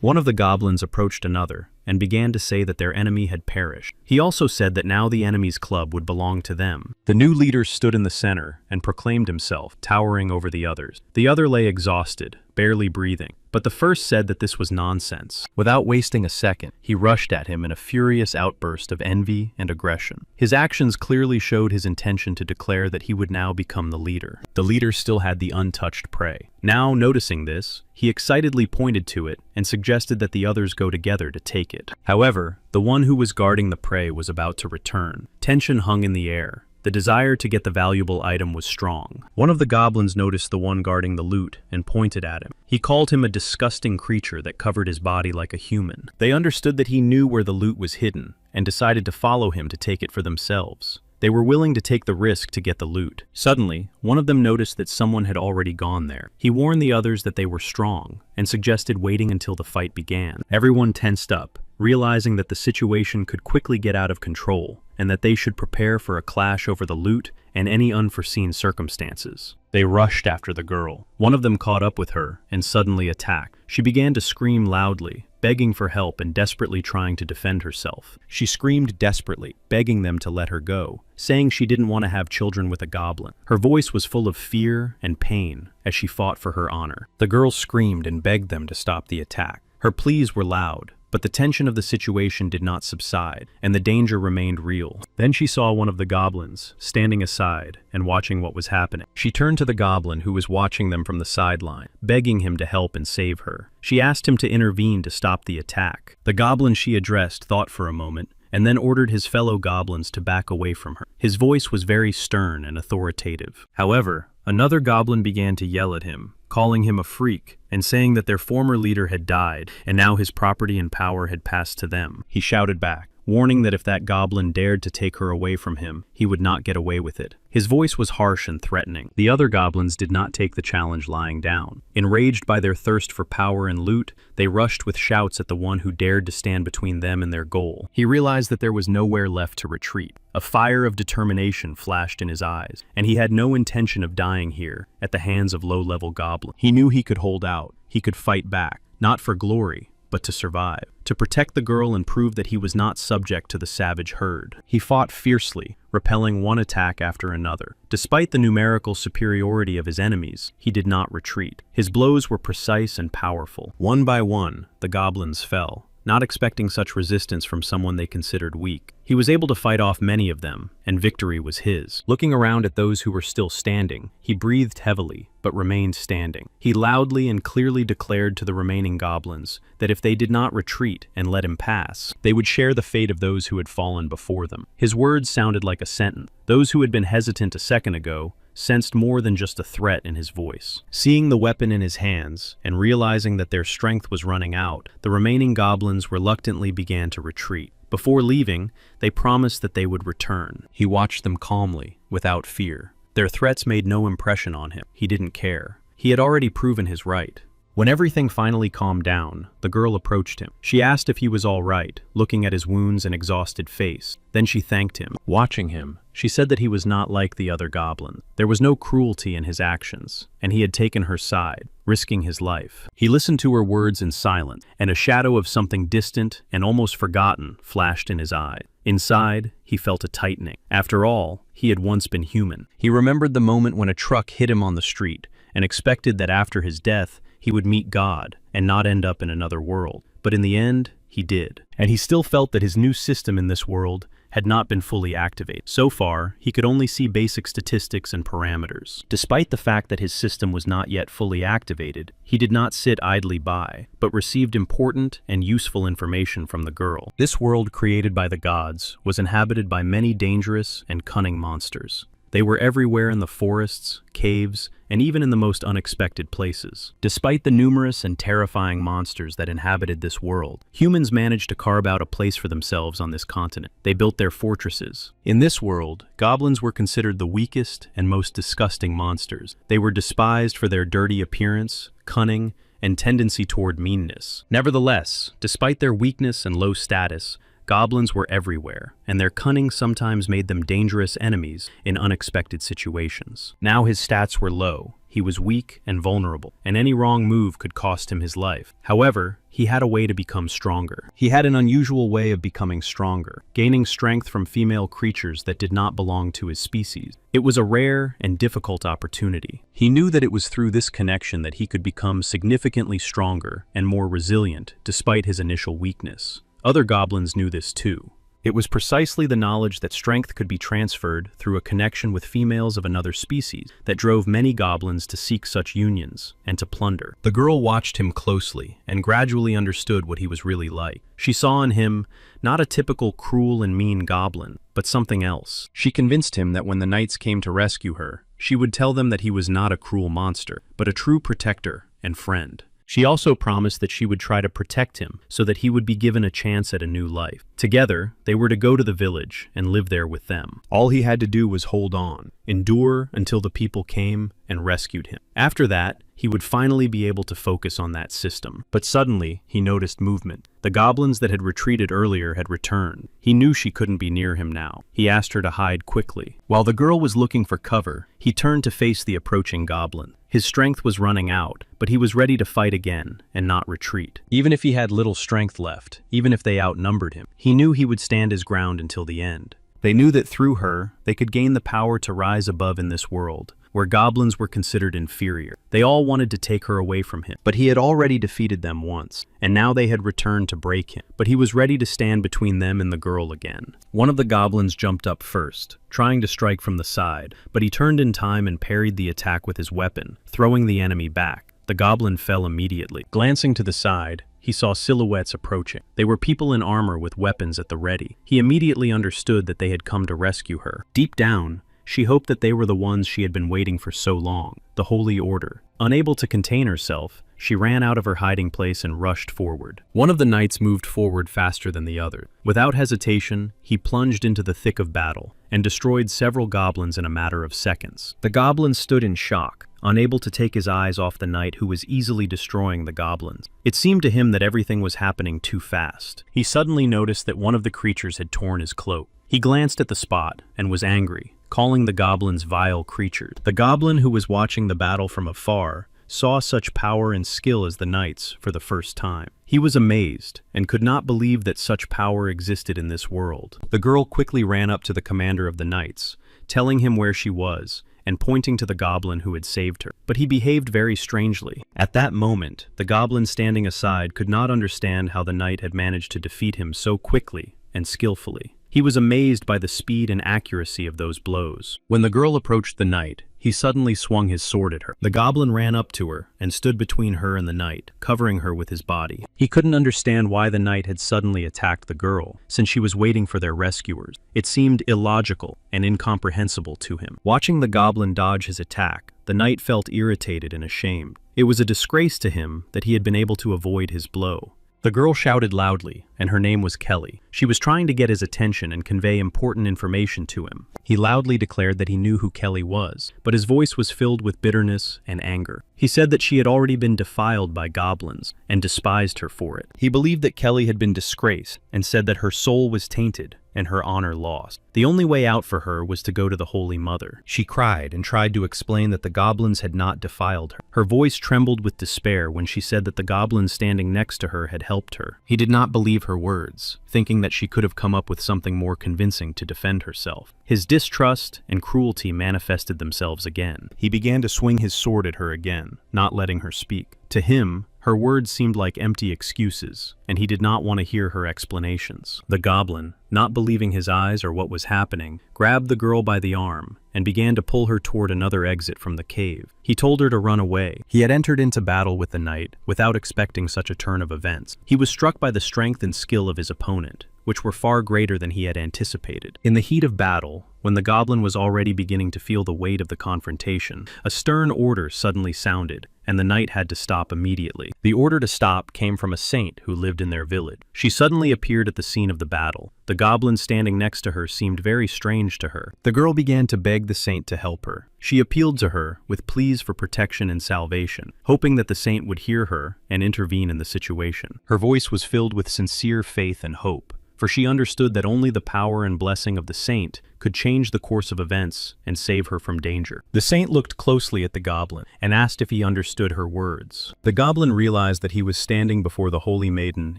One of the goblins approached another and began to say that their enemy had perished. He also said that now the enemy's club would belong to them. The new leader stood in the center and proclaimed himself, towering over the others. The other lay exhausted, barely breathing, but the first said that this was nonsense. Without wasting a second, he rushed at him in a furious outburst of envy and aggression. His actions clearly showed his intention to declare that he would now become the leader. The leader still had the untouched prey. Now, noticing this, he excitedly pointed to it and suggested that the others go together to take it. However, the one who was guarding the prey was about to return. Tension hung in the air. The desire to get the valuable item was strong. One of the goblins noticed the one guarding the loot and pointed at him. He called him a disgusting creature that covered his body like a human. They understood that he knew where the loot was hidden and decided to follow him to take it for themselves. They were willing to take the risk to get the loot. Suddenly, one of them noticed that someone had already gone there. He warned the others that they were strong and suggested waiting until the fight began. Everyone tensed up, realizing that the situation could quickly get out of control and that they should prepare for a clash over the loot and any unforeseen circumstances. They rushed after the girl. One of them caught up with her and suddenly attacked. She began to scream loudly, begging for help and desperately trying to defend herself. She screamed desperately, begging them to let her go, saying she didn't want to have children with a goblin. Her voice was full of fear and pain as she fought for her honor. The girl screamed and begged them to stop the attack. Her pleas were loud, but the tension of the situation did not subside, and the danger remained real. Then she saw one of the goblins, standing aside and watching what was happening. She turned to the goblin who was watching them from the sideline, begging him to help and save her. She asked him to intervene to stop the attack. The goblin she addressed thought for a moment, and then ordered his fellow goblins to back away from her. His voice was very stern and authoritative. However, another goblin began to yell at him, calling him a freak, and saying that their former leader had died, and now his property and power had passed to them. He shouted back, warning that if that goblin dared to take her away from him, he would not get away with it. His voice was harsh and threatening. The other goblins did not take the challenge lying down. Enraged by their thirst for power and loot, they rushed with shouts at the one who dared to stand between them and their goal. He realized that there was nowhere left to retreat. A fire of determination flashed in his eyes, and he had no intention of dying here, at the hands of low-level goblins. He knew he could hold out. He could fight back, not for glory, but to survive, to protect the girl and prove that he was not subject to the savage herd. He fought fiercely, repelling one attack after another. Despite the numerical superiority of his enemies, he did not retreat. His blows were precise and powerful. One by one, the goblins fell, not expecting such resistance from someone they considered weak. He was able to fight off many of them, and victory was his. Looking around at those who were still standing, he breathed heavily, but remained standing. He loudly and clearly declared to the remaining goblins that if they did not retreat and let him pass, they would share the fate of those who had fallen before them. His words sounded like a sentence. Those who had been hesitant a second ago sensed more than just a threat in his voice. Seeing the weapon in his hands and realizing that their strength was running out, the remaining goblins reluctantly began to retreat. Before leaving, they promised that they would return. He watched them calmly, without fear. Their threats made no impression on him. He didn't care. He had already proven his right. When everything finally calmed down, the girl approached him. She asked if he was all right, looking at his wounds and exhausted face. Then she thanked him. Watching him, she said that he was not like the other goblin. There was no cruelty in his actions, and he had taken her side, risking his life. He listened to her words in silence, and a shadow of something distant and almost forgotten flashed in his eye. Inside, he felt a tightening. After all, he had once been human. He remembered the moment when a truck hit him on the street, and expected that after his death, he would meet God and not end up in another world. But in the end, he did. And he still felt that his new system in this world had not been fully activated. So far, he could only see basic statistics and parameters. Despite the fact that his system was not yet fully activated, he did not sit idly by, but received important and useful information from the girl. This world created by the gods was inhabited by many dangerous and cunning monsters. They were everywhere in the forests, caves, and even in the most unexpected places. Despite the numerous and terrifying monsters that inhabited this world, humans managed to carve out a place for themselves on this continent. They built their fortresses. In this world, goblins were considered the weakest and most disgusting monsters. They were despised for their dirty appearance, cunning, and tendency toward meanness. Nevertheless, despite their weakness and low status, goblins were everywhere, and their cunning sometimes made them dangerous enemies in unexpected situations. Now his stats were low. He was weak and vulnerable, and any wrong move could cost him his life. However, he had a way to become stronger. He had an unusual way of becoming stronger, gaining strength from female creatures that did not belong to his species. It was a rare and difficult opportunity. He knew that it was through this connection that he could become significantly stronger and more resilient despite his initial weakness. Other goblins knew this too. It was precisely the knowledge that strength could be transferred through a connection with females of another species that drove many goblins to seek such unions and to plunder. The girl watched him closely and gradually understood what he was really like. She saw in him not a typical cruel and mean goblin, but something else. She convinced him that when the knights came to rescue her, she would tell them that he was not a cruel monster, but a true protector and friend. She also promised that she would try to protect him so that he would be given a chance at a new life. Together, they were to go to the village and live there with them. All he had to do was hold on, endure until the people came and rescued him. After that, he would finally be able to focus on that system. But suddenly, he noticed movement. The goblins that had retreated earlier had returned. He knew she couldn't be near him now. He asked her to hide quickly. While the girl was looking for cover, he turned to face the approaching goblin. His strength was running out, but he was ready to fight again and not retreat. Even if he had little strength left, even if they outnumbered him, he knew he would stand his ground until the end. They knew that through her, they could gain the power to rise above in this world, where goblins were considered inferior. They all wanted to take her away from him, but he had already defeated them once, and now they had returned to break him. But he was ready to stand between them and the girl again. One of the goblins jumped up first, trying to strike from the side, but he turned in time and parried the attack with his weapon, throwing the enemy back. The goblin fell immediately. Glancing to the side, he saw silhouettes approaching. They were people in armor with weapons at the ready. He immediately understood that they had come to rescue her. Deep down, she hoped that they were the ones she had been waiting for so long, the Holy Order. Unable to contain herself, she ran out of her hiding place and rushed forward. One of the knights moved forward faster than the other. Without hesitation, he plunged into the thick of battle and destroyed several goblins in a matter of seconds. The goblin stood in shock, unable to take his eyes off the knight who was easily destroying the goblins. It seemed to him that everything was happening too fast. He suddenly noticed that one of the creatures had torn his cloak. He glanced at the spot and was angry, calling the goblins vile creatures. The goblin who was watching the battle from afar saw such power and skill as the knights for the first time. He was amazed and could not believe that such power existed in this world. The girl quickly ran up to the commander of the knights, telling him where she was and pointing to the goblin who had saved her. But he behaved very strangely. At that moment, the goblin standing aside could not understand how the knight had managed to defeat him so quickly and skillfully. He was amazed by the speed and accuracy of those blows. When the girl approached the knight, he suddenly swung his sword at her. The goblin ran up to her and stood between her and the knight, covering her with his body. He couldn't understand why the knight had suddenly attacked the girl, since she was waiting for their rescuers. It seemed illogical and incomprehensible to him. Watching the goblin dodge his attack, the knight felt irritated and ashamed. It was a disgrace to him that he had been able to avoid his blow. The girl shouted loudly, and her name was Kelly. She was trying to get his attention and convey important information to him. He loudly declared that he knew who Kelly was, but his voice was filled with bitterness and anger. He said that she had already been defiled by goblins and despised her for it. He believed that Kelly had been disgraced and said that her soul was tainted and her honor lost. The only way out for her was to go to the Holy Mother. She cried and tried to explain that the goblins had not defiled her. Her voice trembled with despair when she said that the goblin standing next to her had helped her. He did not believe her words, thinking that she could have come up with something more convincing to defend herself. His distrust and cruelty manifested themselves again. He began to swing his sword at her again, not letting her speak. To him, her words seemed like empty excuses, and he did not want to hear her explanations. The goblin, not believing his eyes or what was happening, grabbed the girl by the arm and began to pull her toward another exit from the cave. He told her to run away. He had entered into battle with the knight without expecting such a turn of events. He was struck by the strength and skill of his opponent, which were far greater than he had anticipated. In the heat of battle, when the goblin was already beginning to feel the weight of the confrontation, a stern order suddenly sounded, and the knight had to stop immediately. The order to stop came from a saint who lived in their village. She suddenly appeared at the scene of the battle. The goblin standing next to her seemed very strange to her. The girl began to beg the saint to help her. She appealed to her with pleas for protection and salvation, hoping that the saint would hear her and intervene in the situation. Her voice was filled with sincere faith and hope, for she understood that only the power and blessing of the saint could change the course of events and save her from danger. The saint looked closely at the goblin and asked if he understood her words. The goblin realized that he was standing before the holy maiden,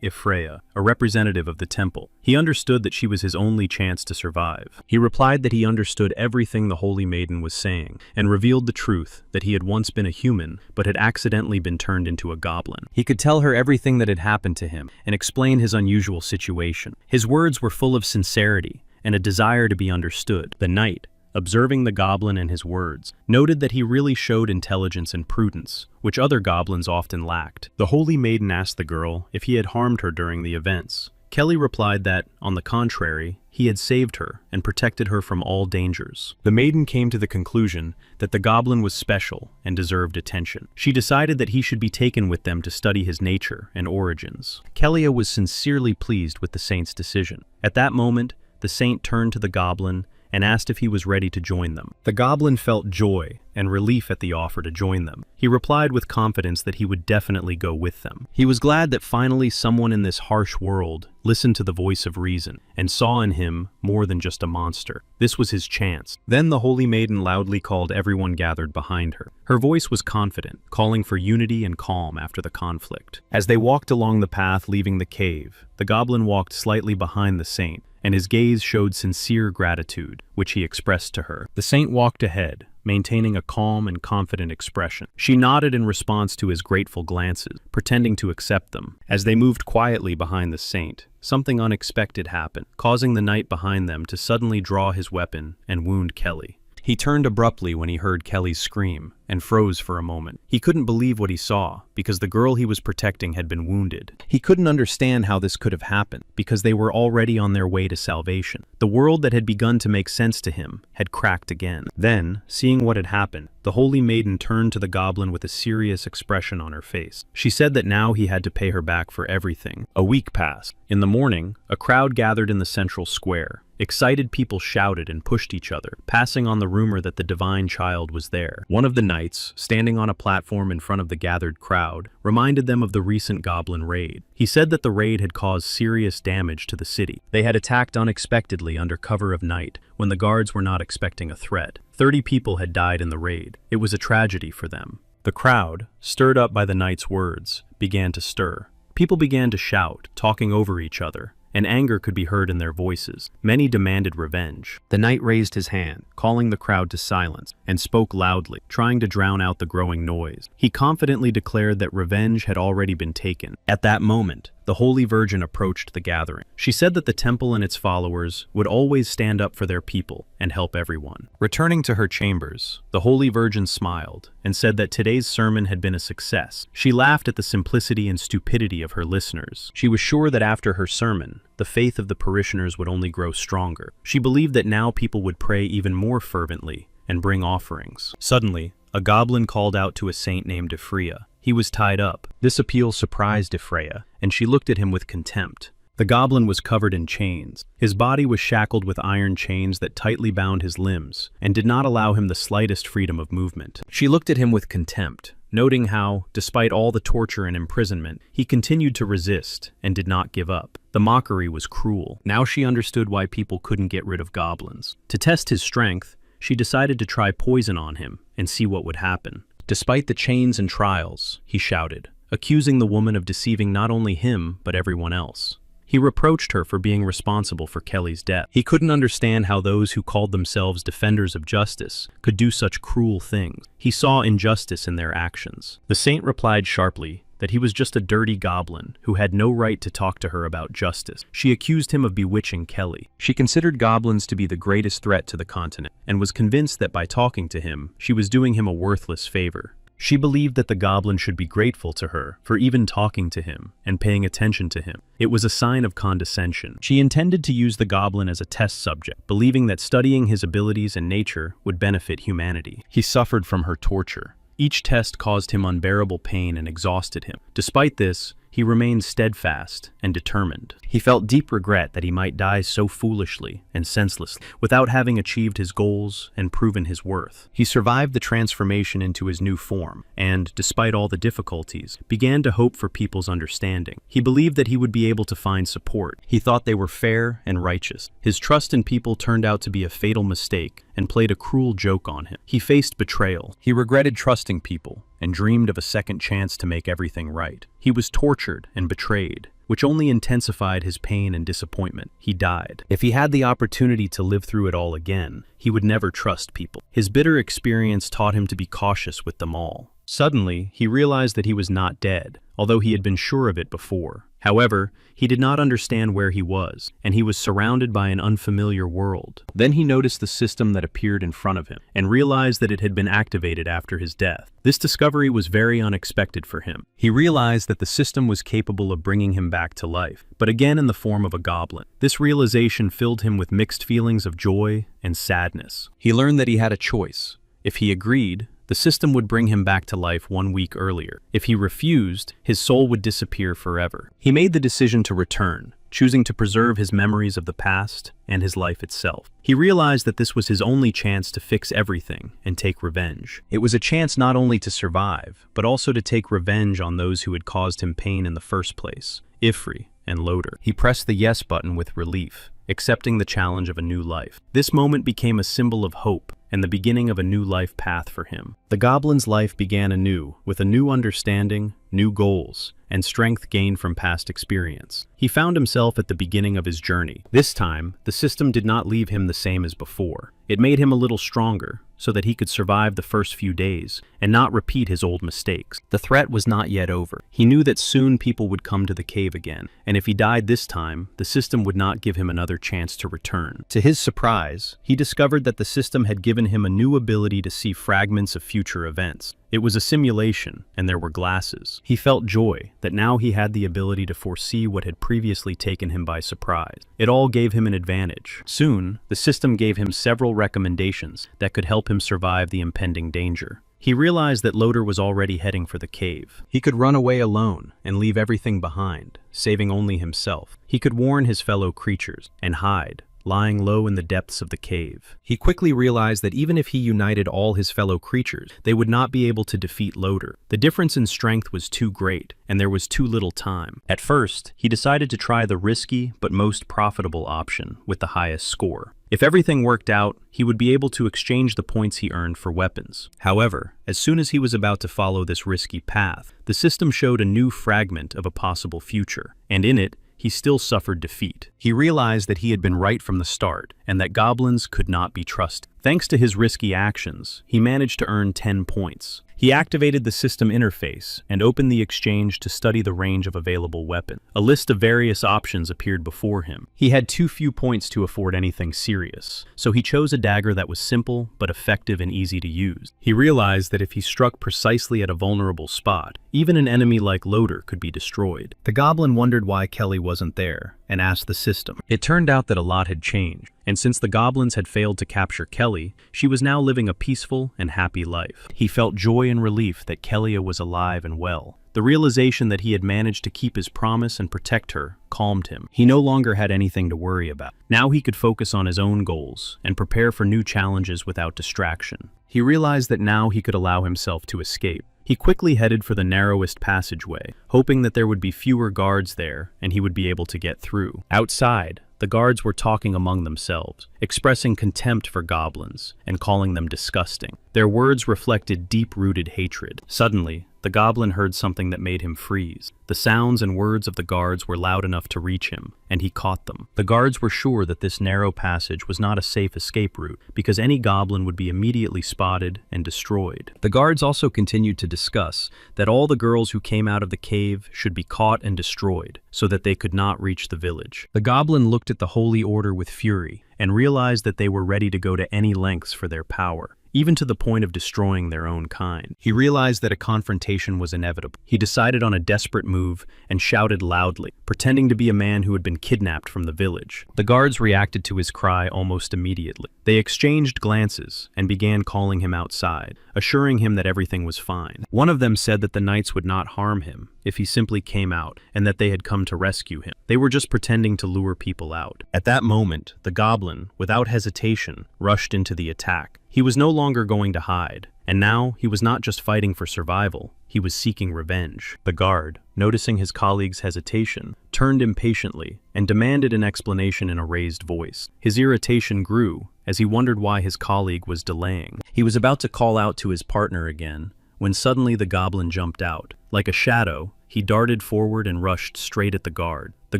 Ifreya, a representative of the temple. He understood that she was his only chance to survive. He replied that he understood everything the holy maiden was saying and revealed the truth that he had once been a human but had accidentally been turned into a goblin. He could tell her everything that had happened to him and explain his unusual situation. His words were full of sincerity and a desire to be understood. The knight, observing the goblin and his words, noted that he really showed intelligence and prudence, which other goblins often lacked. The holy maiden asked the girl if he had harmed her during the events. Kelly replied that, on the contrary, he had saved her and protected her from all dangers. The maiden came to the conclusion that the goblin was special and deserved attention. She decided that he should be taken with them to study his nature and origins. Kelly was sincerely pleased with the saint's decision. At that moment, the saint turned to the goblin and asked if he was ready to join them. The goblin felt joy and relief at the offer to join them. He replied with confidence that he would definitely go with them. He was glad that finally someone in this harsh world listened to the voice of reason and saw in him more than just a monster. This was his chance. Then the holy maiden loudly called everyone gathered behind her. Her voice was confident, calling for unity and calm after the conflict. As they walked along the path leaving the cave, the goblin walked slightly behind the saint, and his gaze showed sincere gratitude, which he expressed to her. The saint walked ahead, maintaining a calm and confident expression. She nodded in response to his grateful glances, pretending to accept them. As they moved quietly behind the saint, something unexpected happened, causing the knight behind them to suddenly draw his weapon and wound Kelly. He turned abruptly when he heard Kelly's scream and froze for a moment. He couldn't believe what he saw because the girl he was protecting had been wounded. He couldn't understand how this could have happened because they were already on their way to salvation. The world that had begun to make sense to him had cracked again. Then, seeing what had happened, the holy maiden turned to the goblin with a serious expression on her face. She said that now he had to pay her back for everything. A week passed. In the morning, a crowd gathered in the central square. Excited people shouted and pushed each other, passing on the rumor that the divine child was there. One of the knights, standing on a platform in front of the gathered crowd, reminded them of the recent goblin raid. He said that the raid had caused serious damage to the city. They had attacked unexpectedly under cover of night, when the guards were not expecting a threat. 30 people had died in the raid. It was a tragedy for them. The crowd, stirred up by the knight's words, began to stir. People began to shout, talking over each other, and anger could be heard in their voices. Many demanded revenge. The knight raised his hand, calling the crowd to silence, and spoke loudly, trying to drown out the growing noise. He confidently declared that revenge had already been taken. At that moment, the Holy Virgin approached the gathering. She said that the temple and its followers would always stand up for their people and help everyone. Returning to her chambers, the Holy Virgin smiled and said that today's sermon had been a success. She laughed at the simplicity and stupidity of her listeners. She was sure that after her sermon, the faith of the parishioners would only grow stronger. She believed that now people would pray even more fervently and bring offerings. Suddenly, a goblin called out to a saint named Ifreya. He was tied up. This appeal surprised Ifreya, and she looked at him with contempt. The goblin was covered in chains. His body was shackled with iron chains that tightly bound his limbs and did not allow him the slightest freedom of movement. She looked at him with contempt, noting how, despite all the torture and imprisonment, he continued to resist and did not give up. The mockery was cruel. Now she understood why people couldn't get rid of goblins. To test his strength, she decided to try poison on him and see what would happen. Despite the chains and trials, he shouted, accusing the woman of deceiving not only him, but everyone else. He reproached her for being responsible for Kelly's death. He couldn't understand how those who called themselves defenders of justice could do such cruel things. He saw injustice in their actions. The saint replied sharply that he was just a dirty goblin who had no right to talk to her about justice. She accused him of bewitching Kelly. She considered goblins to be the greatest threat to the continent and was convinced that by talking to him, she was doing him a worthless favor. She believed that the goblin should be grateful to her for even talking to him and paying attention to him. It was a sign of condescension. She intended to use the goblin as a test subject, believing that studying his abilities and nature would benefit humanity. He suffered from her torture. Each test caused him unbearable pain and exhausted him. Despite this, he remained steadfast and determined. He felt deep regret that he might die so foolishly and senselessly without having achieved his goals and proven his worth. He survived the transformation into his new form and, despite all the difficulties, began to hope for people's understanding. He believed that he would be able to find support. He thought they were fair and righteous. His trust in people turned out to be a fatal mistake and played a cruel joke on him. He faced betrayal. He regretted trusting people and dreamed of a second chance to make everything right. He was tortured and betrayed, which only intensified his pain and disappointment. He died. If he had the opportunity to live through it all again, he would never trust people. His bitter experience taught him to be cautious with them all. Suddenly, he realized that he was not dead, although he had been sure of it before. However, he did not understand where he was, and he was surrounded by an unfamiliar world. Then he noticed the system that appeared in front of him, and realized that it had been activated after his death. This discovery was very unexpected for him. He realized that the system was capable of bringing him back to life, but again in the form of a goblin. This realization filled him with mixed feelings of joy and sadness. He learned that he had a choice. If he agreed, the system would bring him back to life 1 week earlier. If he refused, his soul would disappear forever. He made the decision to return, choosing to preserve his memories of the past and his life itself. He realized that this was his only chance to fix everything and take revenge. It was a chance not only to survive, but also to take revenge on those who had caused him pain in the first place, Ifri and Loader. He pressed the yes button with relief, accepting the challenge of a new life. This moment became a symbol of hope and the beginning of a new life path for him. The goblin's life began anew, with a new understanding, new goals, and strength gained from past experience. He found himself at the beginning of his journey. This time, the system did not leave him the same as before. It made him a little stronger, so that he could survive the first few days and not repeat his old mistakes. The threat was not yet over. He knew that soon people would come to the cave again, and if he died this time, the system would not give him another chance to return. To his surprise, he discovered that the system had given him a new ability to see fragments of future events. It was a simulation, and there were glasses. He felt joy that now he had the ability to foresee what had previously taken him by surprise. It all gave him an advantage. Soon, the system gave him several recommendations that could help him survive the impending danger. He realized that Loader was already heading for the cave. He could run away alone and leave everything behind, saving only himself. He could warn his fellow creatures and hide, lying low in the depths of the cave. He quickly realized that even if he united all his fellow creatures, they would not be able to defeat Loader. The difference in strength was too great, and there was too little time. At first, he decided to try the risky but most profitable option with the highest score. If everything worked out, he would be able to exchange the points he earned for weapons. However, as soon as he was about to follow this risky path, the system showed a new fragment of a possible future, and in it, he still suffered defeat. He realized that he had been right from the start, and that goblins could not be trusted. Thanks to his risky actions, he managed to earn 10 points. He activated the system interface and opened the exchange to study the range of available weapons. A list of various options appeared before him. He had too few points to afford anything serious, so he chose a dagger that was simple but effective and easy to use. He realized that if he struck precisely at a vulnerable spot, even an enemy like Loader could be destroyed. The goblin wondered why Kelly wasn't there and asked the system. It turned out that a lot had changed, and since the goblins had failed to capture Kelly, she was now living a peaceful and happy life. He felt joy and relief that Kelly was alive and well. The realization that he had managed to keep his promise and protect her calmed him. He no longer had anything to worry about. Now he could focus on his own goals and prepare for new challenges without distraction. He realized that now he could allow himself to escape. He quickly headed for the narrowest passageway, hoping that there would be fewer guards there and he would be able to get through. Outside, the guards were talking among themselves, expressing contempt for goblins and calling them disgusting. Their words reflected deep-rooted hatred. Suddenly, the goblin heard something that made him freeze. The sounds and words of the guards were loud enough to reach him, and he caught them. The guards were sure that this narrow passage was not a safe escape route, because any goblin would be immediately spotted and destroyed. The guards also continued to discuss that all the girls who came out of the cave should be caught and destroyed, so that they could not reach the village. The goblin looked at the Holy Order with fury, and realized that they were ready to go to any lengths for their power, even to the point of destroying their own kind. He realized that a confrontation was inevitable. He decided on a desperate move and shouted loudly, pretending to be a man who had been kidnapped from the village. The guards reacted to his cry almost immediately. They exchanged glances and began calling him outside, assuring him that everything was fine. One of them said that the knights would not harm him, if he simply came out and that they had come to rescue him. They were just pretending to lure people out. At that moment, the goblin, without hesitation, rushed into the attack. He was no longer going to hide, and now he was not just fighting for survival, he was seeking revenge. The guard, noticing his colleague's hesitation, turned impatiently and demanded an explanation in a raised voice. His irritation grew as he wondered why his colleague was delaying. He was about to call out to his partner again, when suddenly the goblin jumped out. Like a shadow, he darted forward and rushed straight at the guard. The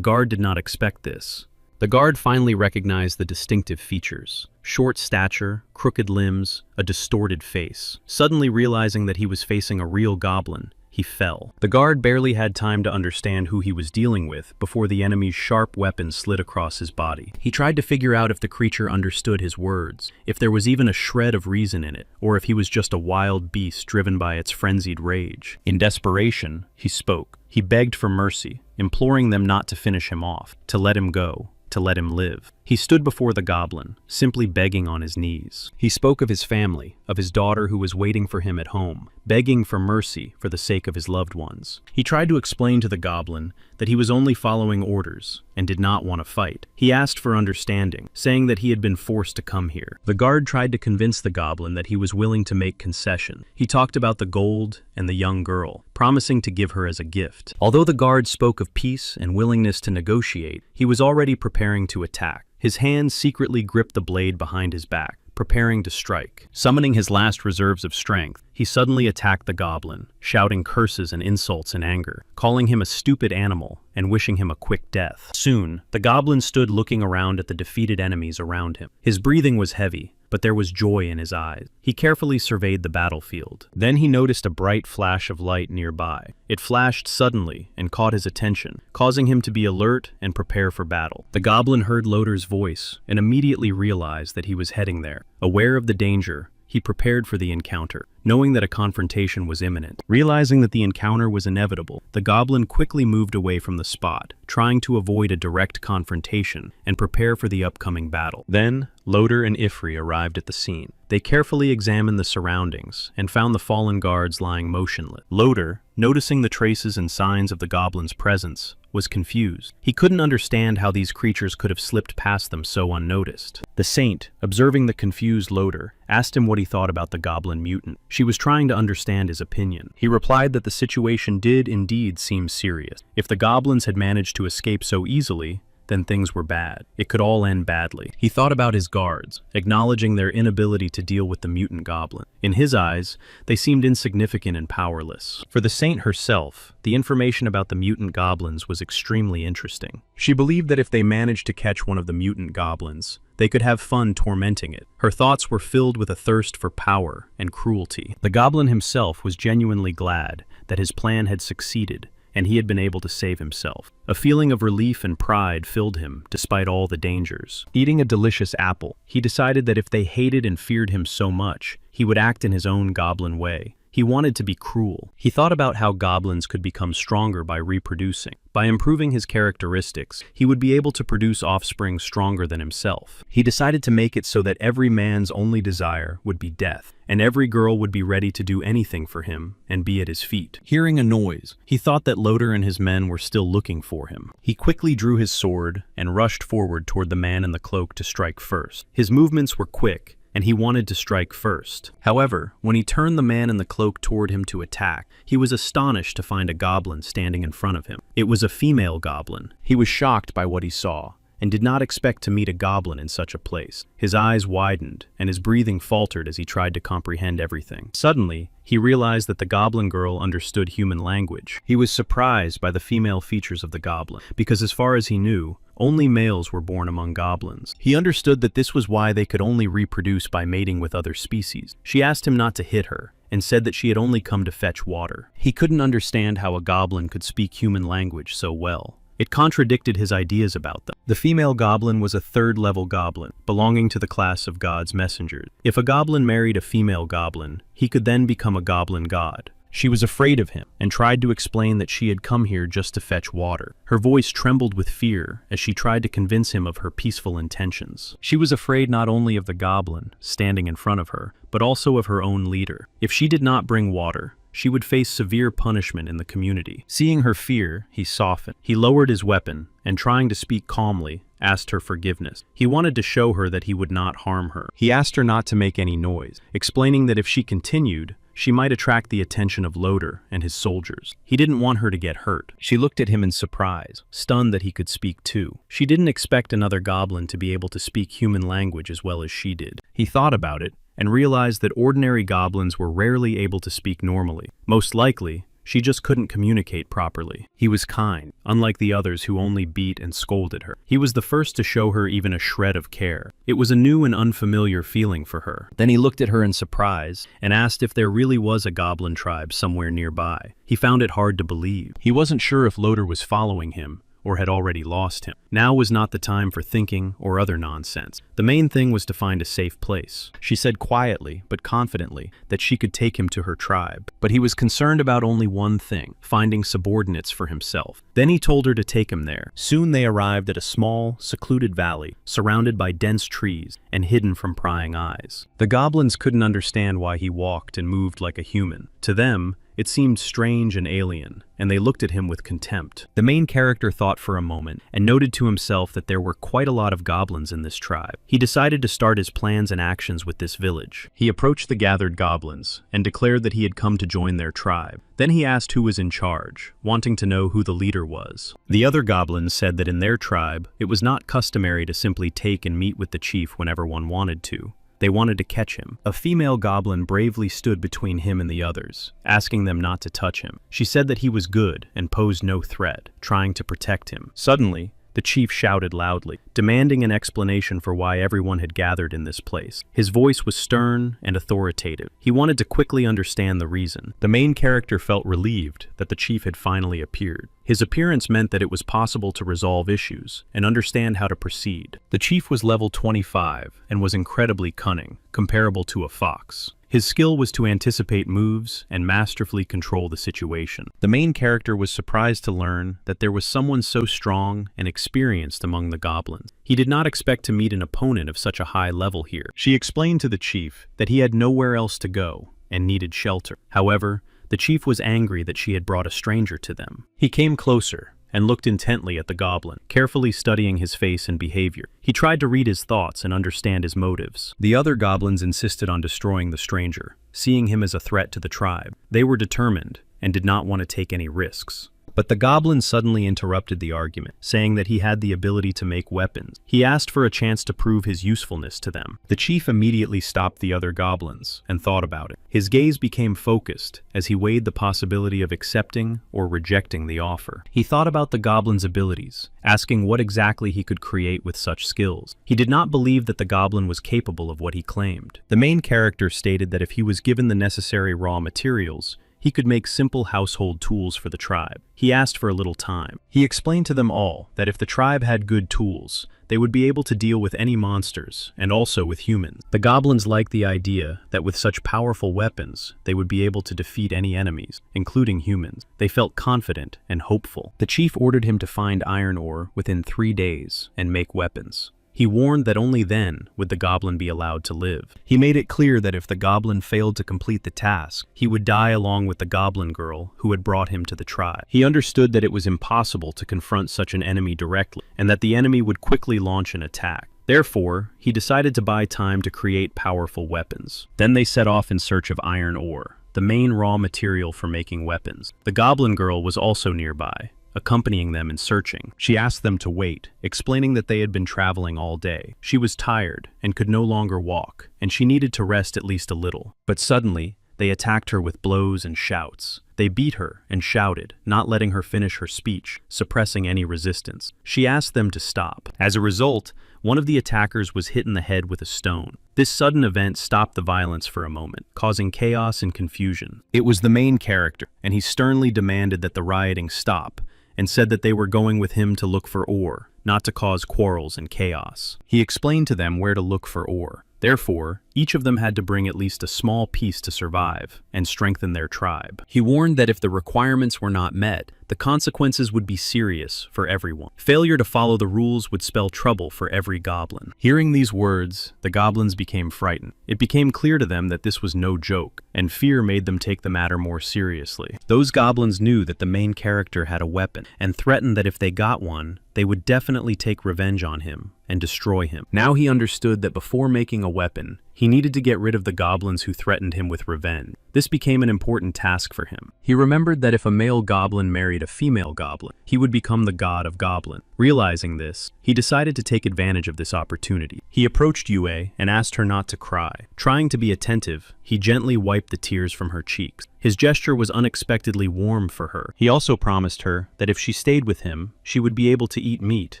guard did not expect this. The guard finally recognized the distinctive features: short stature, crooked limbs, a distorted face. Suddenly realizing that he was facing a real goblin, he fell. The guard barely had time to understand who he was dealing with before the enemy's sharp weapon slid across his body. He tried to figure out if the creature understood his words, if there was even a shred of reason in it, or if he was just a wild beast driven by its frenzied rage. In desperation, he spoke. He begged for mercy, imploring them not to finish him off, to let him go, to let him live. He stood before the goblin, simply begging on his knees. He spoke of his family, of his daughter who was waiting for him at home, begging for mercy for the sake of his loved ones. He tried to explain to the goblin that he was only following orders and did not want to fight. He asked for understanding, saying that he had been forced to come here. The guard tried to convince the goblin that he was willing to make concession. He talked about the gold and the young girl, promising to give her as a gift. Although the guard spoke of peace and willingness to negotiate, he was already preparing to attack. His hands secretly gripped the blade behind his back, preparing to strike. Summoning his last reserves of strength, he suddenly attacked the goblin, shouting curses and insults in anger, calling him a stupid animal and wishing him a quick death. Soon, the goblin stood looking around at the defeated enemies around him. His breathing was heavy, but there was joy in his eyes. He carefully surveyed the battlefield. Then he noticed a bright flash of light nearby. It flashed suddenly and caught his attention, causing him to be alert and prepare for battle. The goblin heard Loder's voice and immediately realized that he was heading there. Aware of the danger, he prepared for the encounter, knowing that a confrontation was imminent. Realizing that the encounter was inevitable, the goblin quickly moved away from the spot, trying to avoid a direct confrontation and prepare for the upcoming battle. Then, Loder and Ifri arrived at the scene. They carefully examined the surroundings and found the fallen guards lying motionless. Loder, noticing the traces and signs of the goblin's presence, was confused. He couldn't understand how these creatures could have slipped past them so unnoticed. The saint, observing the confused Loder, asked him what he thought about the goblin mutant. She was trying to understand his opinion. He replied that the situation did indeed seem serious. If the goblins had managed to escape so easily, then things were bad. It could all end badly. He thought about his guards, acknowledging their inability to deal with the mutant goblin. In his eyes, they seemed insignificant and powerless. For the saint herself, the information about the mutant goblins was extremely interesting. She believed that if they managed to catch one of the mutant goblins, they could have fun tormenting it. Her thoughts were filled with a thirst for power and cruelty. The goblin himself was genuinely glad that his plan had succeeded and he had been able to save himself. A feeling of relief and pride filled him despite all the dangers. Eating a delicious apple, he decided that if they hated and feared him so much, he would act in his own goblin way. He wanted to be cruel. He thought about how goblins could become stronger by reproducing. By improving his characteristics, he would be able to produce offspring stronger than himself. He decided to make it so that every man's only desire would be death, and every girl would be ready to do anything for him and be at his feet. Hearing a noise, he thought that Loder and his men were still looking for him. He quickly drew his sword and rushed forward toward the man in the cloak to strike first. His movements were quick, and he wanted to strike first. However, when he turned the man in the cloak toward him to attack, he was astonished to find a goblin standing in front of him. It was a female goblin. He was shocked by what he saw, and did not expect to meet a goblin in such a place. His eyes widened, and his breathing faltered as he tried to comprehend everything. Suddenly, he realized that the goblin girl understood human language. He was surprised by the female features of the goblin, because as far as he knew, only males were born among goblins. He understood that this was why they could only reproduce by mating with other species. She asked him not to hit her, and said that she had only come to fetch water. He couldn't understand how a goblin could speak human language so well. It contradicted his ideas about them. The female goblin was a third-level goblin, belonging to the class of God's messengers. If a goblin married a female goblin, he could then become a goblin god. She was afraid of him, and tried to explain that she had come here just to fetch water. Her voice trembled with fear as she tried to convince him of her peaceful intentions. She was afraid not only of the goblin standing in front of her, but also of her own leader. If she did not bring water, she would face severe punishment in the community. Seeing her fear, he softened. He lowered his weapon, and trying to speak calmly, asked her forgiveness. He wanted to show her that he would not harm her. He asked her not to make any noise, explaining that if she continued, she might attract the attention of Loder and his soldiers. He didn't want her to get hurt. She looked at him in surprise, stunned that he could speak too. She didn't expect another goblin to be able to speak human language as well as she did. He thought about it, and realized that ordinary goblins were rarely able to speak normally. Most likely, she just couldn't communicate properly. He was kind, unlike the others who only beat and scolded her. He was the first to show her even a shred of care. It was a new and unfamiliar feeling for her. Then he looked at her in surprise and asked if there really was a goblin tribe somewhere nearby. He found it hard to believe. He wasn't sure if Loder was following him, or had already lost him. Now was not the time for thinking or other nonsense. The main thing was to find a safe place. She said quietly, but confidently, that she could take him to her tribe. But he was concerned about only one thing, finding subordinates for himself. Then he told her to take him there. Soon they arrived at a small, secluded valley, surrounded by dense trees and hidden from prying eyes. The goblins couldn't understand why he walked and moved like a human. To them, it seemed strange and alien, and they looked at him with contempt. The main character thought for a moment and noted to himself that there were quite a lot of goblins in this tribe. He decided to start his plans and actions with this village. He approached the gathered goblins and declared that he had come to join their tribe. Then he asked who was in charge, wanting to know who the leader was. The other goblins said that in their tribe, it was not customary to simply take and meet with the chief whenever one wanted to. They wanted to catch him. A female goblin bravely stood between him and the others, asking them not to touch him. She said that he was good and posed no threat, trying to protect him. Suddenly, the chief shouted loudly, demanding an explanation for why everyone had gathered in this place. His voice was stern and authoritative. He wanted to quickly understand the reason. The main character felt relieved that the chief had finally appeared. His appearance meant that it was possible to resolve issues and understand how to proceed. The chief was level 25 and was incredibly cunning, comparable to a fox. His skill was to anticipate moves and masterfully control the situation. The main character was surprised to learn that there was someone so strong and experienced among the goblins. He did not expect to meet an opponent of such a high level here. She explained to the chief that he had nowhere else to go and needed shelter. However, the chief was angry that she had brought a stranger to them. He came closer and looked intently at the goblin, carefully studying his face and behavior. He tried to read his thoughts and understand his motives. The other goblins insisted on destroying the stranger, seeing him as a threat to the tribe. They were determined and did not want to take any risks. But the goblin suddenly interrupted the argument, saying that he had the ability to make weapons. He asked for a chance to prove his usefulness to them. The chief immediately stopped the other goblins and thought about it. His gaze became focused as he weighed the possibility of accepting or rejecting the offer. He thought about the goblin's abilities, asking what exactly he could create with such skills. He did not believe that the goblin was capable of what he claimed. The main character stated that if he was given the necessary raw materials, he could make simple household tools for the tribe. He asked for a little time. He explained to them all that if the tribe had good tools, they would be able to deal with any monsters, and also with humans. The goblins liked the idea that with such powerful weapons, they would be able to defeat any enemies, including humans. They felt confident and hopeful. The chief ordered him to find iron ore within 3 days and make weapons. He warned that only then would the goblin be allowed to live. He made it clear that if the goblin failed to complete the task, he would die along with the goblin girl who had brought him to the tribe. He understood that it was impossible to confront such an enemy directly, and that the enemy would quickly launch an attack. Therefore, he decided to buy time to create powerful weapons. Then they set off in search of iron ore, the main raw material for making weapons. The goblin girl was also nearby, accompanying them in searching. She asked them to wait, explaining that they had been traveling all day. She was tired and could no longer walk, and she needed to rest at least a little. But suddenly, they attacked her with blows and shouts. They beat her and shouted, not letting her finish her speech, suppressing any resistance. She asked them to stop. As a result, one of the attackers was hit in the head with a stone. This sudden event stopped the violence for a moment, causing chaos and confusion. It was the main character, and he sternly demanded that the rioting stop, and said that they were going with him to look for ore, not to cause quarrels and chaos. He explained to them where to look for ore. Therefore, Each of them had to bring at least a small piece to survive and strengthen their tribe. He warned that if the requirements were not met, the consequences would be serious for everyone. Failure to follow the rules would spell trouble for every goblin. Hearing these words, the goblins became frightened. It became clear to them that this was no joke, and fear made them take the matter more seriously. Those goblins knew that the main character had a weapon, and threatened that if they got one, they would definitely take revenge on him and destroy him. Now he understood that before making a weapon, he needed to get rid of the goblins who threatened him with revenge. This became an important task for him. He remembered that if a male goblin married a female goblin, he would become the god of goblin. Realizing this, he decided to take advantage of this opportunity. He approached Yue and asked her not to cry. Trying to be attentive, he gently wiped the tears from her cheeks. His gesture was unexpectedly warm for her. He also promised her that if she stayed with him, she would be able to eat meat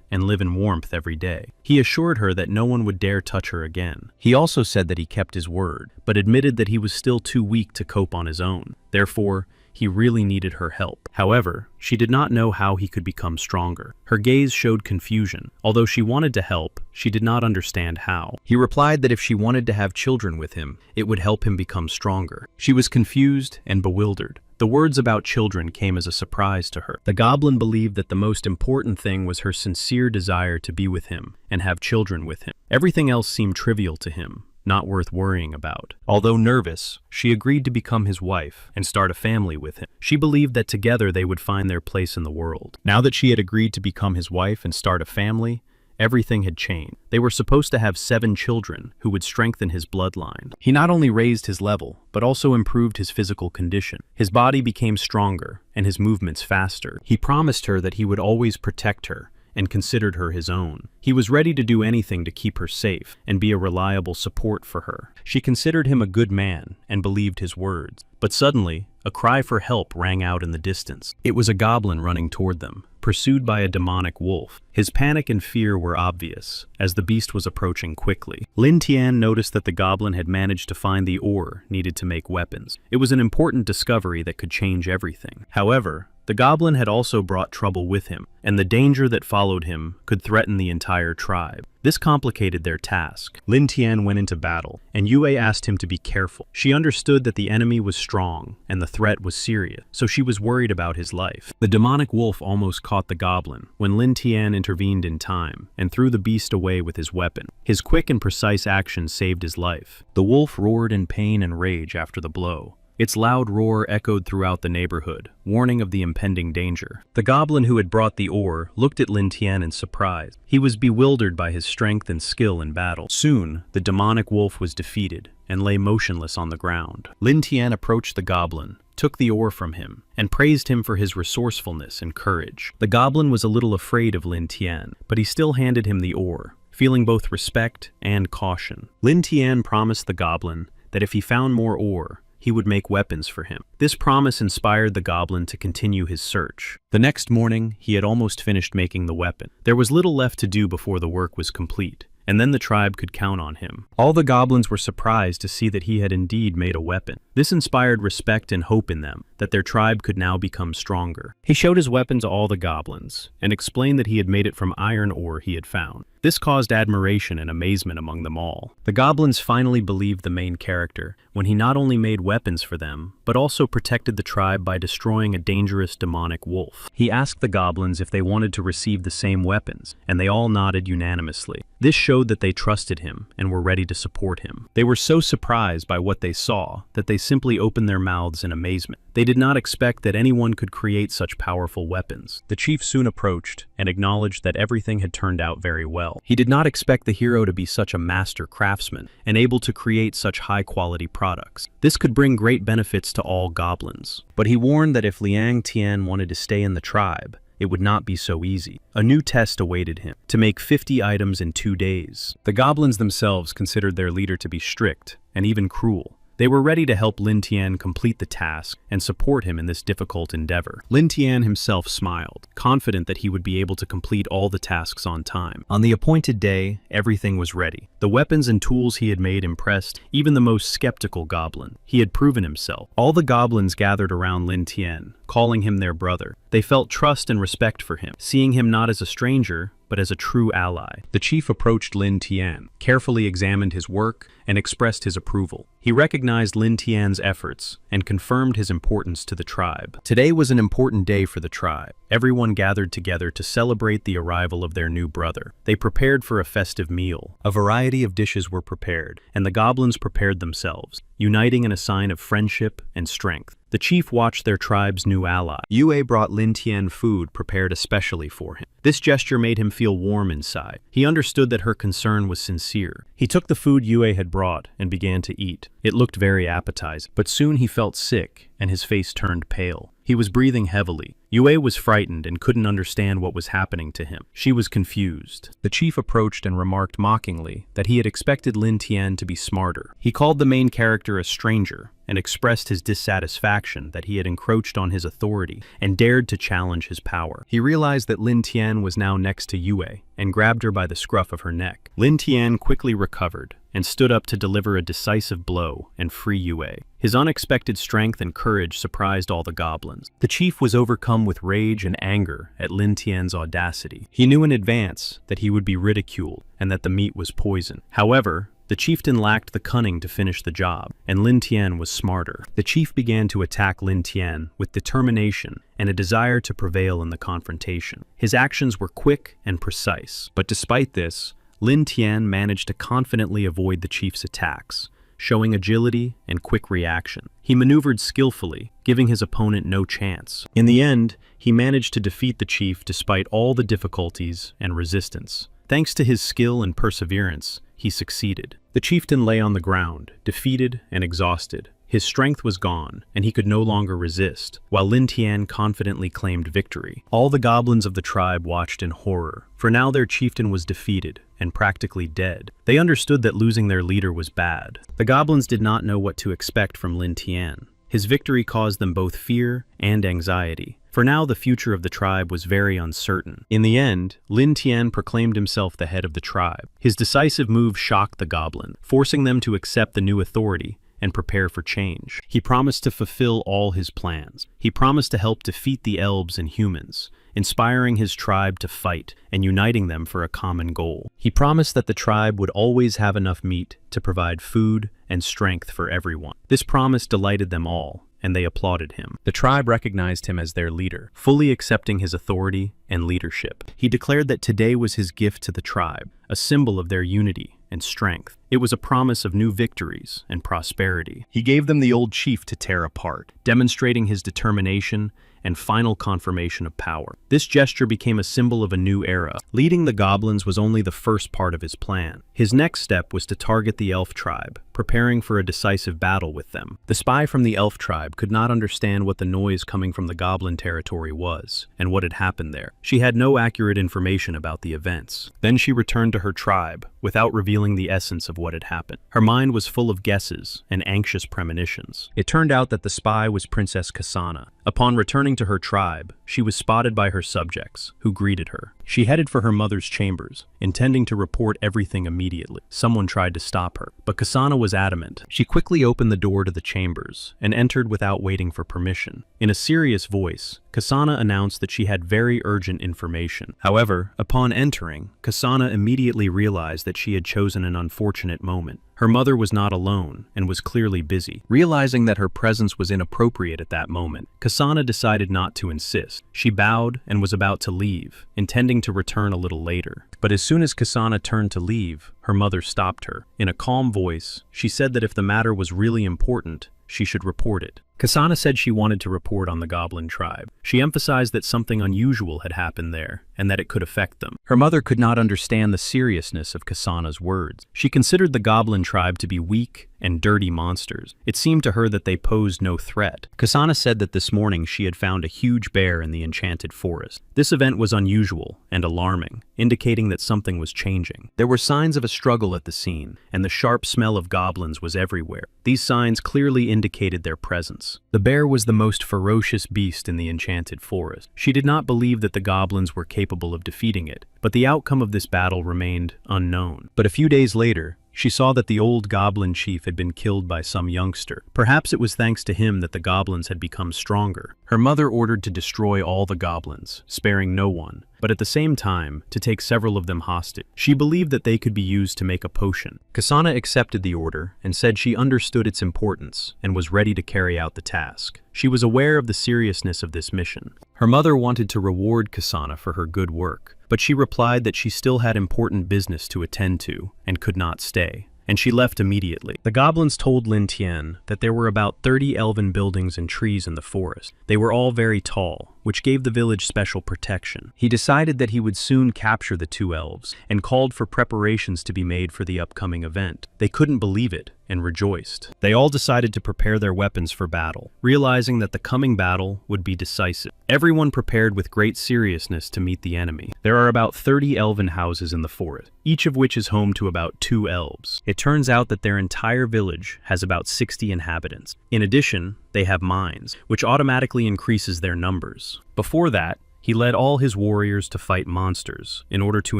and live in warmth every day. He assured her that no one would dare touch her again. He also said that he kept his word, but admitted that he was still too weak to cope on his own. Therefore, he really needed her help. However, she did not know how he could become stronger. Her gaze showed confusion. Although she wanted to help, she did not understand how. He replied that if she wanted to have children with him, it would help him become stronger. She was confused and bewildered. The words about children came as a surprise to her. The goblin believed that the most important thing was her sincere desire to be with him and have children with him. Everything else seemed trivial to him, not worth worrying about. Although nervous, she agreed to become his wife and start a family with him. She believed that together they would find their place in the world. Now that she had agreed to become his wife and start a family, everything had changed. They were supposed to have 7 children who would strengthen his bloodline. He not only raised his level, but also improved his physical condition. His body became stronger and his movements faster. He promised her that he would always protect her and considered her his own. He was ready to do anything to keep her safe and be a reliable support for her. She considered him a good man and believed his words. But suddenly, a cry for help rang out in the distance. It was a goblin running toward them, pursued by a demonic wolf. His panic and fear were obvious, as the beast was approaching quickly. Lin Tian noticed that the goblin had managed to find the ore needed to make weapons. It was an important discovery that could change everything. However, the goblin had also brought trouble with him, and the danger that followed him could threaten the entire tribe. This complicated their task. Lin Tian went into battle, and Yue asked him to be careful. She understood that the enemy was strong, and the threat was serious, so she was worried about his life. The demonic wolf almost caught the goblin, when Lin Tian intervened in time, and threw the beast away with his weapon. His quick and precise action saved his life. The wolf roared in pain and rage after the blow. Its loud roar echoed throughout the neighborhood, warning of the impending danger. The goblin who had brought the ore looked at Lin Tian in surprise. He was bewildered by his strength and skill in battle. Soon, the demonic wolf was defeated and lay motionless on the ground. Lin Tian approached the goblin, took the ore from him, and praised him for his resourcefulness and courage. The goblin was a little afraid of Lin Tian, but he still handed him the ore, feeling both respect and caution. Lin Tian promised the goblin that if he found more ore, he would make weapons for him. This promise inspired the goblin to continue his search. The next morning, he had almost finished making the weapon. There was little left to do before the work was complete, and then the tribe could count on him. All the goblins were surprised to see that he had indeed made a weapon. This inspired respect and hope in them, that their tribe could now become stronger. He showed his weapon to all the goblins, and explained that he had made it from iron ore he had found. This caused admiration and amazement among them all. The goblins finally believed the main character when he not only made weapons for them, but also protected the tribe by destroying a dangerous demonic wolf. He asked the goblins if they wanted to receive the same weapons, and they all nodded unanimously. This showed that they trusted him and were ready to support him. They were so surprised by what they saw that they simply opened their mouths in amazement. They did not expect that anyone could create such powerful weapons. The chief soon approached and acknowledged that everything had turned out very well. He did not expect the hero to be such a master craftsman and able to create such high-quality products. This could bring great benefits to all goblins. But he warned that if Liang Tian wanted to stay in the tribe, it would not be so easy. A new test awaited him, to make 50 items in 2 days. The goblins themselves considered their leader to be strict and even cruel. They were ready to help Lin Tian complete the task and support him in this difficult endeavor. Lin Tian himself smiled, confident that he would be able to complete all the tasks on time. On the appointed day, everything was ready. The weapons and tools he had made impressed even the most skeptical goblin. He had proven himself. All the goblins gathered around Lin Tian, calling him their brother. They felt trust and respect for him, seeing him not as a stranger, but as a true ally. The chief approached Lin Tian, carefully examined his work, and expressed his approval. He recognized Lin Tian's efforts and confirmed his importance to the tribe. Today was an important day for the tribe. Everyone gathered together to celebrate the arrival of their new brother. They prepared for a festive meal. A variety of dishes were prepared, and the goblins prepared themselves, uniting in a sign of friendship and strength. The chief watched their tribe's new ally. Yue brought Lin Tian food prepared especially for him. This gesture made him feel warm inside. He understood that her concern was sincere. He took the food Yue had brought and began to eat. It looked very appetizing, but soon he felt sick and his face turned pale. He was breathing heavily. Yue was frightened and couldn't understand what was happening to him. She was confused. The chief approached and remarked mockingly that he had expected Lin Tian to be smarter. He called the main character a stranger and expressed his dissatisfaction that he had encroached on his authority and dared to challenge his power. He realized that Lin Tian was now next to Yue and grabbed her by the scruff of her neck. Lin Tian quickly recovered and stood up to deliver a decisive blow and free Yue. His unexpected strength and courage surprised all the goblins. The chief was overcome with rage and anger at Lin Tian's audacity. He knew in advance that he would be ridiculed and that the meat was poison. However, the chieftain lacked the cunning to finish the job, and Lin Tian was smarter. The chief began to attack Lin Tian with determination and a desire to prevail in the confrontation. His actions were quick and precise, but despite this, Lin Tian managed to confidently avoid the chief's attacks, showing agility and quick reaction. He maneuvered skillfully, giving his opponent no chance. In the end, he managed to defeat the chief despite all the difficulties and resistance. Thanks to his skill and perseverance, he succeeded. The chieftain lay on the ground, defeated and exhausted. His strength was gone, and he could no longer resist, while Lin Tian confidently claimed victory. All the goblins of the tribe watched in horror, for now their chieftain was defeated and practically dead. They understood that losing their leader was bad. The goblins did not know what to expect from Lin Tian. His victory caused them both fear and anxiety. For now, the future of the tribe was very uncertain. In the end, Lin Tian proclaimed himself the head of the tribe. His decisive move shocked the goblin, forcing them to accept the new authority and prepare for change. He promised to fulfill all his plans. He promised to help defeat the elves and humans, inspiring his tribe to fight and uniting them for a common goal. He promised that the tribe would always have enough meat to provide food and strength for everyone. This promise delighted them all, and they applauded him. The tribe recognized him as their leader, fully accepting his authority and leadership. He declared that today was his gift to the tribe, a symbol of their unity and strength. It was a promise of new victories and prosperity. He gave them the old chief to tear apart, demonstrating his determination and final confirmation of power. This gesture became a symbol of a new era. Leading the goblins was only the first part of his plan. His next step was to target the elf tribe, preparing for a decisive battle with them. The spy from the elf tribe could not understand what the noise coming from the goblin territory was, and what had happened there. She had no accurate information about the events. Then she returned to her tribe, without revealing the essence of what had happened. Her mind was full of guesses and anxious premonitions. It turned out that the spy was Princess Kasana. Upon returning to her tribe, she was spotted by her subjects, who greeted her. She headed for her mother's chambers, intending to report everything immediately. Someone tried to stop her, but Kasana was adamant. She quickly opened the door to the chambers and entered without waiting for permission. In a serious voice, Kasana announced that she had very urgent information. However, upon entering, Kasana immediately realized that she had chosen an unfortunate moment. Her mother was not alone and was clearly busy. Realizing that her presence was inappropriate at that moment, Kasana decided not to insist. She bowed and was about to leave, intending to return a little later. But as soon as Kasana turned to leave, her mother stopped her. In a calm voice, she said that if the matter was really important, she should report it. Kasana said she wanted to report on the goblin tribe. She emphasized that something unusual had happened there, and that it could affect them. Her mother could not understand the seriousness of Kasana's words. She considered the goblin tribe to be weak and dirty monsters. It seemed to her that they posed no threat. Kasana said that this morning she had found a huge bear in the enchanted forest. This event was unusual and alarming, indicating that something was changing. There were signs of a struggle at the scene, and the sharp smell of goblins was everywhere. These signs clearly indicated their presence. The bear was the most ferocious beast in the enchanted forest. She did not believe that the goblins were capable of defeating it, but the outcome of this battle remained unknown. But a few days later, She saw that the old goblin chief had been killed by some youngster. Perhaps it was thanks to him that the goblins had become stronger. Her mother ordered to destroy all the goblins, sparing no one, but at the same time, to take several of them hostage. She believed that they could be used to make a potion. Kasana accepted the order and said she understood its importance and was ready to carry out the task. She was aware of the seriousness of this mission. Her mother wanted to reward Kasana for her good work, but she replied that she still had important business to attend to and could not stay, and she left immediately. The goblins told Lin Tian that there were about 30 elven buildings and trees in the forest. They were all very tall, which gave the village special protection. He decided that he would soon capture the two elves and called for preparations to be made for the upcoming event. They couldn't believe it and rejoiced. They all decided to prepare their weapons for battle, realizing that the coming battle would be decisive. Everyone prepared with great seriousness to meet the enemy. There are about 30 elven houses in the forest, each of which is home to about 2 elves. It turns out that their entire village has about 60 inhabitants. In addition, they have mines, which automatically increases their numbers. Before that, he led all his warriors to fight monsters in order to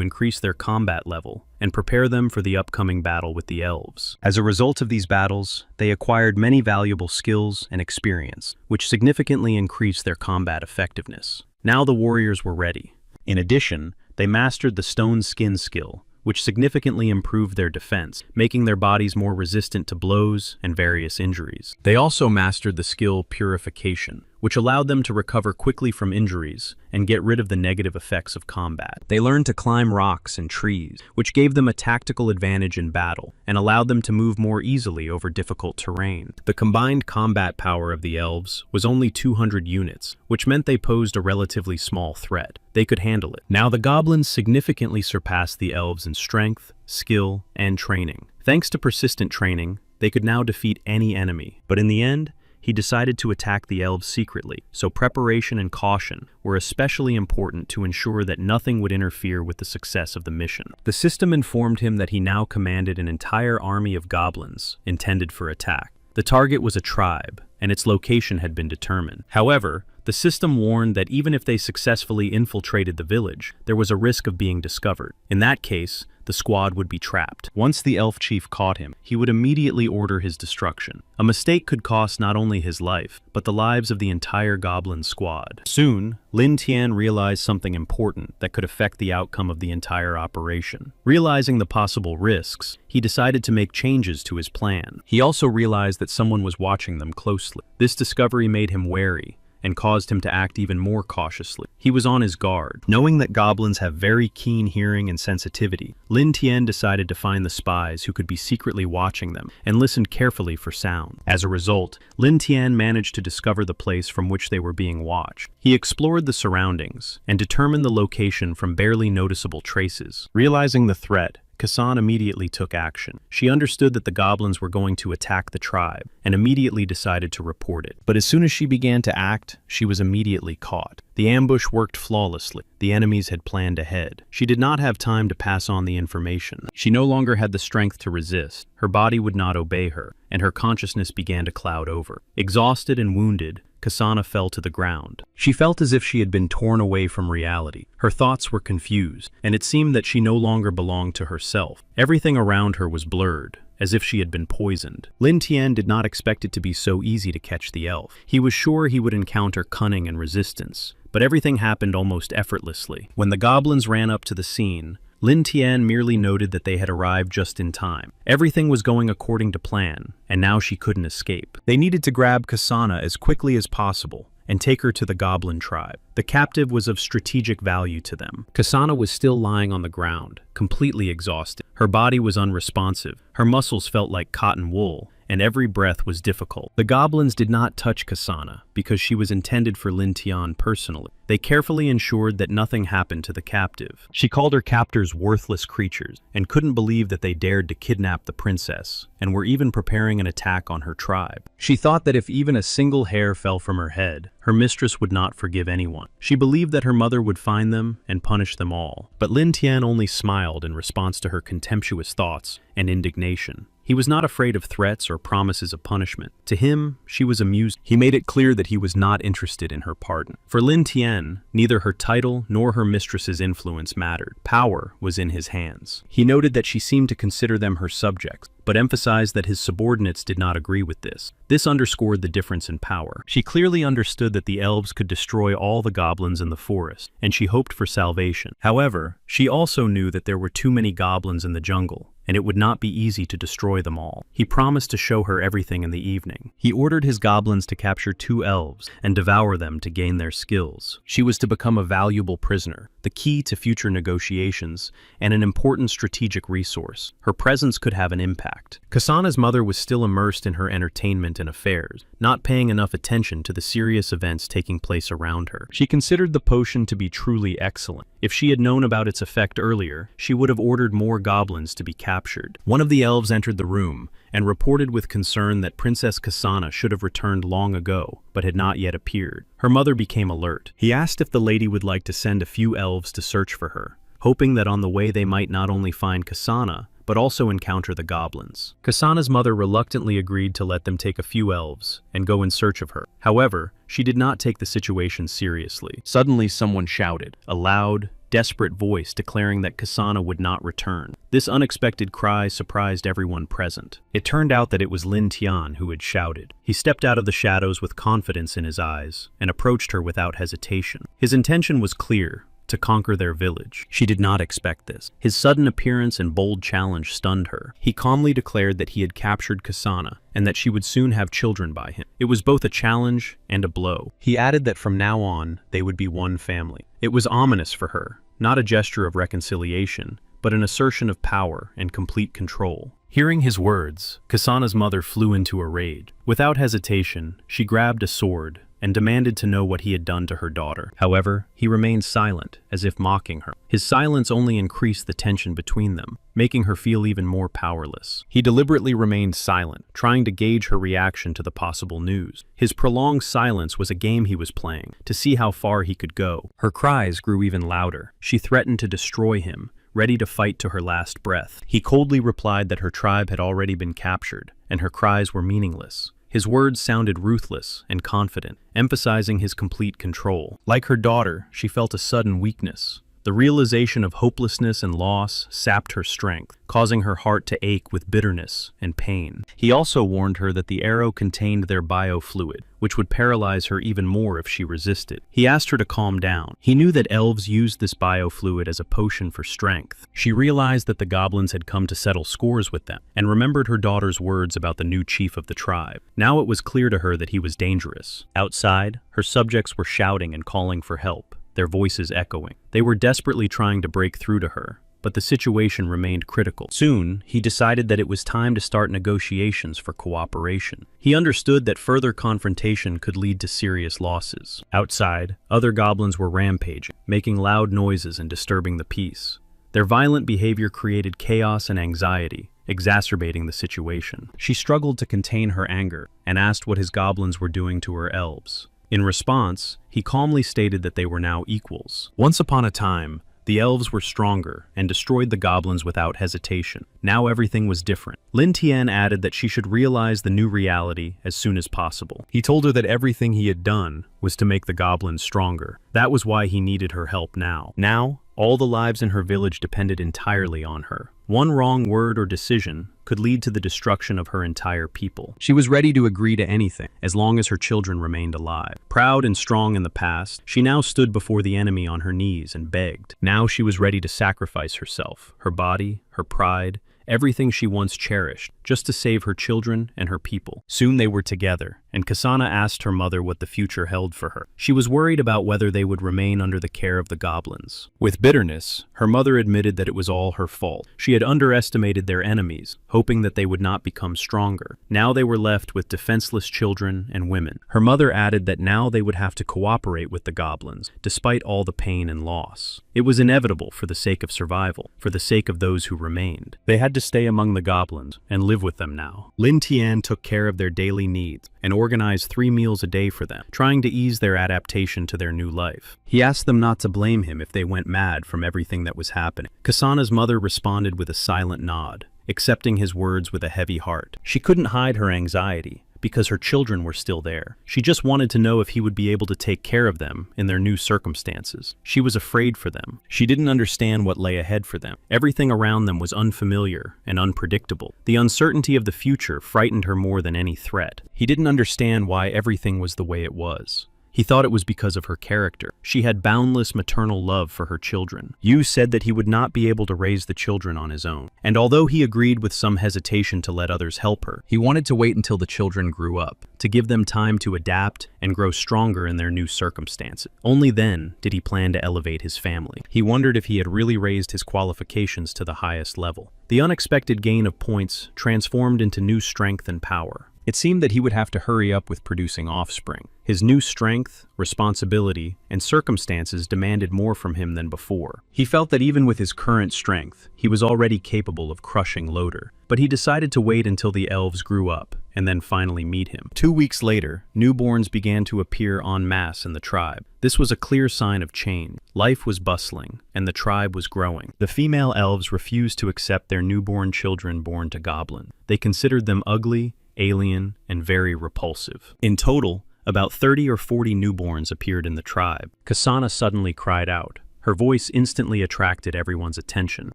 increase their combat level and prepare them for the upcoming battle with the elves. As a result of these battles, they acquired many valuable skills and experience, which significantly increased their combat effectiveness. Now the warriors were ready. In addition, they mastered the stone skin skill, which significantly improved their defense, making their bodies more resistant to blows and various injuries. They also mastered the skill Purification, which allowed them to recover quickly from injuries and get rid of the negative effects of combat. They learned to climb rocks and trees, which gave them a tactical advantage in battle and allowed them to move more easily over difficult terrain. The combined combat power of the elves was only 200 units, which meant they posed a relatively small threat. They could handle it. Now the goblins significantly surpassed the elves in strength, skill, and training. Thanks to persistent training, they could now defeat any enemy. But in the end, he decided to attack the elves secretly, so preparation and caution were especially important to ensure that nothing would interfere with the success of the mission. The system informed him that he now commanded an entire army of goblins intended for attack. The target was a tribe, and its location had been determined. However, the system warned that even if they successfully infiltrated the village, there was a risk of being discovered. In that case, the squad would be trapped. Once the elf chief caught him, he would immediately order his destruction. A mistake could cost not only his life, but the lives of the entire goblin squad. Soon, Lin Tian realized something important that could affect the outcome of the entire operation. Realizing the possible risks, he decided to make changes to his plan. He also realized that someone was watching them closely. This discovery made him wary and caused him to act even more cautiously. He was on his guard. Knowing that goblins have very keen hearing and sensitivity, Lin Tian decided to find the spies who could be secretly watching them and listened carefully for sound. As a result, Lin Tian managed to discover the place from which they were being watched. He explored the surroundings and determined the location from barely noticeable traces. Realizing the threat, Kassan immediately took action. She understood that the goblins were going to attack the tribe and immediately decided to report it. But as soon as she began to act, she was immediately caught. The ambush worked flawlessly. The enemies had planned ahead. She did not have time to pass on the information. She no longer had the strength to resist. Her body would not obey her, and her consciousness began to cloud over. Exhausted and wounded, Kasana fell to the ground. She felt as if she had been torn away from reality. Her thoughts were confused, and it seemed that she no longer belonged to herself. Everything around her was blurred, as if she had been poisoned. Lin Tian did not expect it to be so easy to catch the elf. He was sure he would encounter cunning and resistance, but everything happened almost effortlessly. When the goblins ran up to the scene, Lin Tian merely noted that they had arrived just in time. Everything was going according to plan, and now she couldn't escape. They needed to grab Kasana as quickly as possible and take her to the goblin tribe. The captive was of strategic value to them. Kasana was still lying on the ground, completely exhausted. Her body was unresponsive, her muscles felt like cotton wool, and every breath was difficult. The goblins did not touch Kasana because she was intended for Lin Tian personally. They carefully ensured that nothing happened to the captive. She called her captors worthless creatures and couldn't believe that they dared to kidnap the princess and were even preparing an attack on her tribe. She thought that if even a single hair fell from her head, her mistress would not forgive anyone. She believed that her mother would find them and punish them all. But Lin Tian only smiled in response to her contemptuous thoughts and indignation. He was not afraid of threats or promises of punishment. To him, she was amused. He made it clear that he was not interested in her pardon. For Lin Tian, neither her title nor her mistress's influence mattered. Power was in his hands. He noted that she seemed to consider them her subjects, but emphasized that his subordinates did not agree with this. This underscored the difference in power. She clearly understood that the elves could destroy all the goblins in the forest, and she hoped for salvation. However, she also knew that there were too many goblins in the jungle, and it would not be easy to destroy them all. He promised to show her everything in the evening. He ordered his goblins to capture 2 elves and devour them to gain their skills. She was to become a valuable prisoner, the key to future negotiations, and an important strategic resource. Her presence could have an impact. Kasana's mother was still immersed in her entertainment and affairs, not paying enough attention to the serious events taking place around her. She considered the potion to be truly excellent. If she had known about its effect earlier, she would have ordered more goblins to be captured. One of the elves entered the room and reported with concern that Princess Kasana should have returned long ago, but had not yet appeared. Her mother became alert. He asked if the lady would like to send a few elves to search for her, hoping that on the way they might not only find Kasana, but also encounter the goblins. Kasana's mother reluctantly agreed to let them take a few elves and go in search of her. However, she did not take the situation seriously. Suddenly someone shouted, a loud, desperate voice declaring that Kasana would not return. This unexpected cry surprised everyone present. It turned out that it was Lin Tian who had shouted. He stepped out of the shadows with confidence in his eyes and approached her without hesitation. His intention was clear: to conquer their village. She did not expect this. His sudden appearance and bold challenge stunned her. He calmly declared that he had captured Kasana and that she would soon have children by him. It was both a challenge and a blow. He added that from now on, they would be one family. It was ominous for her, not a gesture of reconciliation, but an assertion of power and complete control. Hearing his words, Kasana's mother flew into a rage. Without hesitation, she grabbed a sword and demanded to know what he had done to her daughter. However, he remained silent, as if mocking her. His silence only increased the tension between them, making her feel even more powerless. He deliberately remained silent, trying to gauge her reaction to the possible news. His prolonged silence was a game he was playing, to see how far he could go. Her cries grew even louder. She threatened to destroy him, ready to fight to her last breath. He coldly replied that her tribe had already been captured, and her cries were meaningless. His words sounded ruthless and confident, emphasizing his complete control. Like her daughter, she felt a sudden weakness. The realization of hopelessness and loss sapped her strength, causing her heart to ache with bitterness and pain. He also warned her that the arrow contained their biofluid, which would paralyze her even more if she resisted. He asked her to calm down. He knew that elves used this biofluid as a potion for strength. She realized that the goblins had come to settle scores with them, and remembered her daughter's words about the new chief of the tribe. Now it was clear to her that he was dangerous. Outside, her subjects were shouting and calling for help, their voices echoing. They were desperately trying to break through to her, but the situation remained critical. Soon, he decided that it was time to start negotiations for cooperation. He understood that further confrontation could lead to serious losses. Outside, other goblins were rampaging, making loud noises and disturbing the peace. Their violent behavior created chaos and anxiety, exacerbating the situation. She struggled to contain her anger and asked what his goblins were doing to her elves. In response, he calmly stated that they were now equals. Once upon a time, the elves were stronger and destroyed the goblins without hesitation. Now everything was different. Lin Tian added that she should realize the new reality as soon as possible. He told her that everything he had done was to make the goblins stronger. That was why he needed her help now. Now, all the lives in her village depended entirely on her. One wrong word or decision could lead to the destruction of her entire people. She was ready to agree to anything, as long as her children remained alive. Proud and strong in the past, she now stood before the enemy on her knees and begged. Now she was ready to sacrifice herself, her body, her pride, everything she once cherished, just to save her children and her people. Soon they were together, and Kasana asked her mother what the future held for her. She was worried about whether they would remain under the care of the goblins. With bitterness, her mother admitted that it was all her fault. She had underestimated their enemies, hoping that they would not become stronger. Now they were left with defenseless children and women. Her mother added that now they would have to cooperate with the goblins, despite all the pain and loss. It was inevitable for the sake of survival, for the sake of those who remained. They had to stay among the goblins and live with them now. Lin Tian took care of their daily needs and organized 3 meals a day for them, trying to ease their adaptation to their new life. He asked them not to blame him if they went mad from everything that was happening. Kasana's mother responded with a silent nod, accepting his words with a heavy heart. She couldn't hide her anxiety, because her children were still there. She just wanted to know if he would be able to take care of them in their new circumstances. She was afraid for them. She didn't understand what lay ahead for them. Everything around them was unfamiliar and unpredictable. The uncertainty of the future frightened her more than any threat. He didn't understand why everything was the way it was. He thought it was because of her character. She had boundless maternal love for her children. Yu said that he would not be able to raise the children on his own. And although he agreed with some hesitation to let others help her, he wanted to wait until the children grew up, to give them time to adapt and grow stronger in their new circumstances. Only then did he plan to elevate his family. He wondered if he had really raised his qualifications to the highest level. The unexpected gain of points transformed into new strength and power. It seemed that he would have to hurry up with producing offspring. His new strength, responsibility, and circumstances demanded more from him than before. He felt that even with his current strength, he was already capable of crushing Loader. But he decided to wait until the elves grew up, and then finally meet him. 2 weeks later, newborns began to appear en masse in the tribe. This was a clear sign of change. Life was bustling, and the tribe was growing. The female elves refused to accept their newborn children born to Goblin. They considered them ugly, alien, and very repulsive. In total, about 30 or 40 newborns appeared in the tribe. Kasana suddenly cried out. Her voice instantly attracted everyone's attention.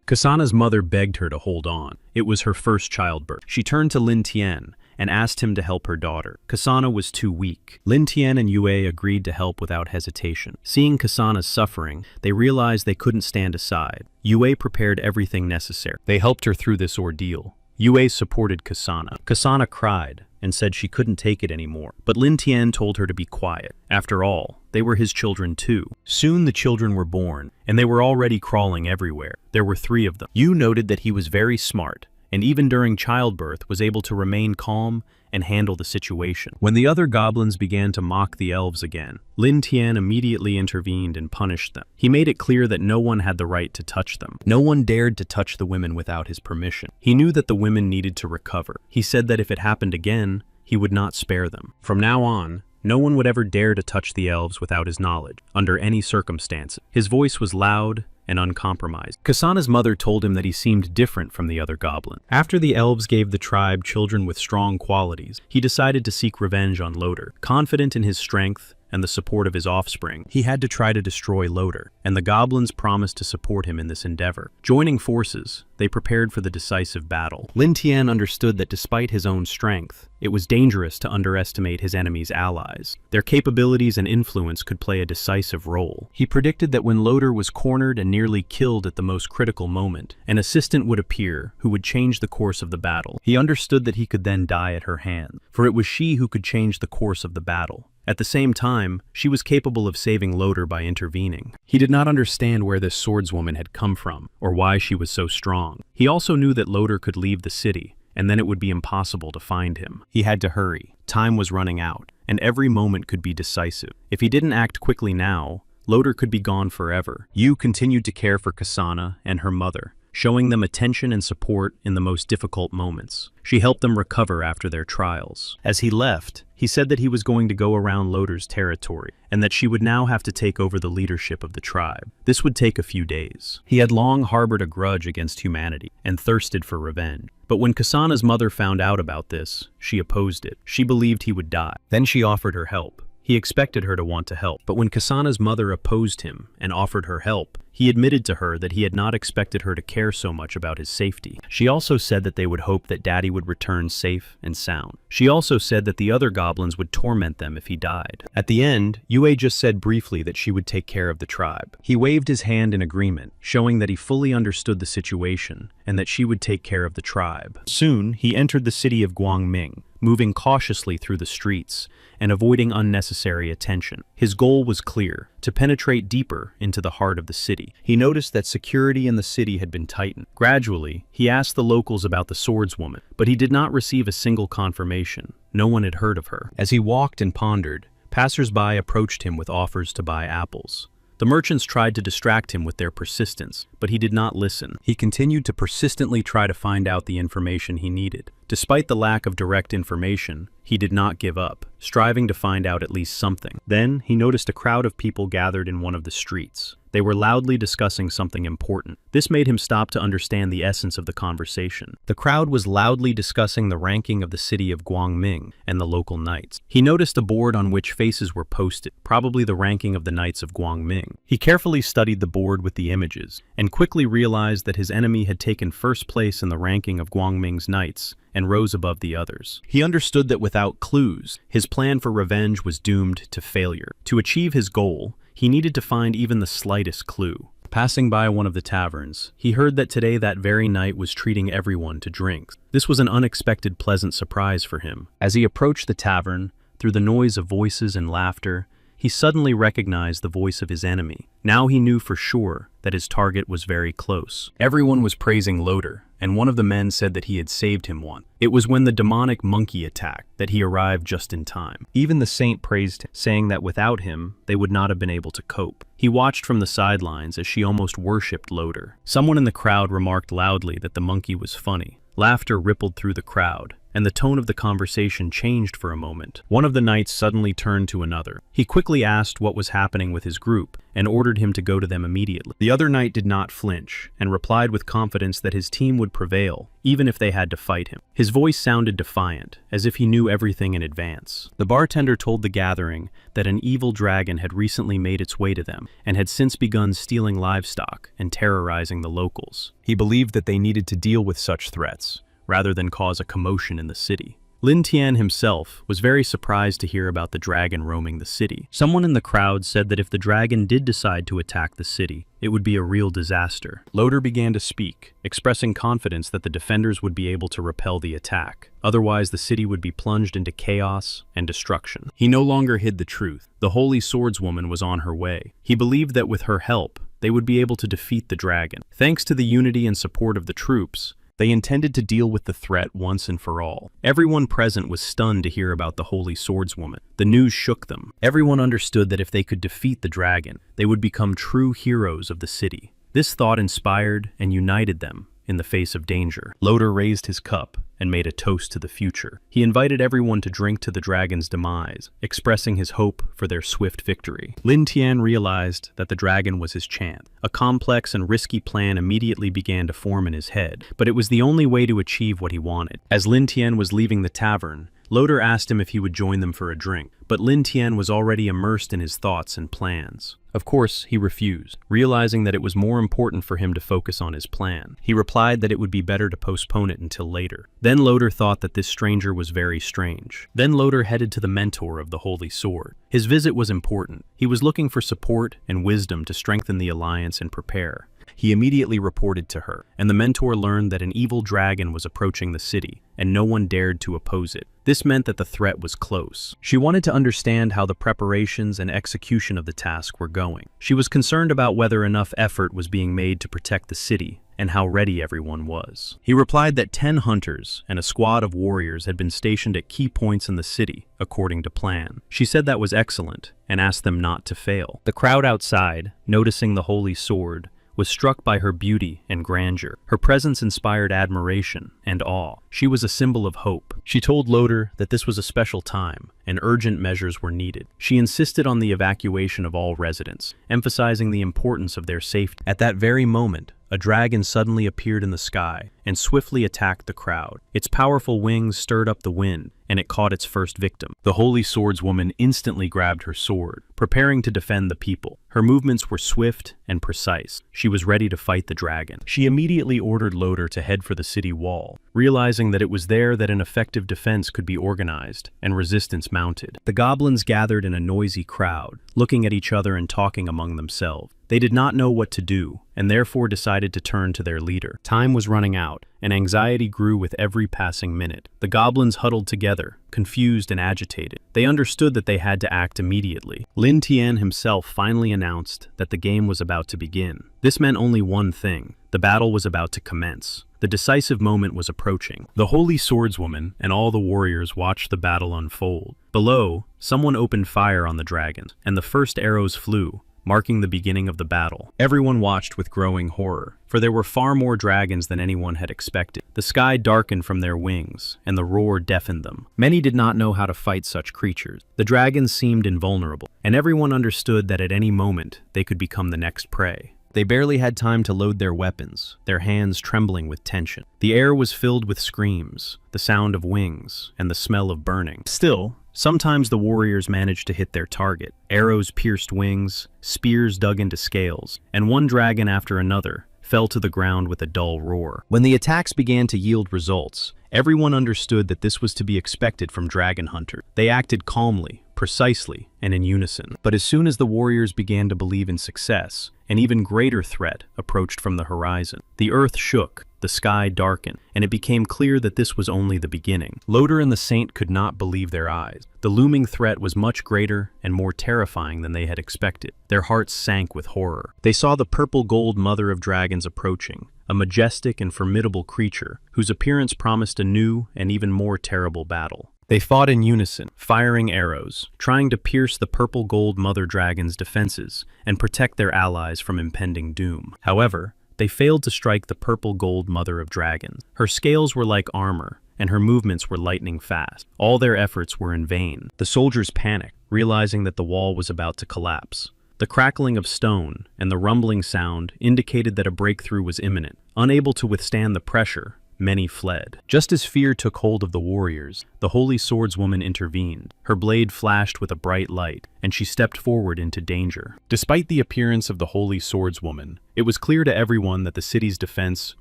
Kasana's mother begged her to hold on. It was her first childbirth. She turned to Lin Tian and asked him to help her daughter. Kasana was too weak. Lin Tian and Yue agreed to help without hesitation. Seeing Kasana's suffering, they realized they couldn't stand aside. Yue prepared everything necessary. They helped her through this ordeal. Yue supported Kasana. Kasana cried and said she couldn't take it anymore. But Lin Tian told her to be quiet. After all, they were his children too. Soon the children were born, and they were already crawling everywhere. There were 3 of them. Yu noted that he was very smart, and even during childbirth was able to remain calm and handle the situation. When the other goblins began to mock the elves again, Lin Tian immediately intervened and punished them. He made it clear that no one had the right to touch them. No one dared to touch the women without his permission. He knew that the women needed to recover. He said that if it happened again, he would not spare them. From now on, no one would ever dare to touch the elves without his knowledge, under any circumstances. His voice was loud and uncompromised. Kasana's mother told him that he seemed different from the other goblins. After the elves gave the tribe children with strong qualities, he decided to seek revenge on Loader. Confident in his strength and the support of his offspring, he had to try to destroy Loader, and the goblins promised to support him in this endeavor. Joining forces, they prepared for the decisive battle. Lin Tian understood that despite his own strength, it was dangerous to underestimate his enemy's allies. Their capabilities and influence could play a decisive role. He predicted that when Loader was cornered and nearly killed at the most critical moment, an assistant would appear who would change the course of the battle. He understood that he could then die at her hand, for it was she who could change the course of the battle. At the same time, she was capable of saving Loader by intervening. He did not understand where this swordswoman had come from, or why she was so strong. He also knew that Loader could leave the city, and then it would be impossible to find him. He had to hurry. Time was running out, and every moment could be decisive. If he didn't act quickly now, Loader could be gone forever. Yu continued to care for Kasana and her mother, showing them attention and support in the most difficult moments. She helped them recover after their trials. As he left, he said that he was going to go around Loader's territory, and that she would now have to take over the leadership of the tribe. This would take a few days. He had long harbored a grudge against humanity, and thirsted for revenge. But when Kasana's mother found out about this, she opposed it. She believed he would die. Then she offered her help. He expected her to want to help, but when Kasana's mother opposed him and offered her help, he admitted to her that he had not expected her to care so much about his safety. She also said that they would hope that Daddy would return safe and sound. She also said that the other goblins would torment them if he died. At the end, Yue just said briefly that she would take care of the tribe. He waved his hand in agreement, showing that he fully understood the situation and that she would take care of the tribe. Soon, he entered the city of Guangming, moving cautiously through the streets and avoiding unnecessary attention. His goal was clear: to penetrate deeper into the heart of the city. He noticed that security in the city had been tightened. Gradually, he asked the locals about the swordswoman, but he did not receive a single confirmation. No one had heard of her. As he walked and pondered, passers-by approached him with offers to buy apples. The merchants tried to distract him with their persistence, but he did not listen. He continued to persistently try to find out the information he needed. Despite the lack of direct information, he did not give up, striving to find out at least something. Then, he noticed a crowd of people gathered in one of the streets. They were loudly discussing something important. This made him stop to understand the essence of the conversation. The crowd was loudly discussing the ranking of the city of Guangming and the local knights. He noticed a board on which faces were posted, probably the ranking of the knights of Guangming. He carefully studied the board with the images, and quickly realized that his enemy had taken first place in the ranking of Guangming's knights and rose above the others. He understood that without clues, his plan for revenge was doomed to failure. To achieve his goal, he needed to find even the slightest clue. Passing by one of the taverns, he heard that today that very night was treating everyone to drinks. This was an unexpected pleasant surprise for him. As he approached the tavern, through the noise of voices and laughter, he suddenly recognized the voice of his enemy. Now he knew for sure that his target was very close. Everyone was praising Loader, and one of the men said that he had saved him one. It was when the demonic monkey attacked that he arrived just in time. Even the saint praised him, saying that without him, they would not have been able to cope. He watched from the sidelines as she almost worshipped Loader. Someone in the crowd remarked loudly that the monkey was funny. Laughter rippled through the crowd, and the tone of the conversation changed for a moment. One of the knights suddenly turned to another. He quickly asked what was happening with his group, and ordered him to go to them immediately. The other knight did not flinch, and replied with confidence that his team would prevail, even if they had to fight him. His voice sounded defiant, as if he knew everything in advance. The bartender told the gathering that an evil dragon had recently made its way to them, and had since begun stealing livestock and terrorizing the locals. He believed that they needed to deal with such threats, rather than cause a commotion in the city. Lin Tian himself was very surprised to hear about the dragon roaming the city. Someone in the crowd said that if the dragon did decide to attack the city, it would be a real disaster. Loader began to speak, expressing confidence that the defenders would be able to repel the attack. Otherwise, the city would be plunged into chaos and destruction. He no longer hid the truth. The Holy Swordswoman was on her way. He believed that with her help, they would be able to defeat the dragon. Thanks to the unity and support of the troops, they intended to deal with the threat once and for all. Everyone present was stunned to hear about the Holy Swordswoman. The news shook them. Everyone understood that if they could defeat the dragon, they would become true heroes of the city. This thought inspired and united them in the face of danger. Loader raised his cup and made a toast to the future. He invited everyone to drink to the dragon's demise, expressing his hope for their swift victory. Lin Tian realized that the dragon was his chance. A complex and risky plan immediately began to form in his head, but it was the only way to achieve what he wanted. As Lin Tian was leaving the tavern, Loader asked him if he would join them for a drink, but Lin Tian was already immersed in his thoughts and plans. Of course, he refused, realizing that it was more important for him to focus on his plan. He replied that it would be better to postpone it until later. Then Loader thought that this stranger was very strange. Then Loader headed to the mentor of the Holy Sword. His visit was important. He was looking for support and wisdom to strengthen the alliance and prepare. He immediately reported to her, and the mentor learned that an evil dragon was approaching the city, and no one dared to oppose it. This meant that the threat was close. She wanted to understand how the preparations and execution of the task were going. She was concerned about whether enough effort was being made to protect the city, and how ready everyone was. He replied that 10 hunters and a squad of warriors had been stationed at key points in the city, according to plan. She said that was excellent, and asked them not to fail. The crowd outside, noticing the holy sword, was struck by her beauty and grandeur. Her presence inspired admiration and awe. She was a symbol of hope. She told Loader that this was a special time, and urgent measures were needed. She insisted on the evacuation of all residents, emphasizing the importance of their safety. At that very moment, a dragon suddenly appeared in the sky and swiftly attacked the crowd. Its powerful wings stirred up the wind, and it caught its first victim. The Holy Swordswoman instantly grabbed her sword, preparing to defend the people. Her movements were swift and precise. She was ready to fight the dragon. She immediately ordered Loader to head for the city wall, realizing that it was there that an effective defense could be organized and resistance mounted. The goblins gathered in a noisy crowd, looking at each other and talking among themselves. They did not know what to do, and therefore decided to turn to their leader. Time was running out, and anxiety grew with every passing minute. The goblins huddled together, confused and agitated. They understood that they had to act immediately. Lin Tian himself finally announced that the game was about to begin. This meant only one thing: the battle was about to commence. The decisive moment was approaching. The Holy Swordswoman and all the warriors watched the battle unfold. Below, someone opened fire on the dragons, and the first arrows flew, marking the beginning of the battle. Everyone watched with growing horror, for there were far more dragons than anyone had expected. The sky darkened from their wings, and the roar deafened them. Many did not know how to fight such creatures. The dragons seemed invulnerable, and everyone understood that at any moment they could become the next prey. They barely had time to load their weapons, their hands trembling with tension. The air was filled with screams, the sound of wings, and the smell of burning. Still, sometimes the warriors managed to hit their target. Arrows pierced wings, spears dug into scales, and one dragon after another fell to the ground with a dull roar. When the attacks began to yield results, everyone understood that this was to be expected from dragon hunters. They acted calmly, precisely, and in unison. But as soon as the warriors began to believe in success, an even greater threat approached from the horizon. The earth shook, the sky darkened, and it became clear that this was only the beginning. Loder and the Saint could not believe their eyes. The looming threat was much greater and more terrifying than they had expected. Their hearts sank with horror. They saw the purple gold mother of dragons approaching, a majestic and formidable creature whose appearance promised a new and even more terrible battle. They fought in unison, firing arrows, trying to pierce the purple gold mother dragon's defenses and protect their allies from impending doom. However, they failed to strike the purple gold mother of dragons. Her scales were like armor, and her movements were lightning fast. All their efforts were in vain. The soldiers panicked, realizing that the wall was about to collapse. The crackling of stone and the rumbling sound indicated that a breakthrough was imminent. Unable to withstand the pressure, many fled. Just as fear took hold of the warriors, the holy swordswoman intervened. Her blade flashed with a bright light, and she stepped forward into danger. Despite the appearance of the holy swordswoman, it was clear to everyone that the city's defense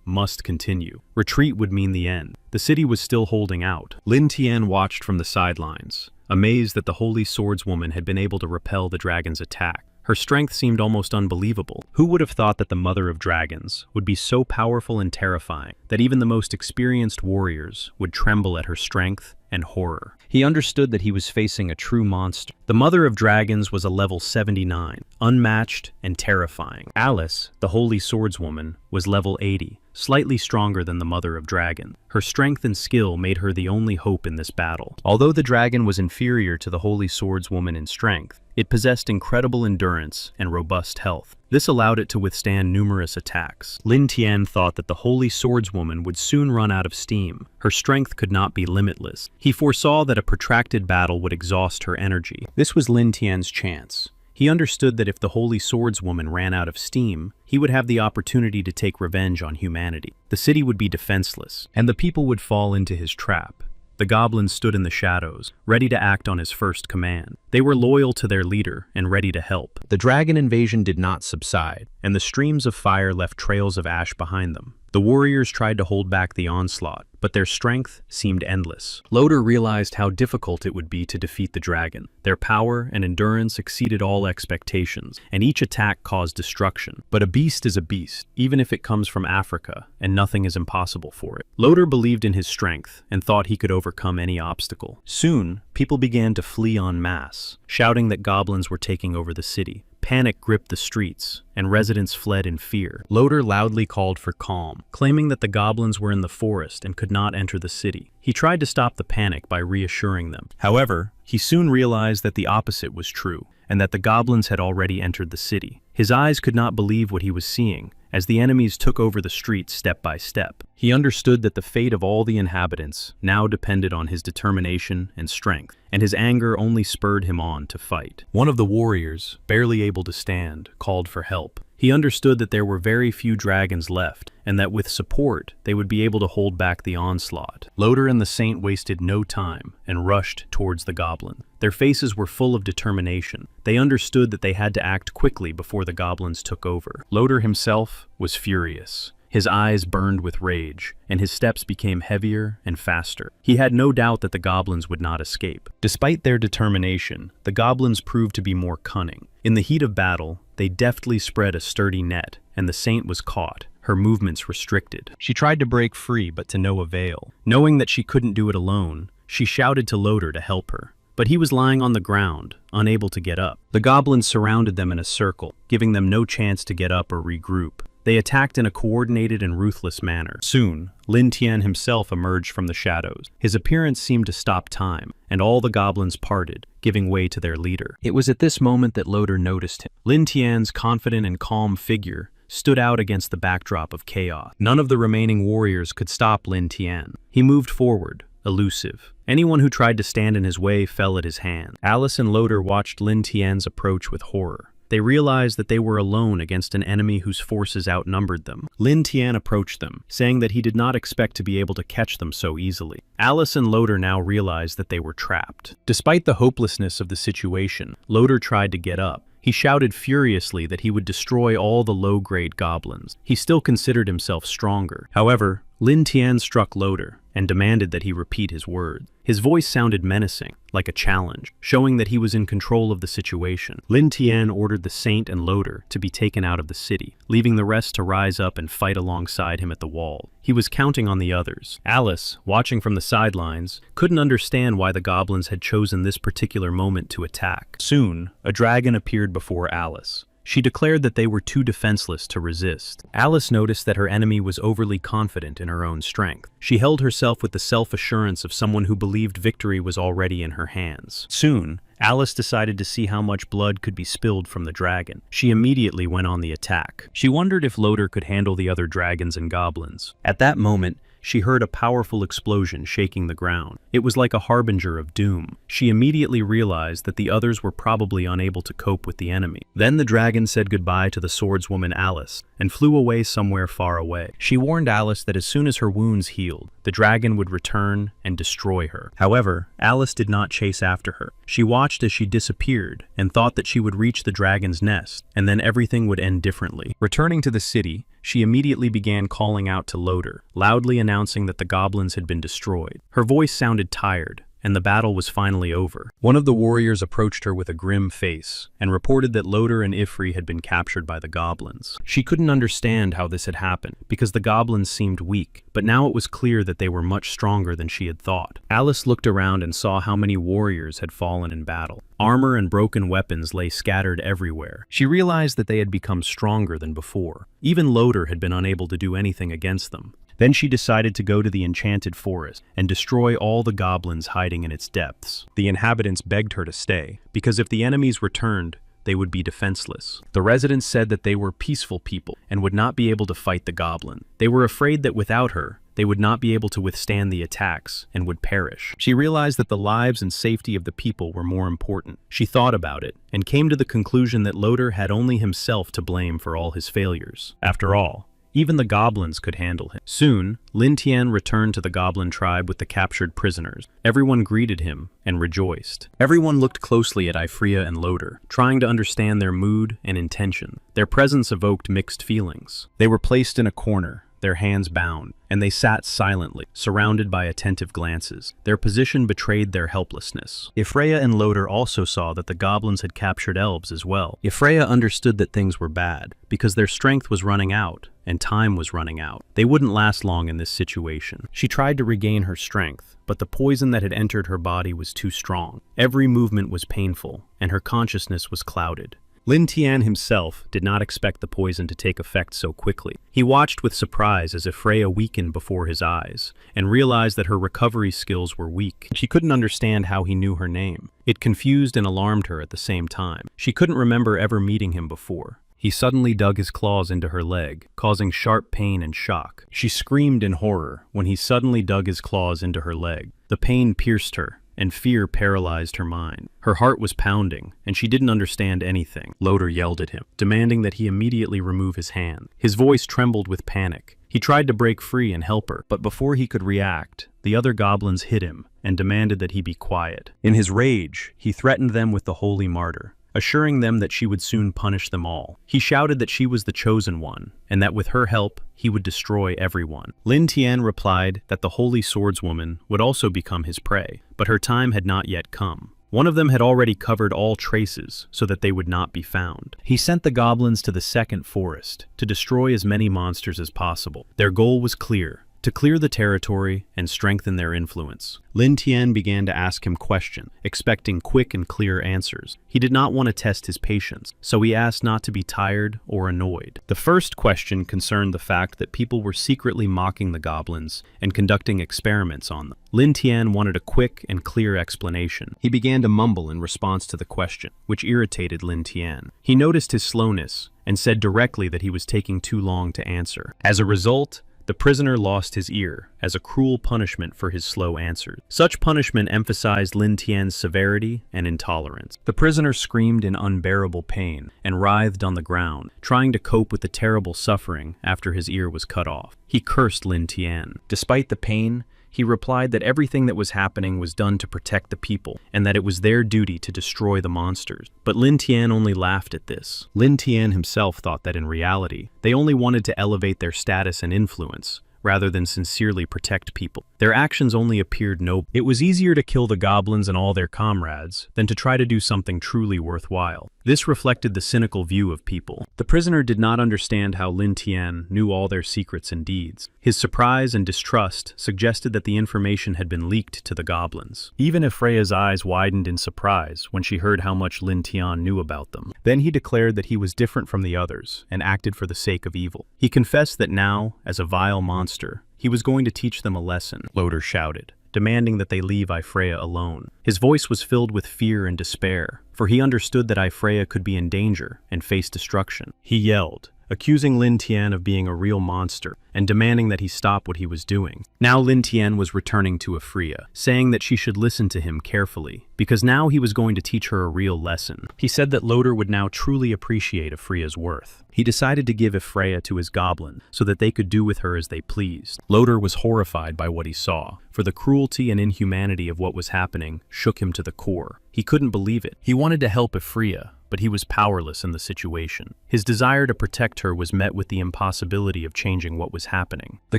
must continue. Retreat would mean the end. The city was still holding out. Lin Tian watched from the sidelines, amazed that the holy swordswoman had been able to repel the dragon's attack. Her strength seemed almost unbelievable. Who would have thought that the mother of dragons would be so powerful and terrifying that even the most experienced warriors would tremble at her strength and horror? He understood that he was facing a true monster. The mother of dragons was a level 79, unmatched and terrifying. Alice, the holy swordswoman, was level 80, slightly stronger than the mother of dragon. Her strength and skill made her the only hope in this battle. Although the dragon was inferior to the holy swordswoman in strength, it possessed incredible endurance and robust health. This allowed it to withstand numerous attacks. Lin Tian thought that the holy swordswoman would soon run out of steam. Her strength could not be limitless. He foresaw that a protracted battle would exhaust her energy. This was Lin Tian's chance. He understood that if the holy swordswoman ran out of steam, he would have the opportunity to take revenge on humanity. The city would be defenseless, and the people would fall into his trap. The goblins stood in the shadows, ready to act on his first command. They were loyal to their leader and ready to help. The dragon invasion did not subside, and the streams of fire left trails of ash behind them. The warriors tried to hold back the onslaught, but their strength seemed endless. Loder realized how difficult it would be to defeat the dragon. Their power and endurance exceeded all expectations, and each attack caused destruction. But a beast is a beast, even if it comes from Africa, and nothing is impossible for it. Loder believed in his strength and thought he could overcome any obstacle. Soon, people began to flee en masse, shouting that goblins were taking over the city. Panic gripped the streets, and residents fled in fear. Loder loudly called for calm, claiming that the goblins were in the forest and could not enter the city. He tried to stop the panic by reassuring them. However, he soon realized that the opposite was true, and that the goblins had already entered the city. His eyes could not believe what he was seeing, as the enemies took over the streets step by step. He understood that the fate of all the inhabitants now depended on his determination and strength, and his anger only spurred him on to fight. One of the warriors, barely able to stand, called for help. He understood that there were very few dragons left, and that with support, they would be able to hold back the onslaught. Loder and the Saint wasted no time and rushed towards the goblin. Their faces were full of determination. They understood that they had to act quickly before the goblins took over. Loder himself was furious. His eyes burned with rage, and his steps became heavier and faster. He had no doubt that the goblins would not escape. Despite their determination, the goblins proved to be more cunning. In the heat of battle, they deftly spread a sturdy net, and the Saint was caught, her movements restricted. She tried to break free, but to no avail. Knowing that she couldn't do it alone, she shouted to Loder to help her. But he was lying on the ground, unable to get up. The goblins surrounded them in a circle, giving them no chance to get up or regroup. They attacked in a coordinated and ruthless manner. Soon, Lin Tian himself emerged from the shadows. His appearance seemed to stop time, and all the goblins parted, giving way to their leader. It was at this moment that Loder noticed him. Lin Tian's confident and calm figure stood out against the backdrop of chaos. None of the remaining warriors could stop Lin Tian. He moved forward, elusive. Anyone who tried to stand in his way fell at his hand. Alice and Loder watched Lin Tian's approach with horror. They realized that they were alone against an enemy whose forces outnumbered them. Lin Tian approached them, saying that he did not expect to be able to catch them so easily. Alice and Loder now realized that they were trapped. Despite the hopelessness of the situation, Loder tried to get up. He shouted furiously that he would destroy all the low-grade goblins. He still considered himself stronger. However, Lin Tian struck Loder and demanded that he repeat his words. His voice sounded menacing, like a challenge, showing that he was in control of the situation. Lin Tian ordered the Saint and Loder to be taken out of the city, leaving the rest to rise up and fight alongside him at the wall. He was counting on the others. Alice, watching from the sidelines, couldn't understand why the goblins had chosen this particular moment to attack. Soon, a dragon appeared before Alice. She declared that they were too defenseless to resist. Alice noticed that her enemy was overly confident in her own strength. She held herself with the self-assurance of someone who believed victory was already in her hands. Soon, Alice decided to see how much blood could be spilled from the dragon. She immediately went on the attack. She wondered if Loder could handle the other dragons and goblins. At that moment, she heard a powerful explosion shaking the ground. It was like a harbinger of doom. She immediately realized that the others were probably unable to cope with the enemy. Then the dragon said goodbye to the swordswoman Alice and flew away somewhere far away. She warned Alice that as soon as her wounds healed, the dragon would return and destroy her. However, Alice did not chase after her. She watched as she disappeared and thought that she would reach the dragon's nest, and then everything would end differently. Returning to the city, she immediately began calling out to Loder, loudly announcing that the goblins had been destroyed. Her voice sounded tired, and the battle was finally over. One of the warriors approached her with a grim face and reported that Loder and Ifri had been captured by the goblins. She couldn't understand how this had happened, because the goblins seemed weak, but now it was clear that they were much stronger than she had thought. Alice looked around and saw how many warriors had fallen in battle. Armor and broken weapons lay scattered everywhere. She realized that they had become stronger than before. Even Loder had been unable to do anything against them. Then she decided to go to the enchanted forest and destroy all the goblins hiding in its depths. The inhabitants begged her to stay, because if the enemies returned, they would be defenseless. The residents said that they were peaceful people and would not be able to fight the goblin. They were afraid that without her, they would not be able to withstand the attacks and would perish. She realized that the lives and safety of the people were more important. She thought about it and came to the conclusion that Loder had only himself to blame for all his failures. After all, even the goblins could handle him. Soon, Lin Tian returned to the goblin tribe with the captured prisoners. Everyone greeted him and rejoiced. Everyone looked closely at Ifria and Loder, trying to understand their mood and intention. Their presence evoked mixed feelings. They were placed in a corner, their hands bound, and they sat silently, surrounded by attentive glances. Their position betrayed their helplessness. Ifreya and Loder also saw that the goblins had captured elves as well. Ifreya understood that things were bad, because their strength was running out, and time was running out. They wouldn't last long in this situation. She tried to regain her strength, but the poison that had entered her body was too strong. Every movement was painful, and her consciousness was clouded. Lin Tian himself did not expect the poison to take effect so quickly. He watched with surprise as Ifreya weakened before his eyes, and realized that her recovery skills were weak. She couldn't understand how he knew her name. It confused and alarmed her at the same time. She couldn't remember ever meeting him before. He suddenly dug his claws into her leg, causing sharp pain and shock. She screamed in horror when he suddenly dug his claws into her leg. The pain pierced her, and fear paralyzed her mind. Her heart was pounding, and she didn't understand anything. Loder yelled at him, demanding that he immediately remove his hand. His voice trembled with panic. He tried to break free and help her, but before he could react, the other goblins hit him and demanded that he be quiet. In his rage, he threatened them with the holy martyr, assuring them that she would soon punish them all. He shouted that she was the chosen one, and that with her help, he would destroy everyone. Lin Tian replied that the holy swordswoman would also become his prey, but her time had not yet come. One of them had already covered all traces so that they would not be found. He sent the goblins to the second forest to destroy as many monsters as possible. Their goal was clear: to clear the territory and strengthen their influence. Lin Tian began to ask him questions, expecting quick and clear answers. He did not want to test his patience, so he asked not to be tired or annoyed. The first question concerned the fact that people were secretly mocking the goblins and conducting experiments on them. Lin Tian wanted a quick and clear explanation. He began to mumble in response to the question, which irritated Lin Tian. He noticed his slowness and said directly that he was taking too long to answer. As a result, the prisoner lost his ear as a cruel punishment for his slow answers. Such punishment emphasized Lin Tian's severity and intolerance. The prisoner screamed in unbearable pain and writhed on the ground, trying to cope with the terrible suffering after his ear was cut off. He cursed Lin Tian. Despite the pain, he replied that everything that was happening was done to protect the people, and that it was their duty to destroy the monsters. But Lin Tian only laughed at this. Lin Tian himself thought that in reality, they only wanted to elevate their status and influence, rather than sincerely protect people. Their actions only appeared noble. It was easier to kill the goblins and all their comrades than to try to do something truly worthwhile. This reflected the cynical view of people. The prisoner did not understand how Lin Tian knew all their secrets and deeds. His surprise and distrust suggested that the information had been leaked to the goblins. Even if Freya's eyes widened in surprise when she heard how much Lin Tian knew about them. Then he declared that he was different from the others and acted for the sake of evil. He confessed that now, as a vile monster, he was going to teach them a lesson. Loder shouted, demanding that they leave Freya alone. His voice was filled with fear and despair, for he understood that Freya could be in danger and face destruction. He yelled, accusing Lin Tian of being a real monster and demanding that he stop what he was doing. Now Lin Tian was returning to Freya, saying that she should listen to him carefully, because now he was going to teach her a real lesson. He said that Loder would now truly appreciate Freya's worth. He decided to give Freya to his goblin so that they could do with her as they pleased. Loder was horrified by what he saw, for the cruelty and inhumanity of what was happening shook him to the core. He couldn't believe it. He wanted to help Freya, but he was powerless in the situation. His desire to protect her was met with the impossibility of changing what was happening. The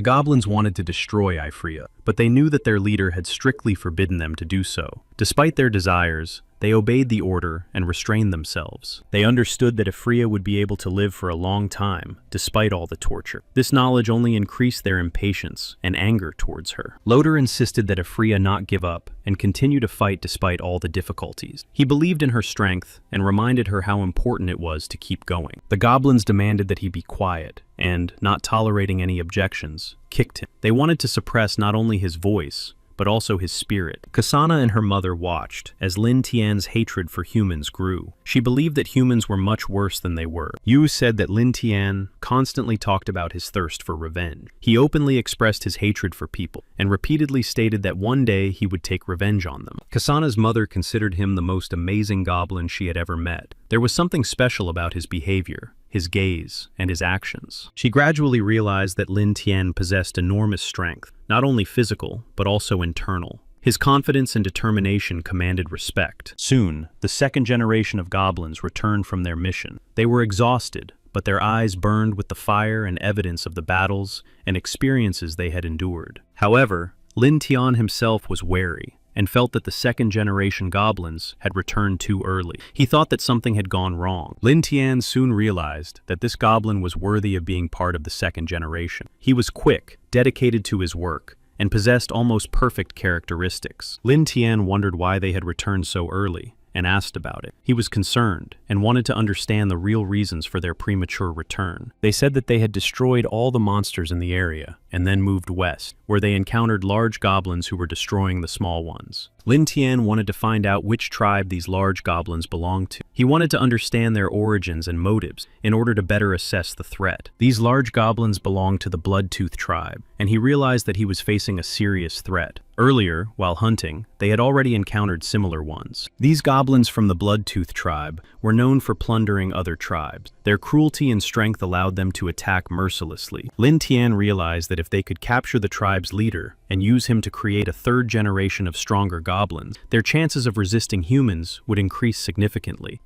goblins wanted to destroy Freya, but they knew that their leader had strictly forbidden them to do so. Despite their desires, they obeyed the order and restrained themselves. They understood that Freya would be able to live for a long time, despite all the torture. This knowledge only increased their impatience and anger towards her. Loder insisted that Freya not give up and continue to fight despite all the difficulties. He believed in her strength and reminded her how important it was to keep going. The goblins demanded that he be quiet and, not tolerating any objections, kicked him. They wanted to suppress not only his voice, but also his spirit. Kasana and her mother watched as Lin Tian's hatred for humans grew. She believed that humans were much worse than they were. Yu said that Lin Tian constantly talked about his thirst for revenge. He openly expressed his hatred for people and repeatedly stated that one day he would take revenge on them. Kasana's mother considered him the most amazing goblin she had ever met. There was something special about his behavior, his gaze, and his actions. She gradually realized that Lin Tian possessed enormous strength, not only physical, but also internal. His confidence and determination commanded respect. Soon, the second generation of goblins returned from their mission. They were exhausted, but their eyes burned with the fire and evidence of the battles and experiences they had endured. However, Lin Tian himself was wary and felt that the second-generation goblins had returned too early. He thought that something had gone wrong. Lin Tian soon realized that this goblin was worthy of being part of the second generation. He was quick, dedicated to his work, and possessed almost perfect characteristics. Lin Tian wondered why they had returned so early, and asked about it. He was concerned and wanted to understand the real reasons for their premature return. They said that they had destroyed all the monsters in the area and then moved west, where they encountered large goblins who were destroying the small ones. Lin Tian wanted to find out which tribe these large goblins belonged to. He wanted to understand their origins and motives in order to better assess the threat. These large goblins belonged to the Bloodtooth tribe, and he realized that he was facing a serious threat. Earlier, while hunting, they had already encountered similar ones. These goblins from the Bloodtooth tribe were known for plundering other tribes. Their cruelty and strength allowed them to attack mercilessly. Lin Tian realized that if they could capture the tribe's leader and use him to create a third generation of stronger goblins, their chances of resisting humans would increase significantly.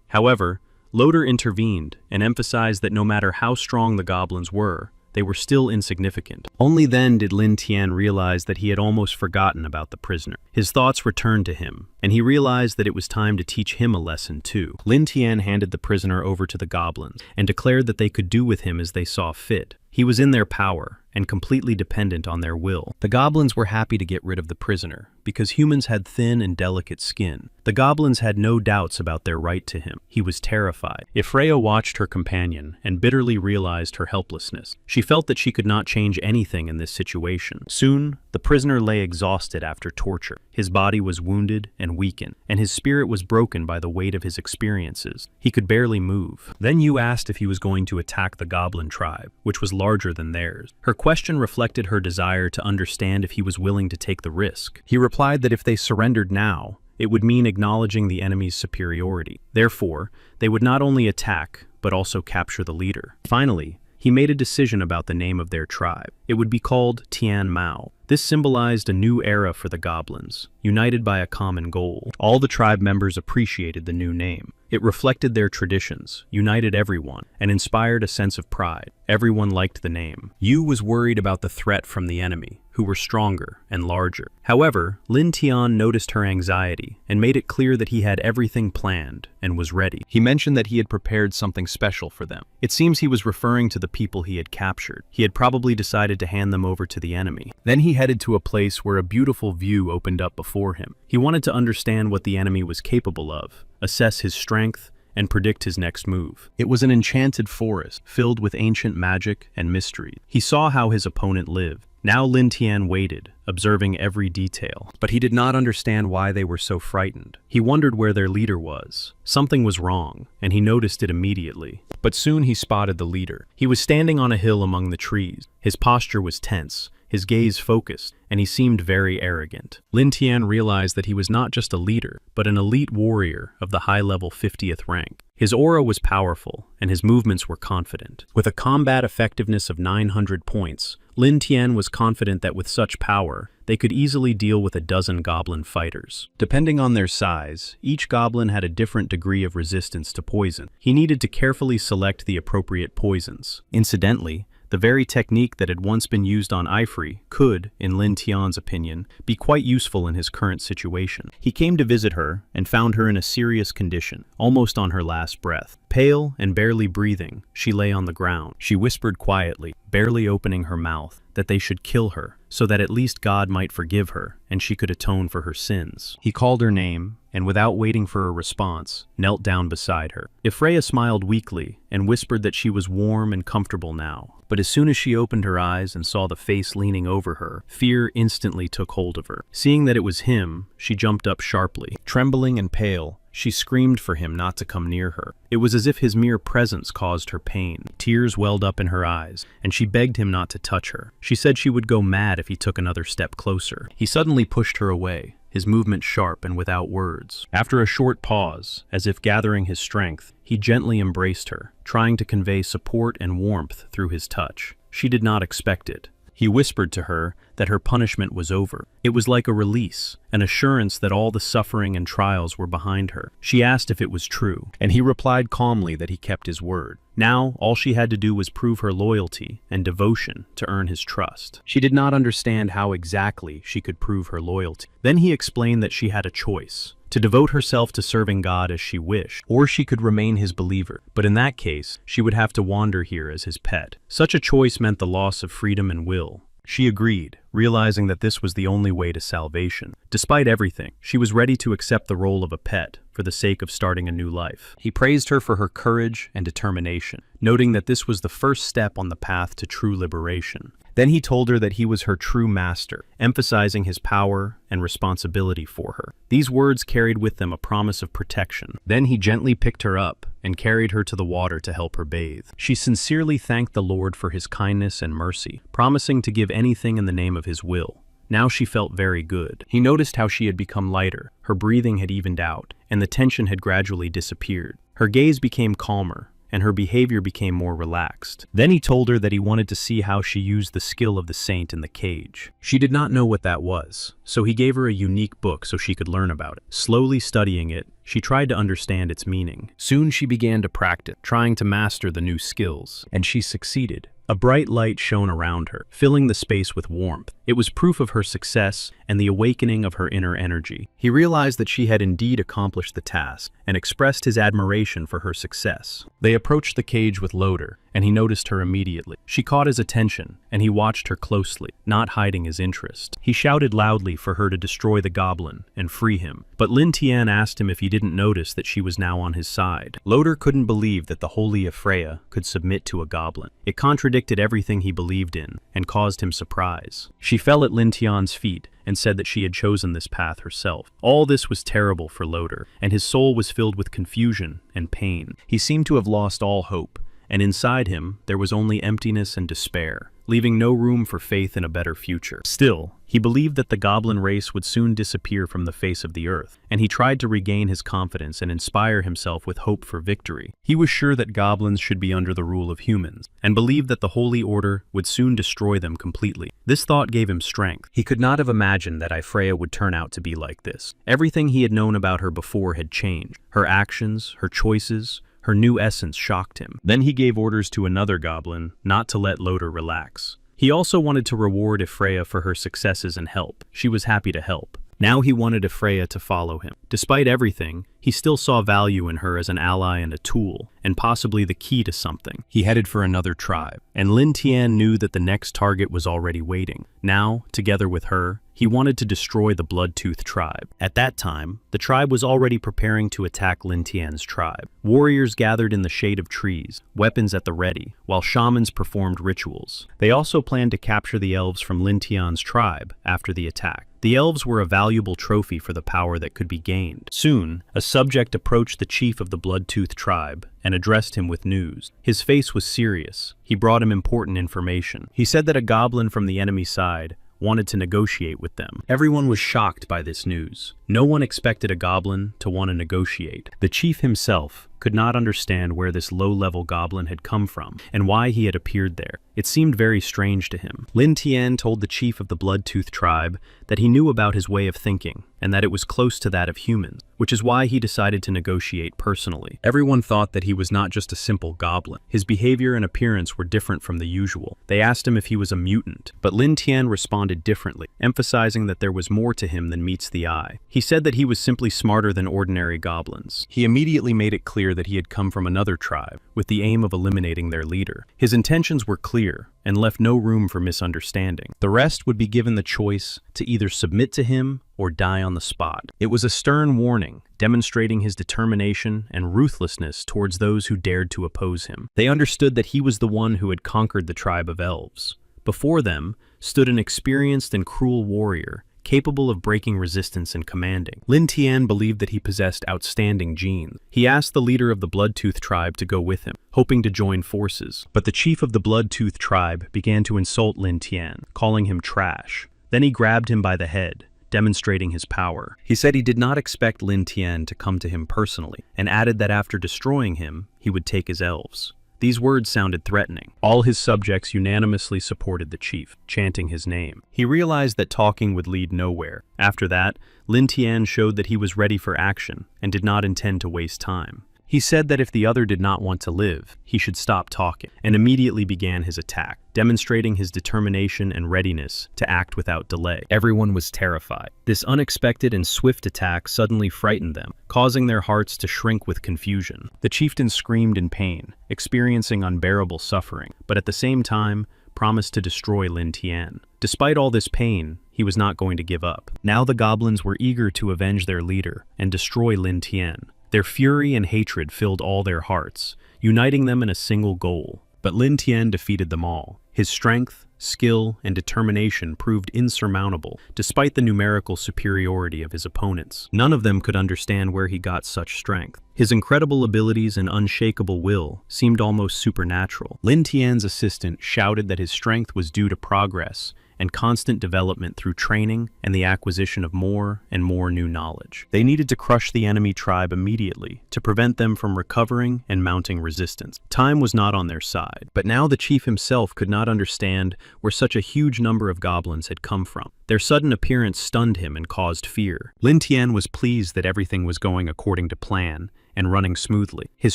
However, Loder intervened and emphasized that no matter how strong the goblins were, they were still insignificant. Only then did Lin Tian realize that he had almost forgotten about the prisoner. His thoughts returned to him, and he realized that it was time to teach him a lesson too. Lin Tian handed the prisoner over to the goblins and declared that they could do with him as they saw fit. He was in their power and completely dependent on their will. The goblins were happy to get rid of the prisoner because humans had thin and delicate skin. The goblins had no doubts about their right to him. He was terrified. Freya watched her companion and bitterly realized her helplessness. She felt that she could not change anything in this situation. Soon, the prisoner lay exhausted after torture. His body was wounded and weakened, and his spirit was broken by the weight of his experiences. He could barely move. Then Yu asked if he was going to attack the goblin tribe, which was larger than theirs. Her question reflected her desire to understand if he was willing to take the risk. He replied that if they surrendered now, it would mean acknowledging the enemy's superiority. Therefore, they would not only attack, but also capture the leader. Finally, he made a decision about the name of their tribe. It would be called Tian Mao. This symbolized a new era for the goblins, united by a common goal. All the tribe members appreciated the new name. It reflected their traditions, united everyone, and inspired a sense of pride. Everyone liked the name. Yu was worried about the threat from the enemy, who were stronger and larger. However, Lin Tian noticed her anxiety and made it clear that he had everything planned and was ready. He mentioned that he had prepared something special for them. It seems he was referring to the people he had captured. He had probably decided to hand them over to the enemy. Then he headed to a place where a beautiful view opened up before him. He wanted to understand what the enemy was capable of, assess his strength, and predict his next move. It was an enchanted forest, filled with ancient magic and mystery. He saw how his opponent lived. Now Lin Tian waited, observing every detail, but he did not understand why they were so frightened. He wondered where their leader was. Something was wrong, and he noticed it immediately. But soon he spotted the leader. He was standing on a hill among the trees. His posture was tense, his gaze focused, and he seemed very arrogant. Lin Tian realized that he was not just a leader, but an elite warrior of the high-level 50th rank. His aura was powerful, and his movements were confident. With a combat effectiveness of 900 points, Lin Tian was confident that with such power, they could easily deal with a dozen goblin fighters. Depending on their size, each goblin had a different degree of resistance to poison. He needed to carefully select the appropriate poisons. Incidentally, the very technique that had once been used on Ifri could, in Lin Tian's opinion, be quite useful in his current situation. He came to visit her and found her in a serious condition, almost on her last breath. Pale and barely breathing, she lay on the ground. She whispered quietly, barely opening her mouth, that they should kill her, so that at least God might forgive her and she could atone for her sins. He called her name, and without waiting for a response, knelt down beside her. Freya smiled weakly and whispered that she was warm and comfortable now. But as soon as she opened her eyes and saw the face leaning over her, fear instantly took hold of her. Seeing that it was him, she jumped up sharply. Trembling and pale, she screamed for him not to come near her. It was as if his mere presence caused her pain. Tears welled up in her eyes, and she begged him not to touch her. She said she would go mad if he took another step closer. He suddenly pushed her away, his movement sharp and without words. After a short pause, as if gathering his strength, he gently embraced her, trying to convey support and warmth through his touch. She did not expect it. He whispered to her that her punishment was over. It was like a release, an assurance that all the suffering and trials were behind her. She asked if it was true, and he replied calmly that he kept his word. Now, all she had to do was prove her loyalty and devotion to earn his trust. She did not understand how exactly she could prove her loyalty. Then he explained that she had a choice: to devote herself to serving God as she wished, or she could remain his believer. But in that case, she would have to wander here as his pet. Such a choice meant the loss of freedom and will. She agreed, realizing that this was the only way to salvation. Despite everything, she was ready to accept the role of a pet for the sake of starting a new life. He praised her for her courage and determination, noting that this was the first step on the path to true liberation. Then he told her that he was her true master, emphasizing his power and responsibility for her. These words carried with them a promise of protection. Then he gently picked her up and carried her to the water to help her bathe. She sincerely thanked the Lord for his kindness and mercy, promising to give anything in the name of his will. Now she felt very good. He noticed how she had become lighter, her breathing had evened out, and the tension had gradually disappeared. Her gaze became calmer, and her behavior became more relaxed. Then he told her that he wanted to see how she used the skill of the saint in the cage. She did not know what that was, so he gave her a unique book so she could learn about it. Slowly studying it, she tried to understand its meaning. Soon she began to practice, trying to master the new skills, and she succeeded. A bright light shone around her, filling the space with warmth. It was proof of her success and the awakening of her inner energy. He realized that she had indeed accomplished the task and expressed his admiration for her success. They approached the cage with Loader, and he noticed her immediately. She caught his attention, and he watched her closely, not hiding his interest. He shouted loudly for her to destroy the goblin and free him, but Lin Tian asked him if he didn't notice that she was now on his side. Loder couldn't believe that the holy Freya could submit to a goblin. It contradicted everything he believed in, and caused him surprise. She fell at Lin Tian's feet and said that she had chosen this path herself. All this was terrible for Loder, and his soul was filled with confusion and pain. He seemed to have lost all hope, and inside him there was only emptiness and despair, leaving no room for faith in a better future. Still, he believed that the goblin race would soon disappear from the face of the earth, and he tried to regain his confidence and inspire himself with hope for victory. He was sure that goblins should be under the rule of humans, and believed that the Holy Order would soon destroy them completely. This thought gave him strength. He could not have imagined that Freya would turn out to be like this. Everything he had known about her before had changed. Her actions, her choices, her new essence shocked him. Then he gave orders to another goblin not to let Loder relax. He also wanted to reward Freya for her successes and help. She was happy to help. Now he wanted Freya to follow him. Despite everything, he still saw value in her as an ally and a tool, and possibly the key to something. He headed for another tribe, and Lin Tian knew that the next target was already waiting. Now, together with her, he wanted to destroy the Bloodtooth tribe. At that time, the tribe was already preparing to attack Lin Tian's tribe. Warriors gathered in the shade of trees, weapons at the ready, while shamans performed rituals. They also planned to capture the elves from Lin Tian's tribe after the attack. The elves were a valuable trophy for the power that could be gained. Soon, a subject approached the chief of the Bloodtooth tribe and addressed him with news. His face was serious. He brought him important information. He said that a goblin from the enemy side wanted to negotiate with them. Everyone was shocked by this news. No one expected a goblin to want to negotiate. The chief himself could not understand where this low-level goblin had come from and why he had appeared there. It seemed very strange to him. Lin Tian told the chief of the Bloodtooth tribe that he knew about his way of thinking and that it was close to that of humans, which is why he decided to negotiate personally. Everyone thought that he was not just a simple goblin. His behavior and appearance were different from the usual. They asked him if he was a mutant, but Lin Tian responded differently, emphasizing that there was more to him than meets the eye. He said that he was simply smarter than ordinary goblins. He immediately made it clear that he had come from another tribe, with the aim of eliminating their leader. His intentions were clear, and left no room for misunderstanding. The rest would be given the choice to either submit to him or die on the spot. It was a stern warning, demonstrating his determination and ruthlessness towards those who dared to oppose him. They understood that he was the one who had conquered the tribe of elves. Before them stood an experienced and cruel warrior, capable of breaking resistance and commanding. Lin Tian believed that he possessed outstanding genes. He asked the leader of the Bloodtooth tribe to go with him, hoping to join forces. But the chief of the Bloodtooth tribe began to insult Lin Tian, calling him trash. Then he grabbed him by the head, demonstrating his power. He said he did not expect Lin Tian to come to him personally, and added that after destroying him, he would take his elves. These words sounded threatening. All his subjects unanimously supported the chief, chanting his name. He realized that talking would lead nowhere. After that, Lin Tian showed that he was ready for action and did not intend to waste time. He said that if the other did not want to live, he should stop talking, and immediately began his attack, demonstrating his determination and readiness to act without delay. Everyone was terrified. This unexpected and swift attack suddenly frightened them, causing their hearts to shrink with confusion. The chieftain screamed in pain, experiencing unbearable suffering, but at the same time, promised to destroy Lin Tian. Despite all this pain, he was not going to give up. Now the goblins were eager to avenge their leader and destroy Lin Tian. Their fury and hatred filled all their hearts, uniting them in a single goal. But Lin Tian defeated them all. His strength, skill, and determination proved insurmountable, despite the numerical superiority of his opponents. None of them could understand where he got such strength. His incredible abilities and unshakable will seemed almost supernatural. Lin Tian's assistant shouted that his strength was due to progress and constant development through training and the acquisition of more and more new knowledge. They needed to crush the enemy tribe immediately to prevent them from recovering and mounting resistance. Time was not on their side, but now the chief himself could not understand where such a huge number of goblins had come from. Their sudden appearance stunned him and caused fear. Lin Tian was pleased that everything was going according to plan and running smoothly. His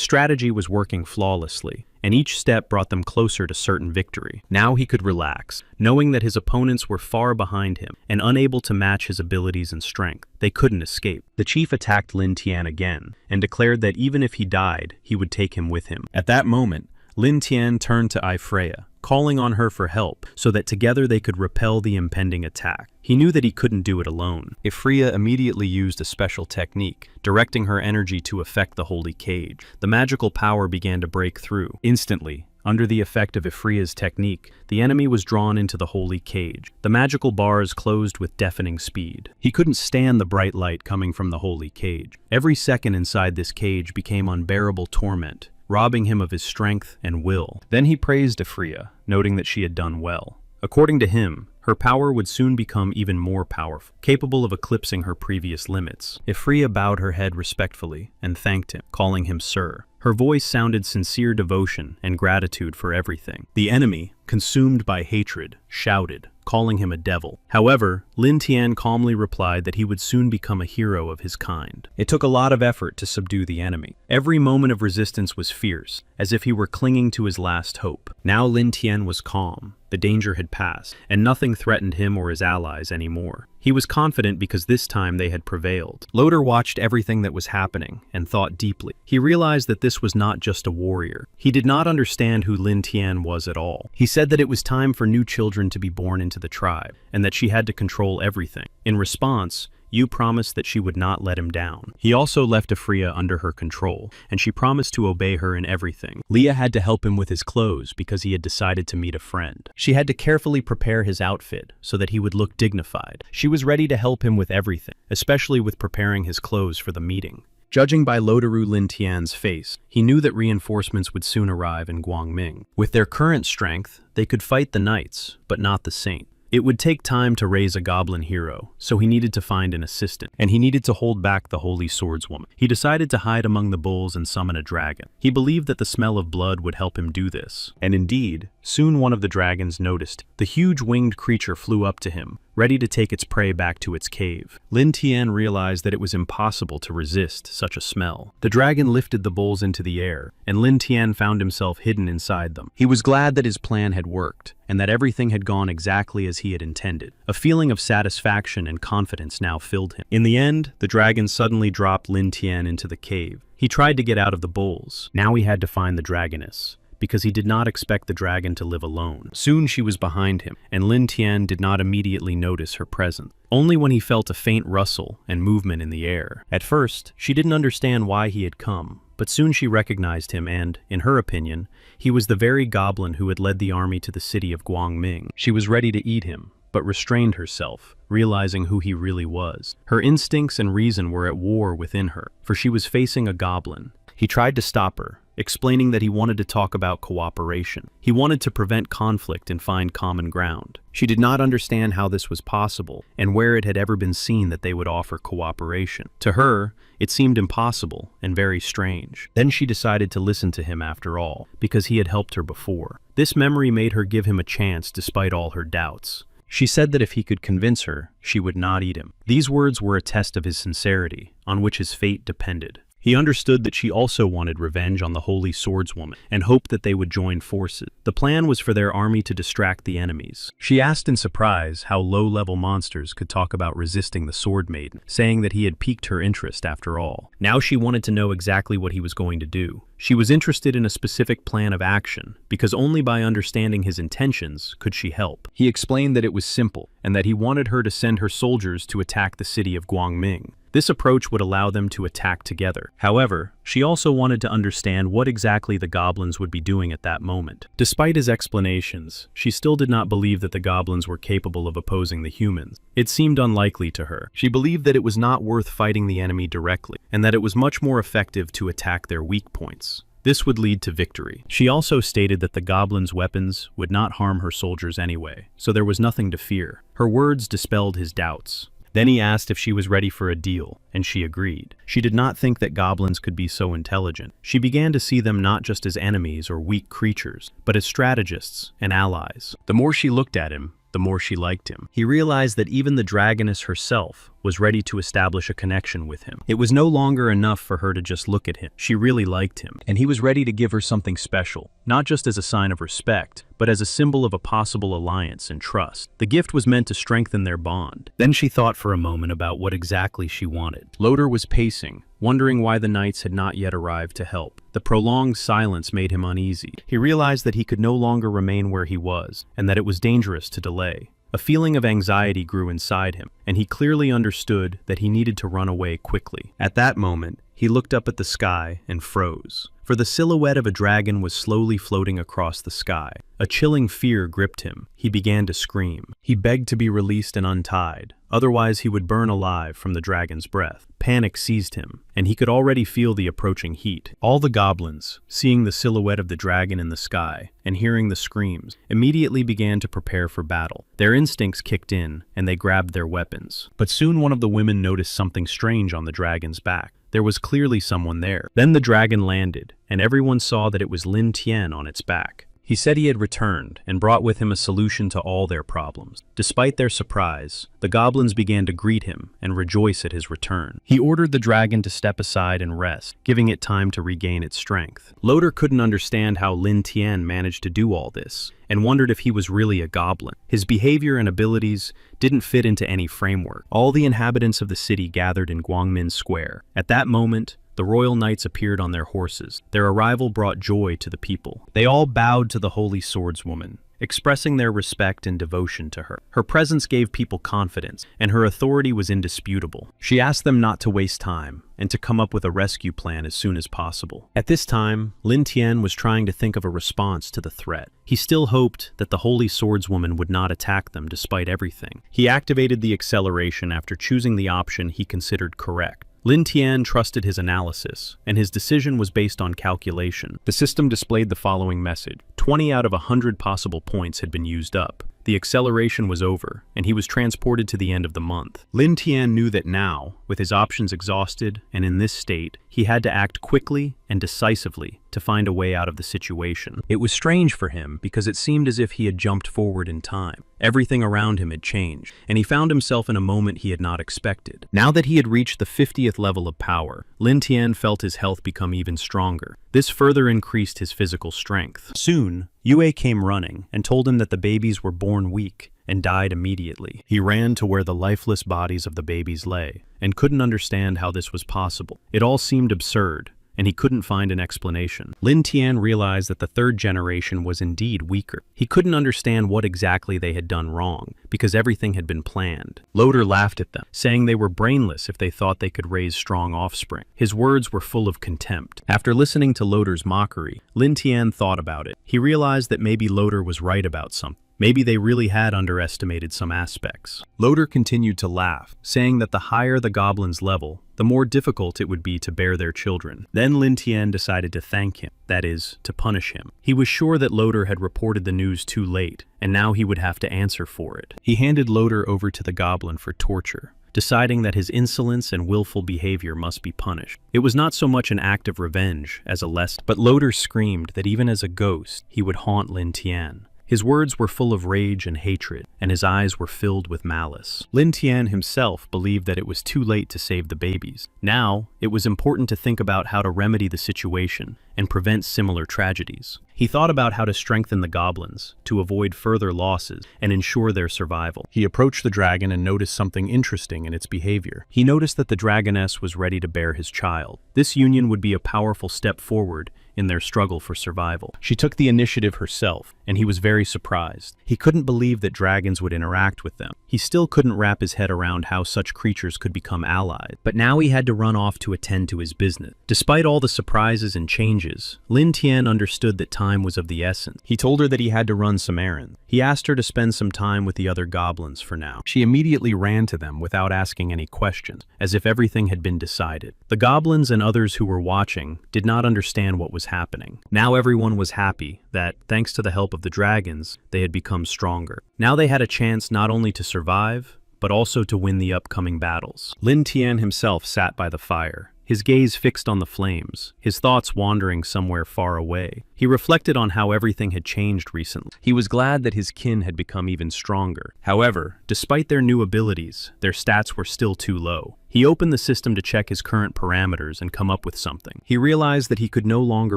strategy was working flawlessly, and each step brought them closer to certain victory. Now he could relax, knowing that his opponents were far behind him and unable to match his abilities and strength. They couldn't escape. The chief attacked Lin Tian again and declared that even if he died, he would take him with him. At that moment, Lin Tian turned to Freya, calling on her for help so that together they could repel the impending attack. He knew that he couldn't do it alone. Freya immediately used a special technique, directing her energy to affect the holy cage. The magical power began to break through. Instantly, under the effect of Freya's technique, the enemy was drawn into the holy cage. The magical bars closed with deafening speed. He couldn't stand the bright light coming from the holy cage. Every second inside this cage became unbearable torment, robbing him of his strength and will. Then he praised Freya, noting that she had done well. According to him, her power would soon become even more powerful, capable of eclipsing her previous limits. Freya bowed her head respectfully and thanked him, calling him Sir. Her voice sounded sincere devotion and gratitude for everything. The enemy, consumed by hatred, shouted, calling him a devil. However, Lin Tian calmly replied that he would soon become a hero of his kind. It took a lot of effort to subdue the enemy. Every moment of resistance was fierce, as if he were clinging to his last hope. Now Lin Tian was calm. The danger had passed, and nothing threatened him or his allies anymore. He was confident because this time they had prevailed. Loder watched everything that was happening and thought deeply. He realized that this was not just a warrior. He did not understand who Lin Tian was at all. He said that it was time for new children to be born into the tribe, and that she had to control everything. In response, Yu promised that she would not let him down. He also left Freya under her control, and she promised to obey her in everything. Leah had to help him with his clothes because he had decided to meet a friend. She had to carefully prepare his outfit so that he would look dignified. She was ready to help him with everything, especially with preparing his clothes for the meeting. Judging by Loderu Lin Tian's face, he knew that reinforcements would soon arrive in Guangming. With their current strength, they could fight the knights, but not the saint. It would take time to raise a goblin hero, so he needed to find an assistant, and he needed to hold back the holy swordswoman. He decided to hide among the bulls and summon a dragon. He believed that the smell of blood would help him do this. And indeed, soon one of the dragons noticed. The huge winged creature flew up to him, ready to take its prey back to its cave. Lin Tian realized that it was impossible to resist such a smell. The dragon lifted the bulls into the air, and Lin Tian found himself hidden inside them. He was glad that his plan had worked, and that everything had gone exactly as he had intended. A feeling of satisfaction and confidence now filled him. In the end, the dragon suddenly dropped Lin Tian into the cave. He tried to get out of the bulls. Now he had to find the dragoness, because he did not expect the dragon to live alone. Soon she was behind him, and Lin Tian did not immediately notice her presence. Only when he felt a faint rustle and movement in the air. At first, she didn't understand why he had come, but soon she recognized him and, in her opinion, he was the very goblin who had led the army to the city of Guangming. She was ready to eat him, but restrained herself, realizing who he really was. Her instincts and reason were at war within her, for she was facing a goblin. He tried to stop her, explaining that he wanted to talk about cooperation. He wanted to prevent conflict and find common ground. She did not understand how this was possible, and where it had ever been seen that they would offer cooperation. To her, it seemed impossible and very strange. Then she decided to listen to him after all, because he had helped her before. This memory made her give him a chance despite all her doubts. She said that if he could convince her, she would not eat him. These words were a test of his sincerity, on which his fate depended. He understood that she also wanted revenge on the holy swordswoman, and hoped that they would join forces. The plan was for their army to distract the enemies. She asked in surprise how low-level monsters could talk about resisting the sword maiden, saying that he had piqued her interest after all. Now she wanted to know exactly what he was going to do. She was interested in a specific plan of action, because only by understanding his intentions could she help. He explained that it was simple, and that he wanted her to send her soldiers to attack the city of Guangming. This approach would allow them to attack together. However, she also wanted to understand what exactly the goblins would be doing at that moment. Despite his explanations, she still did not believe that the goblins were capable of opposing the humans. It seemed unlikely to her. She believed that it was not worth fighting the enemy directly, and that it was much more effective to attack their weak points. This would lead to victory. She also stated that the goblins' weapons would not harm her soldiers anyway, so there was nothing to fear. Her words dispelled his doubts. Then he asked if she was ready for a deal, and she agreed. She did not think that goblins could be so intelligent. She began to see them not just as enemies or weak creatures, but as strategists and allies. The more she looked at him, the more she liked him. He realized that even the dragoness herself was ready to establish a connection with him. It was no longer enough for her to just look at him. She really liked him, and he was ready to give her something special, not just as a sign of respect, but as a symbol of a possible alliance and trust. The gift was meant to strengthen their bond. Then she thought for a moment about what exactly she wanted. Loder was pacing, wondering why the knights had not yet arrived to help. The prolonged silence made him uneasy. He realized that he could no longer remain where he was, and that it was dangerous to delay. A feeling of anxiety grew inside him, and he clearly understood that he needed to run away quickly. At that moment, he looked up at the sky and froze, for the silhouette of a dragon was slowly floating across the sky. A chilling fear gripped him. He began to scream. He begged to be released and untied, otherwise he would burn alive from the dragon's breath. Panic seized him, and he could already feel the approaching heat. All the goblins, seeing the silhouette of the dragon in the sky and hearing the screams, immediately began to prepare for battle. Their instincts kicked in, and they grabbed their weapons. But soon one of the women noticed something strange on the dragon's back. There was clearly someone there. Then the dragon landed, and everyone saw that it was Lin Tian on its back. He said he had returned and brought with him a solution to all their problems. Despite their surprise, the goblins began to greet him and rejoice at his return. He ordered the dragon to step aside and rest, giving it time to regain its strength. Loder couldn't understand how Lin Tian managed to do all this, and wondered if he was really a goblin. His behavior and abilities didn't fit into any framework. All the inhabitants of the city gathered in Guangmin Square. At that moment, the royal knights appeared on their horses. Their arrival brought joy to the people. They all bowed to the holy swordswoman, expressing their respect and devotion to her. Her presence gave people confidence, and her authority was indisputable. She asked them not to waste time, and to come up with a rescue plan as soon as possible. At this time, Lin Tian was trying to think of a response to the threat. He still hoped that the holy swordswoman would not attack them despite everything. He activated the acceleration after choosing the option he considered correct. Lin Tian trusted his analysis, and his decision was based on calculation. The system displayed the following message: 20 out of 100 possible points had been used up. The acceleration was over, and he was transported to the end of the month. Lin Tian knew that now, with his options exhausted and in this state, he had to act quickly and decisively to find a way out of the situation. It was strange for him because it seemed as if he had jumped forward in time. Everything around him had changed, and he found himself in a moment he had not expected. Now that he had reached the 50th level of power, Lin Tian felt his health become even stronger. This further increased his physical strength. Soon, Yue came running and told him that the babies were born weak and died immediately. He ran to where the lifeless bodies of the babies lay and couldn't understand how this was possible. It all seemed absurd, and he couldn't find an explanation. Lin Tian realized that the third generation was indeed weaker. He couldn't understand what exactly they had done wrong, because everything had been planned. Loder laughed at them, saying they were brainless if they thought they could raise strong offspring. His words were full of contempt. After listening to Loder's mockery, Lin Tian thought about it. He realized that maybe Loder was right about something. Maybe they really had underestimated some aspects. Loder continued to laugh, saying that the higher the goblin's level, the more difficult it would be to bear their children. Then Lin Tian decided to thank him, that is, to punish him. He was sure that Loder had reported the news too late, and now he would have to answer for it. He handed Loder over to the goblin for torture, deciding that his insolence and willful behavior must be punished. It was not so much an act of revenge as a lesson, but Loder screamed that even as a ghost, he would haunt Lin Tian. His words were full of rage and hatred, and his eyes were filled with malice. Lin Tian himself believed that it was too late to save the babies. Now, it was important to think about how to remedy the situation and prevent similar tragedies. He thought about how to strengthen the goblins, to avoid further losses, and ensure their survival. He approached the dragon and noticed something interesting in its behavior. He noticed that the dragoness was ready to bear his child. This union would be a powerful step forward in their struggle for survival. She took the initiative herself, and he was very surprised. He couldn't believe that dragons would interact with them. He still couldn't wrap his head around how such creatures could become allies. But now he had to run off to attend to his business. Despite all the surprises and changes, Lin Tian understood that time was of the essence. He told her that he had to run some errands. He asked her to spend some time with the other goblins for now. She immediately ran to them without asking any questions, as if everything had been decided. The goblins and others who were watching did not understand what was happening. Now everyone was happy that, thanks to the help of the dragons, they had become stronger. Now they had a chance not only to survive, but also to win the upcoming battles. Lin Tian himself sat by the fire, his gaze fixed on the flames, his thoughts wandering somewhere far away. He reflected on how everything had changed recently. He was glad that his kin had become even stronger. However, despite their new abilities, their stats were still too low. He opened the system to check his current parameters and come up with something. He realized that he could no longer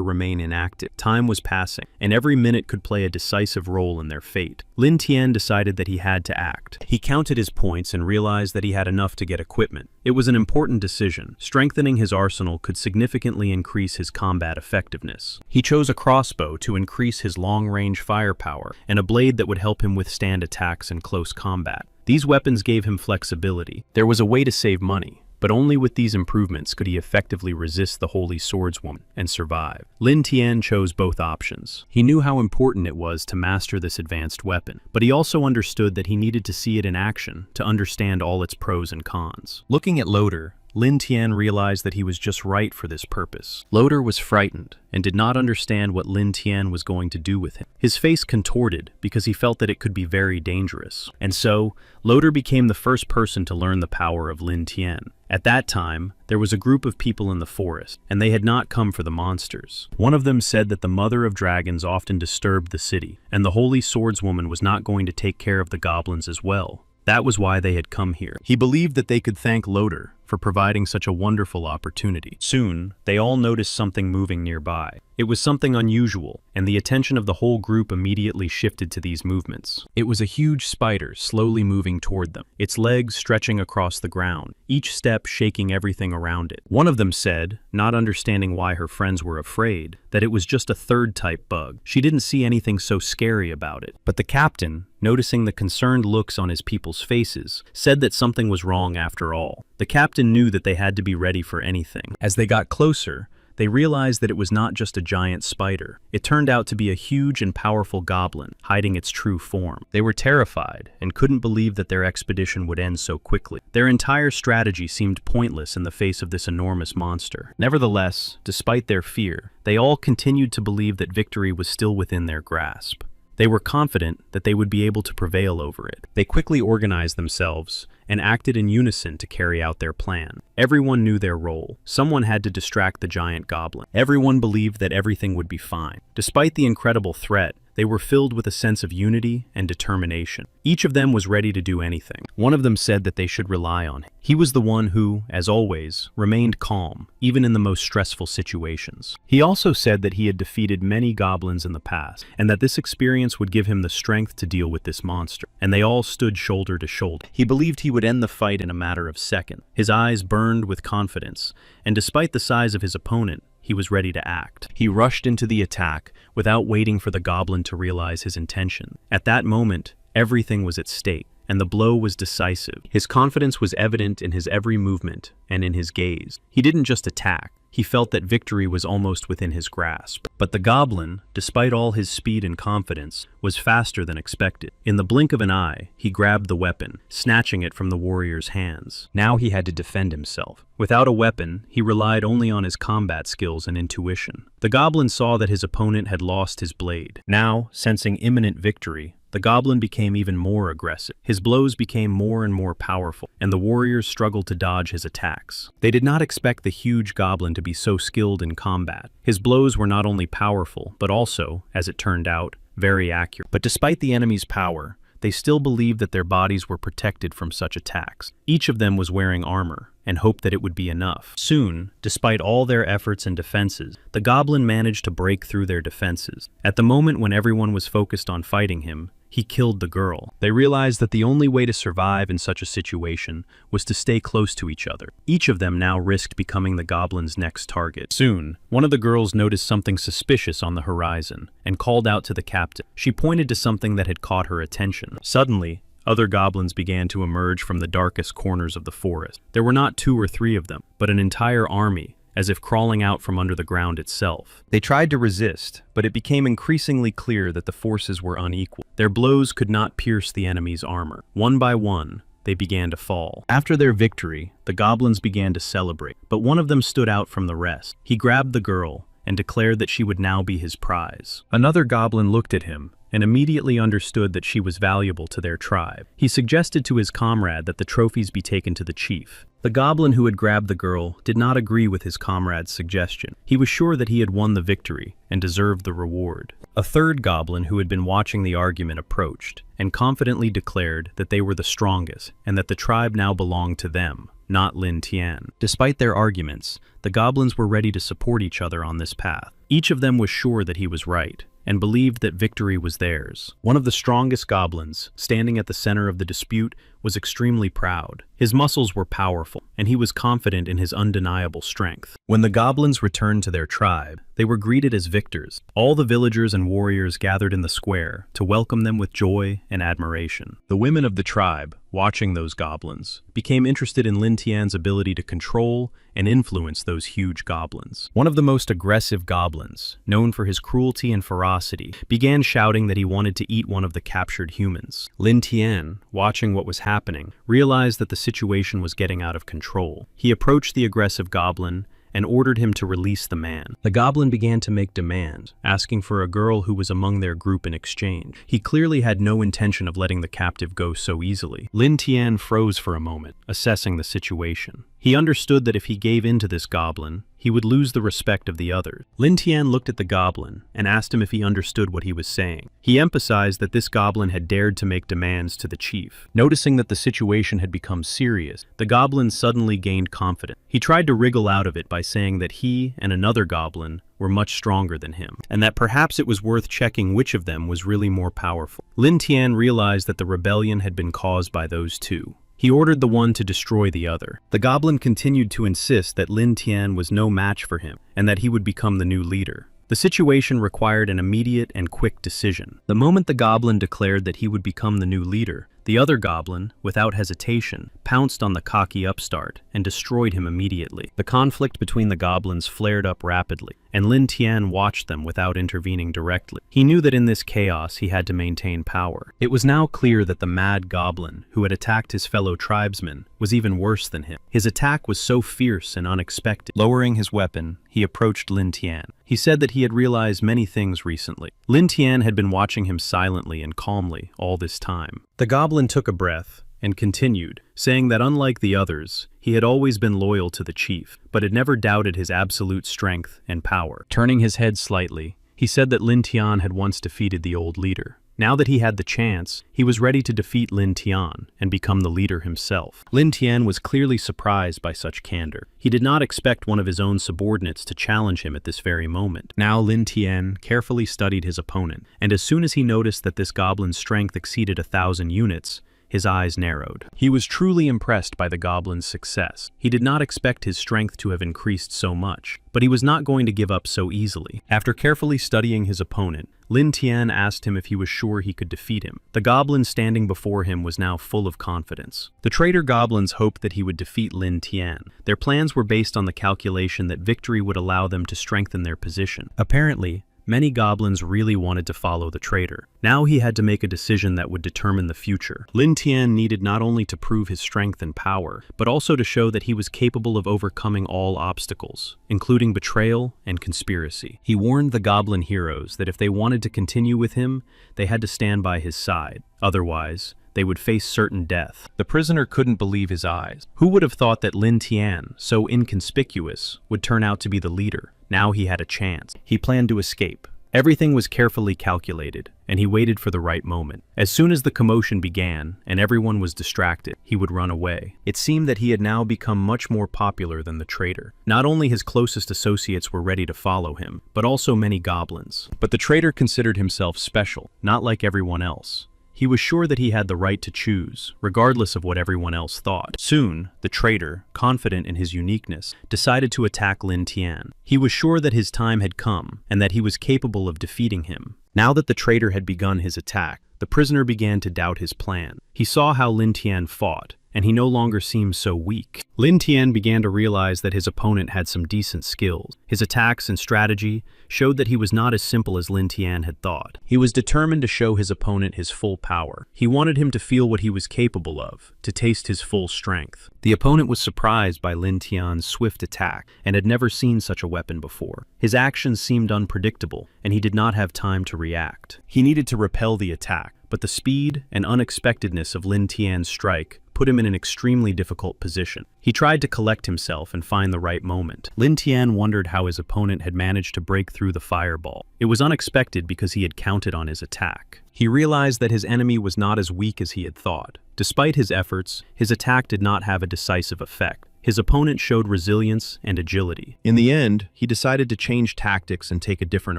remain inactive. Time was passing, and every minute could play a decisive role in their fate. Lin Tian decided that he had to act. He counted his points and realized that he had enough to get equipment. It was an important decision. Strengthening his arsenal could significantly increase his combat effectiveness. He chose a crossbow to increase his long-range firepower, and a blade that would help him withstand attacks in close combat. These weapons gave him flexibility. There was a way to save money, but only with these improvements could he effectively resist the Holy Swordswoman and survive. Lin Tian chose both options. He knew how important it was to master this advanced weapon, but he also understood that he needed to see it in action to understand all its pros and cons. Looking at Loader, Lin Tian realized that he was just right for this purpose. Loader was frightened and did not understand what Lin Tian was going to do with him. His face contorted because he felt that it could be very dangerous. And so, Loader became the first person to learn the power of Lin Tian. At that time, there was a group of people in the forest, and they had not come for the monsters. One of them said that the Mother of Dragons often disturbed the city, and the Holy Swordswoman was not going to take care of the goblins as well. That was why they had come here. He believed that they could thank Loader for providing such a wonderful opportunity. Soon, they all noticed something moving nearby. It was something unusual, and the attention of the whole group immediately shifted to these movements. It was a huge spider slowly moving toward them, its legs stretching across the ground, each step shaking everything around it. One of them said, not understanding why her friends were afraid, that it was just a third-type bug. She didn't see anything so scary about it. But the captain, noticing the concerned looks on his people's faces, said that something was wrong after all. The captain knew that they had to be ready for anything. As they got closer, they realized that it was not just a giant spider. It turned out to be a huge and powerful goblin, hiding its true form. They were terrified and couldn't believe that their expedition would end so quickly. Their entire strategy seemed pointless in the face of this enormous monster. Nevertheless, despite their fear, they all continued to believe that victory was still within their grasp. They were confident that they would be able to prevail over it. They quickly organized themselves and acted in unison to carry out their plan. Everyone knew their role. Someone had to distract the giant goblin. Everyone believed that everything would be fine. Despite the incredible threat, they were filled with a sense of unity and determination. Each of them was ready to do anything. One of them said that they should rely on him. He was the one who, as always, remained calm, even in the most stressful situations. He also said that he had defeated many goblins in the past, and that this experience would give him the strength to deal with this monster. And they all stood shoulder to shoulder. He believed he would end the fight in a matter of seconds. His eyes burned with confidence, and despite the size of his opponent, he was ready to act. He rushed into the attack without waiting for the goblin to realize his intention. At that moment, everything was at stake, and the blow was decisive. His confidence was evident in his every movement and in his gaze. He didn't just attack. He felt that victory was almost within his grasp. But the goblin, despite all his speed and confidence, was faster than expected. In the blink of an eye, he grabbed the weapon, snatching it from the warrior's hands. Now he had to defend himself. Without a weapon, he relied only on his combat skills and intuition. The goblin saw that his opponent had lost his blade. Now, sensing imminent victory, the goblin became even more aggressive. His blows became more and more powerful, and the warriors struggled to dodge his attacks. They did not expect the huge goblin to be so skilled in combat. His blows were not only powerful, but also, as it turned out, very accurate. But despite the enemy's power, they still believed that their bodies were protected from such attacks. Each of them was wearing armor, and hoped that it would be enough. Soon, despite all their efforts and defenses, the goblin managed to break through their defenses. At the moment when everyone was focused on fighting him, he killed the girl. They realized that the only way to survive in such a situation was to stay close to each other. Each of them now risked becoming the goblin's next target. Soon, one of the girls noticed something suspicious on the horizon and called out to the captain. She pointed to something that had caught her attention. Suddenly, other goblins began to emerge from the darkest corners of the forest. There were not 2 or 3 of them, but an entire army, as if crawling out from under the ground itself. They tried to resist, but it became increasingly clear that the forces were unequal. Their blows could not pierce the enemy's armor. One by one, they began to fall. After their victory, the goblins began to celebrate, but one of them stood out from the rest. He grabbed the girl and declared that she would now be his prize. Another goblin looked at him and immediately understood that she was valuable to their tribe. He suggested to his comrade that the trophies be taken to the chief. The goblin who had grabbed the girl did not agree with his comrade's suggestion. He was sure that he had won the victory and deserved the reward. A third goblin who had been watching the argument approached and confidently declared that they were the strongest and that the tribe now belonged to them, not Lin Tian. Despite their arguments, the goblins were ready to support each other on this path. Each of them was sure that he was right and believed that victory was theirs. One of the strongest goblins, standing at the center of the dispute, was extremely proud. His muscles were powerful, and he was confident in his undeniable strength. When the goblins returned to their tribe, they were greeted as victors. All the villagers and warriors gathered in the square to welcome them with joy and admiration. The women of the tribe, watching those goblins, became interested in Lin Tian's ability to control and influence those huge goblins. One of the most aggressive goblins, known for his cruelty and ferocity, began shouting that he wanted to eat one of the captured humans. Lin Tian, watching what was happening, realized that the situation was getting out of control. He approached the aggressive goblin and ordered him to release the man. The goblin began to make demands, asking for a girl who was among their group in exchange. He clearly had no intention of letting the captive go so easily. Lin Tian froze for a moment, assessing the situation. He understood that if he gave in to this goblin, he would lose the respect of the others. Lin Tian looked at the goblin and asked him if he understood what he was saying. He emphasized that this goblin had dared to make demands to the chief. Noticing that the situation had become serious, the goblin suddenly gained confidence. He tried to wriggle out of it by saying that he and another goblin were much stronger than him, and that perhaps it was worth checking which of them was really more powerful. Lin Tian realized that the rebellion had been caused by those two. He ordered the one to destroy the other. The goblin continued to insist that Lin Tian was no match for him and that he would become the new leader. The situation required an immediate and quick decision. The moment the goblin declared that he would become the new leader, the other goblin, without hesitation, pounced on the cocky upstart and destroyed him immediately. The conflict between the goblins flared up rapidly, and Lin Tian watched them without intervening directly. He knew that in this chaos he had to maintain power. It was now clear that the mad goblin, who had attacked his fellow tribesmen, was even worse than him. His attack was so fierce and unexpected. Lowering his weapon, he approached Lin Tian. He said that he had realized many things recently. Lin Tian had been watching him silently and calmly all this time. The goblin took a breath and continued, saying that unlike the others, he had always been loyal to the chief, but had never doubted his absolute strength and power. Turning his head slightly, he said that Lin Tian had once defeated the old leader. Now that he had the chance, he was ready to defeat Lin Tian and become the leader himself. Lin Tian was clearly surprised by such candor. He did not expect one of his own subordinates to challenge him at this very moment. Now Lin Tian carefully studied his opponent, and as soon as he noticed that this goblin's strength exceeded 1,000 units, his eyes narrowed. He was truly impressed by the goblin's success. He did not expect his strength to have increased so much, but he was not going to give up so easily. After carefully studying his opponent, Lin Tian asked him if he was sure he could defeat him. The goblin standing before him was now full of confidence. The traitor goblins hoped that he would defeat Lin Tian. Their plans were based on the calculation that victory would allow them to strengthen their position. Apparently, many goblins really wanted to follow the traitor. Now he had to make a decision that would determine the future. Lin Tian needed not only to prove his strength and power, but also to show that he was capable of overcoming all obstacles, including betrayal and conspiracy. He warned the goblin heroes that if they wanted to continue with him, they had to stand by his side. Otherwise, they would face certain death. The prisoner couldn't believe his eyes. Who would have thought that Lin Tian, so inconspicuous, would turn out to be the leader? Now he had a chance. He planned to escape. Everything was carefully calculated, and he waited for the right moment. As soon as the commotion began, and everyone was distracted, he would run away. It seemed that he had now become much more popular than the traitor. Not only his closest associates were ready to follow him, but also many goblins. But the traitor considered himself special, not like everyone else. He was sure that he had the right to choose, regardless of what everyone else thought. Soon, the traitor, confident in his uniqueness, decided to attack Lin Tian. He was sure that his time had come, and that he was capable of defeating him. Now that the traitor had begun his attack, the prisoner began to doubt his plan. He saw how Lin Tian fought, and he no longer seemed so weak. Lin Tian began to realize that his opponent had some decent skills. His attacks and strategy showed that he was not as simple as Lin Tian had thought. He was determined to show his opponent his full power. He wanted him to feel what he was capable of, to taste his full strength. The opponent was surprised by Lin Tian's swift attack and had never seen such a weapon before. His actions seemed unpredictable, and he did not have time to react. He needed to repel the attack, but the speed and unexpectedness of Lin Tian's strike put him in an extremely difficult position. He tried to collect himself and find the right moment. Lin Tian wondered how his opponent had managed to break through the fireball. It was unexpected because he had counted on his attack. He realized that his enemy was not as weak as he had thought. Despite his efforts, his attack did not have a decisive effect. His opponent showed resilience and agility. In the end, he decided to change tactics and take a different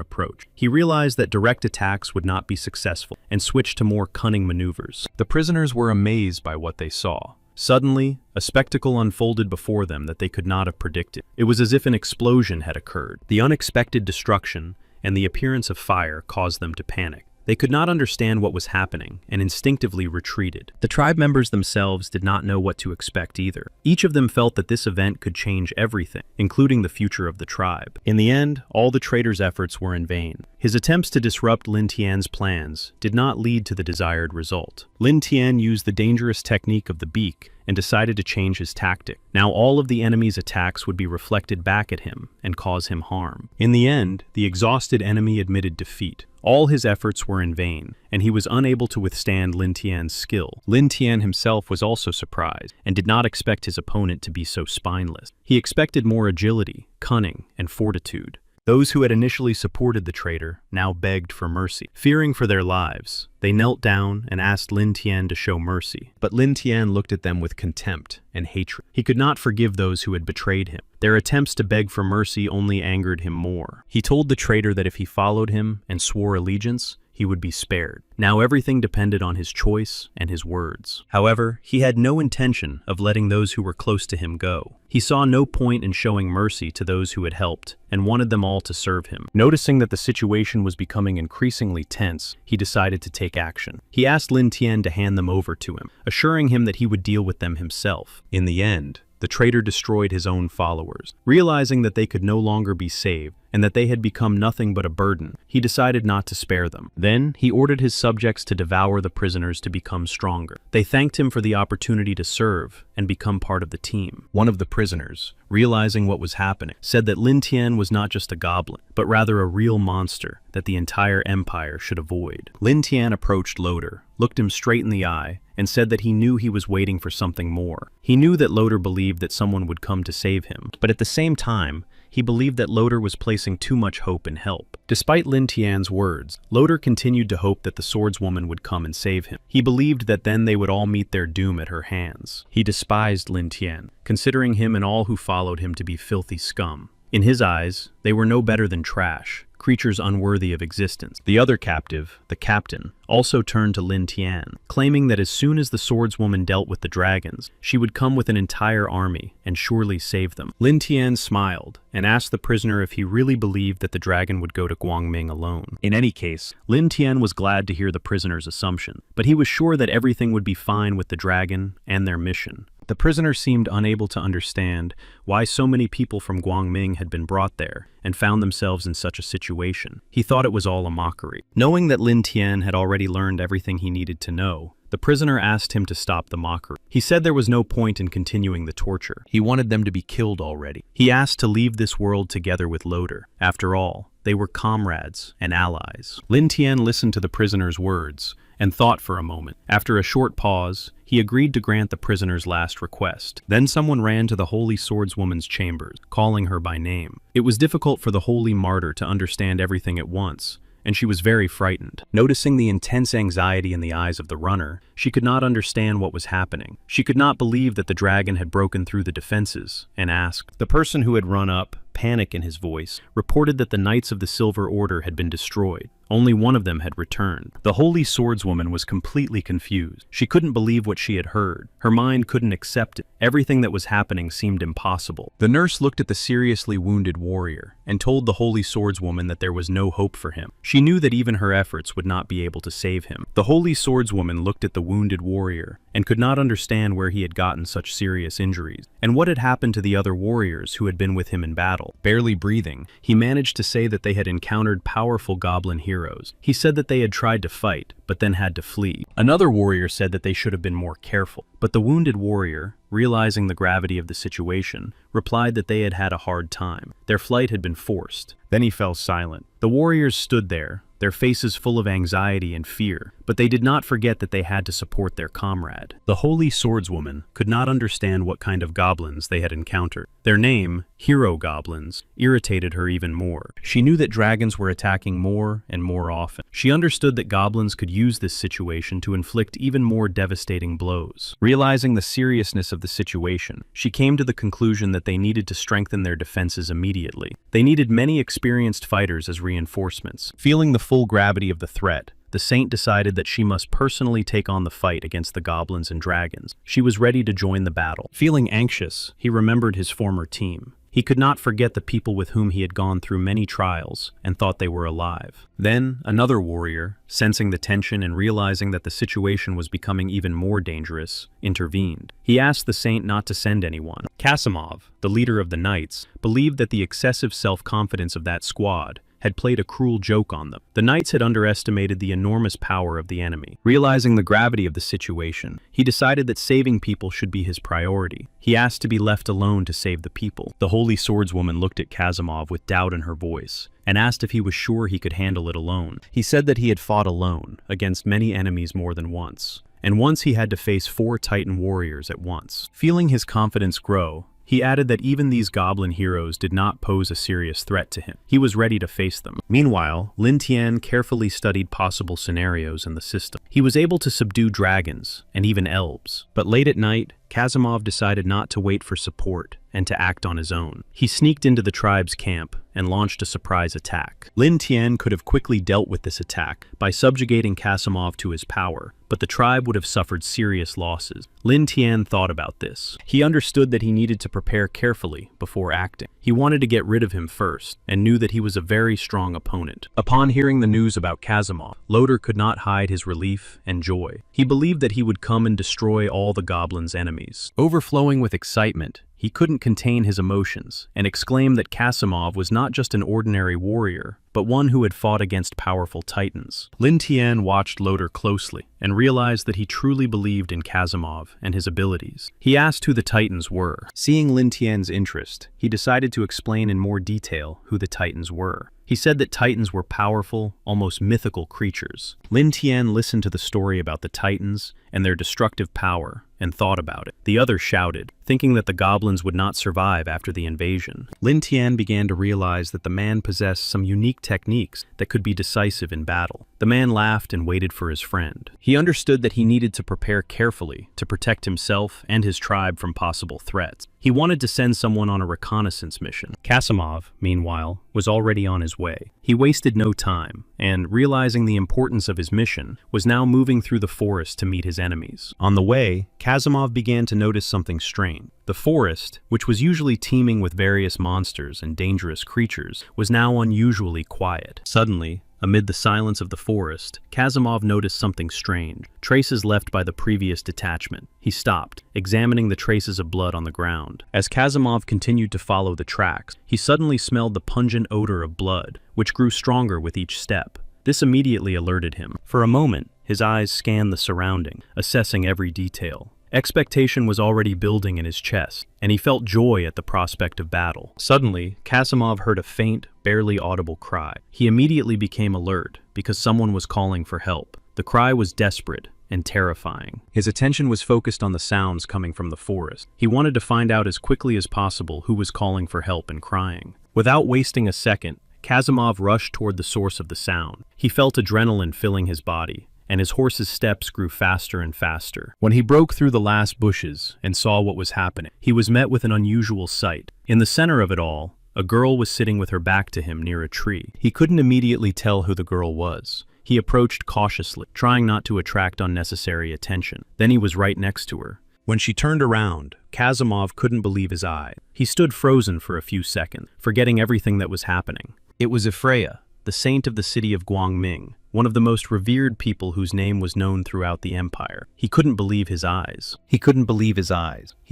approach. He realized that direct attacks would not be successful and switched to more cunning maneuvers. The prisoners were amazed by what they saw. Suddenly, a spectacle unfolded before them that they could not have predicted. It was as if an explosion had occurred. The unexpected destruction and the appearance of fire caused them to panic. They could not understand what was happening and instinctively retreated. The tribe members themselves did not know what to expect either. Each of them felt that this event could change everything, including the future of the tribe. In the end, all the traitor's efforts were in vain. His attempts to disrupt Lin Tian's plans did not lead to the desired result. Lin Tian used the dangerous technique of the beak and decided to change his tactic. Now all of the enemy's attacks would be reflected back at him and cause him harm. In the end, the exhausted enemy admitted defeat. All his efforts were in vain, and he was unable to withstand Lin Tian's skill. Lin Tian himself was also surprised and did not expect his opponent to be so spineless. He expected more agility, cunning, and fortitude. Those who had initially supported the traitor now begged for mercy. Fearing for their lives, they knelt down and asked Lin Tian to show mercy. But Lin Tian looked at them with contempt and hatred. He could not forgive those who had betrayed him. Their attempts to beg for mercy only angered him more. He told the traitor that if he followed him and swore allegiance, he would be spared. Now everything depended on his choice and his words. However, he had no intention of letting those who were close to him go. He saw no point in showing mercy to those who had helped and wanted them all to serve him. Noticing that the situation was becoming increasingly tense, he decided to take action. He asked Lin Tian to hand them over to him, assuring him that he would deal with them himself. In the end, the traitor destroyed his own followers. Realizing that they could no longer be saved and that they had become nothing but a burden, he decided not to spare them. Then, he ordered his subjects to devour the prisoners to become stronger. They thanked him for the opportunity to serve and become part of the team. One of the prisoners, realizing what was happening, said that Lin Tian was not just a goblin, but rather a real monster that the entire empire should avoid. Lin Tian approached Loder, looked him straight in the eye, and said that he knew he was waiting for something more. He knew that Loder believed that someone would come to save him, but at the same time, he believed that Loder was placing too much hope in help. Despite Lin Tian's words, Loder continued to hope that the swordswoman would come and save him. He believed that then they would all meet their doom at her hands. He despised Lin Tian, considering him and all who followed him to be filthy scum. In his eyes, they were no better than trash, creatures unworthy of existence. The other captive, the captain, also turned to Lin Tian, claiming that as soon as the swordswoman dealt with the dragons, she would come with an entire army and surely save them. Lin Tian smiled and asked the prisoner if he really believed that the dragon would go to Guangming alone. In any case, Lin Tian was glad to hear the prisoner's assumption, but he was sure that everything would be fine with the dragon and their mission. The prisoner seemed unable to understand why so many people from Guangming had been brought there and found themselves in such a situation. He thought it was all a mockery. Knowing that Lin Tian had already learned everything he needed to know, the prisoner asked him to stop the mockery. He said there was no point in continuing the torture. He wanted them to be killed already. He asked to leave this world together with Loder. After all, they were comrades and allies. Lin Tian listened to the prisoner's words and thought for a moment. After a short pause, he agreed to grant the prisoner's last request. Then someone ran to the holy swordswoman's chambers, calling her by name. It was difficult for the holy martyr to understand everything at once, and she was very frightened. Noticing the intense anxiety in the eyes of the runner, she could not understand what was happening. She could not believe that the dragon had broken through the defenses, and asked. The person who had run up, panic in his voice, reported that the Knights of the Silver Order had been destroyed. Only one of them had returned. The holy swordswoman was completely confused. She couldn't believe what she had heard. Her mind couldn't accept it. Everything that was happening seemed impossible. The nurse looked at the seriously wounded warrior and told the holy swordswoman that there was no hope for him. She knew that even her efforts would not be able to save him. The holy swordswoman looked at the wounded warrior and could not understand where he had gotten such serious injuries, and what had happened to the other warriors who had been with him in battle. Barely breathing, he managed to say that they had encountered powerful goblin heroes. He said that they had tried to fight, but then had to flee. Another warrior said that they should have been more careful, but the wounded warrior, realizing the gravity of the situation, replied that they had had a hard time. Their flight had been forced. Then he fell silent. The warriors stood there, their faces full of anxiety and fear, but they did not forget that they had to support their comrade. The holy swordswoman could not understand what kind of goblins they had encountered. Their name, hero goblins, irritated her even more. She knew that dragons were attacking more and more often. She understood that goblins could use this situation to inflict even more devastating blows. Realizing the seriousness of the situation, she came to the conclusion that they needed to strengthen their defenses immediately. They needed many experienced fighters as reinforcements. Feeling the full gravity of the threat, the saint decided that she must personally take on the fight against the goblins and dragons. She was ready to join the battle. Feeling anxious, he remembered his former team. He could not forget the people with whom he had gone through many trials and thought they were alive. Then, another warrior, sensing the tension and realizing that the situation was becoming even more dangerous, intervened. He asked the saint not to send anyone. Kasimov, the leader of the knights, believed that the excessive self-confidence of that squad had played a cruel joke on them. The knights had underestimated the enormous power of the enemy. Realizing the gravity of the situation, he decided that saving people should be his priority. He asked to be left alone to save the people. The holy swordswoman looked at Kasimov with doubt in her voice and asked if he was sure he could handle it alone. He said that he had fought alone against many enemies more than once, and once he had to face 4 Titan warriors at once. Feeling his confidence grow, he added that even these goblin heroes did not pose a serious threat to him. He was ready to face them. Meanwhile, Lin Tian carefully studied possible scenarios in the system. He was able to subdue dragons and even elves. But late at night, Kasimov decided not to wait for support and to act on his own. He sneaked into the tribe's camp and launched a surprise attack. Lin Tian could have quickly dealt with this attack by subjugating Kasimov to his power, but the tribe would have suffered serious losses. Lin Tian thought about this. He understood that he needed to prepare carefully before acting. He wanted to get rid of him first, and knew that he was a very strong opponent. Upon hearing the news about Kasimov, Loder could not hide his relief and joy. He believed that he would come and destroy all the goblins' enemies. Overflowing with excitement, he couldn't contain his emotions and exclaimed that Kasimov was not just an ordinary warrior, but one who had fought against powerful titans. Lin Tian watched Loder closely and realized that he truly believed in Kasimov and his abilities. He asked who the titans were. Seeing Lin Tian's interest, he decided to explain in more detail who the titans were. He said that titans were powerful, almost mythical creatures. Lin Tian listened to the story about the titans and their destructive power and thought about it. The others shouted, thinking that the goblins would not survive after the invasion. Lin Tian began to realize that the man possessed some unique techniques that could be decisive in battle. The man laughed and waited for his friend. He understood that he needed to prepare carefully to protect himself and his tribe from possible threats. He wanted to send someone on a reconnaissance mission. Kasimov, meanwhile, was already on his way. He wasted no time, and, realizing the importance of his mission, was now moving through the forest to meet his enemies. On the way, Kasimov began to notice something strange. The forest, which was usually teeming with various monsters and dangerous creatures, was now unusually quiet. Suddenly, amid the silence of the forest, Kasimov noticed something strange, traces left by the previous detachment. He stopped, examining the traces of blood on the ground. As Kasimov continued to follow the tracks, he suddenly smelled the pungent odor of blood, which grew stronger with each step. This immediately alerted him. For a moment, his eyes scanned the surrounding, assessing every detail. Expectation was already building in his chest, and he felt joy at the prospect of battle. Suddenly, Kasimov heard a faint, barely audible cry. He immediately became alert, because someone was calling for help. The cry was desperate and terrifying. His attention was focused on the sounds coming from the forest. He wanted to find out as quickly as possible who was calling for help and crying. Without wasting a second, Kasimov rushed toward the source of the sound. He felt adrenaline filling his body, and his horse's steps grew faster and faster. When he broke through the last bushes and saw what was happening, he was met with an unusual sight. In the center of it all, A girl was sitting with her back to him near a tree. He couldn't immediately tell who the girl was. He approached cautiously, trying not to attract unnecessary attention. Then he was right next to her. When she turned around, Kazimov couldn't believe his eyes. He stood frozen for a few seconds, forgetting everything that was happening. It was Ifreya, the saint of the city of Guangming, one of the most revered people whose name was known throughout the empire. He couldn't believe his eyes. He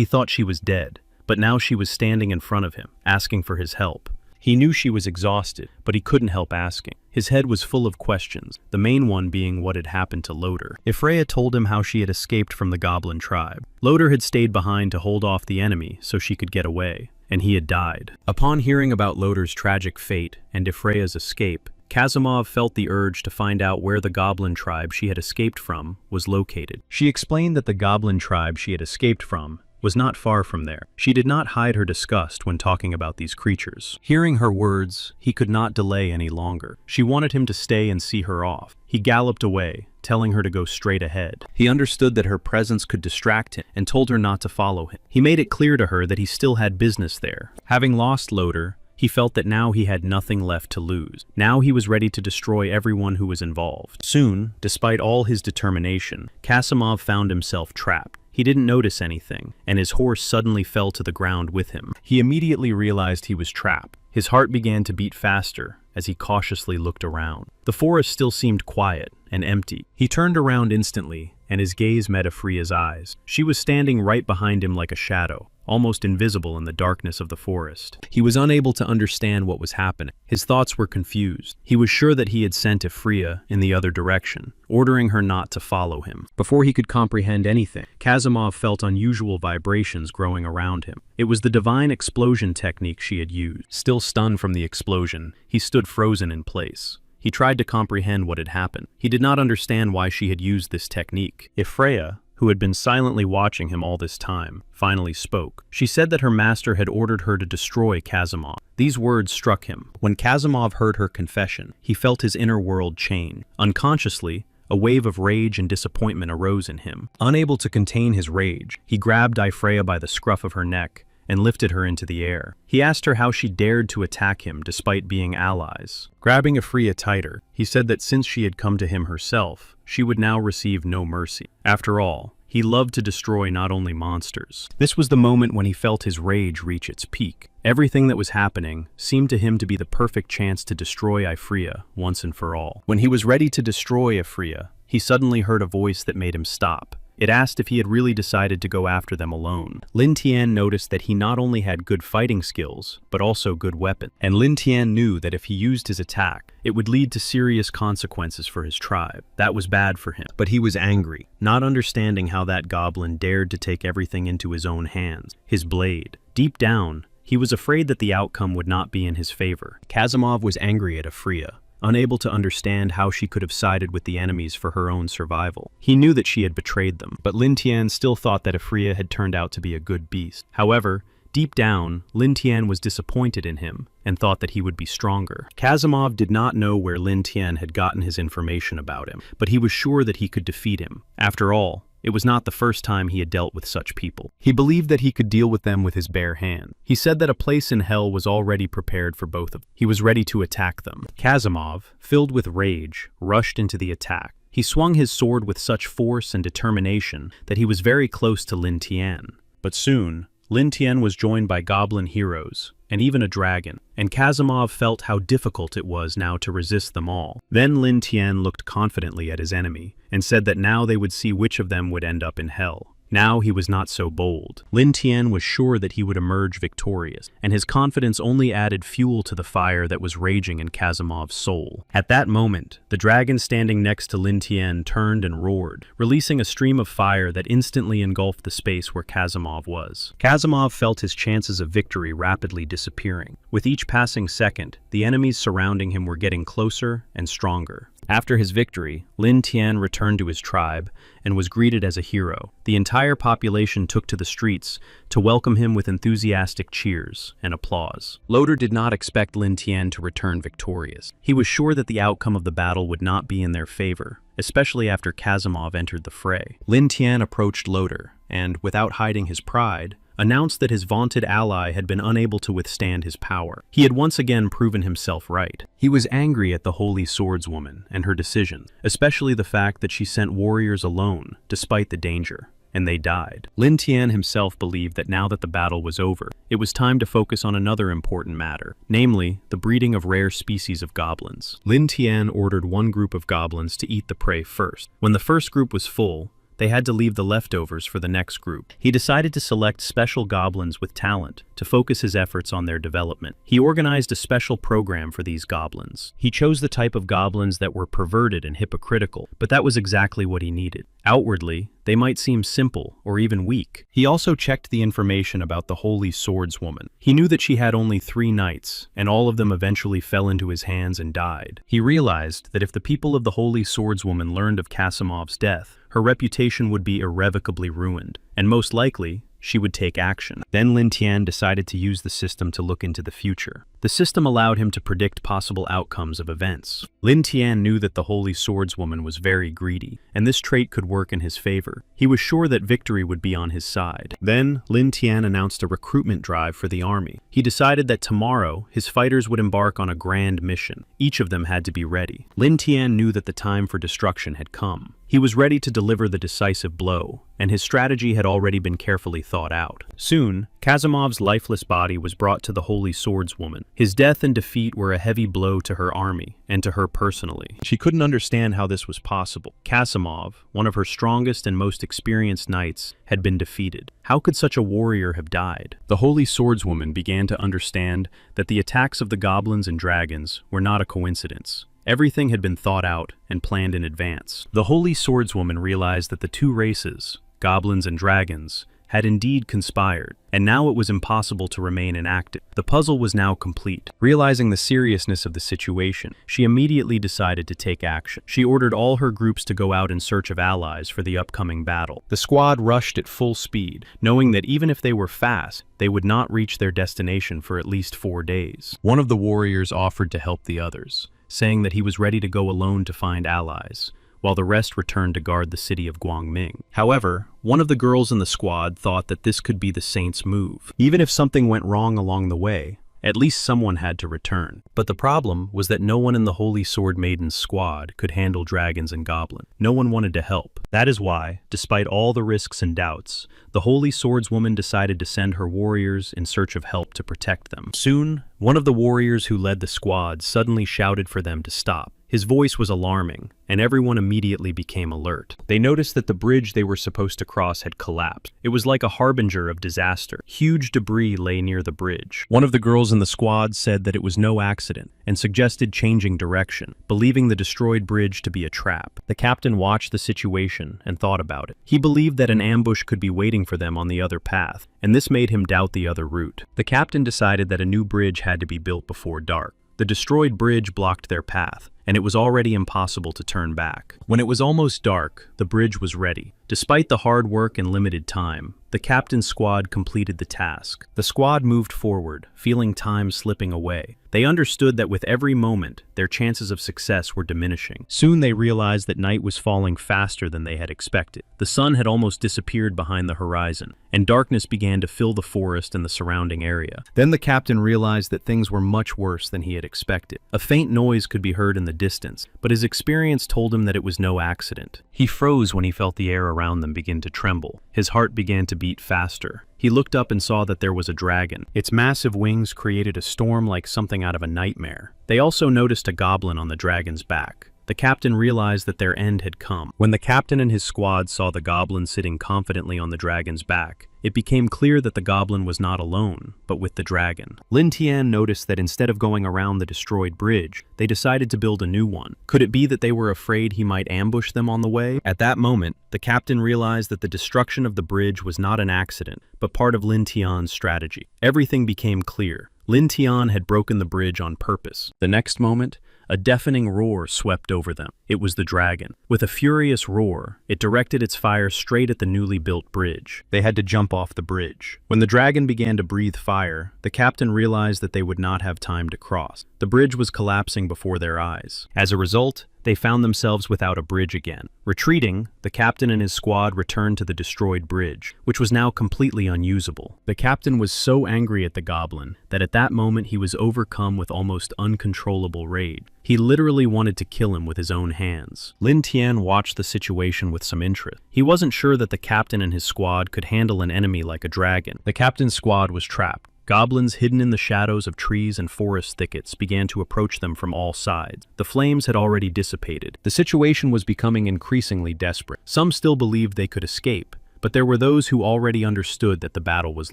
thought she was dead, but now she was standing in front of him, asking for his help. He knew she was exhausted, but he couldn't help asking. His head was full of questions, the main one being what had happened to Loder. Ifreya told him how she had escaped from the Goblin tribe. Loder had stayed behind to hold off the enemy so she could get away, and he had died. Upon hearing about Loder's tragic fate and Ifreya's escape, Kazimov felt the urge to find out where the Goblin tribe she had escaped from was located. She explained that the Goblin tribe she had escaped from was not far from there. She did not hide her disgust when talking about these creatures. Hearing her words, he could not delay any longer. She wanted him to stay and see her off. He galloped away, telling her to go straight ahead. He understood that her presence could distract him and told her not to follow him. He made it clear to her that he still had business there. Having lost Loder, he felt that now he had nothing left to lose. Now he was ready to destroy everyone who was involved. Soon, despite all his determination, Kazimov found himself trapped. He didn't notice anything, and his horse suddenly fell to the ground with him. He immediately realized he was trapped. His heart began to beat faster as he cautiously looked around. The forest still seemed quiet and empty. He turned around instantly, and his gaze met Ifreya's eyes. She was standing right behind him like a shadow, almost invisible in the darkness of the forest. He was unable to understand what was happening. His thoughts were confused. He was sure that he had sent Ifreya in the other direction, ordering her not to follow him. Before he could comprehend anything, Kazimov felt unusual vibrations growing around him. It was the divine explosion technique she had used. Still stunned from the explosion, he stood frozen in place. He tried to comprehend what had happened. He did not understand why she had used this technique. Ifreya, who had been silently watching him all this time, finally spoke. She said that her master had ordered her to destroy Kazimov. These words struck him. When Kazimov heard her confession, he felt his inner world change. Unconsciously, a wave of rage and disappointment arose in him. Unable to contain his rage, he grabbed Ifreya by the scruff of her neck and lifted her into the air. He asked her how she dared to attack him despite being allies. Grabbing Ifreya tighter, he said that since she had come to him herself, she would now receive no mercy. After all, he loved to destroy not only monsters. This was the moment when he felt his rage reach its peak. Everything that was happening seemed to him to be the perfect chance to destroy Ifreya once and for all. When he was ready to destroy Ifreya, he suddenly heard a voice that made him stop. It asked if he had really decided to go after them alone. Lin Tian noticed that he not only had good fighting skills, but also good weapons. And Lin Tian knew that if he used his attack, it would lead to serious consequences for his tribe. That was bad for him. But he was angry, not understanding how that goblin dared to take everything into his own hands. His blade. Deep down, he was afraid that the outcome would not be in his favor. Kazimov was angry at Ifreya, unable to understand how she could have sided with the enemies for her own survival. He knew that she had betrayed them, but Lin Tian still thought that Ifreya had turned out to be a good beast. However, deep down, Lin Tian was disappointed in him and thought that he would be stronger. Kazimov did not know where Lin Tian had gotten his information about him, but he was sure that he could defeat him. After all, it was not the first time he had dealt with such people. He believed that he could deal with them with his bare hand. He said that a place in hell was already prepared for both of them. He was ready to attack them. Kazimov, filled with rage, rushed into the attack. He swung his sword with such force and determination that he was very close to Lin Tian. But soon, Lin Tian was joined by goblin heroes, and even a dragon, and Kazimov felt how difficult it was now to resist them all. Then Lin Tian looked confidently at his enemy, and said that now they would see which of them would end up in hell. Now he was not so bold. Lin Tian was sure that he would emerge victorious, and his confidence only added fuel to the fire that was raging in Kazimov's soul. At that moment, the dragon standing next to Lin Tian turned and roared, releasing a stream of fire that instantly engulfed the space where Kazimov was. Kazimov felt his chances of victory rapidly disappearing. With each passing second, the enemies surrounding him were getting closer and stronger. After his victory, Lin Tian returned to his tribe and was greeted as a hero. The entire population took to the streets to welcome him with enthusiastic cheers and applause. Loder did not expect Lin Tian to return victorious. He was sure that the outcome of the battle would not be in their favor, especially after Kazimov entered the fray. Lin Tian approached Loder and, without hiding his pride, announced that his vaunted ally had been unable to withstand his power. He had once again proven himself right. He was angry at the Holy Swordswoman and her decision, especially the fact that she sent warriors alone, despite the danger, and they died. Lin Tian himself believed that now that the battle was over, it was time to focus on another important matter, namely, the breeding of rare species of goblins. Lin Tian ordered one group of goblins to eat the prey first. When the first group was full, they had to leave the leftovers for the next group. He decided to select special goblins with talent to focus his efforts on their development. He organized a special program for these goblins. He chose the type of goblins that were perverted and hypocritical, but that was exactly what he needed. Outwardly, they might seem simple or even weak. He also checked the information about the Holy Swordswoman. He knew that she had only 3 knights, and all of them eventually fell into his hands and died. He realized that if the people of the Holy Swordswoman learned of Kasimov's death, her reputation would be irrevocably ruined, and most likely, she would take action. Then Lin Tian decided to use the system to look into the future. The system allowed him to predict possible outcomes of events. Lin Tian knew that the Holy Swordswoman was very greedy, and this trait could work in his favor. He was sure that victory would be on his side. Then, Lin Tian announced a recruitment drive for the army. He decided that tomorrow, his fighters would embark on a grand mission. Each of them had to be ready. Lin Tian knew that the time for destruction had come. He was ready to deliver the decisive blow, and his strategy had already been carefully thought out. Soon, Kasimov's lifeless body was brought to the Holy Swordswoman. His death and defeat were a heavy blow to her army, and to her personally. She couldn't understand how this was possible. Kasimov, one of her strongest and most experienced knights, had been defeated. How could such a warrior have died? The Holy Swordswoman began to understand that the attacks of the goblins and dragons were not a coincidence. Everything had been thought out and planned in advance. The Holy Swordswoman realized that the 2 races, goblins and dragons, had indeed conspired, and now it was impossible to remain inactive. The puzzle was now complete. Realizing the seriousness of the situation, she immediately decided to take action. She ordered all her groups to go out in search of allies for the upcoming battle. The squad rushed at full speed, knowing that even if they were fast, they would not reach their destination for at least 4 days. One of the warriors offered to help the others, saying that he was ready to go alone to find allies, while the rest returned to guard the city of Guangming. However, one of the girls in the squad thought that this could be the Saints' move. Even if something went wrong along the way, at least someone had to return. But the problem was that no one in the Holy Sword Maiden's squad could handle dragons and goblins. No one wanted to help. That is why, despite all the risks and doubts, the Holy Swordswoman decided to send her warriors in search of help to protect them. Soon, one of the warriors who led the squad suddenly shouted for them to stop. His voice was alarming, and everyone immediately became alert. They noticed that the bridge they were supposed to cross had collapsed. It was like a harbinger of disaster. Huge debris lay near the bridge. One of the girls in the squad said that it was no accident, and suggested changing direction, believing the destroyed bridge to be a trap. The captain watched the situation and thought about it. He believed that an ambush could be waiting for them on the other path, and this made him doubt the other route. The captain decided that a new bridge had to be built before dark. The destroyed bridge blocked their path, and it was already impossible to turn back. When it was almost dark, the bridge was ready. Despite the hard work and limited time, the captain's squad completed the task. The squad moved forward, feeling time slipping away. They understood that with every moment, their chances of success were diminishing. Soon they realized that night was falling faster than they had expected. The sun had almost disappeared behind the horizon, and darkness began to fill the forest and the surrounding area. Then the captain realized that things were much worse than he had expected. A faint noise could be heard in the distance, but his experience told him that it was no accident. He froze when he felt the air around them begin to tremble. His heart began to beat faster. He looked up and saw that there was a dragon. Its massive wings created a storm like something out of a nightmare. They also noticed a goblin on the dragon's back. The captain realized that their end had come. When the captain and his squad saw the goblin sitting confidently on the dragon's back, it became clear that the goblin was not alone, but with the dragon. Lin Tian noticed that instead of going around the destroyed bridge, they decided to build a new one. Could it be that they were afraid he might ambush them on the way? At that moment, the captain realized that the destruction of the bridge was not an accident, but part of Lin Tian's strategy. Everything became clear. Lin Tian had broken the bridge on purpose. The next moment, a deafening roar swept over them. It was the dragon. With a furious roar, it directed its fire straight at the newly built bridge. They had to jump off the bridge. When the dragon began to breathe fire, the captain realized that they would not have time to cross. The bridge was collapsing before their eyes. As a result, they found themselves without a bridge again. Retreating, the captain and his squad returned to the destroyed bridge, which was now completely unusable. The captain was so angry at the goblin that at that moment he was overcome with almost uncontrollable rage. He literally wanted to kill him with his own hands. Lin Tian watched the situation with some interest. He wasn't sure that the captain and his squad could handle an enemy like a dragon. The captain's squad was trapped. Goblins hidden in the shadows of trees and forest thickets began to approach them from all sides. The flames had already dissipated. The situation was becoming increasingly desperate. Some still believed they could escape, but there were those who already understood that the battle was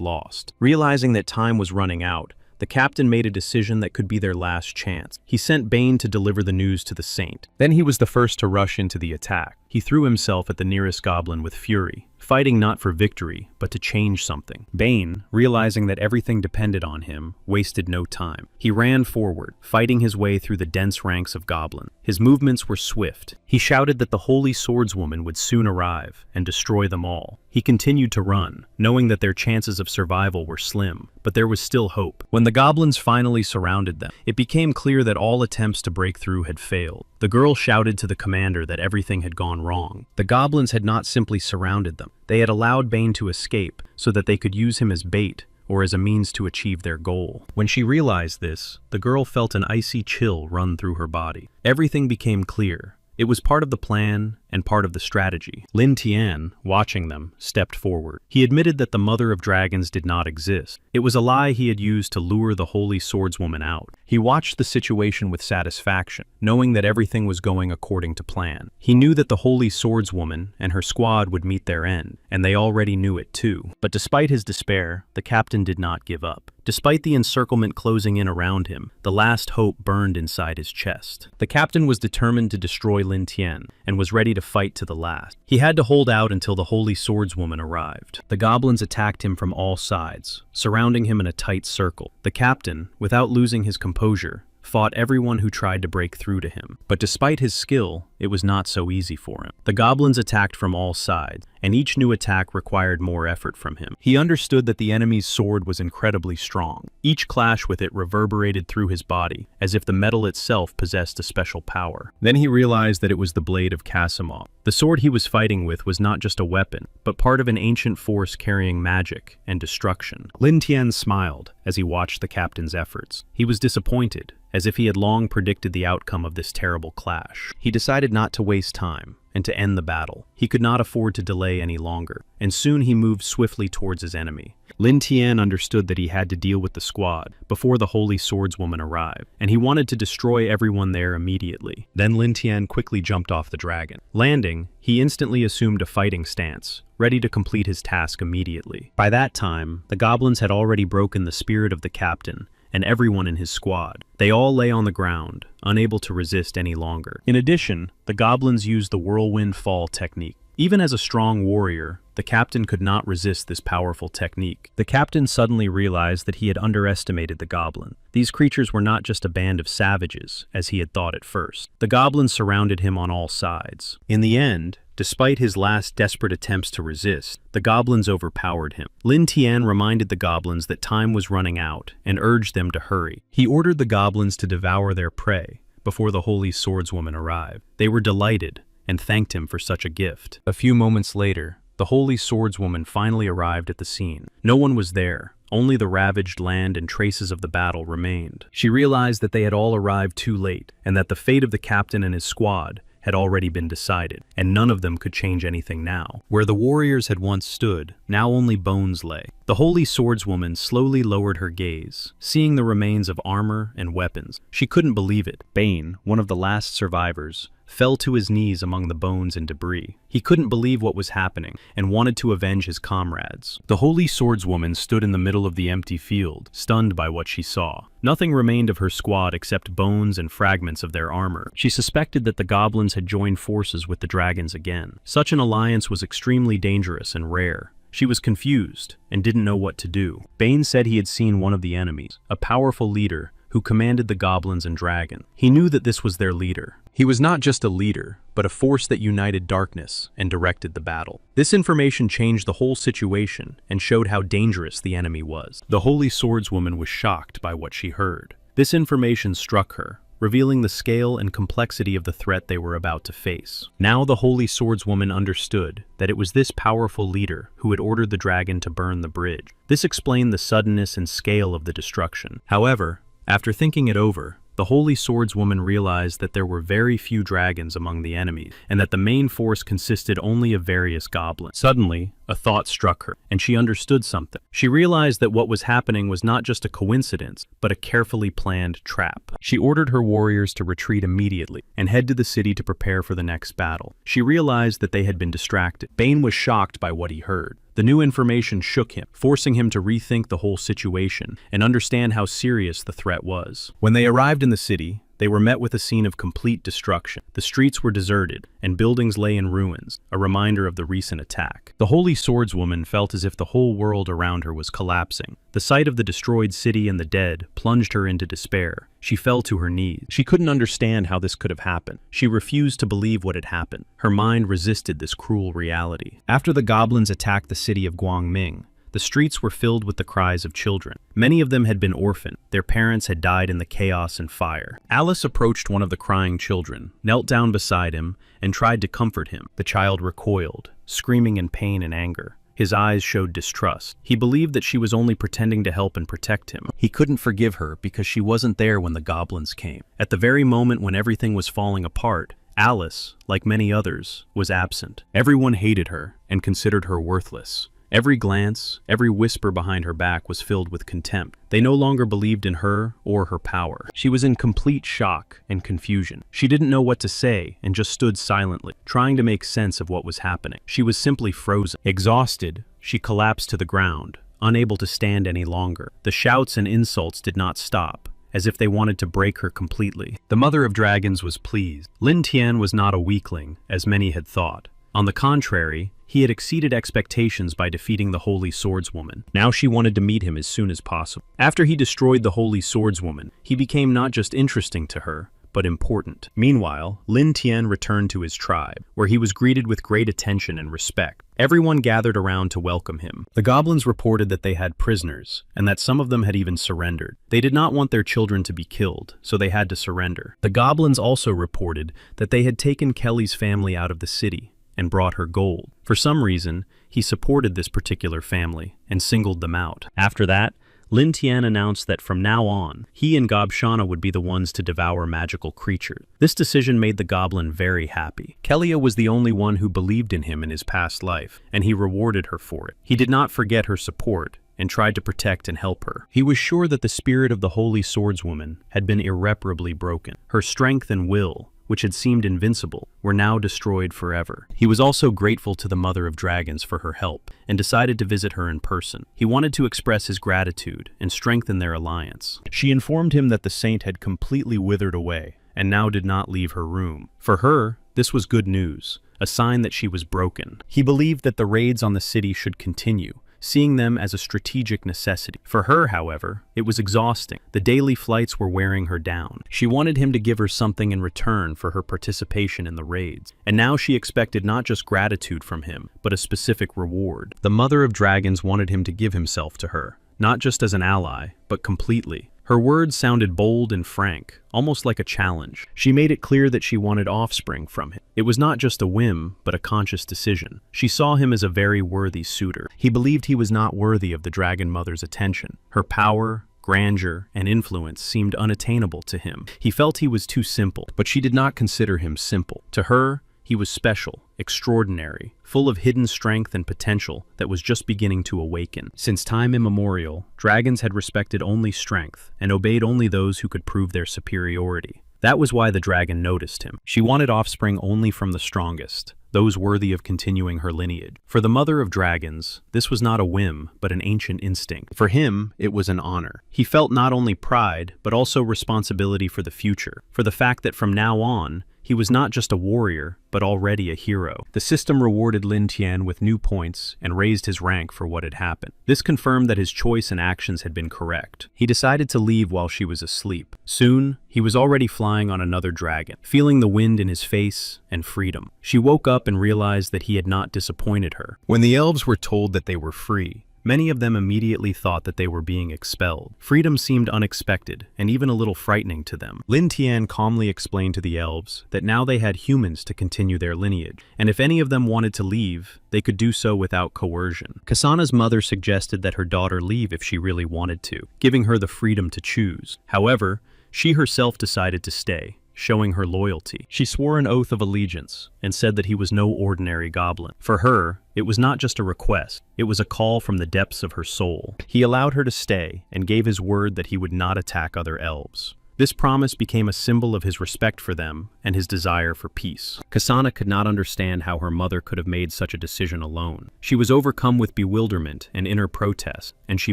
lost. Realizing that time was running out, the captain made a decision that could be their last chance. He sent Bane to deliver the news to the saint. Then he was the first to rush into the attack. He threw himself at the nearest goblin with fury, fighting not for victory, but to change something. Bane, realizing that everything depended on him, wasted no time. He ran forward, fighting his way through the dense ranks of goblins. His movements were swift. He shouted that the holy swordswoman would soon arrive and destroy them all. He continued to run, knowing that their chances of survival were slim, but there was still hope. When the goblins finally surrounded them, it became clear that all attempts to break through had failed. The girl shouted to the commander that everything had gone wrong. The goblins had not simply surrounded them. They had allowed Bane to escape so that they could use him as bait or as a means to achieve their goal. When she realized this, the girl felt an icy chill run through her body. Everything became clear. It was part of the plan and part of the strategy. Lin Tian, watching them, stepped forward. He admitted that the mother of dragons did not exist. It was a lie he had used to lure the holy swordswoman out. He watched the situation with satisfaction, knowing that everything was going according to plan. He knew that the holy swordswoman and her squad would meet their end, and they already knew it too. But despite his despair, the captain did not give up. Despite the encirclement closing in around him, the last hope burned inside his chest. The captain was determined to destroy Lin Tian and was ready to fight to the last. He had to hold out until the holy swordswoman arrived. The goblins attacked him from all sides, surrounding him in a tight circle. The captain, without losing his composure, fought everyone who tried to break through to him. But despite his skill, it was not so easy for him. The goblins attacked from all sides, and each new attack required more effort from him. He understood that the enemy's sword was incredibly strong. Each clash with it reverberated through his body, as if the metal itself possessed a special power. Then he realized that it was the blade of Casimov. The sword he was fighting with was not just a weapon, but part of an ancient force carrying magic and destruction. Lin Tian smiled as he watched the captain's efforts. He was disappointed, as if he had long predicted the outcome of this terrible clash. He decided not to waste time and to end the battle. He could not afford to delay any longer, and soon he moved swiftly towards his enemy. Lin Tian understood that he had to deal with the squad before the holy swordswoman arrived, and he wanted to destroy everyone there immediately. Then Lin Tian quickly jumped off the dragon. Landing, he instantly assumed a fighting stance, ready to complete his task immediately. By that time, the goblins had already broken the spirit of the captain and everyone in his squad. They all lay on the ground, unable to resist any longer. In addition, the goblins used the whirlwind fall technique. Even as a strong warrior, the captain could not resist this powerful technique. The captain suddenly realized that he had underestimated the goblin. These creatures were not just a band of savages, as he had thought at first. The goblins surrounded him on all sides. In the end, despite his last desperate attempts to resist, the goblins overpowered him. Lin Tian reminded the goblins that time was running out and urged them to hurry. He ordered the goblins to devour their prey before the holy swordswoman arrived. They were delighted and thanked him for such a gift. A few moments later, the holy swordswoman finally arrived at the scene. No one was there. Only the ravaged land and traces of the battle remained. She realized that they had all arrived too late, and that the fate of the captain and his squad had already been decided, and none of them could change anything now. Where the warriors had once stood, now only bones lay. The holy swordswoman slowly lowered her gaze, seeing the remains of armor and weapons. She couldn't believe it. Bane, one of the last survivors, fell to his knees among the bones and debris. He couldn't believe what was happening and wanted to avenge his comrades. The holy swordswoman stood in the middle of the empty field, stunned by what she saw. Nothing remained of her squad except bones and fragments of their armor. She suspected that the goblins had joined forces with the dragons again. Such an alliance was extremely dangerous and rare. She was confused and didn't know what to do. Bane said he had seen one of the enemies, a powerful leader who commanded the goblins and dragon. He knew that this was their leader. He was not just a leader, but a force that united darkness and directed the battle. This information changed the whole situation and showed how dangerous the enemy was. The holy swordswoman was shocked by what she heard. This information struck her, revealing the scale and complexity of the threat they were about to face. Now the Holy Swordswoman understood that it was this powerful leader who had ordered the dragon to burn the bridge. This explained the suddenness and scale of the destruction. However, after thinking it over, the Holy Swordswoman realized that there were very few dragons among the enemies, and that the main force consisted only of various goblins. Suddenly, a thought struck her, and she understood something. She realized that what was happening was not just a coincidence, but a carefully planned trap. She ordered her warriors to retreat immediately and head to the city to prepare for the next battle. She realized that they had been distracted. Bane was shocked by what he heard. The new information shook him, forcing him to rethink the whole situation and understand how serious the threat was. When they arrived in the city, they were met with a scene of complete destruction. The streets were deserted, and buildings lay in ruins, a reminder of the recent attack. The Holy Swordswoman felt as if the whole world around her was collapsing. The sight of the destroyed city and the dead plunged her into despair. She fell to her knees. She couldn't understand how this could have happened. She refused to believe what had happened. Her mind resisted this cruel reality. After the goblins attacked the city of Guangming, the streets were filled with the cries of children. Many of them had been orphaned. Their parents had died in the chaos and fire. Alice approached one of the crying children, knelt down beside him, and tried to comfort him. The child recoiled, screaming in pain and anger. His eyes showed distrust. He believed that she was only pretending to help and protect him. He couldn't forgive her because she wasn't there when the goblins came. At the very moment when everything was falling apart, Alice, like many others, was absent. Everyone hated her and considered her worthless. Every glance, every whisper behind her back was filled with contempt. They no longer believed in her or her power. She was in complete shock and confusion. She didn't know what to say and just stood silently, trying to make sense of what was happening. She was simply frozen. Exhausted, she collapsed to the ground, unable to stand any longer. The shouts and insults did not stop, as if they wanted to break her completely. The Mother of Dragons was pleased. Lin Tian was not a weakling, as many had thought. On the contrary, he had exceeded expectations by defeating the Holy Swordswoman. Now she wanted to meet him as soon as possible. After he destroyed the Holy Swordswoman, he became not just interesting to her, but important. Meanwhile, Lin Tian returned to his tribe, where he was greeted with great attention and respect. Everyone gathered around to welcome him. The goblins reported that they had prisoners, and that some of them had even surrendered. They did not want their children to be killed, so they had to surrender. The goblins also reported that they had taken Kelly's family out of the city and brought her gold. For some reason, he supported this particular family and singled them out. After that, Lin Tian announced that from now on, he and Gobshana would be the ones to devour magical creatures. This decision made the goblin very happy. Kelia was the only one who believed in him in his past life, and he rewarded her for it. He did not forget her support and tried to protect and help her. He was sure that the spirit of the Holy Swordswoman had been irreparably broken. Her strength and will, which had seemed invincible, were now destroyed forever. He was also grateful to the Mother of Dragons for her help, and decided to visit her in person. He wanted to express his gratitude and strengthen their alliance. She informed him that the saint had completely withered away, and now did not leave her room. For her, this was good news, a sign that she was broken. He believed that the raids on the city should continue, seeing them as a strategic necessity. For her, however, it was exhausting. The daily flights were wearing her down. She wanted him to give her something in return for her participation in the raids, and now she expected not just gratitude from him, but a specific reward. The Mother of Dragons wanted him to give himself to her, not just as an ally, but completely. Her words sounded bold and frank, almost like a challenge. She made it clear that she wanted offspring from him. It was not just a whim, but a conscious decision. She saw him as a very worthy suitor. He believed he was not worthy of the Dragon Mother's attention. Her power, grandeur, and influence seemed unattainable to him. He felt he was too simple, but she did not consider him simple. To her, he was special, extraordinary, full of hidden strength and potential that was just beginning to awaken. Since time immemorial, dragons had respected only strength and obeyed only those who could prove their superiority. That was why the dragon noticed him. She wanted offspring only from the strongest, those worthy of continuing her lineage. For the Mother of Dragons, this was not a whim, but an ancient instinct. For him, it was an honor. He felt not only pride, but also responsibility for the future, for the fact that from now on, he was not just a warrior, but already a hero. The system rewarded Lin Tian with new points and raised his rank for what had happened. This confirmed that his choice and actions had been correct. He decided to leave while she was asleep. Soon, he was already flying on another dragon, feeling the wind in his face and freedom. She woke up and realized that he had not disappointed her. When the elves were told that they were free, Many of them immediately thought that they were being expelled. Freedom seemed unexpected and even a little frightening to them. Lin Tian calmly explained to the elves that now they had humans to continue their lineage, and if any of them wanted to leave, they could do so without coercion. Kasana's mother suggested that her daughter leave if she really wanted to, giving her the freedom to choose. However, she herself decided to stay, showing her loyalty. She swore an oath of allegiance and said that he was no ordinary goblin. For her, it was not just a request, it was a call from the depths of her soul. He allowed her to stay and gave his word that he would not attack other elves. This promise became a symbol of his respect for them and his desire for peace. Kasana could not understand how her mother could have made such a decision alone. She was overcome with bewilderment and inner protest, and she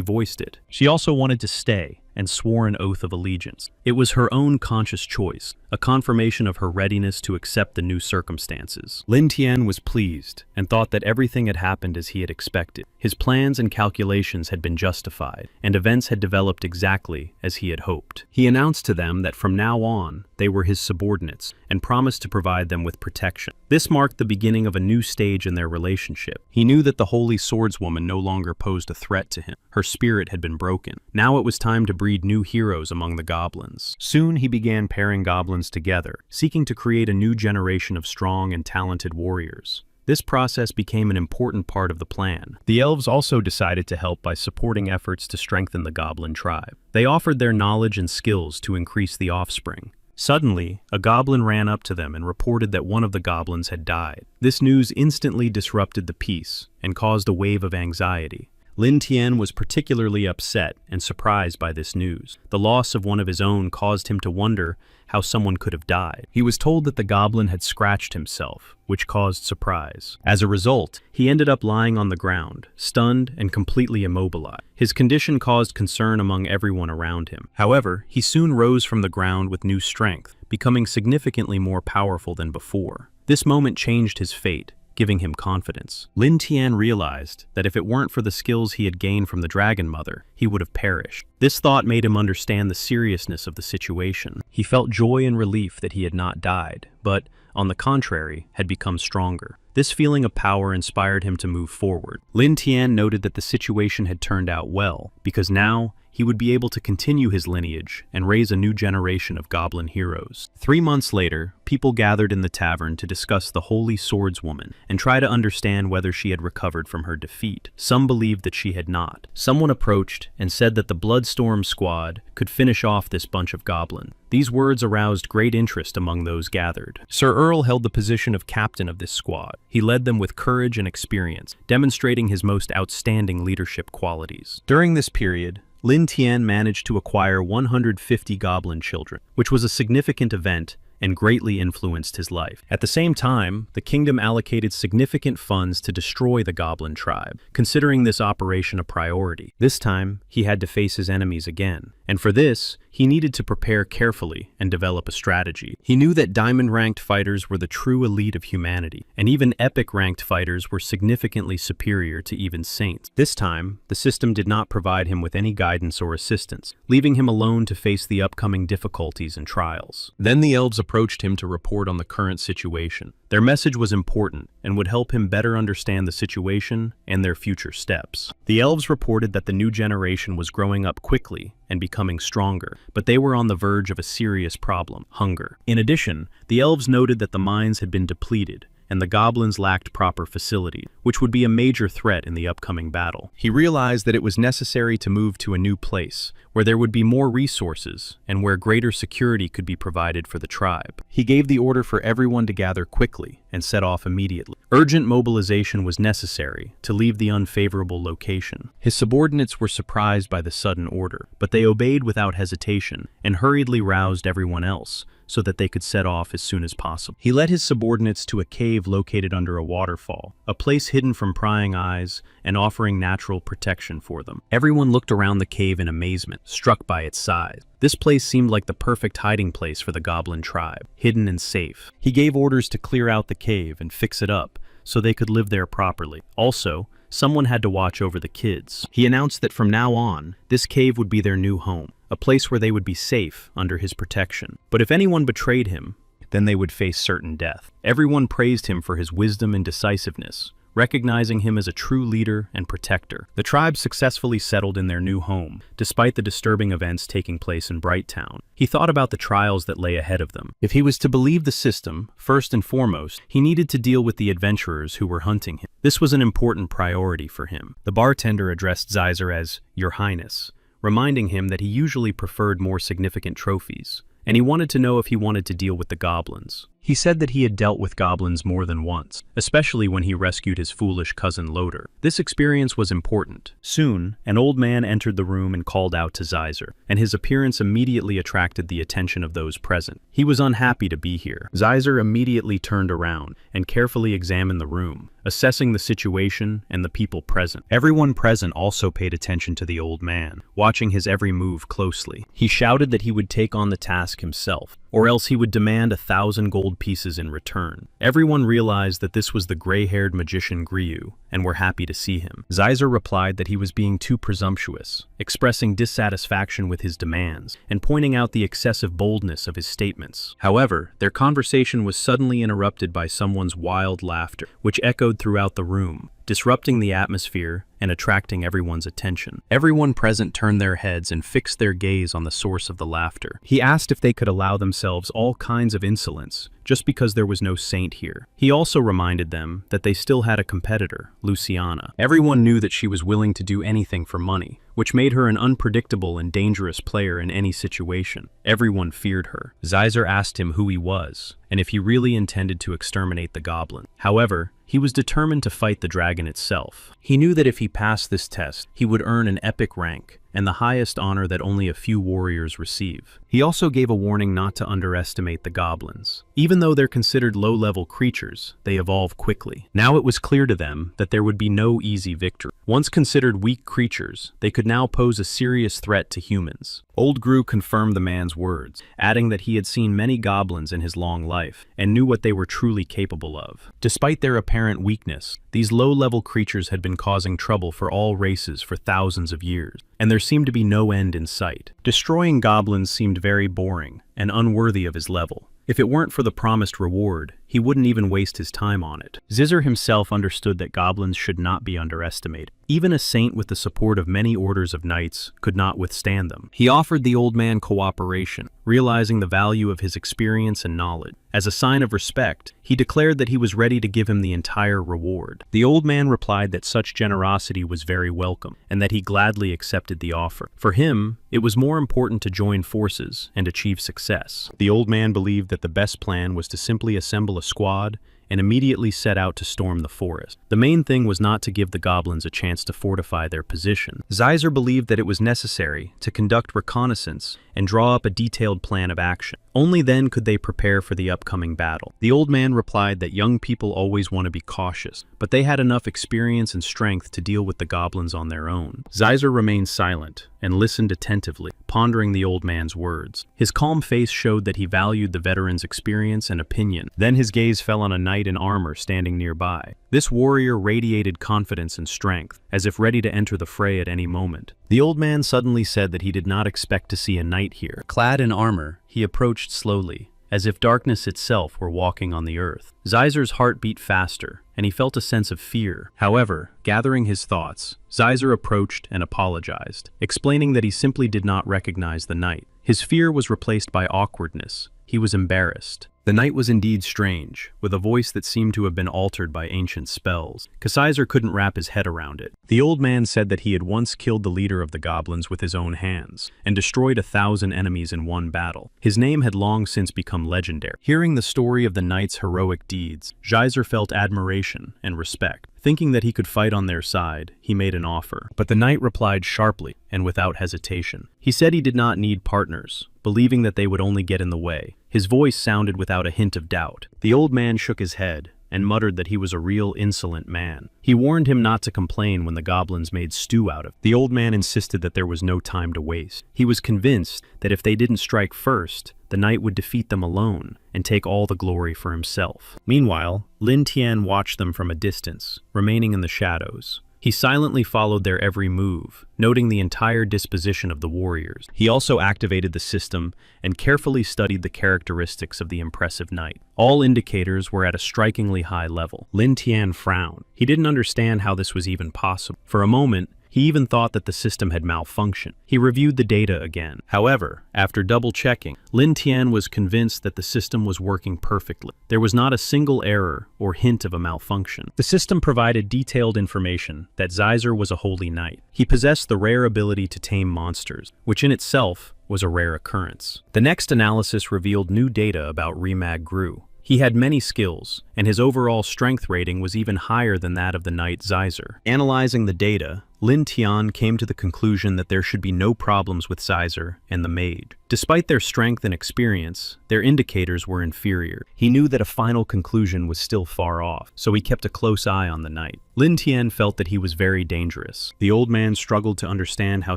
voiced it. She also wanted to stay and swore an oath of allegiance. It was her own conscious choice, a confirmation of her readiness to accept the new circumstances. Lin Tian was pleased and thought that everything had happened as he had expected. His plans and calculations had been justified, and events had developed exactly as he had hoped. He announced to them that from now on, they were his subordinates and promised to provide them with protection. This marked the beginning of a new stage in their relationship. He knew that the Holy Swordswoman no longer posed a threat to him. Her spirit had been broken. Now it was time to breed new heroes among the goblins. Soon he began pairing goblins together, seeking to create a new generation of strong and talented warriors. This process became an important part of the plan. The elves also decided to help by supporting efforts to strengthen the goblin tribe. They offered their knowledge and skills to increase the offspring. Suddenly, a goblin ran up to them and reported that one of the goblins had died. This news instantly disrupted the peace and caused a wave of anxiety. Lin Tian was particularly upset and surprised by this news. The loss of one of his own caused him to wonder how someone could have died. He was told that the goblin had scratched himself, which caused surprise. As a result, he ended up lying on the ground, stunned and completely immobilized. His condition caused concern among everyone around him. However, he soon rose from the ground with new strength, becoming significantly more powerful than before. This moment changed his fate, giving him confidence. Lin Tian realized that if it weren't for the skills he had gained from the Dragon Mother, he would have perished. This thought made him understand the seriousness of the situation. He felt joy and relief that he had not died, but, on the contrary, had become stronger. This feeling of power inspired him to move forward. Lin Tian noted that the situation had turned out well, because now he would be able to continue his lineage and raise a new generation of goblin heroes. 3 months later, people gathered in the tavern to discuss the Holy Swordswoman and try to understand whether she had recovered from her defeat. Some believed that she had not. Someone approached and said that the Bloodstorm squad could finish off this bunch of goblins. These words aroused great interest among those gathered. Sir Earl held the position of captain of this squad. He led them with courage and experience, demonstrating his most outstanding leadership qualities. During this period, Lin Tian managed to acquire 150 goblin children, which was a significant event and greatly influenced his life. At the same time, the kingdom allocated significant funds to destroy the goblin tribe, considering this operation a priority. This time, he had to face his enemies again, and for this, he needed to prepare carefully and develop a strategy. He knew that diamond-ranked fighters were the true elite of humanity, and even epic-ranked fighters were significantly superior to even saints. This time, the system did not provide him with any guidance or assistance, leaving him alone to face the upcoming difficulties and trials. Then the elves approached him to report on the current situation. Their message was important and would help him better understand the situation and their future steps. The elves reported that the new generation was growing up quickly and becoming stronger, but they were on the verge of a serious problem: hunger. In addition, the elves noted that the mines had been depleted and the goblins lacked proper facilities, which would be a major threat in the upcoming battle. He realized that it was necessary to move to a new place, where there would be more resources and where greater security could be provided for the tribe. He gave the order for everyone to gather quickly and set off immediately. Urgent mobilization was necessary to leave the unfavorable location. His subordinates were surprised by the sudden order, but they obeyed without hesitation and hurriedly roused everyone else so that they could set off as soon as possible. He led his subordinates to a cave located under a waterfall, a place hidden from prying eyes and offering natural protection for them. Everyone looked around the cave in amazement, struck by its size. This place seemed like the perfect hiding place for the goblin tribe, hidden and safe. He gave orders to clear out the cave and fix it up so they could live there properly. Also, someone had to watch over the kids. He announced that from now on, this cave would be their new home, a place where they would be safe under his protection. But if anyone betrayed him, then they would face certain death. Everyone praised him for his wisdom and decisiveness, recognizing him as a true leader and protector. The tribe successfully settled in their new home, despite the disturbing events taking place in Brighttown. He thought about the trials that lay ahead of them. If he was to believe the system, first and foremost, he needed to deal with the adventurers who were hunting him. This was an important priority for him. The bartender addressed Zeiser as Your Highness, reminding him that he usually preferred more significant trophies, and he wanted to know if he wanted to deal with the goblins. He said that he had dealt with goblins more than once, especially when he rescued his foolish cousin Loder. This experience was important. Soon, an old man entered the room and called out to Zeiser, and his appearance immediately attracted the attention of those present. He was unhappy to be here. Zeiser immediately turned around and carefully examined the room, assessing the situation and the people present. Everyone present also paid attention to the old man, watching his every move closely. He shouted that he would take on the task himself, or else he would demand 1,000 gold pieces in return. Everyone realized that this was the gray-haired magician Gryu, and were happy to see him. Zeiser replied that he was being too presumptuous, expressing dissatisfaction with his demands, and pointing out the excessive boldness of his statements. However, their conversation was suddenly interrupted by someone's wild laughter, which echoed throughout the room, disrupting the atmosphere and attracting everyone's attention. Everyone present turned their heads and fixed their gaze on the source of the laughter. He asked if they could allow themselves all kinds of insolence, just because there was no saint here. He also reminded them that they still had a competitor, Luciana. Everyone knew that she was willing to do anything for money, which made her an unpredictable and dangerous player in any situation. Everyone feared her. Zeiser asked him who he was, and if he really intended to exterminate the goblin. However, he was determined to fight the dragon itself. He knew that if he passed this test, he would earn an epic rank, and the highest honor that only a few warriors receive. He also gave a warning not to underestimate the goblins. Even though they're considered low-level creatures, they evolve quickly. Now it was clear to them that there would be no easy victory. Once considered weak creatures, they could now pose a serious threat to humans. Old Gru confirmed the man's words, adding that he had seen many goblins in his long life, and knew what they were truly capable of. Despite their apparent weakness, these low-level creatures had been causing trouble for all races for thousands of years, and there seemed to be no end in sight. Destroying goblins seemed very boring and unworthy of his level. If it weren't for the promised reward, he wouldn't even waste his time on it. Zeiser himself understood that goblins should not be underestimated. Even a saint with the support of many orders of knights could not withstand them. He offered the old man cooperation, realizing the value of his experience and knowledge. As a sign of respect, he declared that he was ready to give him the entire reward. The old man replied that such generosity was very welcome, and that he gladly accepted the offer. For him, it was more important to join forces and achieve success. The old man believed that the best plan was to simply assemble a squad and immediately set out to storm the forest. The main thing was not to give the goblins a chance to fortify their position. Zeiser believed that it was necessary to conduct reconnaissance and draw up a detailed plan of action. Only then could they prepare for the upcoming battle. The old man replied that young people always want to be cautious, but they had enough experience and strength to deal with the goblins on their own. Zeiser remained silent and listened attentively, pondering the old man's words. His calm face showed that he valued the veteran's experience and opinion. Then his gaze fell on a knight in armor standing nearby. This warrior radiated confidence and strength, as if ready to enter the fray at any moment. The old man suddenly said that he did not expect to see a knight here. Clad in armor, he approached slowly, as if darkness itself were walking on the earth. Zeiser's heart beat faster, and he felt a sense of fear. However, gathering his thoughts, Zeiser approached and apologized, explaining that he simply did not recognize the knight. His fear was replaced by awkwardness. He was embarrassed. The knight was indeed strange, with a voice that seemed to have been altered by ancient spells. Zeiser couldn't wrap his head around it. The old man said that he had once killed the leader of the goblins with his own hands, and destroyed 1,000 enemies in one battle. His name had long since become legendary. Hearing the story of the knight's heroic deeds, Zeiser felt admiration and respect. Thinking that he could fight on their side, he made an offer. But the knight replied sharply and without hesitation. He said he did not need partners, believing that they would only get in the way. His voice sounded without a hint of doubt. The old man shook his head and muttered that he was a real insolent man. He warned him not to complain when the goblins made stew out of him. The old man insisted that there was no time to waste. He was convinced that if they didn't strike first, the knight would defeat them alone and take all the glory for himself. Meanwhile, Lin Tian watched them from a distance, remaining in the shadows. He silently followed their every move, noting the entire disposition of the warriors. He also activated the system and carefully studied the characteristics of the impressive knight. All indicators were at a strikingly high level. Lin Tian frowned. He didn't understand how this was even possible. For a moment, he even thought that the system had malfunctioned. He reviewed the data again. However, after double-checking, Lin Tian was convinced that the system was working perfectly. There was not a single error or hint of a malfunction. The system provided detailed information that Xizer was a holy knight. He possessed the rare ability to tame monsters, which in itself was a rare occurrence. The next analysis revealed new data about Remag Gru. He had many skills, and his overall strength rating was even higher than that of the knight Xizer. Analyzing the data, Lin Tian came to the conclusion that there should be no problems with Xizer and the mage. Despite their strength and experience, their indicators were inferior. He knew that a final conclusion was still far off, so he kept a close eye on the knight. Lin Tian felt that he was very dangerous. The old man struggled to understand how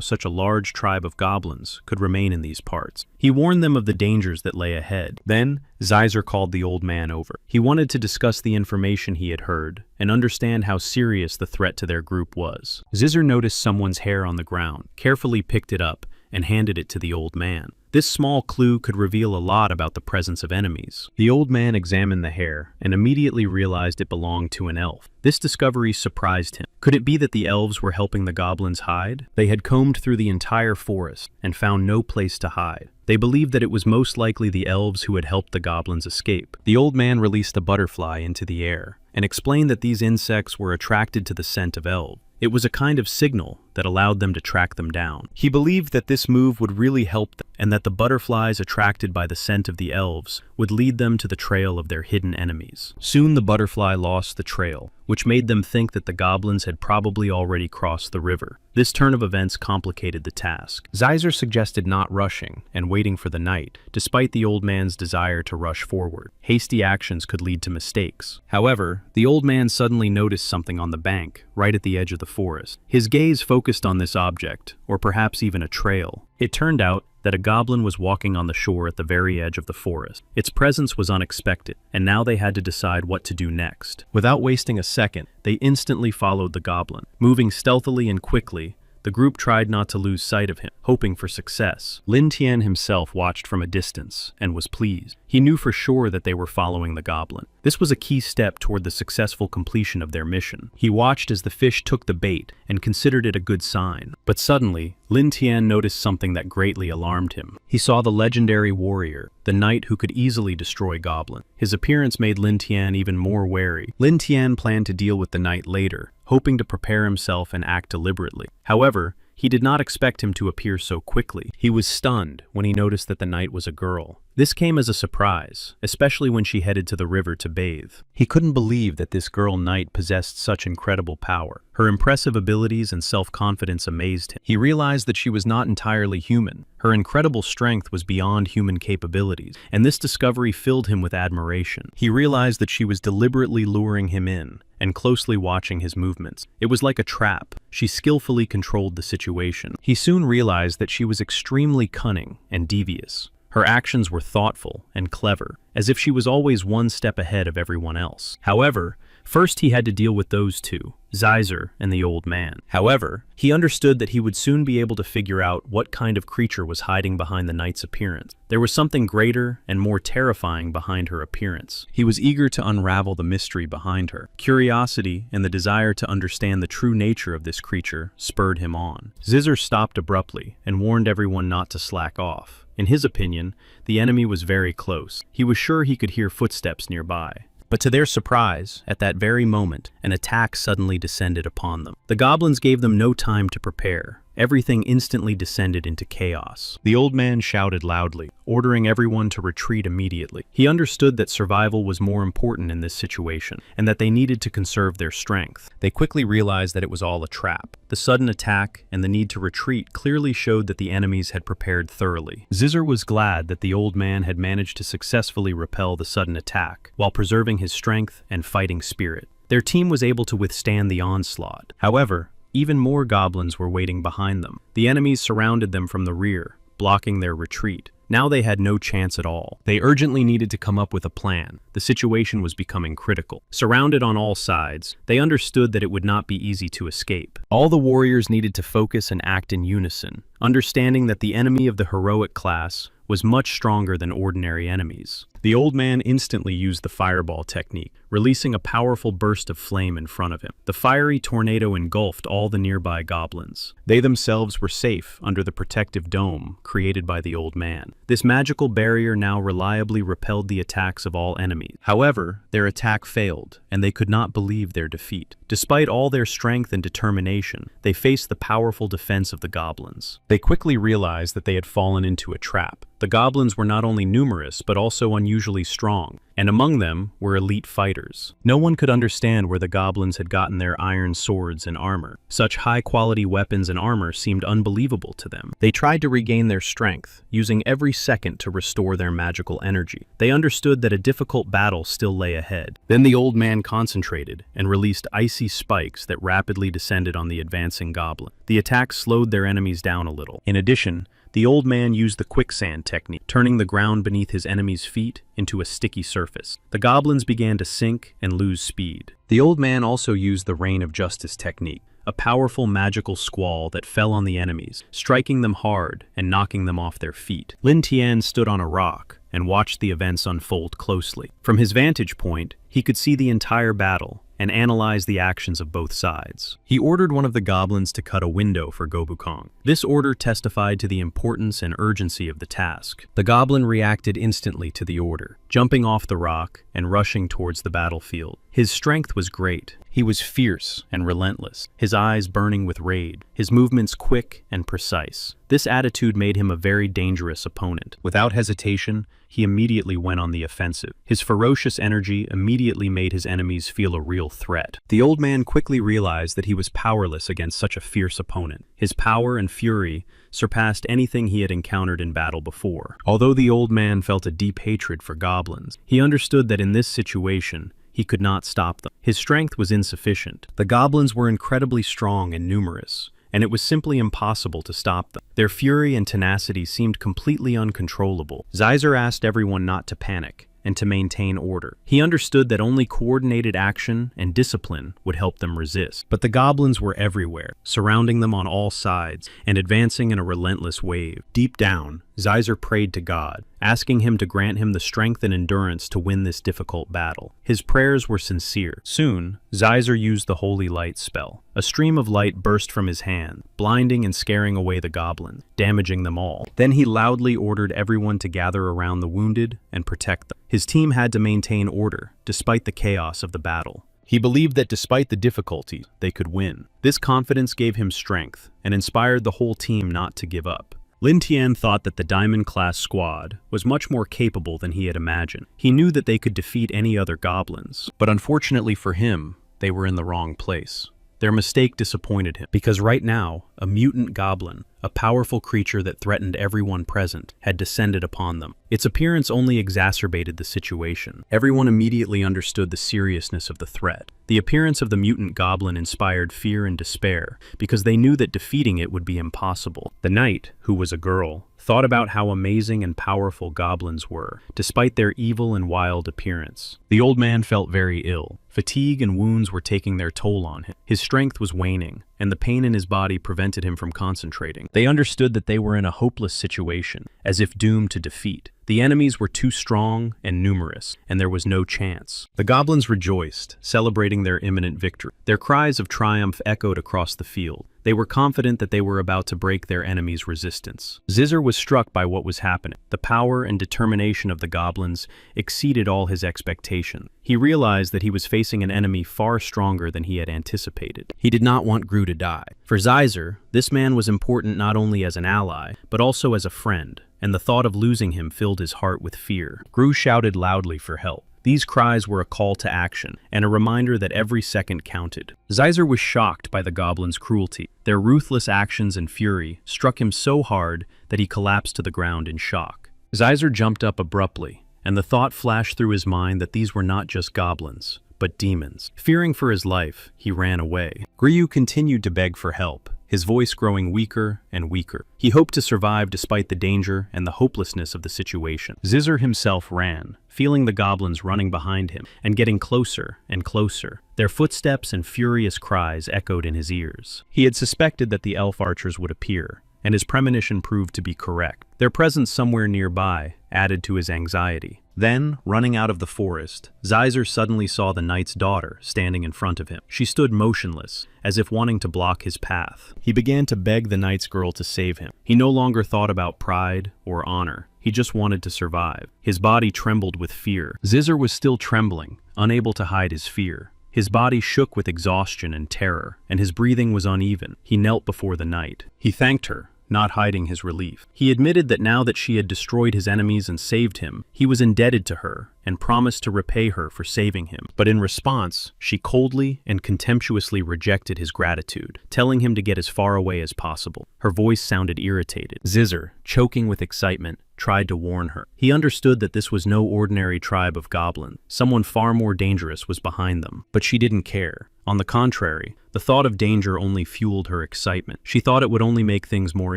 such a large tribe of goblins could remain in these parts. He warned them of the dangers that lay ahead. Then, Xizer called the old man over. He wanted to discuss the information he had heard and understand how serious the threat to their group was. Xizer noticed someone's hair on the ground, carefully picked it up, and handed it to the old man. This small clue could reveal a lot about the presence of enemies. The old man examined the hair and immediately realized it belonged to an elf. This discovery surprised him. Could it be that the elves were helping the goblins hide? They had combed through the entire forest and found no place to hide. They believed that it was most likely the elves who had helped the goblins escape. The old man released a butterfly into the air and explained that these insects were attracted to the scent of elves. It was a kind of signal that allowed them to track them down. He believed that this move would really help them, and that the butterflies attracted by the scent of the elves would lead them to the trail of their hidden enemies. Soon the butterfly lost the trail, which made them think that the goblins had probably already crossed the river. This turn of events complicated the task. Xizer suggested not rushing and waiting for the night, despite the old man's desire to rush forward. Hasty actions could lead to mistakes. However, the old man suddenly noticed something on the bank, right at the edge of the forest. His gaze focused on this object, or perhaps even a trail. It turned out that a goblin was walking on the shore at the very edge of the forest. Its presence was unexpected, and now they had to decide what to do next. Without wasting a second, they instantly followed the goblin. Moving stealthily and quickly, the group tried not to lose sight of him, hoping for success. Lin Tian himself watched from a distance and was pleased. He knew for sure that they were following the goblin. This was a key step toward the successful completion of their mission. He watched as the fish took the bait and considered it a good sign. But suddenly, Lin Tian noticed something that greatly alarmed him. He saw the legendary warrior, the knight who could easily destroy goblins. His appearance made Lin Tian even more wary. Lin Tian planned to deal with the knight later, hoping to prepare himself and act deliberately. However, he did not expect him to appear so quickly. He was stunned when he noticed that the knight was a girl. This came as a surprise, especially when she headed to the river to bathe. He couldn't believe that this girl knight possessed such incredible power. Her impressive abilities and self-confidence amazed him. He realized that she was not entirely human. Her incredible strength was beyond human capabilities, and this discovery filled him with admiration. He realized that she was deliberately luring him in and closely watching his movements. It was like a trap. She skillfully controlled the situation. He soon realized that she was extremely cunning and devious. Her actions were thoughtful and clever, as if she was always one step ahead of everyone else. However, first he had to deal with those two, Xizer and the old man. However, he understood that he would soon be able to figure out what kind of creature was hiding behind the knight's appearance. There was something greater and more terrifying behind her appearance. He was eager to unravel the mystery behind her. Curiosity and the desire to understand the true nature of this creature spurred him on. Xizer stopped abruptly and warned everyone not to slack off. In his opinion, the enemy was very close. He was sure he could hear footsteps nearby. But to their surprise, at that very moment, an attack suddenly descended upon them. The goblins gave them no time to prepare. Everything instantly descended into chaos. The old man shouted loudly, ordering everyone to retreat immediately. He understood that survival was more important in this situation, and that they needed to conserve their strength. They quickly realized that it was all a trap. The sudden attack and the need to retreat clearly showed that the enemies had prepared thoroughly. Xizer was glad that the old man had managed to successfully repel the sudden attack, while preserving his strength and fighting spirit. Their team was able to withstand the onslaught. However, even more goblins were waiting behind them. The enemies surrounded them from the rear, blocking their retreat. Now they had no chance at all. They urgently needed to come up with a plan. The situation was becoming critical. Surrounded on all sides, they understood that it would not be easy to escape. All the warriors needed to focus and act in unison, understanding that the enemy of the heroic class was much stronger than ordinary enemies. The old man instantly used the fireball technique, releasing a powerful burst of flame in front of him. The fiery tornado engulfed all the nearby goblins. They themselves were safe under the protective dome created by the old man. This magical barrier now reliably repelled the attacks of all enemies. However, their attack failed, and they could not believe their defeat. Despite all their strength and determination, they faced the powerful defense of the goblins. They quickly realized that they had fallen into a trap. The goblins were not only numerous, but also unusually strong, and among them were elite fighters. No one could understand where the goblins had gotten their iron swords and armor. Such high-quality weapons and armor seemed unbelievable to them. They tried to regain their strength, using every second to restore their magical energy. They understood that a difficult battle still lay ahead. Then the old man concentrated and released icy spikes that rapidly descended on the advancing goblin. The attack slowed their enemies down a little. In addition, the old man used the quicksand technique, turning the ground beneath his enemy's feet into a sticky surface. The goblins began to sink and lose speed. The old man also used the Rain of Justice technique, a powerful magical squall that fell on the enemies, striking them hard and knocking them off their feet. Lin Tian stood on a rock and watched the events unfold closely. From his vantage point, he could see the entire battle and analyze the actions of both sides. He ordered one of the goblins to cut a window for Gobukong. This order testified to the importance and urgency of the task. The goblin reacted instantly to the order, jumping off the rock and rushing towards the battlefield. His strength was great. He was fierce and relentless, his eyes burning with rage, his movements quick and precise. This attitude made him a very dangerous opponent. Without hesitation, he immediately went on the offensive. His ferocious energy immediately made his enemies feel a real threat. The old man quickly realized that he was powerless against such a fierce opponent. His power and fury surpassed anything he had encountered in battle before. Although the old man felt a deep hatred for goblins, he understood that in this situation, he could not stop them. His strength was insufficient. The goblins were incredibly strong and numerous, and it was simply impossible to stop them. Their fury and tenacity seemed completely uncontrollable. Zeiser asked everyone not to panic and to maintain order. He understood that only coordinated action and discipline would help them resist. But the goblins were everywhere, surrounding them on all sides and advancing in a relentless wave. Deep down, Zeiser prayed to God, asking him to grant him the strength and endurance to win this difficult battle. His prayers were sincere. Soon, Zeiser used the Holy Light spell. A stream of light burst from his hand, blinding and scaring away the goblins, damaging them all. Then he loudly ordered everyone to gather around the wounded and protect them. His team had to maintain order, despite the chaos of the battle. He believed that despite the difficulties, they could win. This confidence gave him strength and inspired the whole team not to give up. Lin Tian thought that the Diamond-class squad was much more capable than he had imagined. He knew that they could defeat any other goblins, but unfortunately for him, they were in the wrong place. Their mistake disappointed him, because right now, a mutant goblin, a powerful creature that threatened everyone present, had descended upon them. Its appearance only exacerbated the situation. Everyone immediately understood the seriousness of the threat. The appearance of the mutant goblin inspired fear and despair, because they knew that defeating it would be impossible. The knight, who was a girl, thought about how amazing and powerful goblins were, despite their evil and wild appearance. The old man felt very ill. Fatigue and wounds were taking their toll on him. His strength was waning, and the pain in his body prevented him from concentrating. They understood that they were in a hopeless situation, as if doomed to defeat. The enemies were too strong and numerous, and there was no chance. The goblins rejoiced, celebrating their imminent victory. Their cries of triumph echoed across the field. They were confident that they were about to break their enemies' resistance. Zeiser was struck by what was happening. The power and determination of the goblins exceeded all his expectations. He realized that he was facing an enemy far stronger than he had anticipated. He did not want Gru to die. For Zeiser, this man was important not only as an ally, but also as a friend, and the thought of losing him filled his heart with fear. Gru shouted loudly for help. These cries were a call to action, and a reminder that every second counted. Zeiser was shocked by the goblins' cruelty. Their ruthless actions and fury struck him so hard that he collapsed to the ground in shock. Zeiser jumped up abruptly, and the thought flashed through his mind that these were not just goblins, but demons. Fearing for his life, he ran away. Ryu continued to beg for help, his voice growing weaker and weaker. He hoped to survive despite the danger and the hopelessness of the situation. Zizur himself ran, feeling the goblins running behind him and getting closer and closer. Their footsteps and furious cries echoed in his ears. He had suspected that the elf archers would appear, and his premonition proved to be correct. Their presence somewhere nearby added to his anxiety. Then, running out of the forest, Zizur suddenly saw the knight's daughter standing in front of him. She stood motionless, as if wanting to block his path. He began to beg the knight's girl to save him. He no longer thought about pride or honor. He just wanted to survive. His body trembled with fear. Zizur was still trembling, unable to hide his fear. His body shook with exhaustion and terror, and his breathing was uneven. He knelt before the knight. He thanked her, not hiding his relief. He admitted that now that she had destroyed his enemies and saved him, he was indebted to her and promised to repay her for saving him. But in response, she coldly and contemptuously rejected his gratitude, telling him to get as far away as possible. Her voice sounded irritated. Zizur, choking with excitement, tried to warn her. He understood that this was no ordinary tribe of goblins. Someone far more dangerous was behind them, but she didn't care. On the contrary, the thought of danger only fueled her excitement. She thought it would only make things more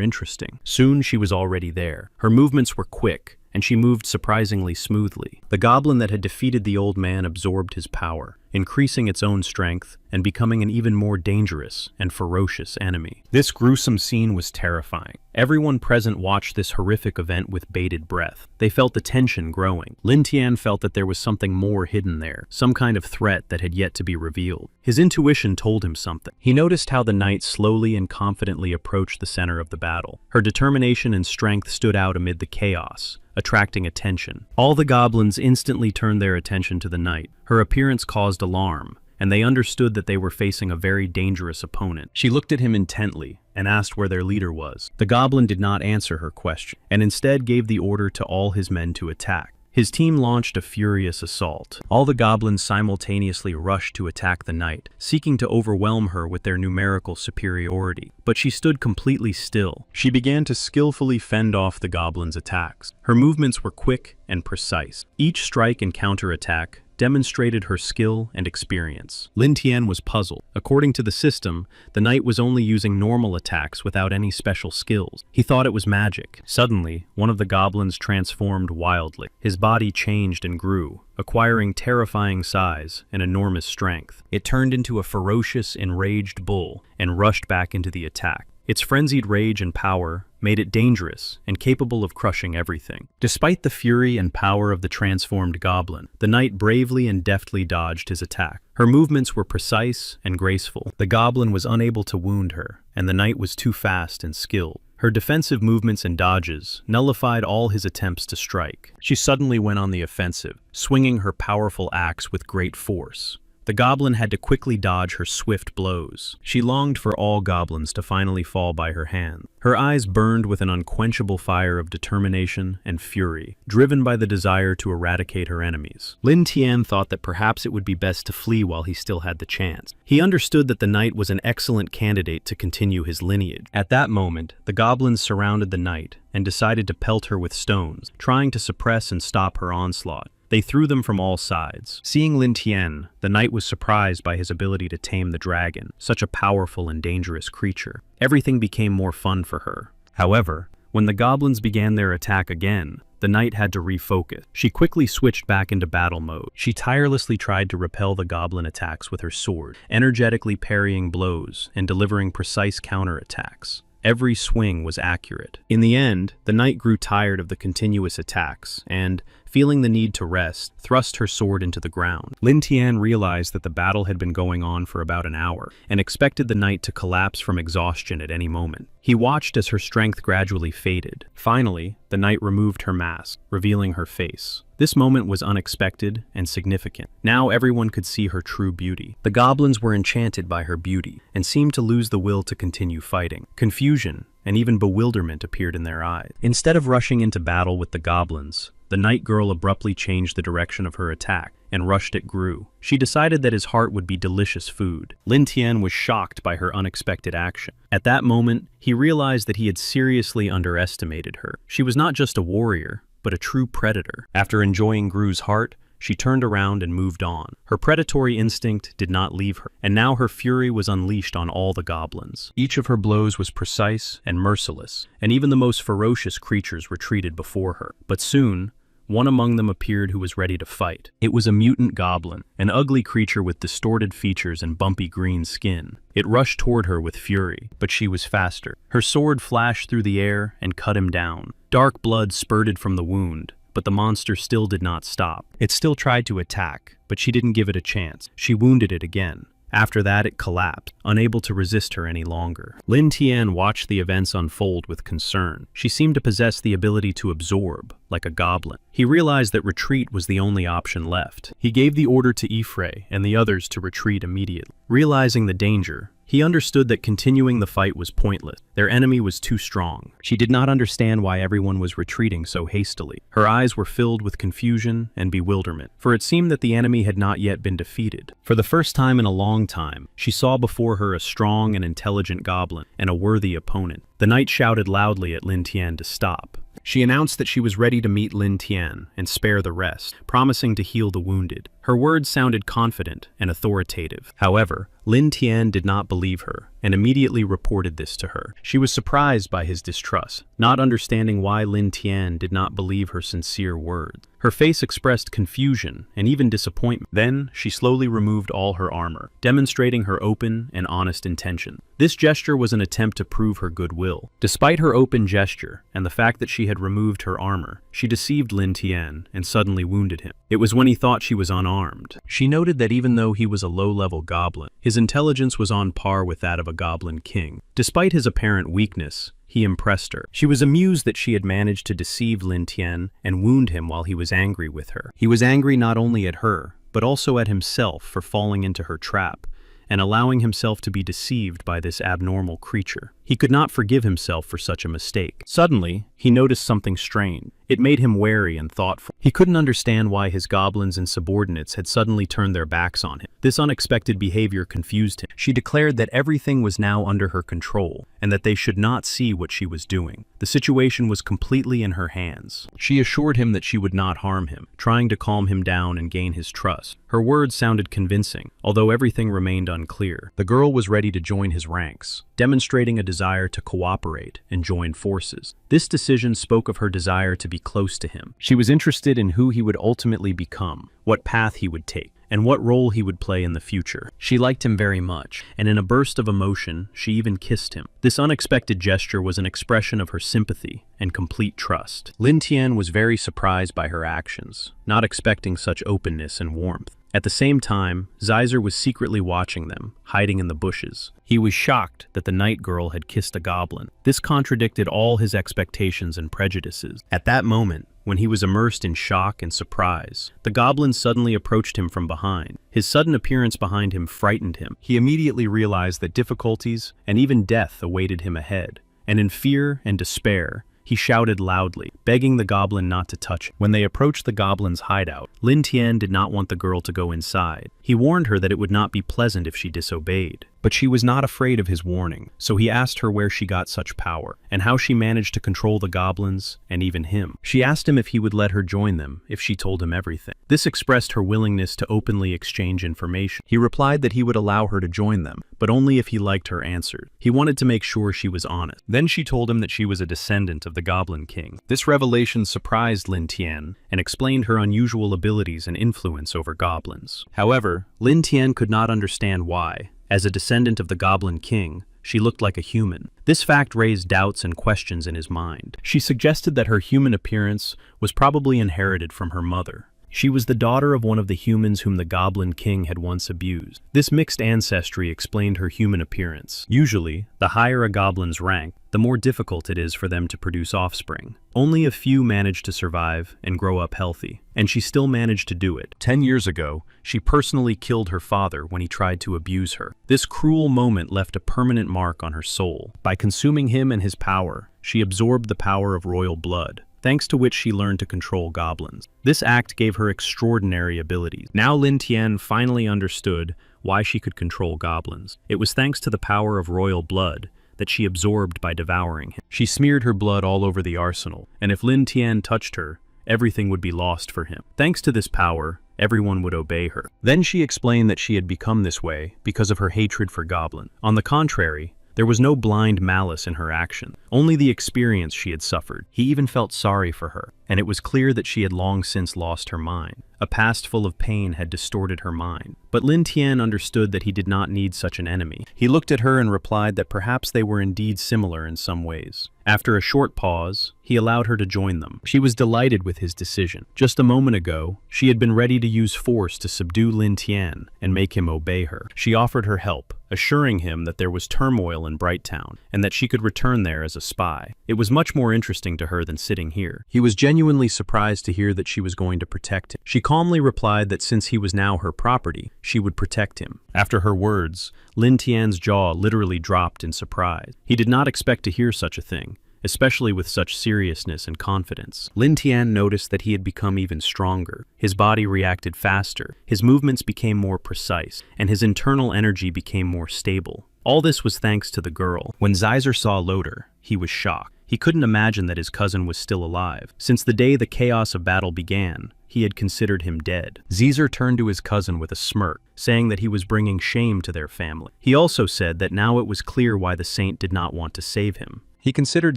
interesting. Soon she was already there. Her movements were quick, and she moved surprisingly smoothly. The goblin that had defeated the old man absorbed his power, increasing its own strength and becoming an even more dangerous and ferocious enemy. This gruesome scene was terrifying. Everyone present watched this horrific event with bated breath. They felt the tension growing. Lin Tian felt that there was something more hidden there, some kind of threat that had yet to be revealed. His intuition told him something. He noticed how the knight slowly and confidently approached the center of the battle. Her determination and strength stood out amid the chaos, attracting attention. All the goblins instantly turned their attention to the knight. Her appearance caused alarm, and they understood that they were facing a very dangerous opponent. She looked at him intently and asked where their leader was. The goblin did not answer her question, and instead gave the order to all his men to attack. His team launched a furious assault. All the goblins simultaneously rushed to attack the knight, seeking to overwhelm her with their numerical superiority. But she stood completely still. She began to skillfully fend off the goblins' attacks. Her movements were quick and precise. Each strike and counterattack demonstrated her skill and experience. Lin Tian was puzzled. According to the system, the knight was only using normal attacks without any special skills. He thought it was magic. Suddenly, one of the goblins transformed wildly. His body changed and grew, acquiring terrifying size and enormous strength. It turned into a ferocious, enraged bull and rushed back into the attack. Its frenzied rage and power made it dangerous and capable of crushing everything. Despite the fury and power of the transformed goblin, the knight bravely and deftly dodged his attack. Her movements were precise and graceful. The goblin was unable to wound her, and the knight was too fast and skilled. Her defensive movements and dodges nullified all his attempts to strike. She suddenly went on the offensive, swinging her powerful axe with great force. The goblin had to quickly dodge her swift blows. She longed for all goblins to finally fall by her hand. Her eyes burned with an unquenchable fire of determination and fury, driven by the desire to eradicate her enemies. Lin Tian thought that perhaps it would be best to flee while he still had the chance. He understood that the knight was an excellent candidate to continue his lineage. At that moment, the goblins surrounded the knight and decided to pelt her with stones, trying to suppress and stop her onslaught. They threw them from all sides. Seeing Lin Tian, the knight was surprised by his ability to tame the dragon, such a powerful and dangerous creature. Everything became more fun for her. However, when the goblins began their attack again, the knight had to refocus. She quickly switched back into battle mode. She tirelessly tried to repel the goblin attacks with her sword, energetically parrying blows and delivering precise counterattacks. Every swing was accurate. In the end, the knight grew tired of the continuous attacks and, feeling the need to rest, thrust her sword into the ground. Lin Tian realized that the battle had been going on for about an hour and expected the knight to collapse from exhaustion at any moment. He watched as her strength gradually faded. Finally, the knight removed her mask, revealing her face. This moment was unexpected and significant. Now everyone could see her true beauty. The goblins were enchanted by her beauty and seemed to lose the will to continue fighting. Confusion and even bewilderment appeared in their eyes. Instead of rushing into battle with the goblins, the night girl abruptly changed the direction of her attack and rushed at Gru. She decided that his heart would be delicious food. Lin Tian was shocked by her unexpected action. At that moment, he realized that he had seriously underestimated her. She was not just a warrior, but a true predator. After enjoying Gru's heart, she turned around and moved on. Her predatory instinct did not leave her, and now her fury was unleashed on all the goblins. Each of her blows was precise and merciless, and even the most ferocious creatures retreated before her. But soon, one among them appeared who was ready to fight. It was a mutant goblin, an ugly creature with distorted features and bumpy green skin. It rushed toward her with fury, but she was faster. Her sword flashed through the air and cut him down. Dark blood spurted from the wound, but the monster still did not stop. It still tried to attack, but she didn't give it a chance. She wounded it again. After that, it collapsed, unable to resist her any longer. Lin Tian watched the events unfold with concern. She seemed to possess the ability to absorb, like a goblin. He realized that retreat was the only option left. He gave the order to Ifrei and the others to retreat immediately. Realizing the danger, he understood that continuing the fight was pointless. Their enemy was too strong. She did not understand why everyone was retreating so hastily. Her eyes were filled with confusion and bewilderment, for it seemed that the enemy had not yet been defeated. For the first time in a long time, she saw before her a strong and intelligent goblin and a worthy opponent. The knight shouted loudly at Lin Tian to stop. She announced that she was ready to meet Lin Tian and spare the rest, promising to heal the wounded. Her words sounded confident and authoritative. However, Lin Tian did not believe her and immediately reported this to her. She was surprised by his distrust, not understanding why Lin Tian did not believe her sincere words. Her face expressed confusion and even disappointment. Then, she slowly removed all her armor, demonstrating her open and honest intention. This gesture was an attempt to prove her goodwill. Despite her open gesture and the fact that she had removed her armor, she deceived Lin Tian and suddenly wounded him. It was when he thought she was unarmed. She noted that even though he was a low-level goblin, his intelligence was on par with that of a goblin king. Despite his apparent weakness, he impressed her. She was amused that she had managed to deceive Lin Tian and wound him while he was angry with her. He was angry not only at her, but also at himself for falling into her trap and allowing himself to be deceived by this abnormal creature. He could not forgive himself for such a mistake. Suddenly, he noticed something strange. It made him wary and thoughtful. He couldn't understand why his goblins and subordinates had suddenly turned their backs on him. This unexpected behavior confused him. She declared that everything was now under her control and that they should not see what she was doing. The situation was completely in her hands. She assured him that she would not harm him, trying to calm him down and gain his trust. Her words sounded convincing, although everything remained unclear. The girl was ready to join his ranks, demonstrating a desire to cooperate and join forces. This decision spoke of her desire to be close to him. She was interested in who he would ultimately become, what path he would take, and what role he would play in the future. She liked him very much, and in a burst of emotion, she even kissed him. This unexpected gesture was an expression of her sympathy and complete trust. Lin Tian was very surprised by her actions, not expecting such openness and warmth. At the same time, Zeiser was secretly watching them, hiding in the bushes. He was shocked that the night girl had kissed a goblin. This contradicted all his expectations and prejudices. At that moment, when he was immersed in shock and surprise, the goblin suddenly approached him from behind. His sudden appearance behind him frightened him. He immediately realized that difficulties and even death awaited him ahead, and in fear and despair, he shouted loudly, begging the goblin not to touch him. When they approached the goblin's hideout, Lin Tian did not want the girl to go inside. He warned her that it would not be pleasant if she disobeyed. But she was not afraid of his warning, so he asked her where she got such power, and how she managed to control the goblins, and even him. She asked him if he would let her join them, if she told him everything. This expressed her willingness to openly exchange information. He replied that he would allow her to join them, but only if he liked her answers. He wanted to make sure she was honest. Then she told him that she was a descendant of the Goblin King. This revelation surprised Lin Tian, and explained her unusual abilities and influence over goblins. However, Lin Tian could not understand why. As a descendant of the Goblin King, she looked like a human. This fact raised doubts and questions in his mind. She suggested that her human appearance was probably inherited from her mother. She was the daughter of one of the humans whom the Goblin King had once abused. This mixed ancestry explained her human appearance. Usually, the higher a goblin's rank, the more difficult it is for them to produce offspring. Only a few manage to survive and grow up healthy, and she still managed to do it. 10 years ago, she personally killed her father when he tried to abuse her. This cruel moment left a permanent mark on her soul. By consuming him and his power, she absorbed the power of royal blood, thanks to which she learned to control goblins. This act gave her extraordinary abilities. Now Lin Tian finally understood why she could control goblins. It was thanks to the power of royal blood that she absorbed by devouring him. She smeared her blood all over the arsenal, and if Lin Tian touched her, everything would be lost for him. Thanks to this power, everyone would obey her. Then she explained that she had become this way because of her hatred for Goblin. On the contrary, there was no blind malice in her action, only the experience she had suffered. He even felt sorry for her, and it was clear that she had long since lost her mind. A past full of pain had distorted her mind. But Lin Tian understood that he did not need such an enemy. He looked at her and replied that perhaps they were indeed similar in some ways. After a short pause, he allowed her to join them. She was delighted with his decision. Just a moment ago, she had been ready to use force to subdue Lin Tian and make him obey her. She offered her help, assuring him that there was turmoil in Bright Town and that she could return there as a spy. It was much more interesting to her than sitting here. He was genuinely surprised to hear that she was going to protect him. She calmly replied that since he was now her property, she would protect him. After her words, Lin Tian's jaw literally dropped in surprise. He did not expect to hear such a thing, especially with such seriousness and confidence. Lin Tian noticed that he had become even stronger. His body reacted faster, his movements became more precise, and his internal energy became more stable. All this was thanks to the girl. When Zeiser saw Loader, he was shocked. He couldn't imagine that his cousin was still alive. Since the day the chaos of battle began, he had considered him dead. Zeiser turned to his cousin with a smirk, saying that he was bringing shame to their family. He also said that now it was clear why the saint did not want to save him. He considered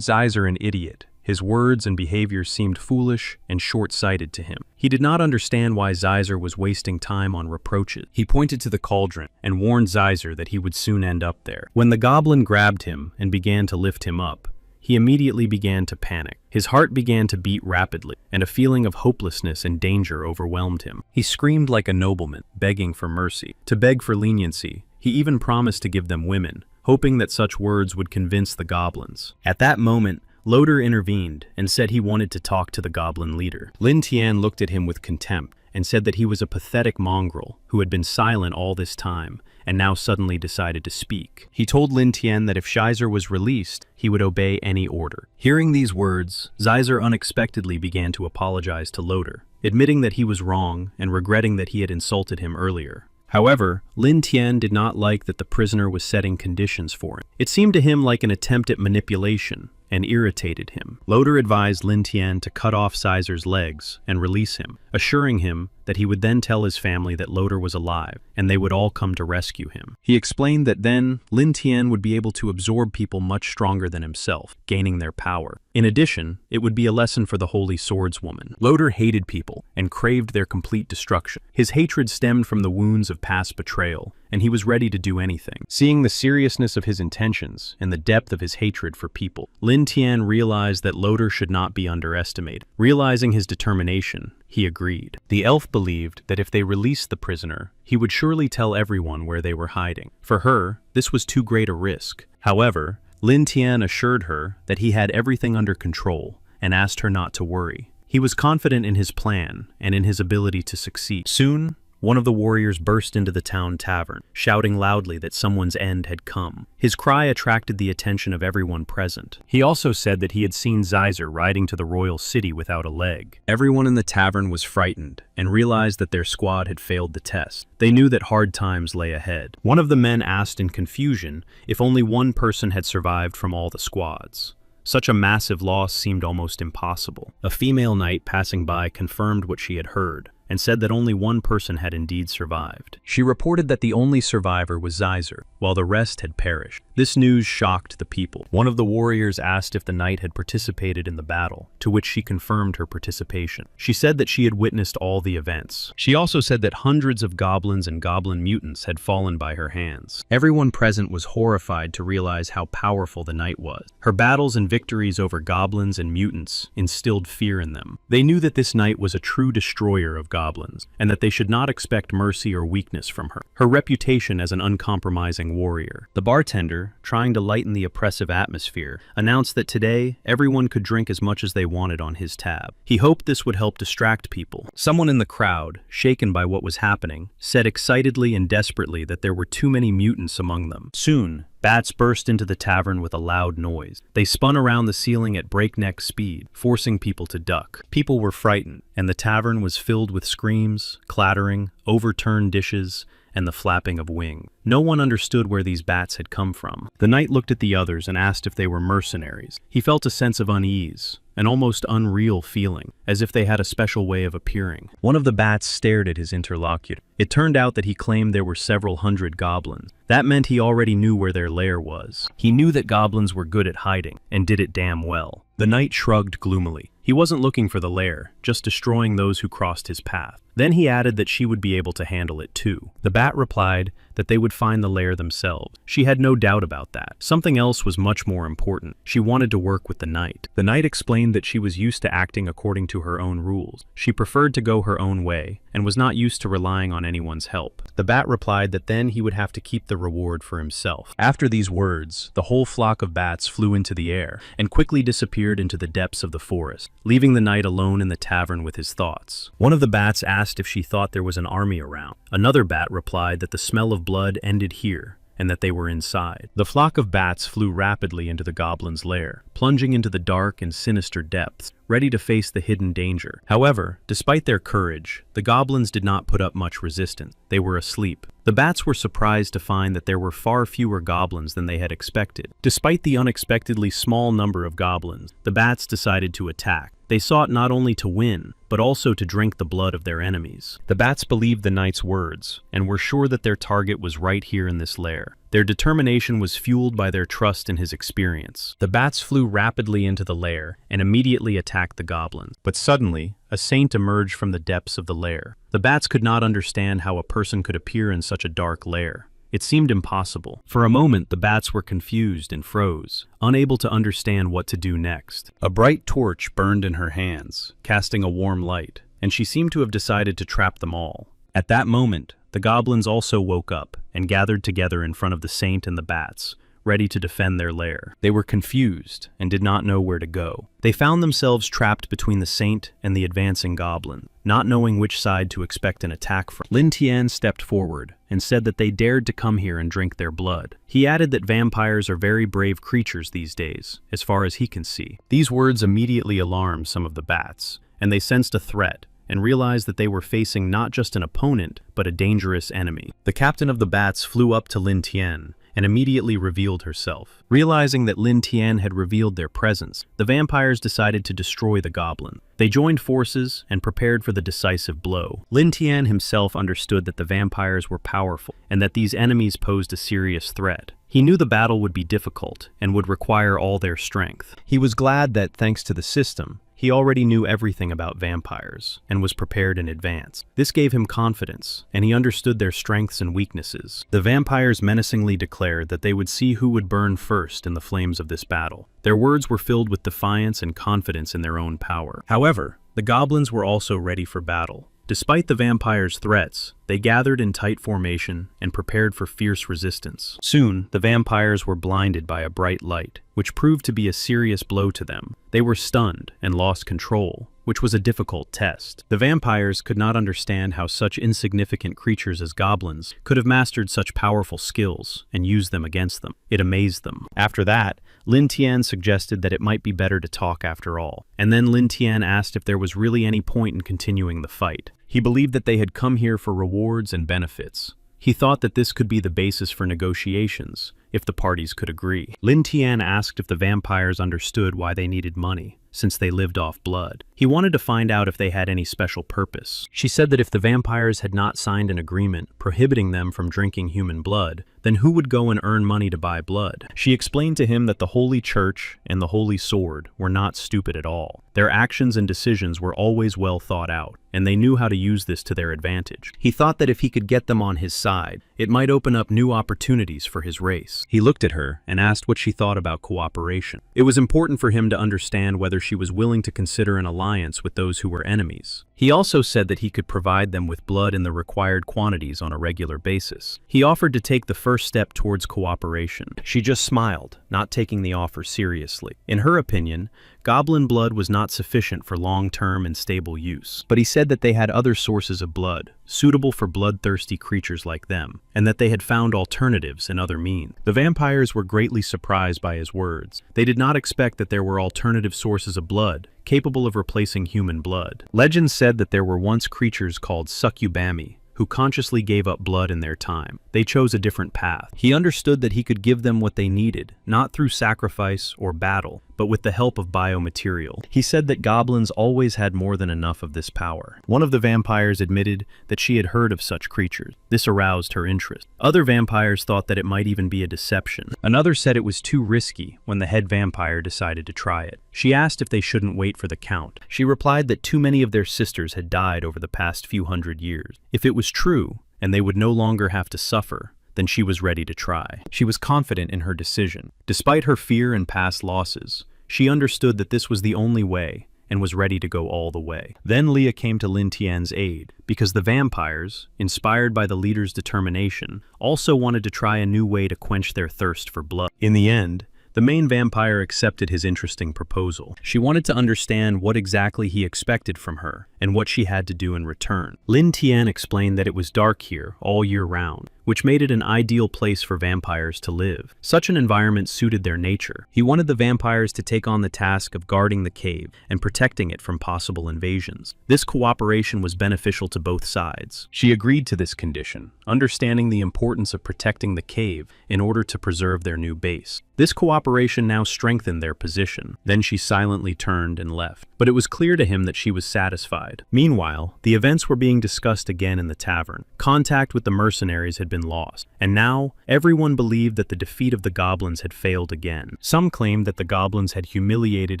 Zeiser an idiot. His words and behavior seemed foolish and short-sighted to him. He did not understand why Zeiser was wasting time on reproaches. He pointed to the cauldron and warned Zeiser that he would soon end up there. When the goblin grabbed him and began to lift him up, he immediately began to panic. His heart began to beat rapidly, and a feeling of hopelessness and danger overwhelmed him. He screamed like a nobleman, begging for mercy. To beg for leniency, he even promised to give them women, hoping that such words would convince the goblins. At that moment, Loader intervened and said he wanted to talk to the goblin leader. Lin Tian looked at him with contempt and said that he was a pathetic mongrel who had been silent all this time and now suddenly decided to speak. He told Lin Tian that if Zeiser was released, he would obey any order. Hearing these words, Zeiser unexpectedly began to apologize to Loader, admitting that he was wrong and regretting that he had insulted him earlier. However, Lin Tian did not like that the prisoner was setting conditions for him. It seemed to him like an attempt at manipulation and irritated him. Loader advised Lin Tian to cut off Zeiser's legs and release him, assuring him that he would then tell his family that Loader was alive and they would all come to rescue him. He explained that then Lin Tian would be able to absorb people much stronger than himself, gaining their power. In addition, it would be a lesson for the Holy Swordswoman. Loader hated people and craved their complete destruction. His hatred stemmed from the wounds of past betrayal, and he was ready to do anything. Seeing the seriousness of his intentions and the depth of his hatred for people, Lin Tian realized that Loader should not be underestimated. Realizing his determination, he agreed. The elf believed that if they released the prisoner, he would surely tell everyone where they were hiding. For her, this was too great a risk. However, Lin Tian assured her that he had everything under control and asked her not to worry. He was confident in his plan and in his ability to succeed. Soon, one of the warriors burst into the town tavern, shouting loudly that someone's end had come. His cry attracted the attention of everyone present. He also said that he had seen Zeiser riding to the royal city without a leg. Everyone in the tavern was frightened and realized that their squad had failed the test. They knew that hard times lay ahead. One of the men asked in confusion if only one person had survived from all the squads. Such a massive loss seemed almost impossible. A female knight passing by confirmed what she had heard and said that only one person had indeed survived. She reported that the only survivor was Zeiser, while the rest had perished. This news shocked the people. One of the warriors asked if the knight had participated in the battle, to which she confirmed her participation. She said that she had witnessed all the events. She also said that hundreds of goblins and goblin mutants had fallen by her hands. Everyone present was horrified to realize how powerful the knight was. Her battles and victories over goblins and mutants instilled fear in them. They knew that this knight was a true destroyer of goblins, and that they should not expect mercy or weakness from her. Her reputation as an uncompromising warrior. The bartender, trying to lighten the oppressive atmosphere, announced that today everyone could drink as much as they wanted on his tab. He hoped this would help distract people. Someone in the crowd, shaken by what was happening, said excitedly and desperately that there were too many mutants among them. Soon, bats burst into the tavern with a loud noise. They spun around the ceiling at breakneck speed, forcing people to duck. People were frightened, and the tavern was filled with screams, clattering, overturned dishes, and the flapping of wings. No one understood where these bats had come from. The knight looked at the others and asked if they were mercenaries. He felt a sense of unease, an almost unreal feeling, as if they had a special way of appearing. One of the bats stared at his interlocutor. It turned out that he claimed there were several hundred goblins. That meant he already knew where their lair was. He knew that goblins were good at hiding, and did it damn well. The knight shrugged gloomily. He wasn't looking for the lair, just destroying those who crossed his path. Then he added that she would be able to handle it too. The bat replied that they would find the lair themselves. She had no doubt about that. Something else was much more important. She wanted to work with the knight. The knight explained that she was used to acting according to her own rules. She preferred to go her own way, and was not used to relying on anyone's help. The bat replied that then he would have to keep the reward for himself. After these words, the whole flock of bats flew into the air, and quickly disappeared into the depths of the forest, leaving the knight alone in the tavern with his thoughts. One of the bats asked if she thought there was an army around. Another bat replied that the smell of blood ended here, and that they were inside. The flock of bats flew rapidly into the goblin's lair, plunging into the dark and sinister depths, ready to face the hidden danger. However, despite their courage, the goblins did not put up much resistance. They were asleep. The bats were surprised to find that there were far fewer goblins than they had expected. Despite the unexpectedly small number of goblins, the bats decided to attack. They sought not only to win, but also to drink the blood of their enemies. The bats believed the knight's words, and were sure that their target was right here in this lair. Their determination was fueled by their trust in his experience. The bats flew rapidly into the lair, and immediately attacked the goblins. But suddenly, a saint emerged from the depths of the lair. The bats could not understand how a person could appear in such a dark lair. It seemed impossible. For a moment, the bats were confused and froze, unable to understand what to do next. A bright torch burned in her hands, casting a warm light, and she seemed to have decided to trap them all. At that moment, the goblins also woke up and gathered together in front of the saint and the bats, ready to defend their lair. They were confused and did not know where to go. They found themselves trapped between the saint and the advancing goblin, not knowing which side to expect an attack from. Lin Tian stepped forward and said that they dared to come here and drink their blood. He added that vampires are very brave creatures these days, as far as he can see. These words immediately alarmed some of the bats, and they sensed a threat and realized that they were facing not just an opponent, but a dangerous enemy. The captain of the bats flew up to Lin Tian and immediately revealed herself. Realizing that Lin Tian had revealed their presence, the vampires decided to destroy the goblin. They joined forces and prepared for the decisive blow. Lin Tian himself understood that the vampires were powerful and that these enemies posed a serious threat. He knew the battle would be difficult and would require all their strength. He was glad that, thanks to the system, he already knew everything about vampires and was prepared in advance. This gave him confidence, and he understood their strengths and weaknesses. The vampires menacingly declared that they would see who would burn first in the flames of this battle. Their words were filled with defiance and confidence in their own power. However, the goblins were also ready for battle. Despite the vampires' threats, they gathered in tight formation and prepared for fierce resistance. Soon, the vampires were blinded by a bright light, which proved to be a serious blow to them. They were stunned and lost control, which was a difficult test. The vampires could not understand how such insignificant creatures as goblins could have mastered such powerful skills and used them against them. It amazed them. After that, Lin Tian suggested that it might be better to talk after all, and then Lin Tian asked if there was really any point in continuing the fight. He believed that they had come here for rewards and benefits. He thought that this could be the basis for negotiations, if the parties could agree. Lin Tian asked if the vampires understood why they needed money, since they lived off blood. He wanted to find out if they had any special purpose. She said that if the vampires had not signed an agreement prohibiting them from drinking human blood, then who would go and earn money to buy blood? She explained to him that the Holy Church and the Holy Sword were not stupid at all. Their actions and decisions were always well thought out, and they knew how to use this to their advantage. He thought that if he could get them on his side, it might open up new opportunities for his race. He looked at her and asked what she thought about cooperation. It was important for him to understand whether she was willing to consider an alliance with those who were enemies. He also said that he could provide them with blood in the required quantities on a regular basis. He offered to take the first step towards cooperation. She just smiled, not taking the offer seriously. In her opinion, goblin blood was not sufficient for long-term and stable use. But he said that they had other sources of blood, suitable for bloodthirsty creatures like them, and that they had found alternatives in other means. The vampires were greatly surprised by his words. They did not expect that there were alternative sources of blood, capable of replacing human blood. Legends said that there were once creatures called succubami, who consciously gave up blood in their time. They chose a different path. He understood that he could give them what they needed, not through sacrifice or battle, but with the help of biomaterial. He said that goblins always had more than enough of this power. One of the vampires admitted that she had heard of such creatures. This aroused her interest. Other vampires thought that it might even be a deception. Another said it was too risky when the head vampire decided to try it. She asked if they shouldn't wait for the count. She replied that too many of their sisters had died over the past few hundred years. If it was true, and they would no longer have to suffer, then she was ready to try. She was confident in her decision. Despite her fear and past losses, she understood that this was the only way and was ready to go all the way. Then Leah came to Lin Tian's aid, because the vampires, inspired by the leader's determination, also wanted to try a new way to quench their thirst for blood. In the end, the main vampire accepted his interesting proposal. She wanted to understand what exactly he expected from her and what she had to do in return. Lin Tian explained that it was dark here all year round, which made it an ideal place for vampires to live. Such an environment suited their nature. He wanted the vampires to take on the task of guarding the cave and protecting it from possible invasions. This cooperation was beneficial to both sides. She agreed to this condition, understanding the importance of protecting the cave in order to preserve their new base. This cooperation now strengthened their position. Then she silently turned and left. But it was clear to him that she was satisfied. Meanwhile, the events were being discussed again in the tavern. Contact with the mercenaries had been lost, and now everyone believed that the defeat of the goblins had failed again. Some claimed that the goblins had humiliated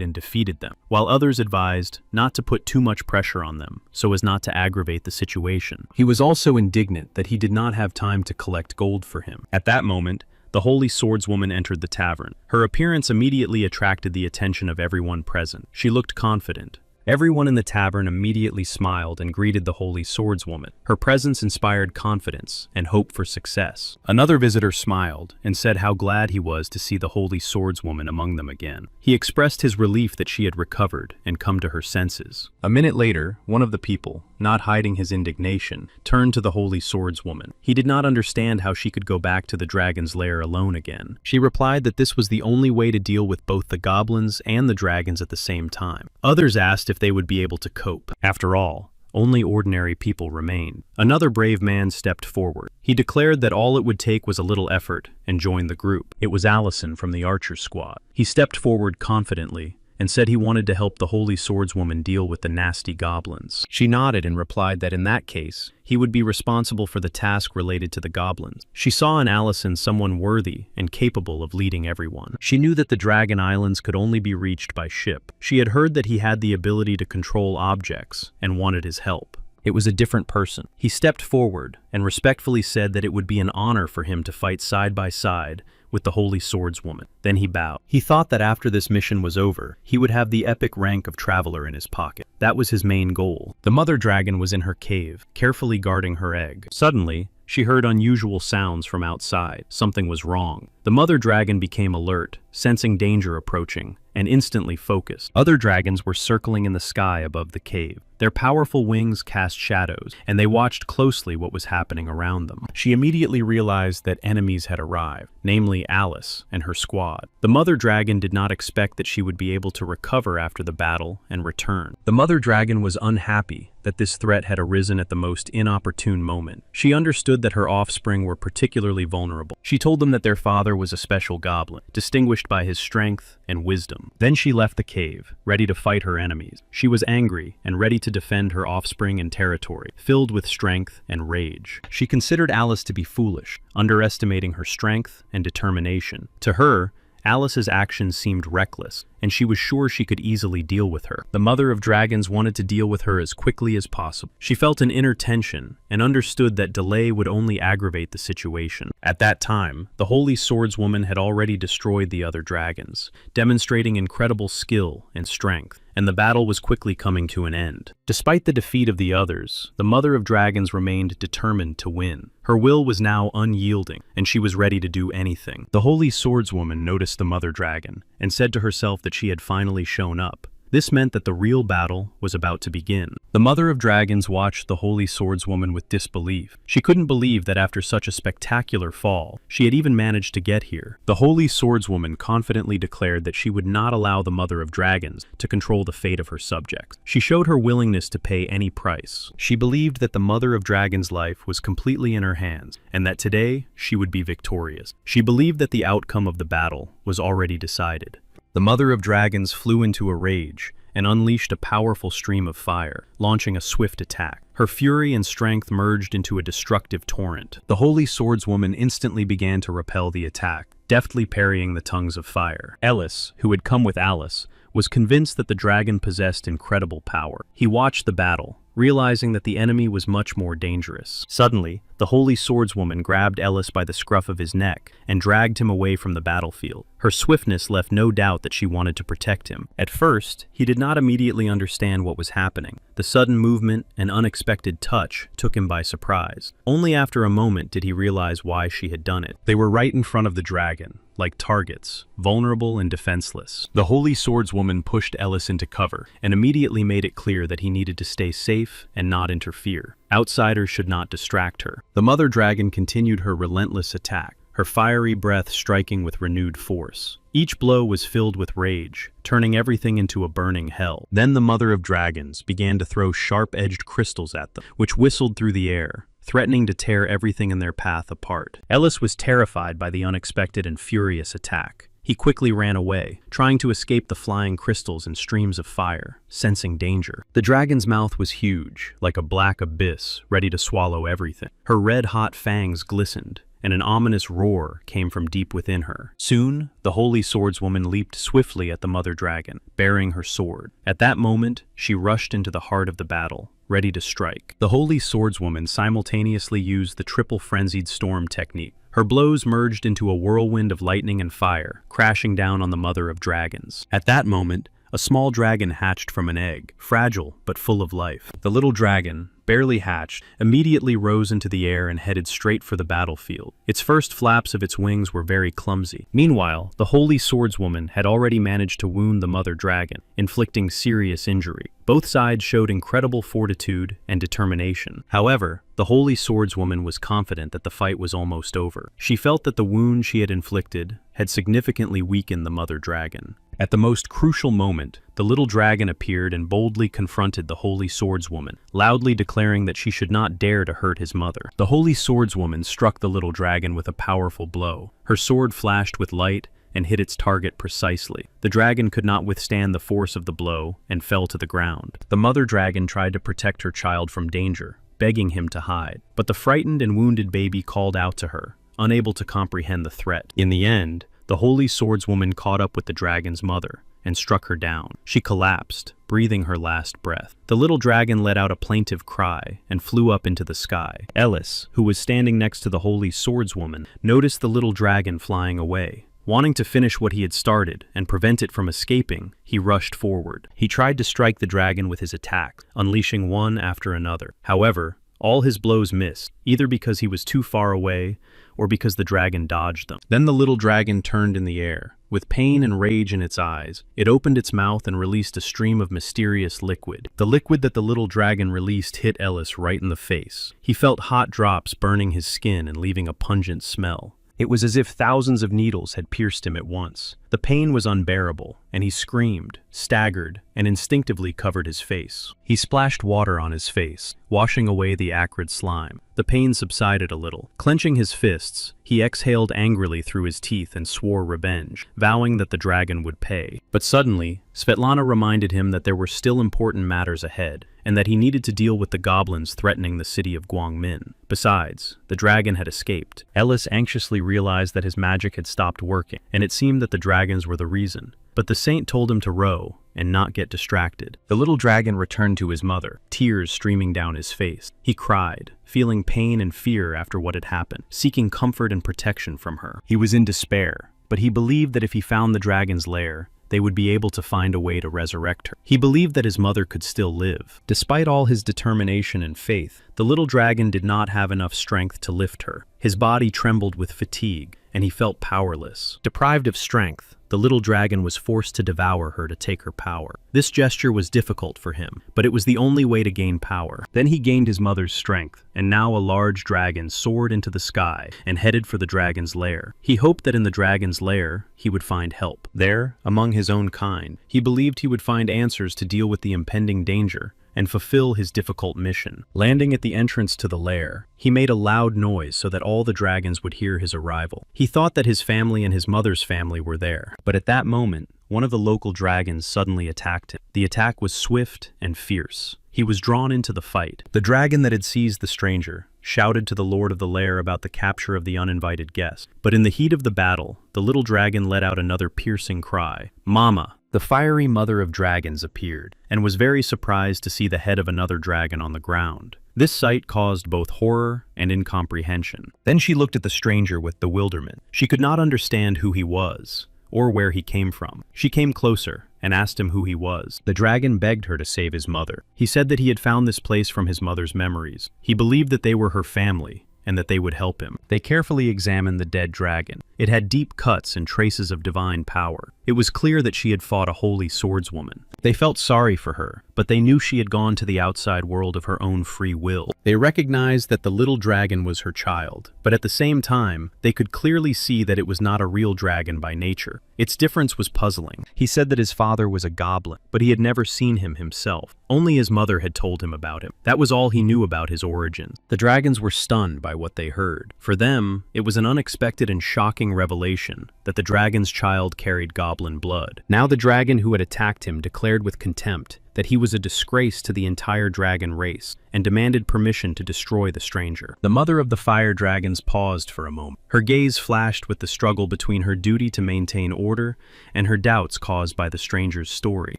and defeated them, while others advised not to put too much pressure on them, so as not to aggravate the situation. He was also indignant that he did not have time to collect gold for him. At that moment, the holy swordswoman entered the tavern. Her appearance immediately attracted the attention of everyone present. She looked confident. Everyone in the tavern immediately smiled and greeted the holy swordswoman. Her presence inspired confidence and hope for success. Another visitor smiled and said how glad he was to see the holy swordswoman among them again. He expressed his relief that she had recovered and come to her senses. A minute later, one of the people, not hiding his indignation, turned to the holy swordswoman. He did not understand how she could go back to the dragon's lair alone again. She replied that this was the only way to deal with both the goblins and the dragons at the same time. Others asked if they would be able to cope. After all, only ordinary people remained. Another brave man stepped forward. He declared that all it would take was a little effort and joined the group. It was Allison from the Archer Squad. He stepped forward confidently and said he wanted to help the holy swordswoman deal with the nasty goblins. She nodded and replied that in that case, he would be responsible for the task related to the goblins. She saw in Allison someone worthy and capable of leading everyone. She knew that the Dragon Islands could only be reached by ship. She had heard that he had the ability to control objects and wanted his help. It was a different person. He stepped forward and respectfully said that it would be an honor for him to fight side by side with the holy swordswoman. Then he bowed. He thought that after this mission was over, he would have the epic rank of traveler in his pocket. That was his main goal. The mother dragon was in her cave, carefully guarding her egg. Suddenly, she heard unusual sounds from outside. Something was wrong. The mother dragon became alert, sensing danger approaching, and instantly focused. Other dragons were circling in the sky above the cave. Their powerful wings cast shadows, and they watched closely what was happening around them. She immediately realized that enemies had arrived, namely Alice and her squad. The mother dragon did not expect that she would be able to recover after the battle and return. The mother dragon was unhappy that this threat had arisen at the most inopportune moment. She understood that her offspring were particularly vulnerable. She told them that their father was a special goblin, distinguished by his strength and wisdom. Then she left the cave, ready to fight her enemies. She was angry and ready to defend her offspring and territory, filled with strength and rage. She considered Alice to be foolish, underestimating her strength and determination. To her, Alice's actions seemed reckless, and she was sure she could easily deal with her. The mother of dragons wanted to deal with her as quickly as possible. She felt an inner tension and understood that delay would only aggravate the situation. At that time, the holy swordswoman had already destroyed the other dragons, demonstrating incredible skill and strength, and the battle was quickly coming to an end. Despite the defeat of the others, the mother of dragons remained determined to win. Her will was now unyielding, and she was ready to do anything. The holy swordswoman noticed the mother dragon and said to herself that she had finally shown up. This meant that the real battle was about to begin. The Mother of Dragons watched the Holy Swordswoman with disbelief. She couldn't believe that after such a spectacular fall, she had even managed to get here. The Holy Swordswoman confidently declared that she would not allow the Mother of Dragons to control the fate of her subjects. She showed her willingness to pay any price. She believed that the Mother of Dragons' life was completely in her hands, and that today she would be victorious. She believed that the outcome of the battle was already decided. The Mother of Dragons flew into a rage and unleashed a powerful stream of fire, launching a swift attack. Her fury and strength merged into a destructive torrent. The Holy Swordswoman instantly began to repel the attack, deftly parrying the tongues of fire. Ellis, who had come with Alice, was convinced that the dragon possessed incredible power. He watched the battle, realizing that the enemy was much more dangerous. Suddenly, the Holy Swordswoman grabbed Ellis by the scruff of his neck and dragged him away from the battlefield. Her swiftness left no doubt that she wanted to protect him. At first, he did not immediately understand what was happening. The sudden movement and unexpected touch took him by surprise. Only after a moment did he realize why she had done it. They were right in front of the dragon, like targets, vulnerable and defenseless. The Holy Swordswoman pushed Ellis into cover and immediately made it clear that he needed to stay safe and not interfere. Outsiders should not distract her. The Mother Dragon continued her relentless attack, her fiery breath striking with renewed force. Each blow was filled with rage, turning everything into a burning hell. Then the Mother of Dragons began to throw sharp-edged crystals at them, which whistled through the air, threatening to tear everything in their path apart. Ellis was terrified by the unexpected and furious attack. He quickly ran away, trying to escape the flying crystals and streams of fire, sensing danger. The dragon's mouth was huge, like a black abyss, ready to swallow everything. Her red-hot fangs glistened, and an ominous roar came from deep within her. Soon, the Holy Swordswoman leaped swiftly at the Mother Dragon, bearing her sword. At that moment, she rushed into the heart of the battle, ready to strike. The Holy Swordswoman simultaneously used the triple frenzied storm technique. Her blows merged into a whirlwind of lightning and fire, crashing down on the Mother of Dragons. At that moment, a small dragon hatched from an egg, fragile but full of life. The little dragon, barely hatched, immediately rose into the air and headed straight for the battlefield. Its first flaps of its wings were very clumsy. Meanwhile, the Holy Swordswoman had already managed to wound the Mother Dragon, inflicting serious injury. Both sides showed incredible fortitude and determination. However, the Holy Swordswoman was confident that the fight was almost over. She felt that the wound she had inflicted had significantly weakened the Mother Dragon. At the most crucial moment, the little dragon appeared and boldly confronted the Holy Swordswoman, loudly declaring that she should not dare to hurt his mother. The Holy Swordswoman struck the little dragon with a powerful blow. Her sword flashed with light and hit its target precisely. The dragon could not withstand the force of the blow and fell to the ground. The Mother Dragon tried to protect her child from danger, begging him to hide. But the frightened and wounded baby called out to her, unable to comprehend the threat. In the end, the Holy Swordswoman caught up with the dragon's mother and struck her down. She collapsed, breathing her last breath. The little dragon let out a plaintive cry and flew up into the sky. Ellis, who was standing next to the Holy Swordswoman, noticed the little dragon flying away. Wanting to finish what he had started and prevent it from escaping, he rushed forward. He tried to strike the dragon with his attacks, unleashing one after another. However, all his blows missed, either because he was too far away or because the dragon dodged them. Then the little dragon turned in the air. With pain and rage in its eyes, it opened its mouth and released a stream of mysterious liquid. The liquid that the little dragon released hit Ellis right in the face. He felt hot drops burning his skin and leaving a pungent smell. It was as if thousands of needles had pierced him at once. The pain was unbearable, and he screamed, staggered, and instinctively covered his face. He splashed water on his face, washing away the acrid slime. The pain subsided a little. Clenching his fists, he exhaled angrily through his teeth and swore revenge, vowing that the dragon would pay. But suddenly, Svetlana reminded him that there were still important matters ahead, and that he needed to deal with the goblins threatening the city of Guangmin. Besides, the dragon had escaped. Ellis anxiously realized that his magic had stopped working, and it seemed that the dragons were the reason. But the saint told him to row and not get distracted. The little dragon returned to his mother, tears streaming down his face. He cried, feeling pain and fear after what had happened, seeking comfort and protection from her. He was in despair, but he believed that if he found the dragon's lair, they would be able to find a way to resurrect her. He believed that his mother could still live. Despite all his determination and faith, the little dragon did not have enough strength to lift her. His body trembled with fatigue, and he felt powerless. Deprived of strength, the little dragon was forced to devour her to take her power. This gesture was difficult for him, but it was the only way to gain power. Then he gained his mother's strength, and now a large dragon soared into the sky and headed for the dragon's lair. He hoped that in the dragon's lair, he would find help. There, among his own kind, he believed he would find answers to deal with the impending danger and fulfill his difficult mission. Landing at the entrance to the lair, he made a loud noise so that all the dragons would hear his arrival. He thought that his family and his mother's family were there, but at that moment, one of the local dragons suddenly attacked him. The attack was swift and fierce. He was drawn into the fight. The dragon that had seized the stranger shouted to the lord of the lair about the capture of the uninvited guest. But in the heat of the battle, the little dragon let out another piercing cry. Mama! The fiery mother of dragons appeared, and was very surprised to see the head of another dragon on the ground. This sight caused both horror and incomprehension. Then she looked at the stranger with bewilderment. She could not understand who he was, or where he came from. She came closer and asked him who he was. The dragon begged her to save his mother. He said that he had found this place from his mother's memories. He believed that they were her family, and that they would help him. They carefully examined the dead dragon. It had deep cuts and traces of divine power. It was clear that she had fought a holy swordswoman. They felt sorry for her, but they knew she had gone to the outside world of her own free will. They recognized that the little dragon was her child, but at the same time, they could clearly see that it was not a real dragon by nature. Its difference was puzzling. He said that his father was a goblin, but he had never seen him himself. Only his mother had told him about him. That was all he knew about his origins. The dragons were stunned by what they heard. For them, it was an unexpected and shocking revelation that the dragon's child carried goblin blood. Now the dragon who had attacked him declared with contempt that he was a disgrace to the entire dragon race and demanded permission to destroy the stranger. The mother of the fire dragons paused for a moment. Her gaze flashed with the struggle between her duty to maintain order and her doubts caused by the stranger's story.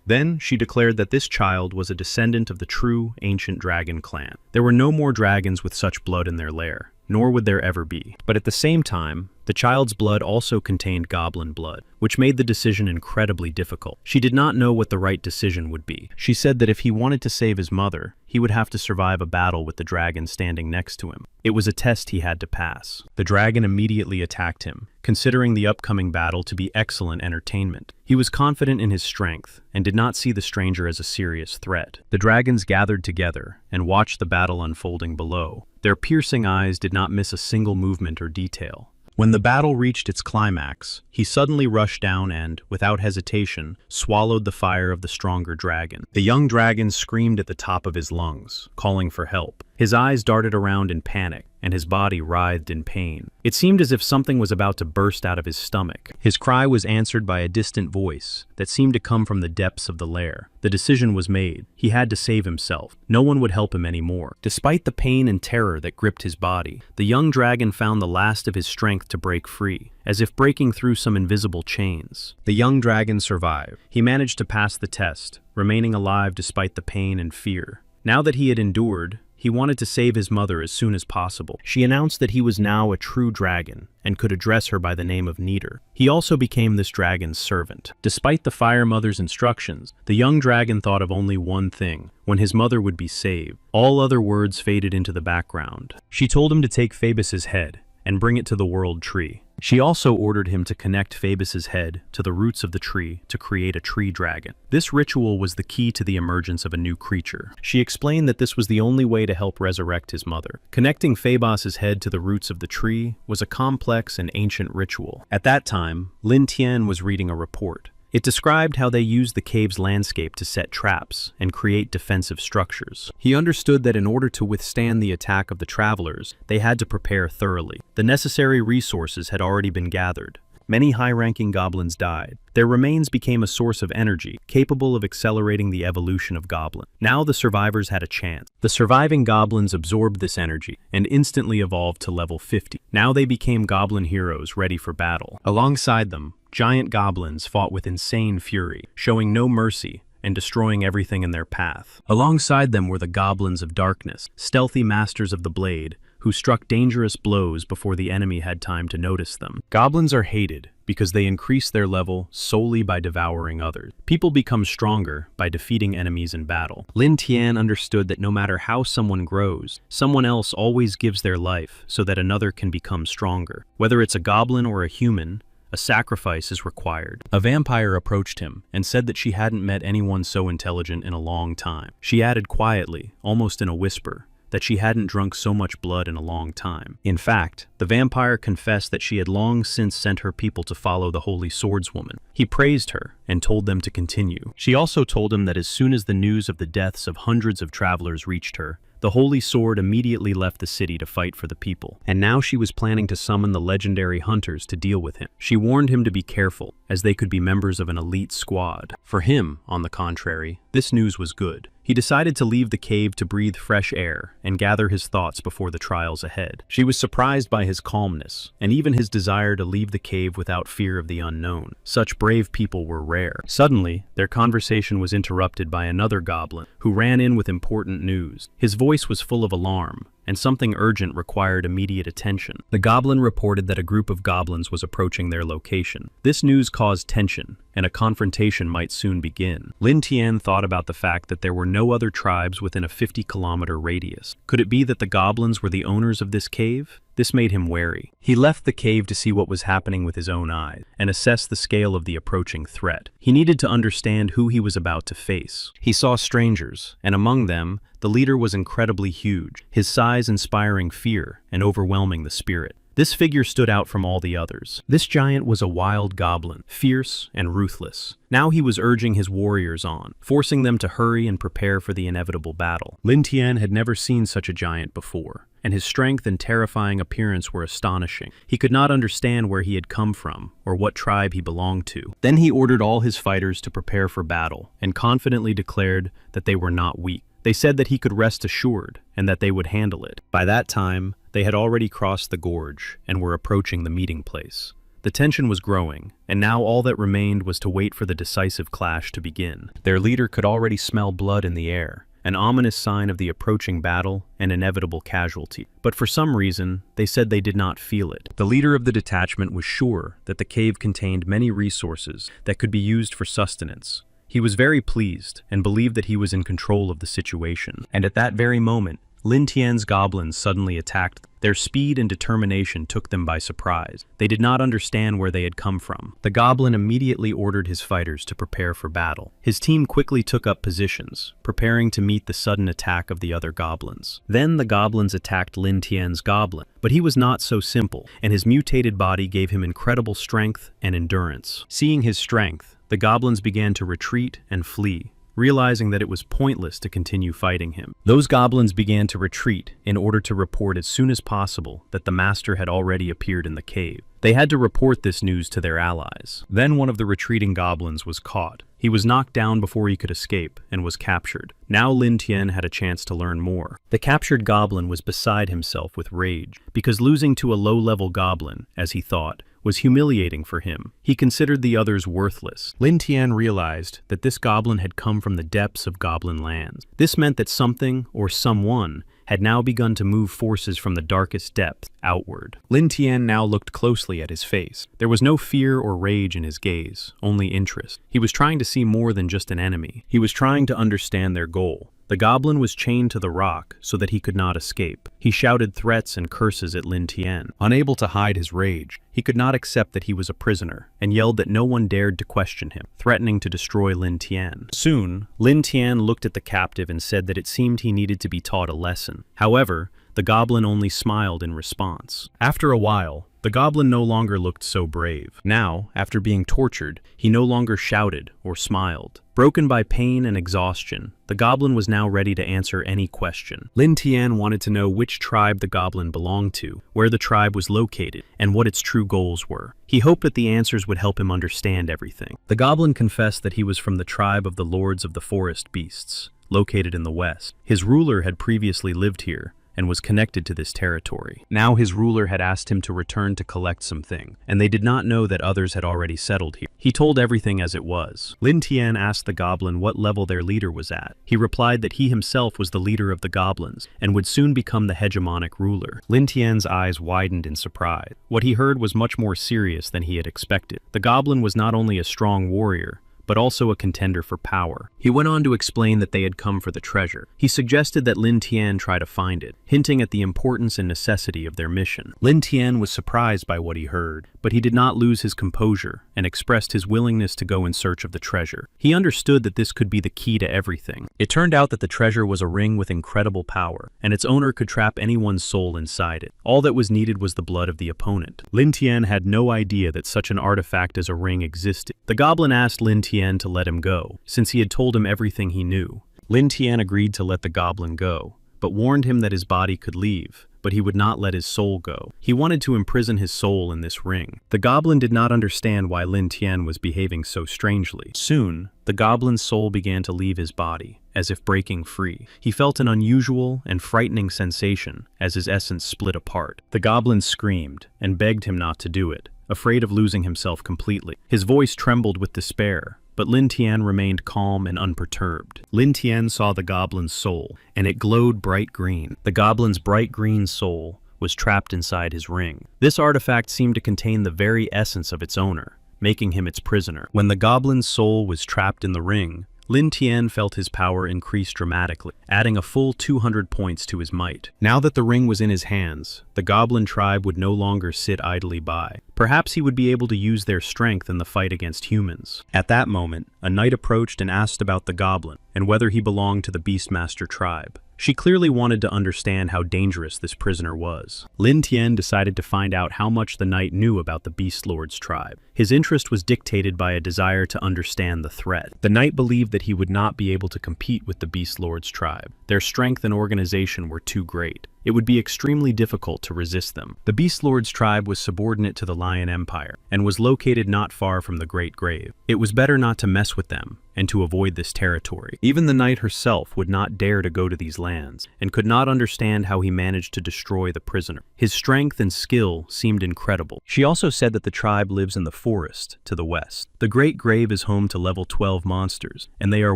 Then she declared that this child was a descendant of the true ancient dragon clan. There were no more dragons with such blood in their lair, nor would there ever be. But at the same time, the child's blood also contained goblin blood, which made the decision incredibly difficult. She did not know what the right decision would be. She said that if he wanted to save his mother, he would have to survive a battle with the dragon standing next to him. It was a test he had to pass. The dragon immediately attacked him, considering the upcoming battle to be excellent entertainment. He was confident in his strength and did not see the stranger as a serious threat. The dragons gathered together and watched the battle unfolding below. Their piercing eyes did not miss a single movement or detail. When the battle reached its climax, he suddenly rushed down and, without hesitation, swallowed the fire of the stronger dragon. The young dragon screamed at the top of his lungs, calling for help. His eyes darted around in panic, and his body writhed in pain. It seemed as if something was about to burst out of his stomach. His cry was answered by a distant voice that seemed to come from the depths of the lair. The decision was made. He had to save himself. No one would help him anymore. Despite the pain and terror that gripped his body, the young dragon found the last of his strength to break free, as if breaking through some invisible chains. The young dragon survived. He managed to pass the test, remaining alive despite the pain and fear. Now that he had endured, he wanted to save his mother as soon as possible. She announced that he was now a true dragon and could address her by the name of Neater. He also became this dragon's servant. Despite the Fire Mother's instructions, the young dragon thought of only one thing: when his mother would be saved. All other words faded into the background. She told him to take Phoebus's head and bring it to the world tree. She also ordered him to connect Phoebus's head to the roots of the tree to create a tree dragon. This ritual was the key to the emergence of a new creature. She explained that this was the only way to help resurrect his mother. Connecting Phoebus's head to the roots of the tree was a complex and ancient ritual. At that time, Lin Tian was reading a report. It described how they used the cave's landscape to set traps and create defensive structures. He understood that in order to withstand the attack of the travelers, they had to prepare thoroughly. The necessary resources had already been gathered. Many high-ranking goblins died. Their remains became a source of energy, capable of accelerating the evolution of goblin. Now the survivors had a chance. The surviving goblins absorbed this energy and instantly evolved to level 50. Now they became goblin heroes ready for battle. Alongside them, giant goblins fought with insane fury, showing no mercy and destroying everything in their path. Alongside them were the goblins of darkness, stealthy masters of the blade, who struck dangerous blows before the enemy had time to notice them. Goblins are hated because they increase their level solely by devouring others. People become stronger by defeating enemies in battle. Lin Tian understood that no matter how someone grows, someone else always gives their life so that another can become stronger. Whether it's a goblin or a human, A sacrifice is required. A vampire approached him and said that she hadn't met anyone so intelligent in a long time. She added quietly, almost in a whisper, that she hadn't drunk so much blood in a long time. In fact, the vampire confessed that she had long since sent her people to follow the holy swordswoman. He praised her and told them to continue. She also told him that as soon as the news of the deaths of hundreds of travelers reached her, the Holy Sword immediately left the city to fight for the people, and now she was planning to summon the legendary hunters to deal with him. She warned him to be careful, as they could be members of an elite squad. For him, on the contrary, this news was good. He decided to leave the cave to breathe fresh air and gather his thoughts before the trials ahead. She was surprised by his calmness, and even his desire to leave the cave without fear of the unknown. Such brave people were rare. Suddenly, their conversation was interrupted by another goblin, who ran in with important news. His voice was full of alarm, and something urgent required immediate attention. The goblin reported that a group of goblins was approaching their location. This news caused tension, and a confrontation might soon begin. Lin Tian thought about the fact that there were no other tribes within a 50-kilometer radius. Could it be that the goblins were the owners of this cave? This made him wary. He left the cave to see what was happening with his own eyes and assess the scale of the approaching threat. He needed to understand who he was about to face. He saw strangers, and among them, the leader was incredibly huge, his size inspiring fear and overwhelming the spirit. This figure stood out from all the others. This giant was a wild goblin, fierce and ruthless. Now he was urging his warriors on, forcing them to hurry and prepare for the inevitable battle. Lin Tian had never seen such a giant before, and his strength and terrifying appearance were astonishing. He could not understand where he had come from or what tribe he belonged to. Then he ordered all his fighters to prepare for battle and confidently declared that they were not weak. They said that he could rest assured and that they would handle it. By that time, they had already crossed the gorge and were approaching the meeting place. The tension was growing, and now all that remained was to wait for the decisive clash to begin. Their leader could already smell blood in the air, an ominous sign of the approaching battle and inevitable casualty. But for some reason, they said they did not feel it. The leader of the detachment was sure that the cave contained many resources that could be used for sustenance. He was very pleased and believed that he was in control of the situation. And at that very moment, Lin Tian's goblins suddenly attacked. Their speed and determination took them by surprise. They did not understand where they had come from. The goblin immediately ordered his fighters to prepare for battle. His team quickly took up positions, preparing to meet the sudden attack of the other goblins. Then the goblins attacked Lin Tian's goblin, but he was not so simple, and his mutated body gave him incredible strength and endurance. Seeing his strength, the goblins began to retreat and flee, realizing that it was pointless to continue fighting him. Those goblins began to retreat in order to report as soon as possible that the master had already appeared in the cave. They had to report this news to their allies. Then one of the retreating goblins was caught. He was knocked down before he could escape and was captured. Now Lin Tian had a chance to learn more. The captured goblin was beside himself with rage, because losing to a low-level goblin, as he thought, was humiliating for him. He considered the others worthless. Lin Tian realized that this goblin had come from the depths of goblin lands. This meant that something, or someone, had now begun to move forces from the darkest depth outward. Lin Tian now looked closely at his face. There was no fear or rage in his gaze, only interest. He was trying to see more than just an enemy. He was trying to understand their goal. The goblin was chained to the rock so that he could not escape. He shouted threats and curses at Lin Tian. Unable to hide his rage, he could not accept that he was a prisoner, and yelled that no one dared to question him, threatening to destroy Lin Tian. Soon, Lin Tian looked at the captive and said that it seemed he needed to be taught a lesson. However, the goblin only smiled in response. After a while, the goblin no longer looked so brave. Now, after being tortured, he no longer shouted or smiled. Broken by pain and exhaustion, the goblin was now ready to answer any question. Lin Tian wanted to know which tribe the goblin belonged to, where the tribe was located, and what its true goals were. He hoped that the answers would help him understand everything. The goblin confessed that he was from the tribe of the Lords of the Forest Beasts, located in the west. His ruler had previously lived here, and was connected to this territory. Now his ruler had asked him to return to collect something, and they did not know that others had already settled here. He told everything as it was. Lin Tian asked the goblin what level their leader was at. He replied that he himself was the leader of the goblins, and would soon become the hegemonic ruler. Lin Tian's eyes widened in surprise. What he heard was much more serious than he had expected. The goblin was not only a strong warrior, but also a contender for power. He went on to explain that they had come for the treasure. He suggested that Lin Tian try to find it, hinting at the importance and necessity of their mission. Lin Tian was surprised by what he heard, but he did not lose his composure and expressed his willingness to go in search of the treasure. He understood that this could be the key to everything. It turned out that the treasure was a ring with incredible power, and its owner could trap anyone's soul inside it. All that was needed was the blood of the opponent. Lin Tian had no idea that such an artifact as a ring existed. The goblin asked Lin Tian to let him go, since he had told him everything he knew. Lin Tian agreed to let the goblin go, but warned him that his body could leave, but he would not let his soul go. He wanted to imprison his soul in this ring. The goblin did not understand why Lin Tian was behaving so strangely. Soon, the goblin's soul began to leave his body, as if breaking free. He felt an unusual and frightening sensation as his essence split apart. The goblin screamed and begged him not to do it, afraid of losing himself completely. His voice trembled with despair, but Lin Tian remained calm and unperturbed. Lin Tian saw the goblin's soul, and it glowed bright green. The goblin's bright green soul was trapped inside his ring. This artifact seemed to contain the very essence of its owner, making him its prisoner. When the goblin's soul was trapped in the ring, Lin Tian felt his power increase dramatically, adding a full 200 points to his might. Now that the ring was in his hands, the goblin tribe would no longer sit idly by. Perhaps he would be able to use their strength in the fight against humans. At that moment, a knight approached and asked about the goblin, and whether he belonged to the Beastmaster tribe. She clearly wanted to understand how dangerous this prisoner was. Lin Tian decided to find out how much the knight knew about the Beast Lord's tribe. His interest was dictated by a desire to understand the threat. The knight believed that he would not be able to compete with the Beast Lord's tribe. Their strength and organization were too great. It would be extremely difficult to resist them. The Beast Lord's tribe was subordinate to the Lion Empire, and was located not far from the Great Grave. It was better not to mess with them, and to avoid this territory. Even the knight herself would not dare to go to these lands, and could not understand how he managed to destroy the prisoner. His strength and skill seemed incredible. She also said that the tribe lives in the forest to the west. The Great Grave is home to level 12 monsters, and they are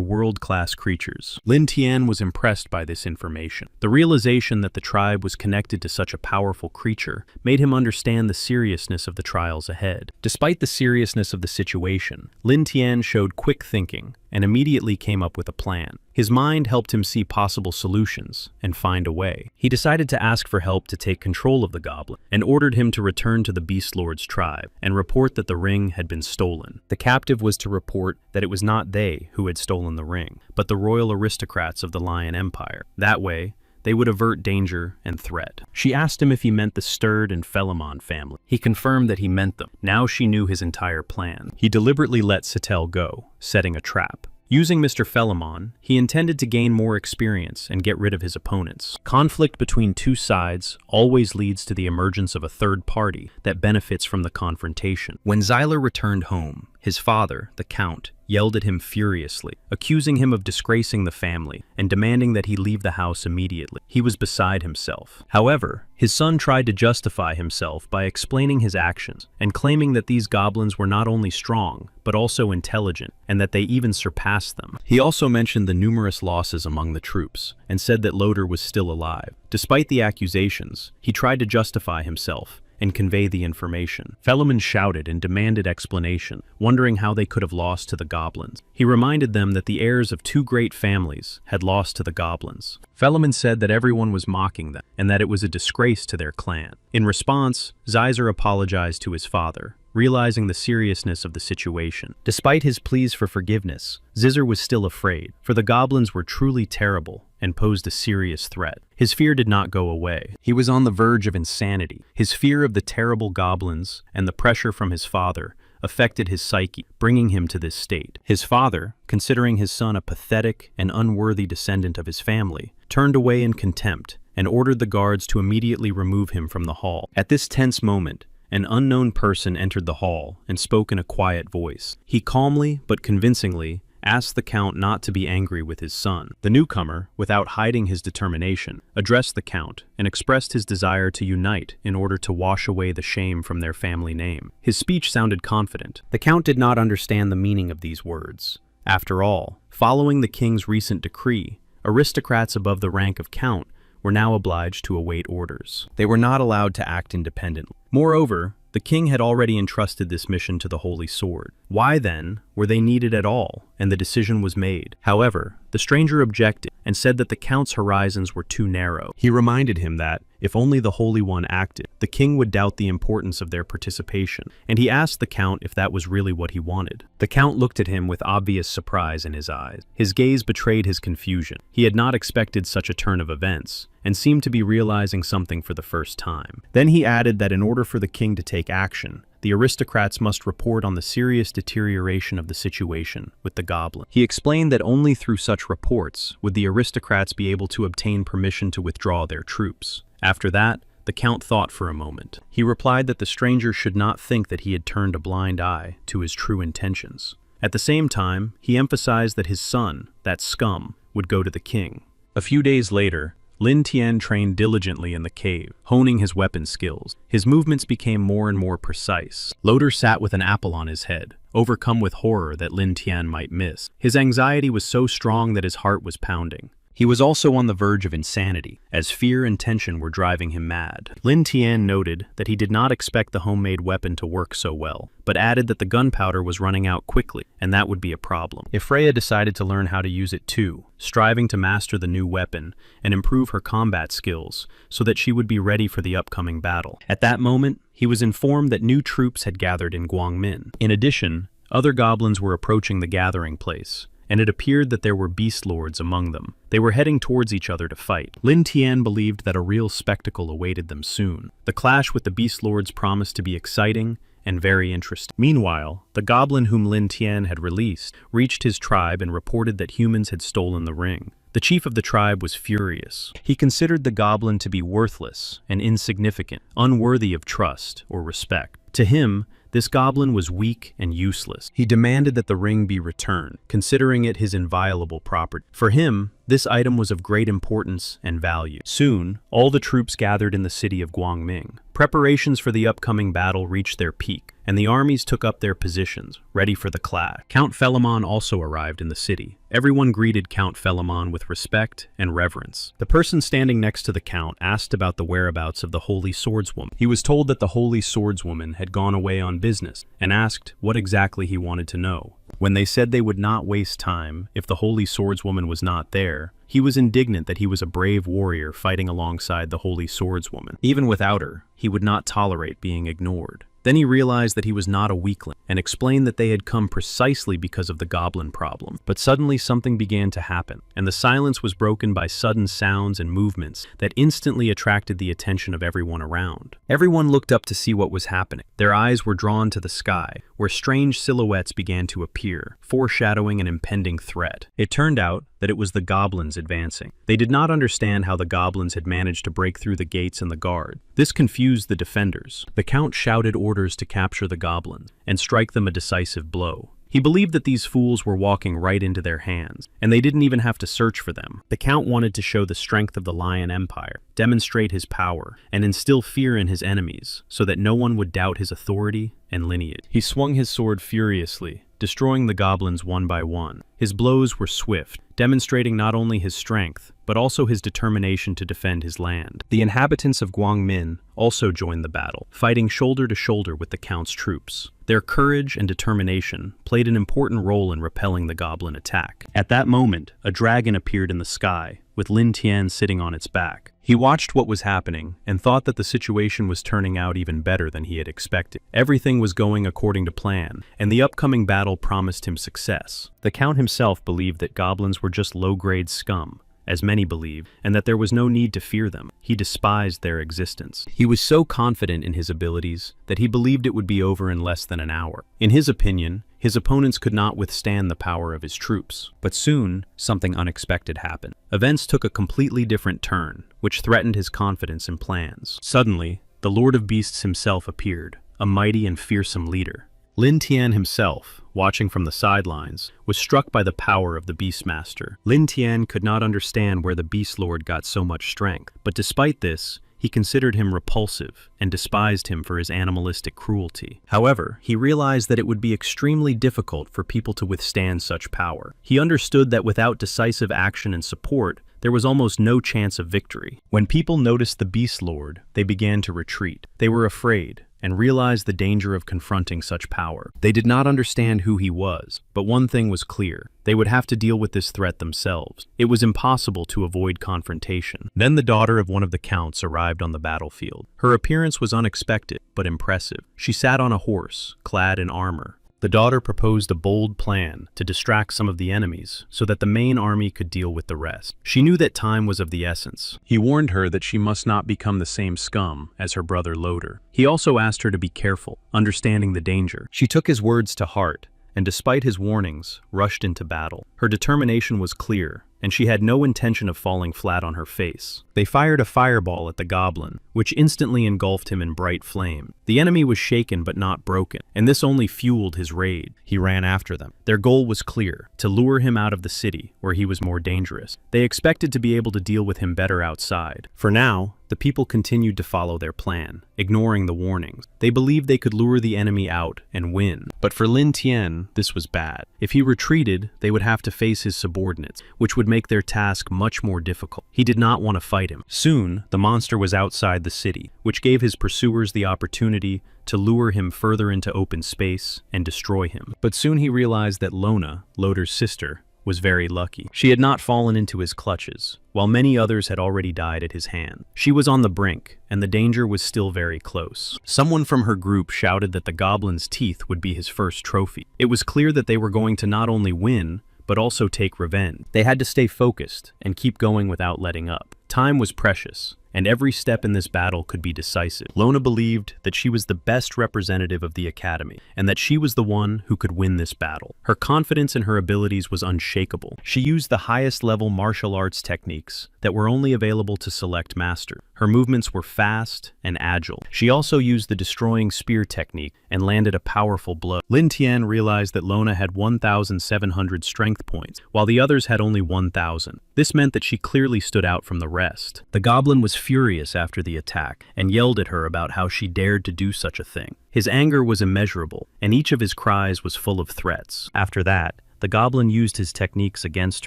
world-class creatures. Lin Tian was impressed by this information. The realization that the tribe was connected to such a powerful creature made him understand the seriousness of the trials ahead. Despite the seriousness of the situation, Lin Tian showed quick thinking and immediately came up with a plan. His mind helped him see possible solutions and find a way. He decided to ask for help to take control of the goblin, and ordered him to return to the Beast Lord's tribe and report that the ring had been stolen. The captive was to report that it was not they who had stolen the ring, but the royal aristocrats of the Lion Empire. That way, they would avert danger and threat. She asked him if he meant the Sturd and Philemon family. He confirmed that he meant them. Now she knew his entire plan. He deliberately let Satel go, setting a trap. Using Mr. Philemon, he intended to gain more experience and get rid of his opponents. Conflict between two sides always leads to the emergence of a third party that benefits from the confrontation. When Xyler returned home, his father, the Count, yelled at him furiously, accusing him of disgracing the family and demanding that he leave the house immediately. He was beside himself. However, his son tried to justify himself by explaining his actions and claiming that these goblins were not only strong, but also intelligent, and that they even surpassed them. He also mentioned the numerous losses among the troops and said that Loder was still alive. Despite the accusations, he tried to justify himself and convey the information. Philemon shouted and demanded explanation, wondering how they could have lost to the goblins. He reminded them that the heirs of two great families had lost to the goblins. Philemon said that everyone was mocking them, and that it was a disgrace to their clan. In response, Xyzer apologized to his father, realizing the seriousness of the situation. Despite his pleas for forgiveness, Xyzer was still afraid, for the goblins were truly terrible and posed a serious threat. His fear did not go away. He was on the verge of insanity. His fear of the terrible goblins and the pressure from his father affected his psyche, bringing him to this state. His father, considering his son a pathetic and unworthy descendant of his family, turned away in contempt and ordered the guards to immediately remove him from the hall. At this tense moment, an unknown person entered the hall and spoke in a quiet voice. He calmly but convincingly asked the Count not to be angry with his son. The newcomer, without hiding his determination, addressed the Count and expressed his desire to unite in order to wash away the shame from their family name. His speech sounded confident. The Count did not understand the meaning of these words. After all, following the king's recent decree, aristocrats above the rank of Count were now obliged to await orders. They were not allowed to act independently. Moreover, the king had already entrusted this mission to the Holy Sword. Why then were they needed at all? And the decision was made. However, the stranger objected and said that the Count's horizons were too narrow. He reminded him that, if only the Holy One acted, the king would doubt the importance of their participation, and he asked the Count if that was really what he wanted. The Count looked at him with obvious surprise in his eyes. His gaze betrayed his confusion. He had not expected such a turn of events, and seemed to be realizing something for the first time. Then he added that in order for the king to take action, the aristocrats must report on the serious deterioration of the situation with the goblin. He explained that only through such reports would the aristocrats be able to obtain permission to withdraw their troops. After that, the Count thought for a moment. He replied that the stranger should not think that he had turned a blind eye to his true intentions. At the same time, he emphasized that his son, that scum, would go to the king. A few days later, Lin Tian trained diligently in the cave, honing his weapon skills. His movements became more and more precise. Loader sat with an apple on his head, overcome with horror that Lin Tian might miss. His anxiety was so strong that his heart was pounding. He was also on the verge of insanity, as fear and tension were driving him mad. Lin Tian noted that he did not expect the homemade weapon to work so well, but added that the gunpowder was running out quickly, and that would be a problem. If Freya decided to learn how to use it too, striving to master the new weapon and improve her combat skills so that she would be ready for the upcoming battle. At that moment, he was informed that new troops had gathered in Guangmin. In addition, other goblins were approaching the gathering place, and it appeared that there were beast lords among them. They were heading towards each other to fight. Lin Tian believed that a real spectacle awaited them soon. The clash with the beast lords promised to be exciting and very interesting. Meanwhile, the goblin whom Lin Tian had released reached his tribe and reported that humans had stolen the ring. The chief of the tribe was furious. He considered the goblin to be worthless and insignificant, unworthy of trust or respect. To him, this goblin was weak and useless. He demanded that the ring be returned, considering it his inviolable property. For him, this item was of great importance and value. Soon, all the troops gathered in the city of Guangming. Preparations for the upcoming battle reached their peak, and the armies took up their positions, ready for the clash. Count Philemon also arrived in the city. Everyone greeted Count Philemon with respect and reverence. The person standing next to the Count asked about the whereabouts of the Holy Swordswoman. He was told that the Holy Swordswoman had gone away on business, and asked what exactly he wanted to know. When they said they would not waste time if the Holy Swordswoman was not there, he was indignant that he was a brave warrior fighting alongside the Holy Swordswoman. Even without her, he would not tolerate being ignored. Then he realized that he was not a weakling, and explained that they had come precisely because of the goblin problem. But suddenly something began to happen, and the silence was broken by sudden sounds and movements that instantly attracted the attention of everyone around. Everyone looked up to see what was happening. Their eyes were drawn to the sky, where strange silhouettes began to appear, foreshadowing an impending threat. It turned out that it was the goblins advancing. They did not understand how the goblins had managed to break through the gates and the guard. This confused the defenders. The Count shouted orders to capture the goblins and strike them a decisive blow. He believed that these fools were walking right into their hands, and they didn't even have to search for them. The Count wanted to show the strength of the Lion Empire, demonstrate his power, and instill fear in his enemies, so that no one would doubt his authority and lineage. He swung his sword furiously, destroying the goblins one by one. His blows were swift, demonstrating not only his strength, but also his determination to defend his land. The inhabitants of Guangmin also joined the battle, fighting shoulder to shoulder with the Count's troops. Their courage and determination played an important role in repelling the goblin attack. At that moment, a dragon appeared in the sky, with Lin Tian sitting on its back. He watched what was happening and thought that the situation was turning out even better than he had expected. Everything was going according to plan, and the upcoming battle promised him success. The Count himself believed that goblins were just low-grade scum, as many believed, and that there was no need to fear them. He despised their existence. He was so confident in his abilities that he believed it would be over in less than an hour. In his opinion, his opponents could not withstand the power of his troops. But soon, something unexpected happened. Events took a completely different turn, which threatened his confidence and plans. Suddenly, the Lord of Beasts himself appeared, a mighty and fearsome leader. Lin Tian himself, watching from the sidelines, was struck by the power of the Beastmaster. Lin Tian could not understand where the Beast Lord got so much strength, but despite this, he considered him repulsive and despised him for his animalistic cruelty. However, he realized that it would be extremely difficult for people to withstand such power. He understood that without decisive action and support, there was almost no chance of victory. When people noticed the Beast Lord, they began to retreat. They were afraid, and realized the danger of confronting such power. They did not understand who he was, but one thing was clear. They would have to deal with this threat themselves. It was impossible to avoid confrontation. Then the daughter of one of the counts arrived on the battlefield. Her appearance was unexpected, but impressive. She sat on a horse, clad in armor. The daughter proposed a bold plan to distract some of the enemies so that the main army could deal with the rest. She knew that time was of the essence. He warned her that she must not become the same scum as her brother Loder. He also asked her to be careful, understanding the danger. She took his words to heart, and despite his warnings, rushed into battle. Her determination was clear, and she had no intention of falling flat on her face. They fired a fireball at the goblin, which instantly engulfed him in bright flame. The enemy was shaken but not broken, and this only fueled his rage. He ran after them. Their goal was clear, to lure him out of the city, where he was more dangerous. They expected to be able to deal with him better outside. For now, the people continued to follow their plan, ignoring the warnings. They believed they could lure the enemy out and win. But for Lin Tian, this was bad. If he retreated, they would have to face his subordinates, which would make their task much more difficult. He did not want to fight him. Soon, the monster was outside the city, which gave his pursuers the opportunity to lure him further into open space and destroy him. But soon he realized that Lona, Loder's sister, was very lucky. She had not fallen into his clutches, while many others had already died at his hand. She was on the brink, and the danger was still very close. Someone from her group shouted that the goblin's teeth would be his first trophy. It was clear that they were going to not only win, but also take revenge. They had to stay focused and keep going without letting up. Time was precious, and every step in this battle could be decisive. Lona believed that she was the best representative of the academy, and that she was the one who could win this battle. Her confidence in her abilities was unshakable. She used the highest level martial arts techniques that were only available to select master. Her movements were fast and agile. She also used the destroying spear technique and landed a powerful blow. Lin Tian realized that Lona had 1,700 strength points, while the others had only 1,000. This meant that she clearly stood out from the rest. The goblin was furious after the attack and yelled at her about how she dared to do such a thing. His anger was immeasurable, and each of his cries was full of threats. After that, the goblin used his techniques against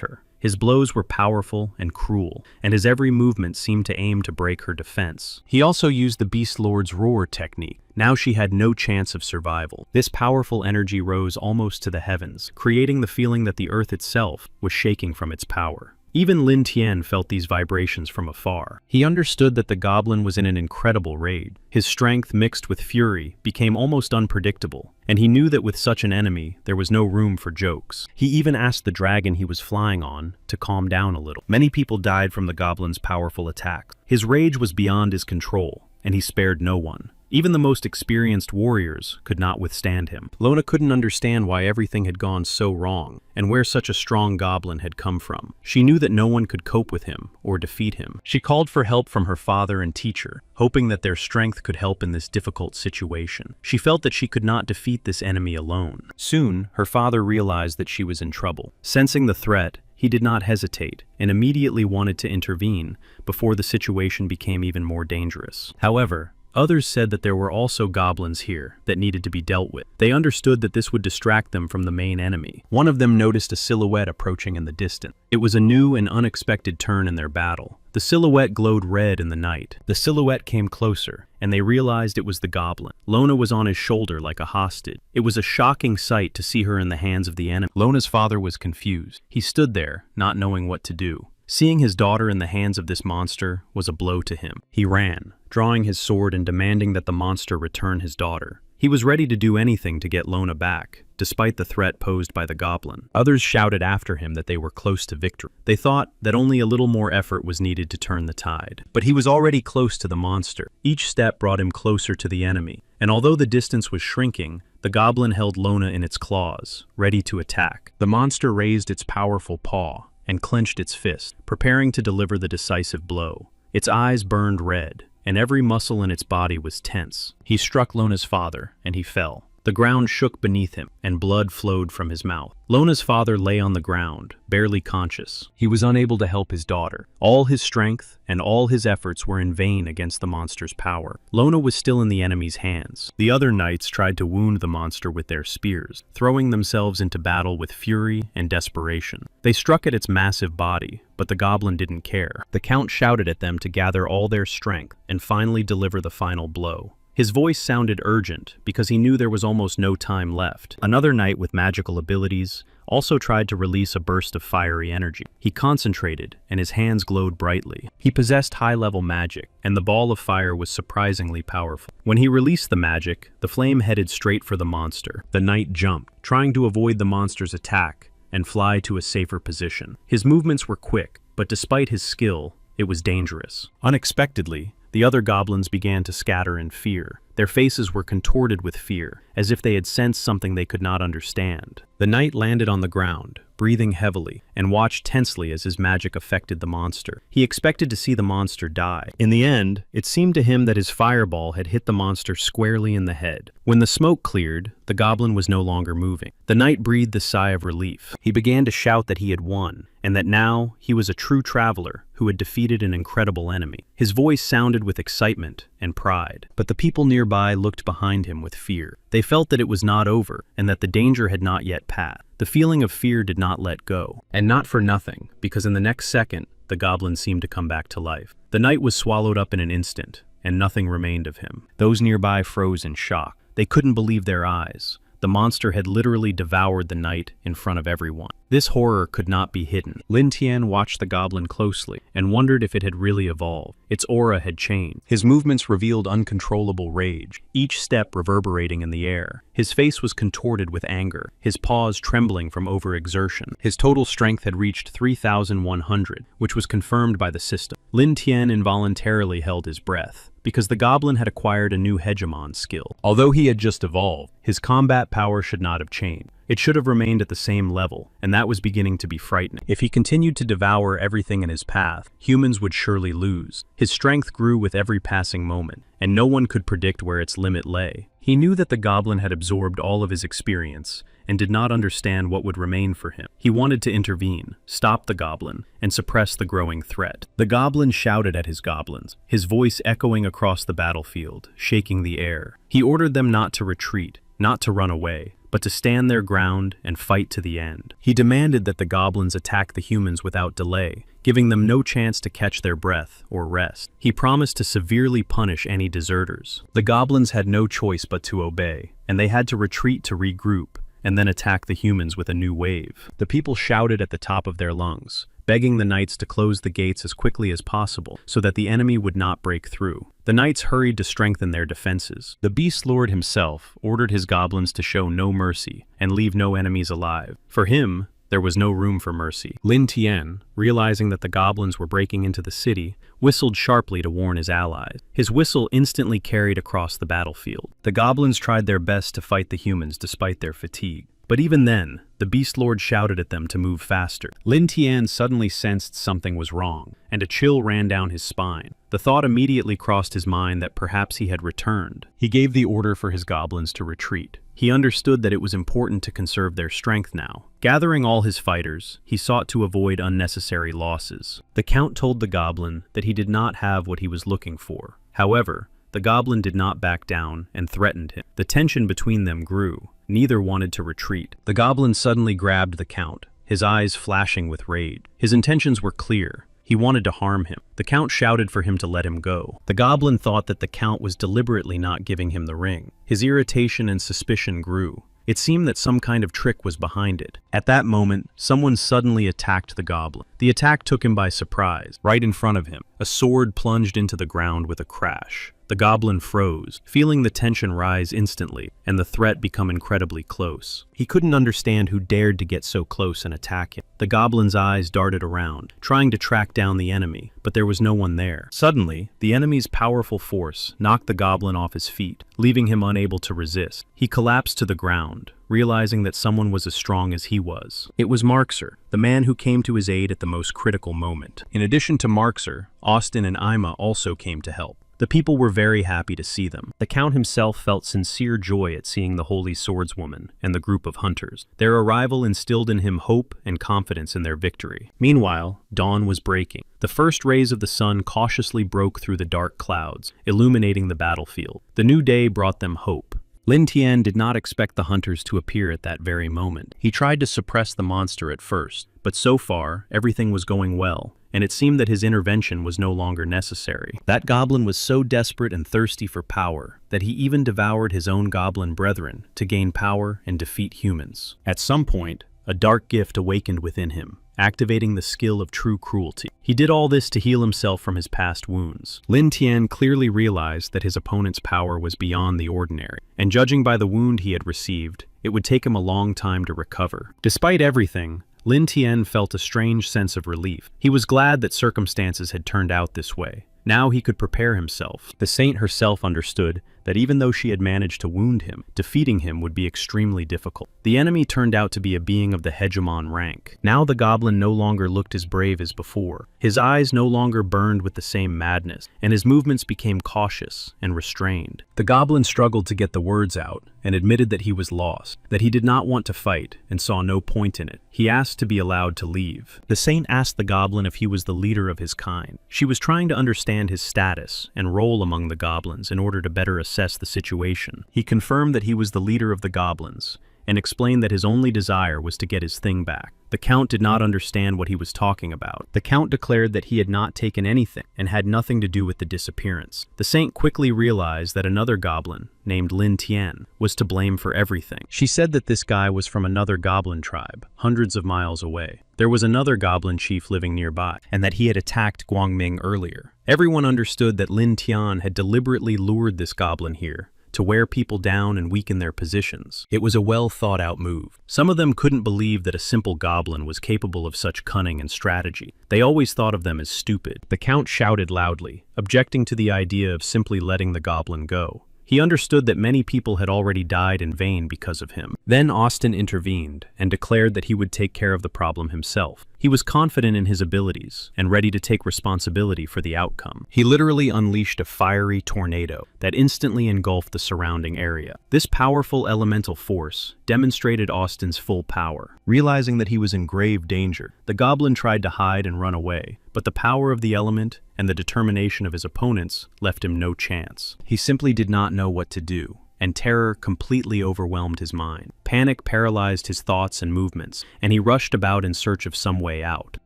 her. His blows were powerful and cruel, and his every movement seemed to aim to break her defense. He also used the Beast Lord's roar technique. Now she had no chance of survival. This powerful energy rose almost to the heavens, creating the feeling that the earth itself was shaking from its power. Even Lin Tian felt these vibrations from afar. He understood that the goblin was in an incredible rage. His strength mixed with fury became almost unpredictable, and he knew that with such an enemy, there was no room for jokes. He even asked the dragon he was flying on to calm down a little. Many people died from the goblin's powerful attacks. His rage was beyond his control, and he spared no one. Even the most experienced warriors could not withstand him. Lona couldn't understand why everything had gone so wrong, and where such a strong goblin had come from. She knew that no one could cope with him or defeat him. She called for help from her father and teacher, hoping that their strength could help in this difficult situation. She felt that she could not defeat this enemy alone. Soon, her father realized that she was in trouble. Sensing the threat, he did not hesitate and immediately wanted to intervene before the situation became even more dangerous. However, others said that there were also goblins here that needed to be dealt with. They understood that this would distract them from the main enemy. One of them noticed a silhouette approaching in the distance. It was a new and unexpected turn in their battle. The silhouette glowed red in the night. The silhouette came closer, and they realized it was the goblin. Lona was on his shoulder like a hostage. It was a shocking sight to see her in the hands of the enemy. Lona's father was confused. He stood there, not knowing what to do. Seeing his daughter in the hands of this monster was a blow to him. He ran, drawing his sword and demanding that the monster return his daughter. He was ready to do anything to get Lona back, despite the threat posed by the goblin. Others shouted after him that they were close to victory. They thought that only a little more effort was needed to turn the tide. But he was already close to the monster. Each step brought him closer to the enemy, and although the distance was shrinking, the goblin held Lona in its claws, ready to attack. The monster raised its powerful paw and clenched its fist, preparing to deliver the decisive blow. Its eyes burned red, and every muscle in its body was tense. He struck Lona's father, and he fell. The ground shook beneath him, and blood flowed from his mouth. Lona's father lay on the ground, barely conscious. He was unable to help his daughter. All his strength and all his efforts were in vain against the monster's power. Lona was still in the enemy's hands. The other knights tried to wound the monster with their spears, throwing themselves into battle with fury and desperation. They struck at its massive body, but the goblin didn't care. The count shouted at them to gather all their strength and finally deliver the final blow. His voice sounded urgent because he knew there was almost no time left. Another knight with magical abilities also tried to release a burst of fiery energy. He concentrated, and his hands glowed brightly. He possessed high-level magic, and the ball of fire was surprisingly powerful. When he released the magic, the flame headed straight for the monster. The knight jumped, trying to avoid the monster's attack and fly to a safer position. His movements were quick, but despite his skill, it was dangerous. Unexpectedly, the other goblins began to scatter in fear. Their faces were contorted with fear, as if they had sensed something they could not understand. The knight landed on the ground, breathing heavily, and watched tensely as his magic affected the monster. He expected to see the monster die. In the end, it seemed to him that his fireball had hit the monster squarely in the head. When the smoke cleared, the goblin was no longer moving. The knight breathed a sigh of relief. He began to shout that he had won, and that now he was a true traveler who had defeated an incredible enemy. His voice sounded with excitement and pride, but the people nearby looked behind him with fear. They felt that it was not over and that the danger had not yet passed. The feeling of fear did not let go, and not for nothing, because in the next second, the goblin seemed to come back to life. The knight was swallowed up in an instant, and nothing remained of him. Those nearby froze in shock. They couldn't believe their eyes. The monster had literally devoured the knight in front of everyone. This horror could not be hidden. Lin Tian watched the goblin closely and wondered if it had really evolved. Its aura had changed. His movements revealed uncontrollable rage, each step reverberating in the air. His face was contorted with anger, his paws trembling from overexertion. His total strength had reached 3,100, which was confirmed by the system. Lin Tian involuntarily held his breath, because the goblin had acquired a new hegemon skill. Although he had just evolved, his combat power should not have changed. It should have remained at the same level, and that was beginning to be frightening. If he continued to devour everything in his path, humans would surely lose. His strength grew with every passing moment, and no one could predict where its limit lay. He knew that the goblin had absorbed all of his experience, and did not understand what would remain for him. He wanted to intervene, stop the goblin, and suppress the growing threat. The goblin shouted at his goblins, his voice echoing across the battlefield, shaking the air. He ordered them not to retreat, not to run away, but to stand their ground and fight to the end. He demanded that the goblins attack the humans without delay, giving them no chance to catch their breath or rest. He promised to severely punish any deserters. The goblins had no choice but to obey, and they had to retreat to regroup, and then attack the humans with a new wave. The people shouted at the top of their lungs, begging the knights to close the gates as quickly as possible so that the enemy would not break through. The knights hurried to strengthen their defenses. The Beast Lord himself ordered his goblins to show no mercy and leave no enemies alive. For him, there was no room for mercy. Lin Tian, realizing that the goblins were breaking into the city, whistled sharply to warn his allies. His whistle instantly carried across the battlefield. The goblins tried their best to fight the humans despite their fatigue. But even then, the Beast Lord shouted at them to move faster. Lin Tian suddenly sensed something was wrong, and a chill ran down his spine. The thought immediately crossed his mind that perhaps he had returned. He gave the order for his goblins to retreat. He understood that it was important to conserve their strength now. Gathering all his fighters, he sought to avoid unnecessary losses. The Count told the goblin that he did not have what he was looking for. However, the goblin did not back down and threatened him. The tension between them grew. Neither wanted to retreat. The goblin suddenly grabbed the Count, his eyes flashing with rage. His intentions were clear. He wanted to harm him. The Count shouted for him to let him go. The goblin thought that the Count was deliberately not giving him the ring. His irritation and suspicion grew. It seemed that some kind of trick was behind it. At that moment, someone suddenly attacked the goblin. The attack took him by surprise. Right in front of him, a sword plunged into the ground with a crash. The goblin froze, feeling the tension rise instantly, and the threat become incredibly close. He couldn't understand who dared to get so close and attack him. The goblin's eyes darted around, trying to track down the enemy, but there was no one there. Suddenly, the enemy's powerful force knocked the goblin off his feet, leaving him unable to resist. He collapsed to the ground, realizing that someone was as strong as he was. It was Marxer, the man who came to his aid at the most critical moment. In addition to Marxer, Austin and Ima also came to help. The people were very happy to see them. The Count himself felt sincere joy at seeing the Holy Swordswoman and the group of hunters. Their arrival instilled in him hope and confidence in their victory. Meanwhile, dawn was breaking. The first rays of the sun cautiously broke through the dark clouds, illuminating the battlefield. The new day brought them hope. Lin Tian did not expect the hunters to appear at that very moment. He tried to suppress the monster at first, but so far, everything was going well, and it seemed that his intervention was no longer necessary. That goblin was so desperate and thirsty for power that he even devoured his own goblin brethren to gain power and defeat humans. At some point, a dark gift awakened within him, activating the skill of true cruelty. He did all this to heal himself from his past wounds. Lin Tian clearly realized that his opponent's power was beyond the ordinary, and judging by the wound he had received, it would take him a long time to recover. Despite everything, Lin Tian felt a strange sense of relief. He was glad that circumstances had turned out this way. Now he could prepare himself. The saint herself understood that even though she had managed to wound him, defeating him would be extremely difficult. The enemy turned out to be a being of the hegemon rank. Now the goblin no longer looked as brave as before. His eyes no longer burned with the same madness, and his movements became cautious and restrained. The goblin struggled to get the words out and admitted that he was lost, that he did not want to fight and saw no point in it. He asked to be allowed to leave. The saint asked the goblin if he was the leader of his kind. She was trying to understand his status and role among the goblins in order to better assess the situation. He confirmed that he was the leader of the goblins and explained that his only desire was to get his thing back. The Count did not understand what he was talking about. The Count declared that he had not taken anything and had nothing to do with the disappearance. The saint quickly realized that another goblin, named Lin Tian, was to blame for everything. She said that this guy was from another goblin tribe, hundreds of miles away. There was another goblin chief living nearby, and that he had attacked Guangming earlier. Everyone understood that Lin Tian had deliberately lured this goblin here to wear people down and weaken their positions. It was a well-thought-out move. Some of them couldn't believe that a simple goblin was capable of such cunning and strategy. They always thought of them as stupid. The Count shouted loudly, objecting to the idea of simply letting the goblin go. He understood that many people had already died in vain because of him. Then Austin intervened and declared that he would take care of the problem himself. He was confident in his abilities and ready to take responsibility for the outcome. He literally unleashed a fiery tornado that instantly engulfed the surrounding area. This powerful elemental force demonstrated Austin's full power. Realizing that he was in grave danger, the goblin tried to hide and run away, but the power of the element and the determination of his opponents left him no chance. He simply did not know what to do, and terror completely overwhelmed his mind. Panic paralyzed his thoughts and movements, and he rushed about in search of some way out.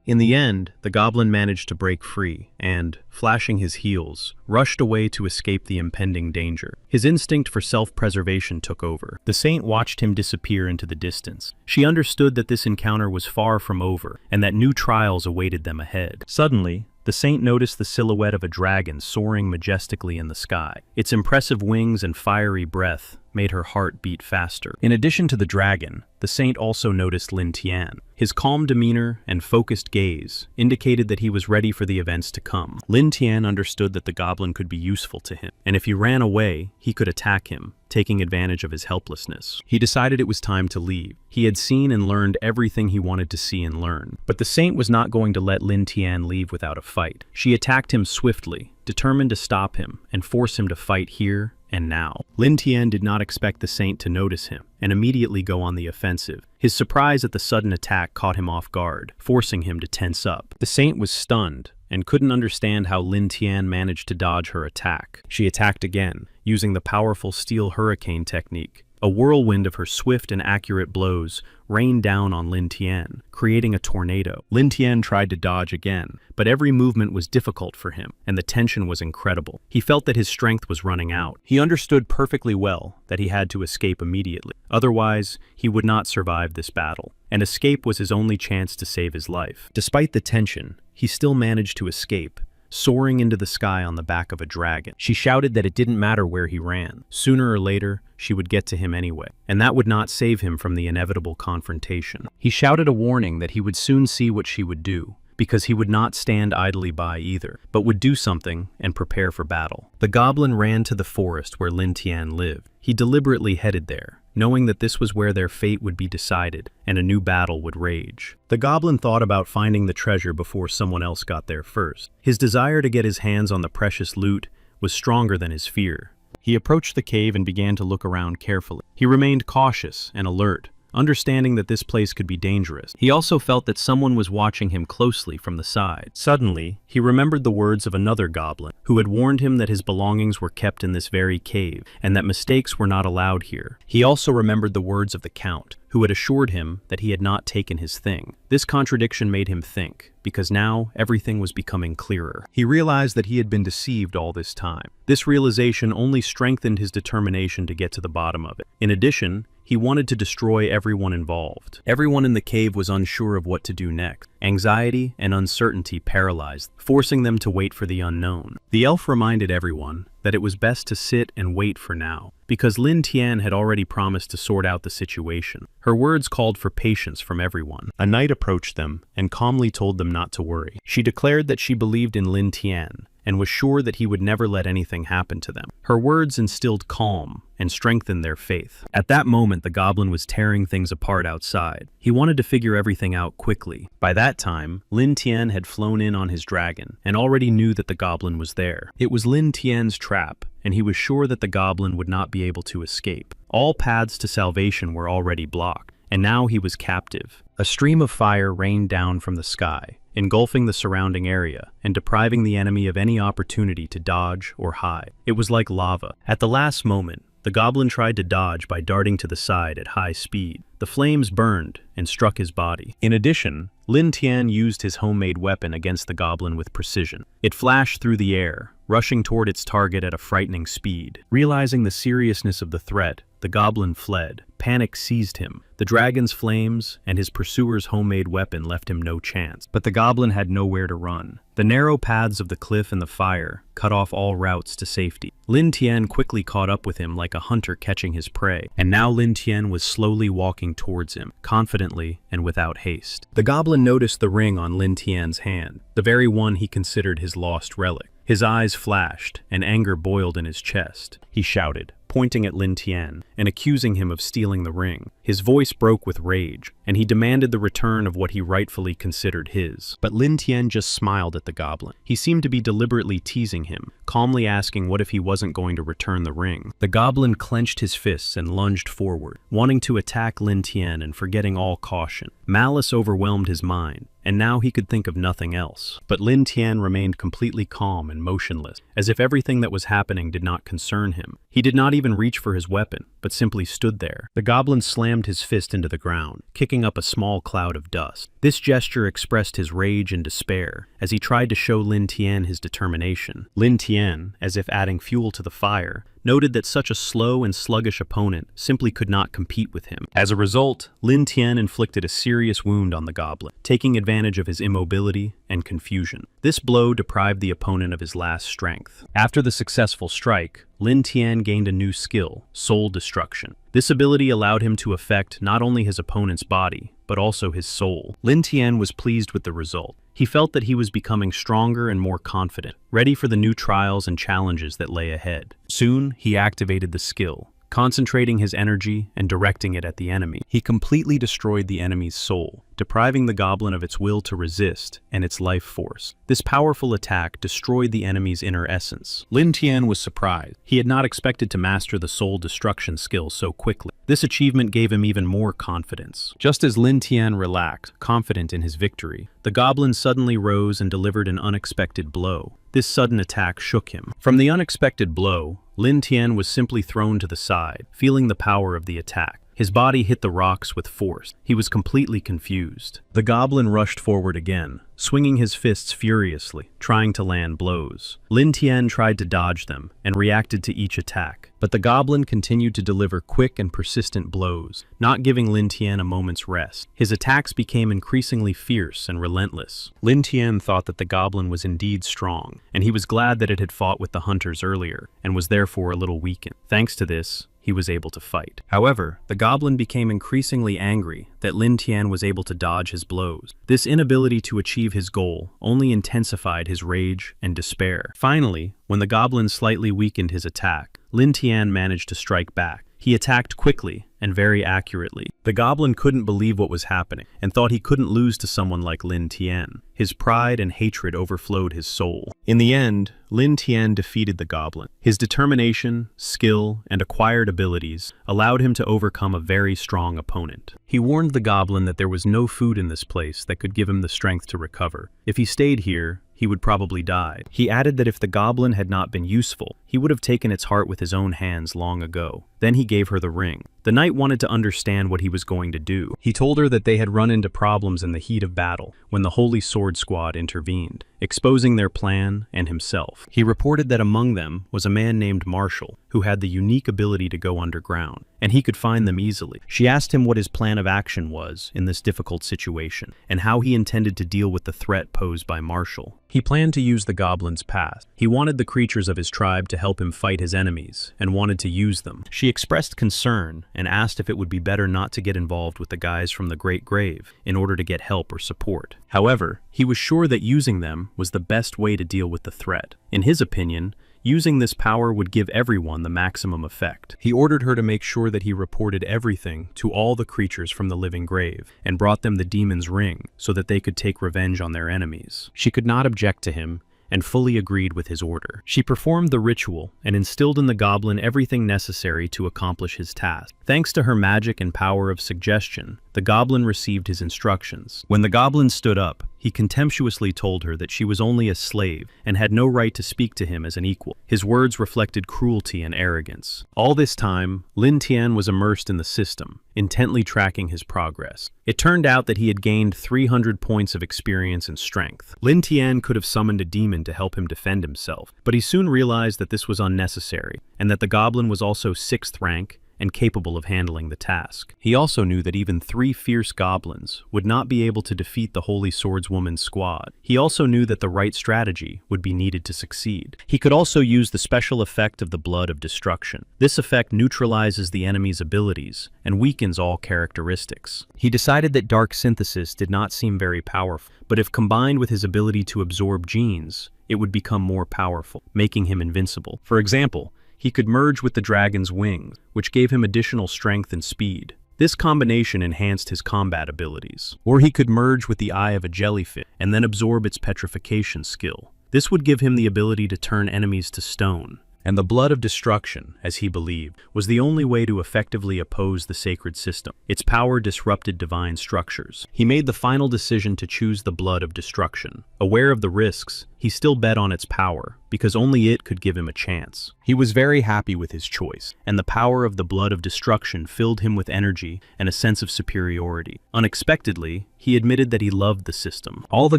In the end, the goblin managed to break free and, flashing his heels, rushed away to escape the impending danger. His instinct for self-preservation took over. The saint watched him disappear into the distance. She understood that this encounter was far from over, and that new trials awaited them ahead. Suddenly, the saint noticed the silhouette of a dragon soaring majestically in the sky. Its impressive wings and fiery breath made her heart beat faster. In addition to the dragon, the saint also noticed Lin Tian. His calm demeanor and focused gaze indicated that he was ready for the events to come. Lin Tian understood that the goblin could be useful to him, and if he ran away, he could attack him, taking advantage of his helplessness. He decided it was time to leave. He had seen and learned everything he wanted to see and learn. But the saint was not going to let Lin Tian leave without a fight. She attacked him swiftly, determined to stop him and force him to fight here and now. Lin Tian did not expect the saint to notice him and immediately go on the offensive. His surprise at the sudden attack caught him off guard, forcing him to tense up. The saint was stunned and couldn't understand how Lin Tian managed to dodge her attack. She attacked again, using the powerful steel hurricane technique. A whirlwind of her swift and accurate blows rained down on Lin Tian, creating a tornado. Lin Tian tried to dodge again, but every movement was difficult for him, and the tension was incredible. He felt that his strength was running out. He understood perfectly well that he had to escape immediately. Otherwise, he would not survive this battle, and escape was his only chance to save his life. Despite the tension, he still managed to escape, soaring into the sky on the back of a dragon. She shouted that it didn't matter where he ran. Sooner or later, she would get to him anyway, and that would not save him from the inevitable confrontation. He shouted a warning that he would soon see what she would do, because he would not stand idly by either, but would do something and prepare for battle. The goblin ran to the forest where Lin Tian lived. He deliberately headed there, knowing that this was where their fate would be decided and a new battle would rage. The goblin thought about finding the treasure before someone else got there first. His desire to get his hands on the precious loot was stronger than his fear. He approached the cave and began to look around carefully. He remained cautious and alert, understanding that this place could be dangerous. He also felt that someone was watching him closely from the side. Suddenly, he remembered the words of another goblin, who had warned him that his belongings were kept in this very cave, and that mistakes were not allowed here. He also remembered the words of the Count, who had assured him that he had not taken his thing. This contradiction made him think, because now everything was becoming clearer. He realized that he had been deceived all this time. This realization only strengthened his determination to get to the bottom of it. In addition, he wanted to destroy everyone involved. Everyone in the cave was unsure of what to do next. Anxiety and uncertainty paralyzed, forcing them to wait for the unknown. The elf reminded everyone that it was best to sit and wait for now, because Lin Tian had already promised to sort out the situation. Her words called for patience from everyone. A knight approached them and calmly told them not to worry. She declared that she believed in Lin Tian and was sure that he would never let anything happen to them. Her words instilled calm and strengthened their faith. At that moment, the goblin was tearing things apart outside. He wanted to figure everything out quickly. By that time, Lin Tian had flown in on his dragon and already knew that the goblin was there. It was Lin Tian's trap, and he was sure that the goblin would not be able to escape. All paths to salvation were already blocked, and now he was captive. A stream of fire rained down from the sky, engulfing the surrounding area and depriving the enemy of any opportunity to dodge or hide. It was like lava. At the last moment, the goblin tried to dodge by darting to the side at high speed. The flames burned and struck his body. In addition, Lin Tian used his homemade weapon against the goblin with precision. It flashed through the air, rushing toward its target at a frightening speed. Realizing the seriousness of the threat, the goblin fled. Panic seized him. The dragon's flames and his pursuer's homemade weapon left him no chance. But the goblin had nowhere to run. The narrow paths of the cliff and the fire cut off all routes to safety. Lin Tian quickly caught up with him like a hunter catching his prey, and now Lin Tian was slowly walking towards him, confidently and without haste. The goblin noticed the ring on Lin Tian's hand, the very one he considered his lost relic. His eyes flashed, and anger boiled in his chest. He shouted, pointing at Lin Tian and accusing him of stealing the ring. His voice broke with rage, and he demanded the return of what he rightfully considered his. But Lin Tian just smiled at the goblin. He seemed to be deliberately teasing him, calmly asking what if he wasn't going to return the ring. The goblin clenched his fists and lunged forward, wanting to attack Lin Tian and forgetting all caution. Malice overwhelmed his mind, and now he could think of nothing else. But Lin Tian remained completely calm and motionless, as if everything that was happening did not concern him. He did not even reach for his weapon, but simply stood there. The goblin slammed his fist into the ground, kicking up a small cloud of dust. This gesture expressed his rage and despair, as he tried to show Lin Tian his determination. Lin Tian, as if adding fuel to the fire, noted that such a slow and sluggish opponent simply could not compete with him. As a result, Lin Tian inflicted a serious wound on the goblin, taking advantage of his immobility and confusion. This blow deprived the opponent of his last strength. After the successful strike, Lin Tian gained a new skill, soul destruction. This ability allowed him to affect not only his opponent's body, but also his soul. Lin Tian was pleased with the result. He felt that he was becoming stronger and more confident, ready for the new trials and challenges that lay ahead. Soon, he activated the skill, concentrating his energy and directing it at the enemy. He completely destroyed the enemy's soul, depriving the goblin of its will to resist and its life force. This powerful attack destroyed the enemy's inner essence. Lin Tian was surprised. He had not expected to master the soul destruction skill so quickly. This achievement gave him even more confidence. Just as Lin Tian relaxed, confident in his victory, the goblin suddenly rose and delivered an unexpected blow. This sudden attack shook him. From the unexpected blow, Lin Tian was simply thrown to the side, feeling the power of the attack. His body hit the rocks with force. He was completely confused. The goblin rushed forward again, swinging his fists furiously, trying to land blows. Lin Tian tried to dodge them and reacted to each attack, but the goblin continued to deliver quick and persistent blows, not giving Lin Tian a moment's rest. His attacks became increasingly fierce and relentless. Lin Tian thought that the goblin was indeed strong, and he was glad that it had fought with the hunters earlier and was therefore a little weakened. Thanks to this, he was able to fight. However, the goblin became increasingly angry that Lin Tian was able to dodge his blows. This inability to achieve his goal only intensified his rage and despair. Finally, when the goblin slightly weakened his attack, Lin Tian managed to strike back. He attacked quickly and very accurately. The goblin couldn't believe what was happening and thought he couldn't lose to someone like Lin Tian. His pride and hatred overflowed his soul. In the end, Lin Tian defeated the goblin. His determination, skill, and acquired abilities allowed him to overcome a very strong opponent. He warned the goblin that there was no food in this place that could give him the strength to recover. If he stayed here, he would probably die. He added that if the goblin had not been useful, he would have taken its heart with his own hands long ago. Then he gave her the ring. The knight wanted to understand what he was going to do. He told her that they had run into problems in the heat of battle when the Holy Sword Squad intervened, exposing their plan and himself. He reported that among them was a man named Marshall, who had the unique ability to go underground, and he could find them easily. She asked him what his plan of action was in this difficult situation, and how he intended to deal with the threat posed by Marshall. He planned to use the goblin's past. He wanted the creatures of his tribe to help him fight his enemies, and wanted to use them. She expressed concern and asked if it would be better not to get involved with the guys from the Great Grave in order to get help or support. However, he was sure that using them was the best way to deal with the threat. In his opinion, using this power would give everyone the maximum effect. He ordered her to make sure that he reported everything to all the creatures from the living grave and brought them the demon's ring so that they could take revenge on their enemies. She could not object to him and fully agreed with his order. She performed the ritual and instilled in the goblin everything necessary to accomplish his task. Thanks to her magic and power of suggestion, the goblin received his instructions. When the goblin stood up, he contemptuously told her that she was only a slave and had no right to speak to him as an equal. His words reflected cruelty and arrogance. All this time, Lin Tian was immersed in the system, intently tracking his progress. It turned out that he had gained 300 points of experience and strength. Lin Tian could have summoned a demon to help him defend himself, but he soon realized that this was unnecessary, and that the goblin was also 6th rank and capable of handling the task. He also knew that even 3 fierce goblins would not be able to defeat the Holy Swordswoman's squad. He also knew that the right strategy would be needed to succeed. He could also use the special effect of the Blood of Destruction. This effect neutralizes the enemy's abilities and weakens all characteristics. He decided that Dark Synthesis did not seem very powerful, but if combined with his ability to absorb genes, it would become more powerful, making him invincible. For example, he could merge with the dragon's wings, which gave him additional strength and speed. This combination enhanced his combat abilities. Or he could merge with the eye of a jellyfish and then absorb its petrification skill. This would give him the ability to turn enemies to stone. And the Blood of Destruction, as he believed, was the only way to effectively oppose the sacred system. Its power disrupted divine structures. He made the final decision to choose the Blood of Destruction. Aware of the risks, he still bet on its power, because only it could give him a chance. He was very happy with his choice, and the power of the Blood of Destruction filled him with energy and a sense of superiority. Unexpectedly, he admitted that he loved the system. All the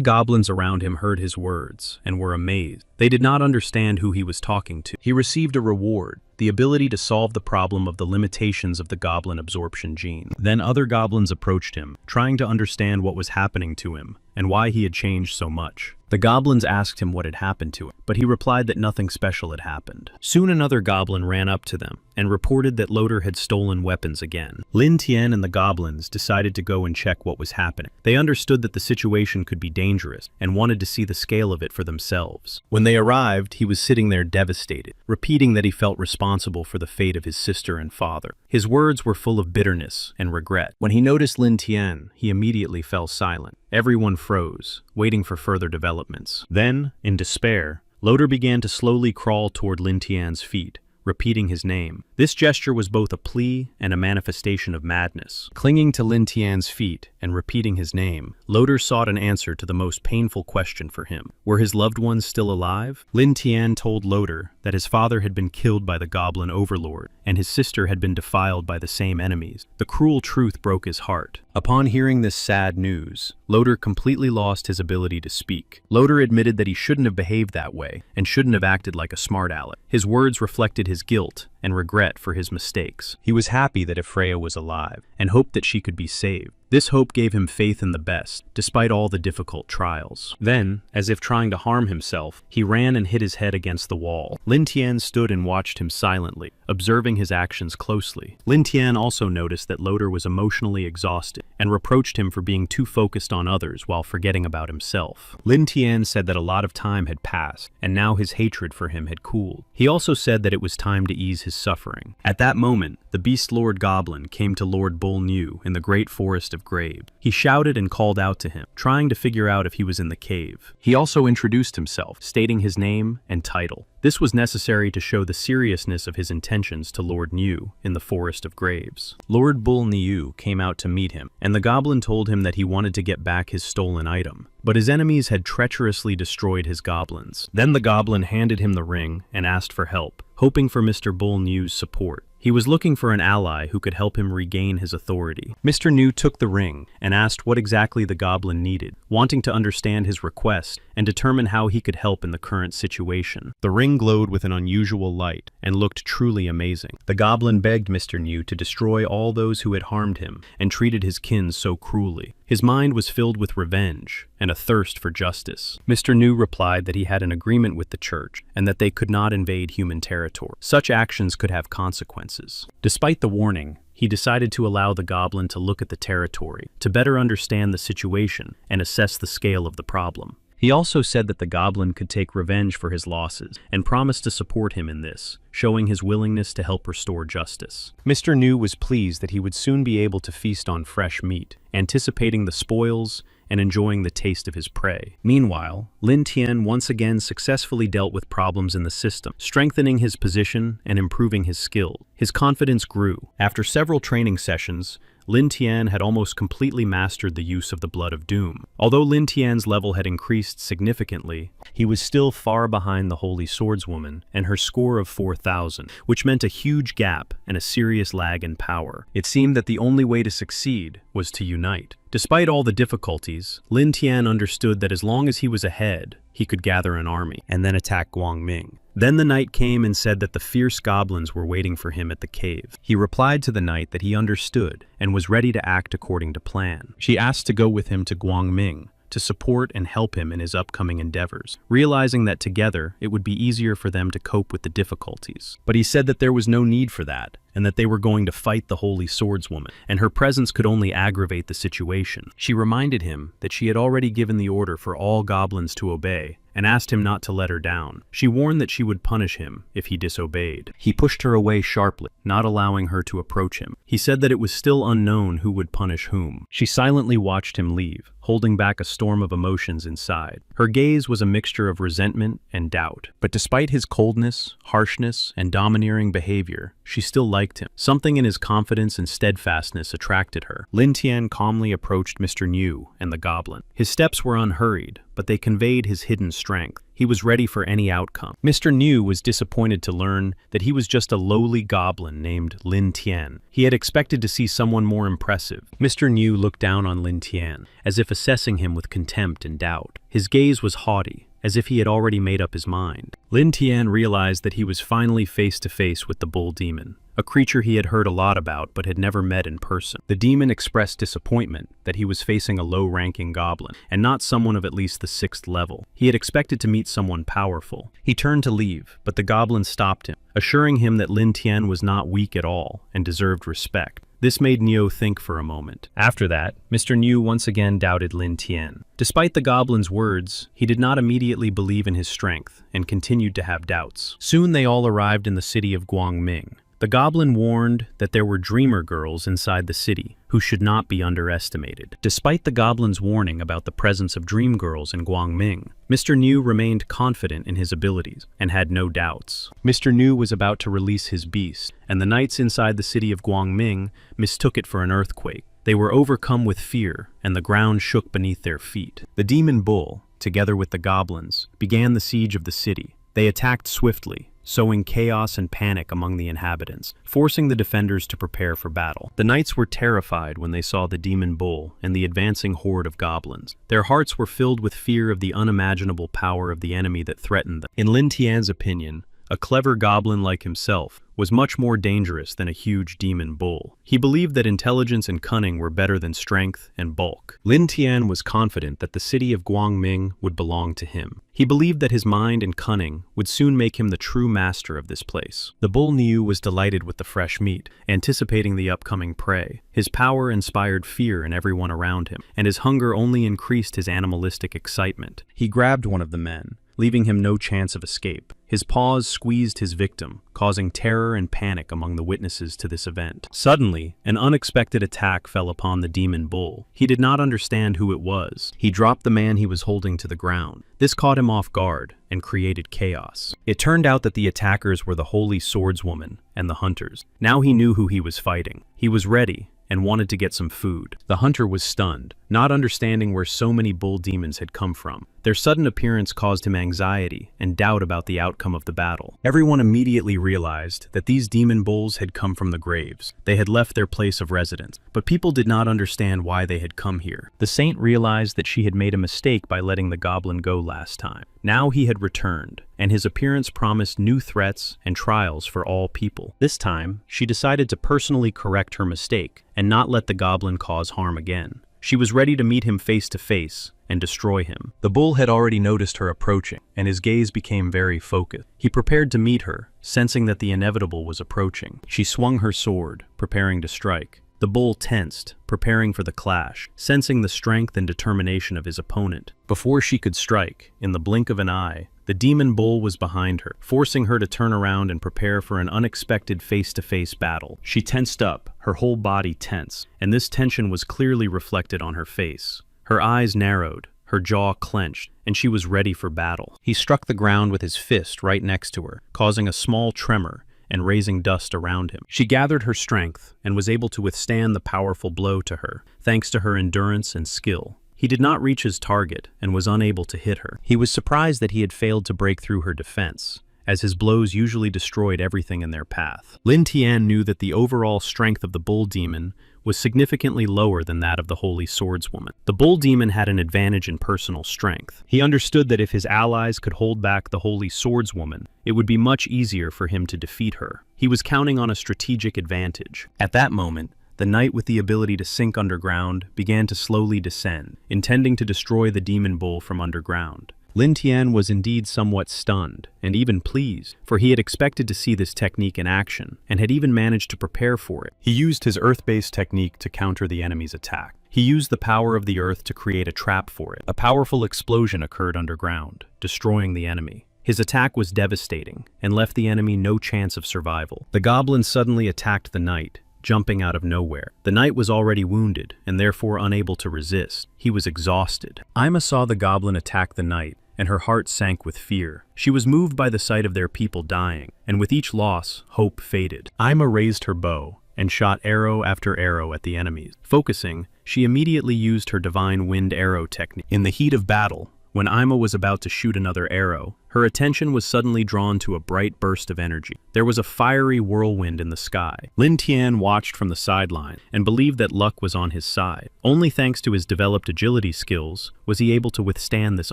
goblins around him heard his words and were amazed. They did not understand who he was talking to. He received a reward, the ability to solve the problem of the limitations of the goblin absorption gene. Then other goblins approached him, trying to understand what was happening to him and why he had changed so much. The goblins asked him what had happened to him, but he replied that nothing special had happened. Soon another goblin ran up to them and reported that Loader had stolen weapons again. Lin Tian and the goblins decided to go and check what was happening. They understood that the situation could be dangerous and wanted to see the scale of it for themselves. When they arrived, he was sitting there devastated, repeating that he felt responsible for the fate of his sister and father. His words were full of bitterness and regret. When he noticed Lin Tian, he immediately fell silent. Everyone froze, waiting for further developments. Then, in despair, Loader began to slowly crawl toward Lin Tian's feet, repeating his name. This gesture was both a plea and a manifestation of madness. Clinging to Lin Tian's feet and repeating his name, Loader sought an answer to the most painful question for him. Were his loved ones still alive? Lin Tian told Loader that his father had been killed by the goblin overlord, and his sister had been defiled by the same enemies. The cruel truth broke his heart. Upon hearing this sad news, Loader completely lost his ability to speak. Loader admitted that he shouldn't have behaved that way and shouldn't have acted like a smart aleck. His words reflected his guilt and regret for his mistakes. He was happy that Freya was alive and hoped that she could be saved. This hope gave him faith in the best, despite all the difficult trials. Then, as if trying to harm himself, he ran and hit his head against the wall. Lin Tian stood and watched him silently, observing his actions closely. Lin Tian also noticed that Loader was emotionally exhausted and reproached him for being too focused on others while forgetting about himself. Lin Tian said that a lot of time had passed, and now his hatred for him had cooled. He also said that it was time to ease his his suffering. At that moment, the Beast Lord Goblin came to Lord Bull New in the great forest of Graves. He shouted and called out to him, trying to figure out if he was in the cave. He also introduced himself, stating his name and title. This was necessary to show the seriousness of his intentions to Lord New in the Forest of Graves. Lord Bull New came out to meet him, and the goblin told him that he wanted to get back his stolen item, but his enemies had treacherously destroyed his goblins. Then the goblin handed him the ring and asked for help, hoping for Mr. Bull New's support. He was looking for an ally who could help him regain his authority. Mr. New took the ring and asked what exactly the goblin needed, wanting to understand his request and determine how he could help in the current situation. The ring glowed with an unusual light and looked truly amazing. The goblin begged Mr. New to destroy all those who had harmed him and treated his kin so cruelly. His mind was filled with revenge and a thirst for justice. Mr. New replied that he had an agreement with the church and that they could not invade human territory. Such actions could have consequences. Despite the warning, he decided to allow the goblin to look at the territory to better understand the situation and assess the scale of the problem. He also said that the goblin could take revenge for his losses and promised to support him in this, showing his willingness to help restore justice. Mr. New was pleased that he would soon be able to feast on fresh meat, anticipating the spoils and enjoying the taste of his prey. Meanwhile, Lin Tian once again successfully dealt with problems in the system, strengthening his position and improving his skill. His confidence grew. After several training sessions, Lin Tian had almost completely mastered the use of the Blood of Doom. Although Lin Tian's level had increased significantly, he was still far behind the Holy Swordswoman and her score of 4,000, which meant a huge gap and a serious lag in power. It seemed that the only way to succeed was to unite. Despite all the difficulties, Lin Tian understood that as long as he was ahead, he could gather an army and then attack Guangming. Then the knight came and said that the fierce goblins were waiting for him at the cave. He replied to the knight that he understood and was ready to act according to plan. She asked to go with him to Guangming to support and help him in his upcoming endeavors, realizing that together it would be easier for them to cope with the difficulties. But he said that there was no need for that, and that they were going to fight the Holy Swordswoman, and her presence could only aggravate the situation. She reminded him that she had already given the order for all goblins to obey, and asked him not to let her down. She warned that she would punish him if he disobeyed. He pushed her away sharply, not allowing her to approach him. He said that it was still unknown who would punish whom. She silently watched him leave, holding back a storm of emotions inside. Her gaze was a mixture of resentment and doubt. But despite his coldness, harshness, and domineering behavior, she still liked him. Something in his confidence and steadfastness attracted her. Lin Tian calmly approached Mr. New and the goblin. His steps were unhurried, but they conveyed his hidden strength. He was ready for any outcome. Mr. New was disappointed to learn that he was just a lowly goblin named Lin Tian. He had expected to see someone more impressive. Mr. New looked down on Lin Tian, as if assessing him with contempt and doubt. His gaze was haughty, as if he had already made up his mind. Lin Tian realized that he was finally face to face with the bull demon, a creature he had heard a lot about but had never met in person. The demon expressed disappointment that he was facing a low-ranking goblin, and not someone of at least the 6th level. He had expected to meet someone powerful. He turned to leave, but the goblin stopped him, assuring him that Lin Tian was not weak at all and deserved respect. This made Neo think for a moment. After that, Mr. New once again doubted Lin Tian. Despite the goblin's words, he did not immediately believe in his strength and continued to have doubts. Soon they all arrived in the city of Guangming. The goblin warned that there were dreamer girls inside the city who should not be underestimated. Despite the goblin's warning about the presence of dream girls in Guangming, Mr. New remained confident in his abilities and had no doubts. Mr. New was about to release his beast, and the knights inside the city of Guangming mistook it for an earthquake. They were overcome with fear, and the ground shook beneath their feet. The demon bull, together with the goblins, began the siege of the city. They attacked swiftly, sowing chaos and panic among the inhabitants, forcing the defenders to prepare for battle. The knights were terrified when they saw the demon bull and the advancing horde of goblins. Their hearts were filled with fear of the unimaginable power of the enemy that threatened them. In Lin Tian's opinion, a clever goblin like himself was much more dangerous than a huge demon bull. He believed that intelligence and cunning were better than strength and bulk. Lin Tian was confident that the city of Guangming would belong to him. He believed that his mind and cunning would soon make him the true master of this place. The bull Niu was delighted with the fresh meat, anticipating the upcoming prey. His power inspired fear in everyone around him, and his hunger only increased his animalistic excitement. He grabbed one of the men, leaving him no chance of escape. His paws squeezed his victim, causing terror and panic among the witnesses to this event. Suddenly, an unexpected attack fell upon the demon bull. He did not understand who it was. He dropped the man he was holding to the ground. This caught him off guard and created chaos. It turned out that the attackers were the holy swordswoman and the hunters. Now he knew who he was fighting. He was ready and wanted to get some food. The hunter was stunned, not understanding where so many bull demons had come from. Their sudden appearance caused him anxiety and doubt about the outcome of the battle. Everyone immediately realized that these demon bulls had come from the graves. They had left their place of residence, but people did not understand why they had come here. The saint realized that she had made a mistake by letting the goblin go last time. Now he had returned, and his appearance promised new threats and trials for all people. This time, she decided to personally correct her mistake and not let the goblin cause harm again. She was ready to meet him face to face and destroy him. The bull had already noticed her approaching, and his gaze became very focused. He prepared to meet her, sensing that the inevitable was approaching. She swung her sword, preparing to strike. The bull tensed, preparing for the clash, sensing the strength and determination of his opponent. Before she could strike, in the blink of an eye, the demon bull was behind her, forcing her to turn around and prepare for an unexpected face-to-face battle. She tensed up, her whole body tense, and this tension was clearly reflected on her face. Her eyes narrowed, her jaw clenched, and she was ready for battle. He struck the ground with his fist right next to her, causing a small tremor and raising dust around him. She gathered her strength and was able to withstand the powerful blow to her, thanks to her endurance and skill. He did not reach his target and was unable to hit her. He was surprised that he had failed to break through her defense, as his blows usually destroyed everything in their path. Lin Tian knew that the overall strength of the bull demon was significantly lower than that of the holy swordswoman. The bull demon had an advantage in personal strength. He understood that if his allies could hold back the holy swordswoman, it would be much easier for him to defeat her. He was counting on a strategic advantage. At that moment, the knight with the ability to sink underground began to slowly descend, intending to destroy the demon bull from underground. Lin Tian was indeed somewhat stunned, and even pleased, for he had expected to see this technique in action, and had even managed to prepare for it. He used his earth-based technique to counter the enemy's attack. He used the power of the earth to create a trap for it. A powerful explosion occurred underground, destroying the enemy. His attack was devastating, and left the enemy no chance of survival. The goblin suddenly attacked the knight, jumping out of nowhere. The knight was already wounded, and therefore unable to resist. He was exhausted. Ima saw the goblin attack the knight, and her heart sank with fear. She was moved by the sight of their people dying, and with each loss, hope faded. Ima raised her bow and shot arrow after arrow at the enemies. Focusing, she immediately used her divine wind arrow technique. In the heat of battle, when Ima was about to shoot another arrow, her attention was suddenly drawn to a bright burst of energy. There was a fiery whirlwind in the sky. Lin Tian watched from the sideline and believed that luck was on his side. Only thanks to his developed agility skills was he able to withstand this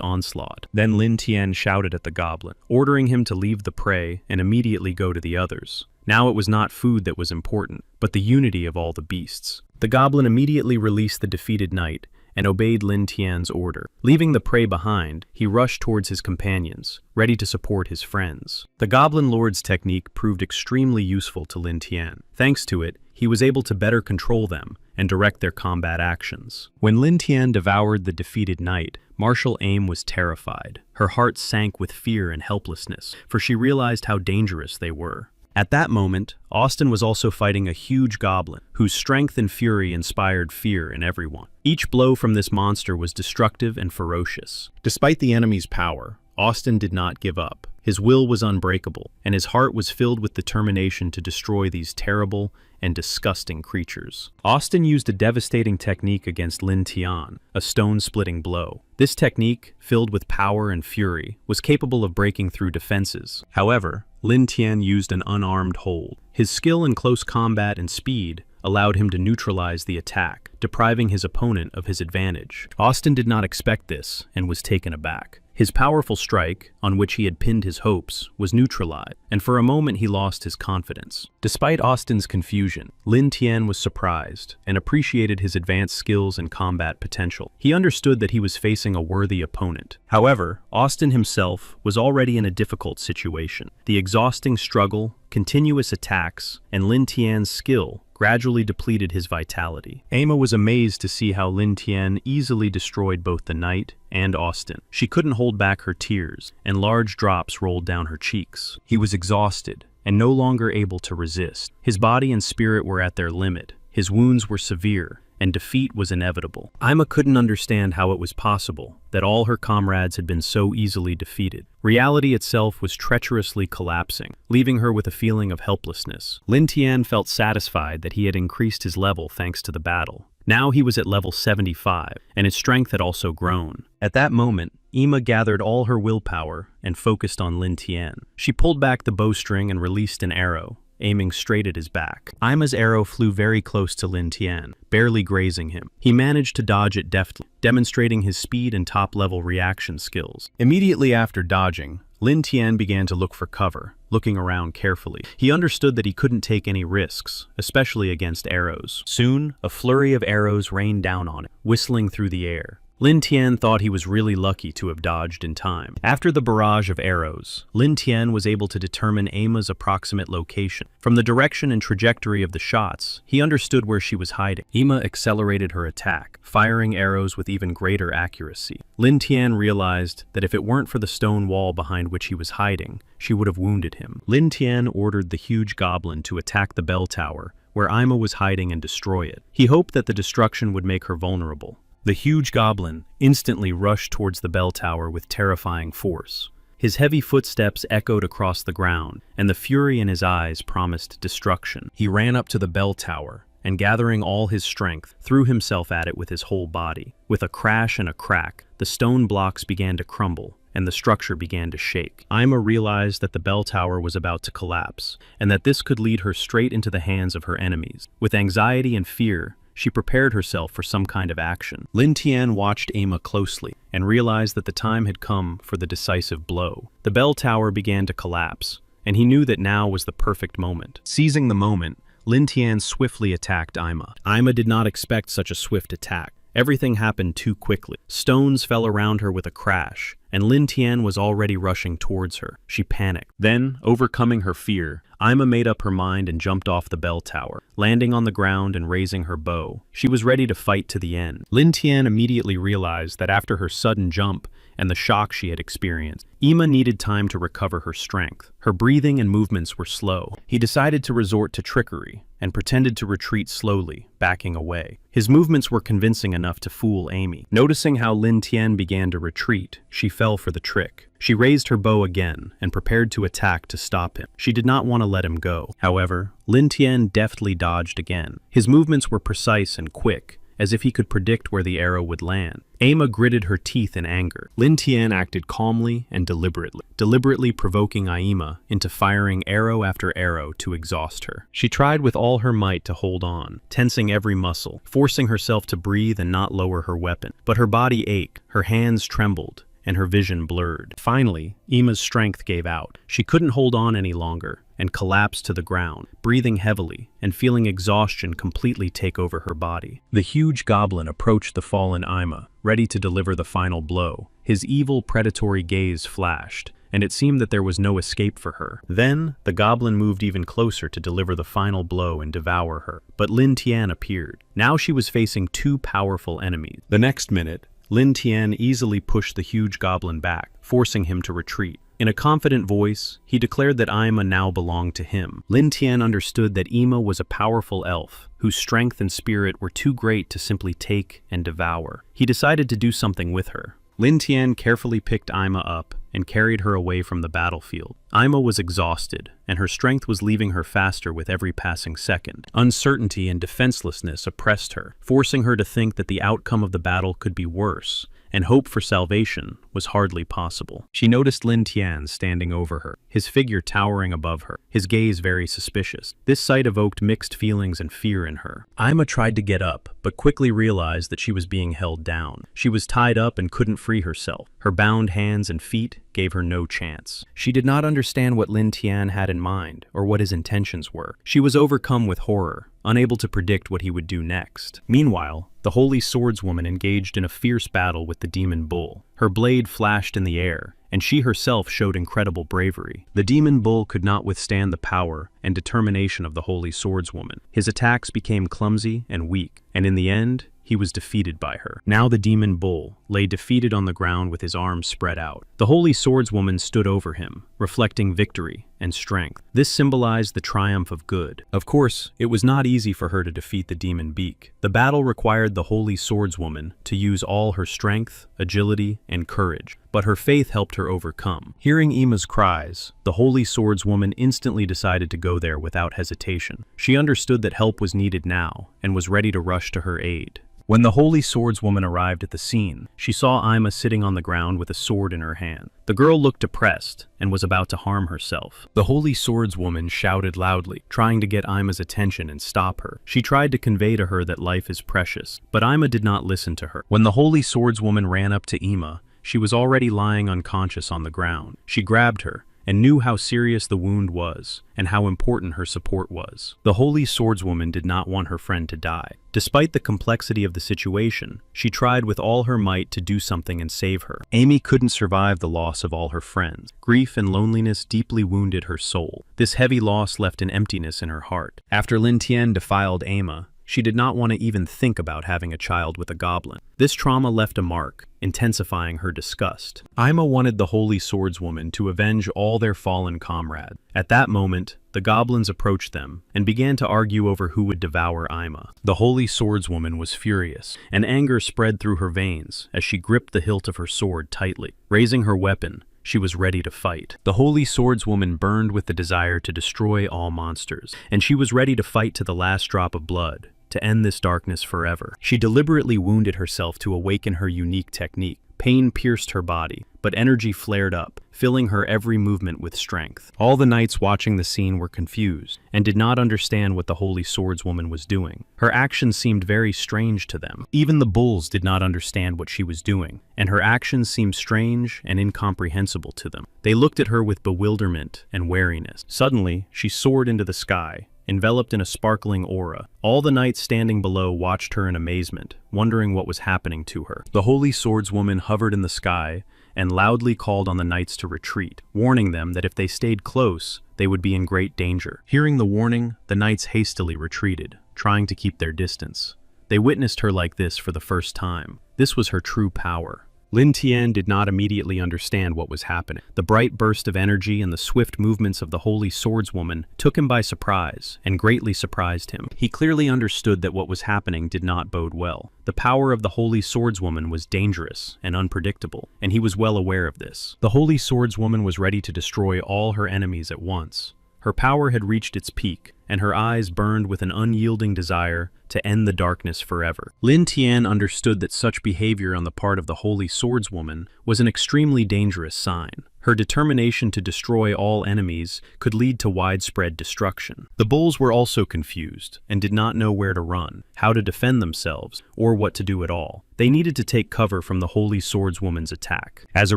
onslaught. Then Lin Tian shouted at the goblin, ordering him to leave the prey and immediately go to the others. Now it was not food that was important, but the unity of all the beasts. The goblin immediately released the defeated knight and obeyed Lin Tian's order. Leaving the prey behind, he rushed towards his companions, ready to support his friends. The Goblin Lord's technique proved extremely useful to Lin Tian. Thanks to it, he was able to better control them and direct their combat actions. When Lin Tian devoured the defeated knight, Martial Aim was terrified. Her heart sank with fear and helplessness, for she realized how dangerous they were. At that moment, Austin was also fighting a huge goblin, whose strength and fury inspired fear in everyone. Each blow from this monster was destructive and ferocious. Despite the enemy's power, Austin did not give up. His will was unbreakable, and his heart was filled with determination to destroy these terrible and disgusting creatures. Austin used a devastating technique against Lin Tian, a stone-splitting blow. This technique, filled with power and fury, was capable of breaking through defenses. However, Lin Tian used an unarmed hold. His skill in close combat and speed allowed him to neutralize the attack, depriving his opponent of his advantage. Austin did not expect this and was taken aback. His powerful strike, on which he had pinned his hopes, was neutralized, and for a moment he lost his confidence. Despite Austin's confusion, Lin Tian was surprised and appreciated his advanced skills and combat potential. He understood that he was facing a worthy opponent. However, Austin himself was already in a difficult situation. The exhausting struggle, continuous attacks, and Lin Tian's skill gradually depleted his vitality. Ama was amazed to see how Lin Tian easily destroyed both the knight and Austin. She couldn't hold back her tears, and large drops rolled down her cheeks. He was exhausted and no longer able to resist. His body and spirit were at their limit. His wounds were severe, and defeat was inevitable. Ima couldn't understand how it was possible that all her comrades had been so easily defeated. Reality itself was treacherously collapsing, leaving her with a feeling of helplessness. Lin Tian felt satisfied that he had increased his level thanks to the battle. Now he was at level 75, and his strength had also grown. At that moment, Ima gathered all her willpower and focused on Lin Tian. She pulled back the bowstring and released an arrow, aiming straight at his back. Ima's arrow flew very close to Lin Tian, barely grazing him. He managed to dodge it deftly, demonstrating his speed and top-level reaction skills. Immediately after dodging, Lin Tian began to look for cover, looking around carefully. He understood that he couldn't take any risks, especially against arrows. Soon, a flurry of arrows rained down on him, whistling through the air. Lin Tian thought he was really lucky to have dodged in time. After the barrage of arrows, Lin Tian was able to determine Ama's approximate location. From the direction and trajectory of the shots, he understood where she was hiding. Ima accelerated her attack, firing arrows with even greater accuracy. Lin Tian realized that if it weren't for the stone wall behind which he was hiding, she would have wounded him. Lin Tian ordered the huge goblin to attack the bell tower, where Ima was hiding, and destroy it. He hoped that the destruction would make her vulnerable. The huge goblin instantly rushed towards the bell tower with terrifying force. His heavy footsteps echoed across the ground, and the fury in his eyes promised destruction. He ran up to the bell tower, and gathering all his strength, threw himself at it with his whole body. With a crash and a crack, the stone blocks began to crumble, and the structure began to shake. Ima realized that the bell tower was about to collapse, and that this could lead her straight into the hands of her enemies. With anxiety and fear, she prepared herself for some kind of action. Lin Tian watched Ima closely and realized that the time had come for the decisive blow. The bell tower began to collapse, and he knew that now was the perfect moment. Seizing the moment, Lin Tian swiftly attacked Ima. Ima did not expect such a swift attack. Everything happened too quickly. Stones fell around her with a crash, and Lin Tian was already rushing towards her. She panicked. Then, overcoming her fear, Ima made up her mind and jumped off the bell tower, landing on the ground and raising her bow. She was ready to fight to the end. Lin Tian immediately realized that after her sudden jump and the shock she had experienced, Ima needed time to recover her strength. Her breathing and movements were slow. He decided to resort to trickery and pretended to retreat slowly, backing away. His movements were convincing enough to fool Amy. Noticing how Lin Tian began to retreat, she fell for the trick. She raised her bow again and prepared to attack to stop him. She did not want to let him go. However, Lin Tian deftly dodged again. His movements were precise and quick, as if he could predict where the arrow would land. Ama gritted her teeth in anger. Lin Tian acted calmly and deliberately provoking Ima into firing arrow after arrow to exhaust her. She tried with all her might to hold on, tensing every muscle, forcing herself to breathe and not lower her weapon. But her body ached, her hands trembled, and her vision blurred. Finally, Ima's strength gave out. She couldn't hold on any longer and collapsed to the ground, breathing heavily and feeling exhaustion completely take over her body. The huge goblin approached the fallen Ima, ready to deliver the final blow. His evil, predatory gaze flashed, and it seemed that there was no escape for her. Then, the goblin moved even closer to deliver the final blow and devour her. But Lin Tian appeared. Now she was facing two powerful enemies. The next minute, Lin Tian easily pushed the huge goblin back, forcing him to retreat. In a confident voice, he declared that Ima now belonged to him. Lin Tian understood that Ima was a powerful elf, whose strength and spirit were too great to simply take and devour. He decided to do something with her. Lin Tian carefully picked Ima up and carried her away from the battlefield. Ima was exhausted, and her strength was leaving her faster with every passing second. Uncertainty and defenselessness oppressed her, forcing her to think that the outcome of the battle could be worse, and hope for salvation was hardly possible. She noticed Lin Tian standing over her, his figure towering above her, his gaze very suspicious. This sight evoked mixed feelings and fear in her. Ima tried to get up, but quickly realized that she was being held down. She was tied up and couldn't free herself. Her bound hands and feet gave her no chance. She did not understand what Lin Tian had in mind or what his intentions were. She was overcome with horror, unable to predict what he would do next. Meanwhile, the Holy Swordswoman engaged in a fierce battle with the demon bull. Her blade flashed in the air, and she herself showed incredible bravery. The demon bull could not withstand the power and determination of the Holy Swordswoman. His attacks became clumsy and weak, and in the end, he was defeated by her. Now the demon bull lay defeated on the ground with his arms spread out. The Holy Swordswoman stood over him, reflecting victory and strength. This symbolized the triumph of good. Of course, it was not easy for her to defeat the demon beak. The battle required the Holy Swordswoman to use all her strength, agility, and courage, but her faith helped her overcome. Hearing Ima's cries, the Holy Swordswoman instantly decided to go there without hesitation. She understood that help was needed now and was ready to rush to her aid. When the Holy Swordswoman arrived at the scene, she saw Ima sitting on the ground with a sword in her hand. The girl looked depressed and was about to harm herself. The Holy Swordswoman shouted loudly, trying to get Ima's attention and stop her. She tried to convey to her that life is precious, but Ima did not listen to her. When the Holy Swordswoman ran up to Ima, she was already lying unconscious on the ground. She grabbed her and knew how serious the wound was and how important her support was. The Holy Swordswoman did not want her friend to die. Despite the complexity of the situation, she tried with all her might to do something and save her. Amy couldn't survive the loss of all her friends. Grief and loneliness deeply wounded her soul. This heavy loss left an emptiness in her heart. After Lin Tian defiled Ama, she did not want to even think about having a child with a goblin. This trauma left a mark, intensifying her disgust. Ima wanted the Holy Swordswoman to avenge all their fallen comrades. At that moment, the goblins approached them and began to argue over who would devour Ima. The Holy Swordswoman was furious, and anger spread through her veins as she gripped the hilt of her sword tightly. Raising her weapon, she was ready to fight. The Holy Swordswoman burned with the desire to destroy all monsters, and she was ready to fight to the last drop of blood, to end this darkness forever. She deliberately wounded herself to awaken her unique technique. Pain pierced her body, but energy flared up, filling her every movement with strength. All the knights watching the scene were confused and did not understand what the Holy Swordswoman was doing. Her actions seemed very strange to them. Even the bulls did not understand what she was doing, and her actions seemed strange and incomprehensible to them. They looked at her with bewilderment and wariness. Suddenly, she soared into the sky, enveloped in a sparkling aura. All the knights standing below watched her in amazement, wondering what was happening to her. The Holy Swordswoman hovered in the sky and loudly called on the knights to retreat, warning them that if they stayed close, they would be in great danger. Hearing the warning, the knights hastily retreated, trying to keep their distance. They witnessed her like this for the first time. This was her true power. Lin Tian did not immediately understand what was happening. The bright burst of energy and the swift movements of the Holy Swordswoman took him by surprise and greatly surprised him. He clearly understood that what was happening did not bode well. The power of the Holy Swordswoman was dangerous and unpredictable, and he was well aware of this. The Holy Swordswoman was ready to destroy all her enemies at once. Her power had reached its peak, and her eyes burned with an unyielding desire to end the darkness forever. Lin Tian understood that such behavior on the part of the Holy Swordswoman was an extremely dangerous sign. Her determination to destroy all enemies could lead to widespread destruction. The bulls were also confused and did not know where to run, how to defend themselves, or what to do at all. They needed to take cover from the Holy Swordswoman's attack. As a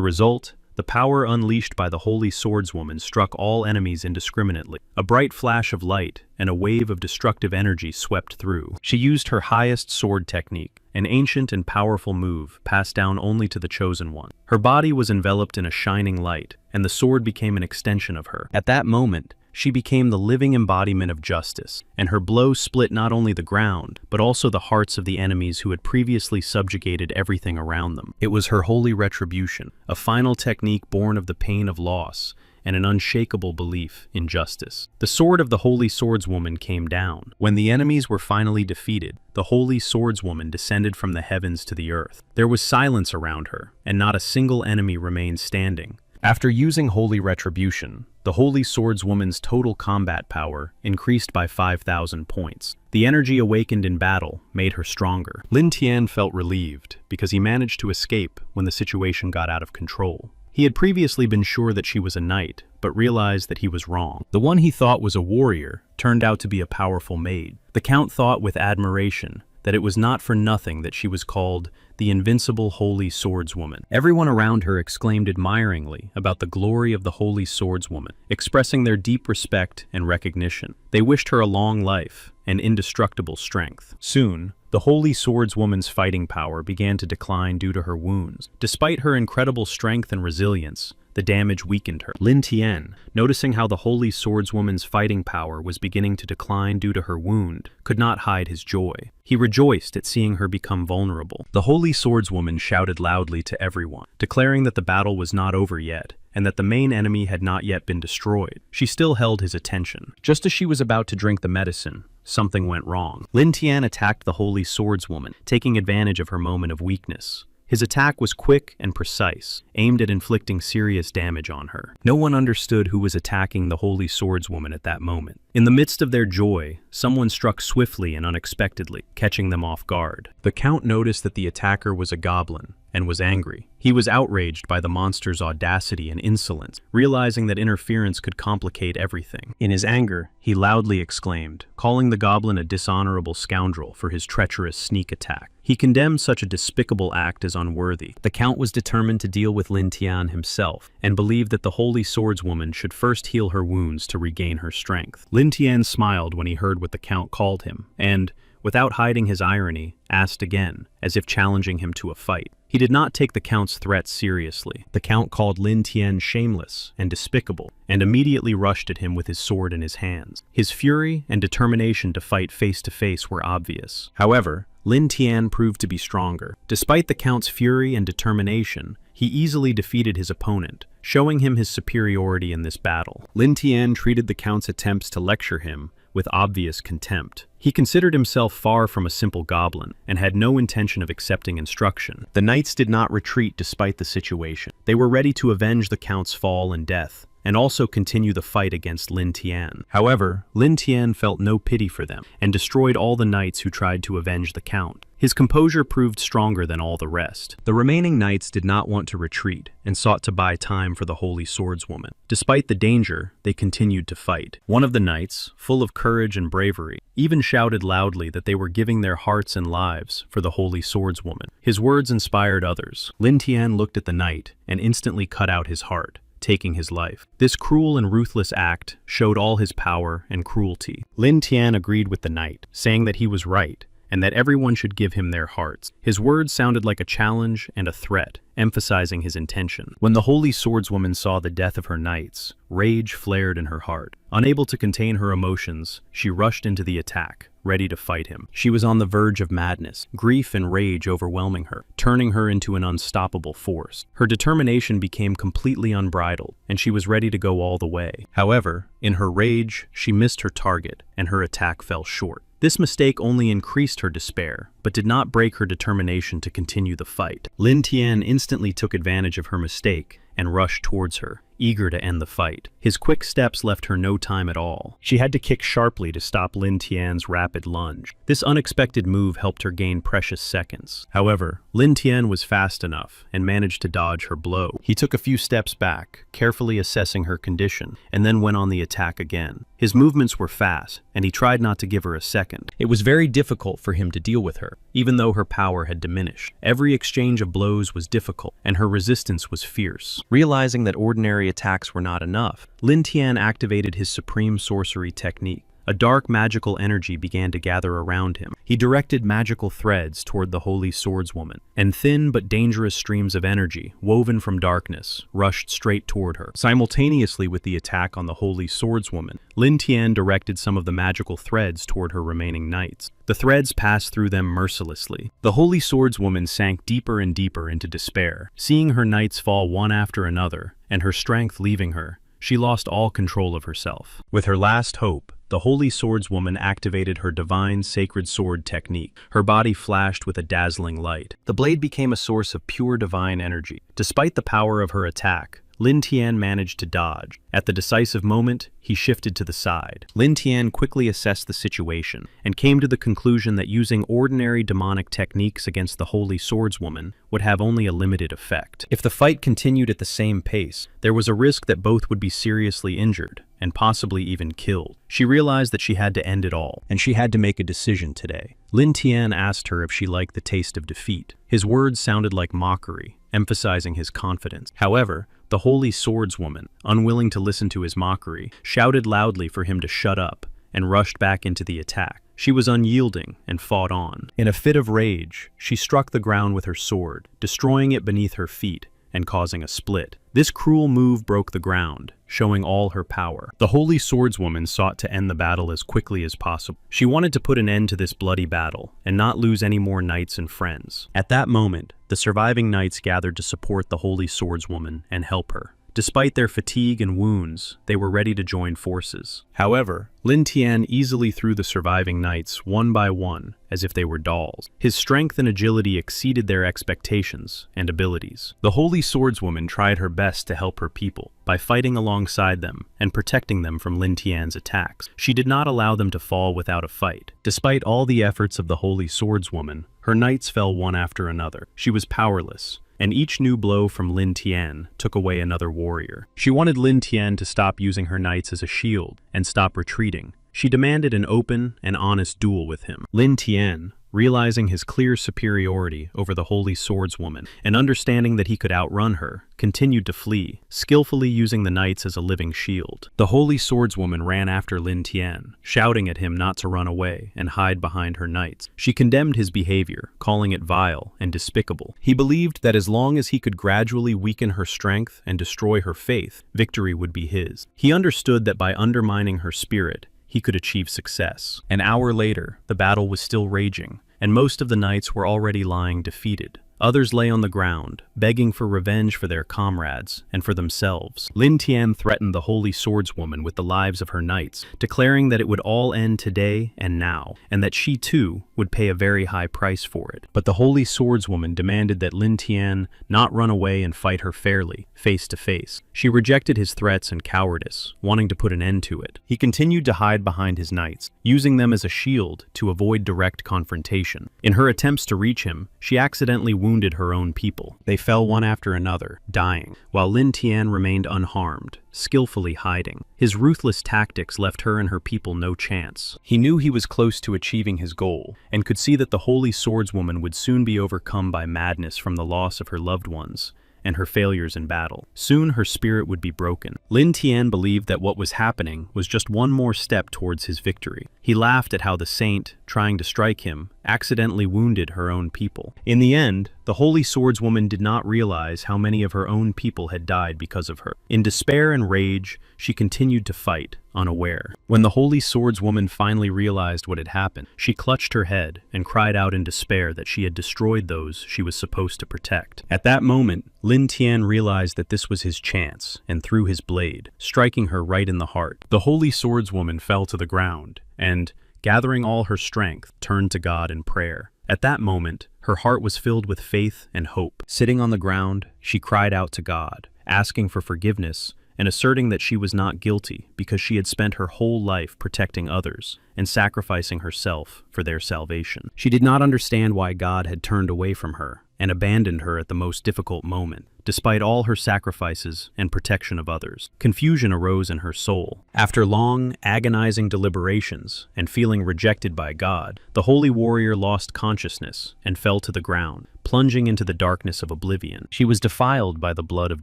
result, the power unleashed by the Holy Swordswoman struck all enemies indiscriminately. A bright flash of light and a wave of destructive energy swept through. She used her highest sword technique, an ancient and powerful move passed down only to the chosen one. Her body was enveloped in a shining light, and the sword became an extension of her. At that moment, she became the living embodiment of justice, and her blow split not only the ground, but also the hearts of the enemies who had previously subjugated everything around them. It was her holy retribution, a final technique born of the pain of loss, and an unshakable belief in justice. The sword of the Holy Swordswoman came down. When the enemies were finally defeated, the Holy Swordswoman descended from the heavens to the earth. There was silence around her, and not a single enemy remained standing. After using Holy Retribution, the Holy Swordswoman's total combat power increased by 5,000 points. The energy awakened in battle made her stronger. Lin Tian felt relieved because he managed to escape when the situation got out of control. He had previously been sure that she was a knight, but realized that he was wrong. The one he thought was a warrior turned out to be a powerful maid. The Count thought with admiration that it was not for nothing that she was called the invincible holy swordswoman. Everyone around her exclaimed admiringly about the glory of the holy swordswoman, expressing their deep respect and recognition. They wished her a long life and indestructible strength. Soon, the holy swordswoman's fighting power began to decline due to her wounds. Despite her incredible strength and resilience, the damage weakened her. Lin Tian, noticing how the holy swordswoman's fighting power was beginning to decline due to her wound, could not hide his joy. He rejoiced at seeing her become vulnerable. The holy swordswoman shouted loudly to everyone, declaring that the battle was not over yet, and that the main enemy had not yet been destroyed. She still held his attention. Just as she was about to drink the medicine, something went wrong. Lin Tian attacked the holy swordswoman, taking advantage of her moment of weakness. His attack was quick and precise, aimed at inflicting serious damage on her. No one understood who was attacking the holy swordswoman at that moment. In the midst of their joy, someone struck swiftly and unexpectedly, catching them off guard. The Count noticed that the attacker was a goblin, and was angry. He was outraged by the monster's audacity and insolence, realizing that interference could complicate everything. In his anger, he loudly exclaimed, calling the goblin a dishonorable scoundrel for his treacherous sneak attack. He condemned such a despicable act as unworthy. The Count was determined to deal with Lin Tian himself, and believed that the holy swordswoman should first heal her wounds to regain her strength. Lin Tian smiled when he heard what the Count called him, and, without hiding his irony, asked again, as if challenging him to a fight. He did not take the Count's threats seriously. The Count called Lin Tian shameless and despicable, and immediately rushed at him with his sword in his hands. His fury and determination to fight face to face were obvious. However, Lin Tian proved to be stronger. Despite the Count's fury and determination, he easily defeated his opponent, showing him his superiority in this battle. Lin Tian treated the Count's attempts to lecture him with obvious contempt. He considered himself far from a simple goblin, and had no intention of accepting instruction. The knights did not retreat despite the situation. They were ready to avenge the Count's fall and death, and also continue the fight against Lin Tian. However, Lin Tian felt no pity for them, and destroyed all the knights who tried to avenge the Count. His composure proved stronger than all the rest. The remaining knights did not want to retreat, and sought to buy time for the holy swordswoman. Despite the danger, they continued to fight. One of the knights, full of courage and bravery, even shouted loudly that they were giving their hearts and lives for the holy swordswoman. His words inspired others. Lin Tian looked at the knight, and instantly cut out his heart, taking his life. This cruel and ruthless act showed all his power and cruelty. Lin Tian agreed with the knight, saying that he was right, and that everyone should give him their hearts. His words sounded like a challenge and a threat, emphasizing his intention. When the holy swordswoman saw the death of her knights, rage flared in her heart. Unable to contain her emotions, she rushed into the attack, ready to fight him. She was on the verge of madness, grief and rage overwhelming her, turning her into an unstoppable force. Her determination became completely unbridled, and she was ready to go all the way. However, in her rage, she missed her target, and her attack fell short. This mistake only increased her despair, but did not break her determination to continue the fight. Lin Tian instantly took advantage of her mistake and rushed towards her, eager to end the fight. His quick steps left her no time at all. She had to kick sharply to stop Lin Tian's rapid lunge. This unexpected move helped her gain precious seconds. However, Lin Tian was fast enough and managed to dodge her blow. He took a few steps back, carefully assessing her condition, and then went on the attack again. His movements were fast, and he tried not to give her a second. It was very difficult for him to deal with her, even though her power had diminished. Every exchange of blows was difficult, and her resistance was fierce. Realizing that ordinary attacks were not enough, Lin Tian activated his supreme sorcery technique. A dark magical energy began to gather around him. He directed magical threads toward the holy swordswoman, and thin but dangerous streams of energy, woven from darkness, rushed straight toward her. Simultaneously with the attack on the holy swordswoman, Lin Tian directed some of the magical threads toward her remaining knights. The threads passed through them mercilessly. The holy swordswoman sank deeper and deeper into despair. Seeing her knights fall one after another, and her strength leaving her, she lost all control of herself. With her last hope, the holy swordswoman activated her divine sacred sword technique. Her body flashed with a dazzling light. The blade became a source of pure divine energy. Despite the power of her attack, Lin Tian managed to dodge. At the decisive moment, he shifted to the side. Lin Tian quickly assessed the situation and came to the conclusion that using ordinary demonic techniques against the Holy Swordswoman would have only a limited effect. If the fight continued at the same pace, there was a risk that both would be seriously injured and possibly even killed. She realized that she had to end it all, and she had to make a decision today. Lin Tian asked her if she liked the taste of defeat. His words sounded like mockery, emphasizing his confidence. However, the Holy Swordswoman, unwilling to listen to his mockery, shouted loudly for him to shut up and rushed back into the attack. She was unyielding and fought on. In a fit of rage, she struck the ground with her sword, destroying it beneath her feet and causing a split. This cruel move broke the ground, showing all her power. The Holy Swordswoman sought to end the battle as quickly as possible. She wanted to put an end to this bloody battle and not lose any more knights and friends. At that moment, the surviving knights gathered to support the Holy Swordswoman and help her. Despite their fatigue and wounds, they were ready to join forces. However, Lin Tian easily threw the surviving knights one by one, as if they were dolls. His strength and agility exceeded their expectations and abilities. The Holy Swordswoman tried her best to help her people by fighting alongside them and protecting them from Lin Tian's attacks. She did not allow them to fall without a fight. Despite all the efforts of the Holy Swordswoman, her knights fell one after another. She was powerless, and each new blow from Lin Tian took away another warrior. She wanted Lin Tian to stop using her knights as a shield and stop retreating. She demanded an open and honest duel with him. Lin Tian, realizing his clear superiority over the Holy Swordswoman and understanding that he could outrun her, continued to flee, skillfully using the knights as a living shield. The Holy Swordswoman ran after Lin Tian, shouting at him not to run away and hide behind her knights. She condemned his behavior, calling it vile and despicable. He believed that as long as he could gradually weaken her strength and destroy her faith, victory would be his. He understood that by undermining her spirit, he could achieve success. An hour later, the battle was still raging, and most of the knights were already lying defeated. Others lay on the ground, begging for revenge for their comrades and for themselves. Lin Tian threatened the Holy Swordswoman with the lives of her knights, declaring that it would all end today and now, and that she too would pay a very high price for it. But the Holy Swordswoman demanded that Lin Tian not run away and fight her fairly, face to face. She rejected his threats and cowardice, wanting to put an end to it. He continued to hide behind his knights, using them as a shield to avoid direct confrontation. In her attempts to reach him, she accidentally wounded her own people. They fell one after another, dying, while Lin Tian remained unharmed, skillfully hiding. His ruthless tactics left her and her people no chance. He knew he was close to achieving his goal, and could see that the Holy Swordswoman would soon be overcome by madness from the loss of her loved ones and her failures in battle. Soon her spirit would be broken. Lin Tian believed that what was happening was just one more step towards his victory. He laughed at how the saint, trying to strike him, accidentally wounded her own people. In the end, the Holy Swordswoman did not realize how many of her own people had died because of her. In despair and rage, she continued to fight, unaware. When the Holy Swordswoman finally realized what had happened, she clutched her head and cried out in despair that she had destroyed those she was supposed to protect. At that moment, Lin Tian realized that this was his chance and threw his blade, striking her right in the heart. The Holy Swordswoman fell to the ground and, gathering all her strength, turned to God in prayer. At that moment, her heart was filled with faith and hope. Sitting on the ground, she cried out to God, asking for forgiveness and asserting that she was not guilty because she had spent her whole life protecting others and sacrificing herself for their salvation. She did not understand why God had turned away from her and abandoned her at the most difficult moment, despite all her sacrifices and protection of others. Confusion arose in her soul. After long, agonizing deliberations and feeling rejected by God, the holy warrior lost consciousness and fell to the ground, plunging into the darkness of oblivion. She was defiled by the blood of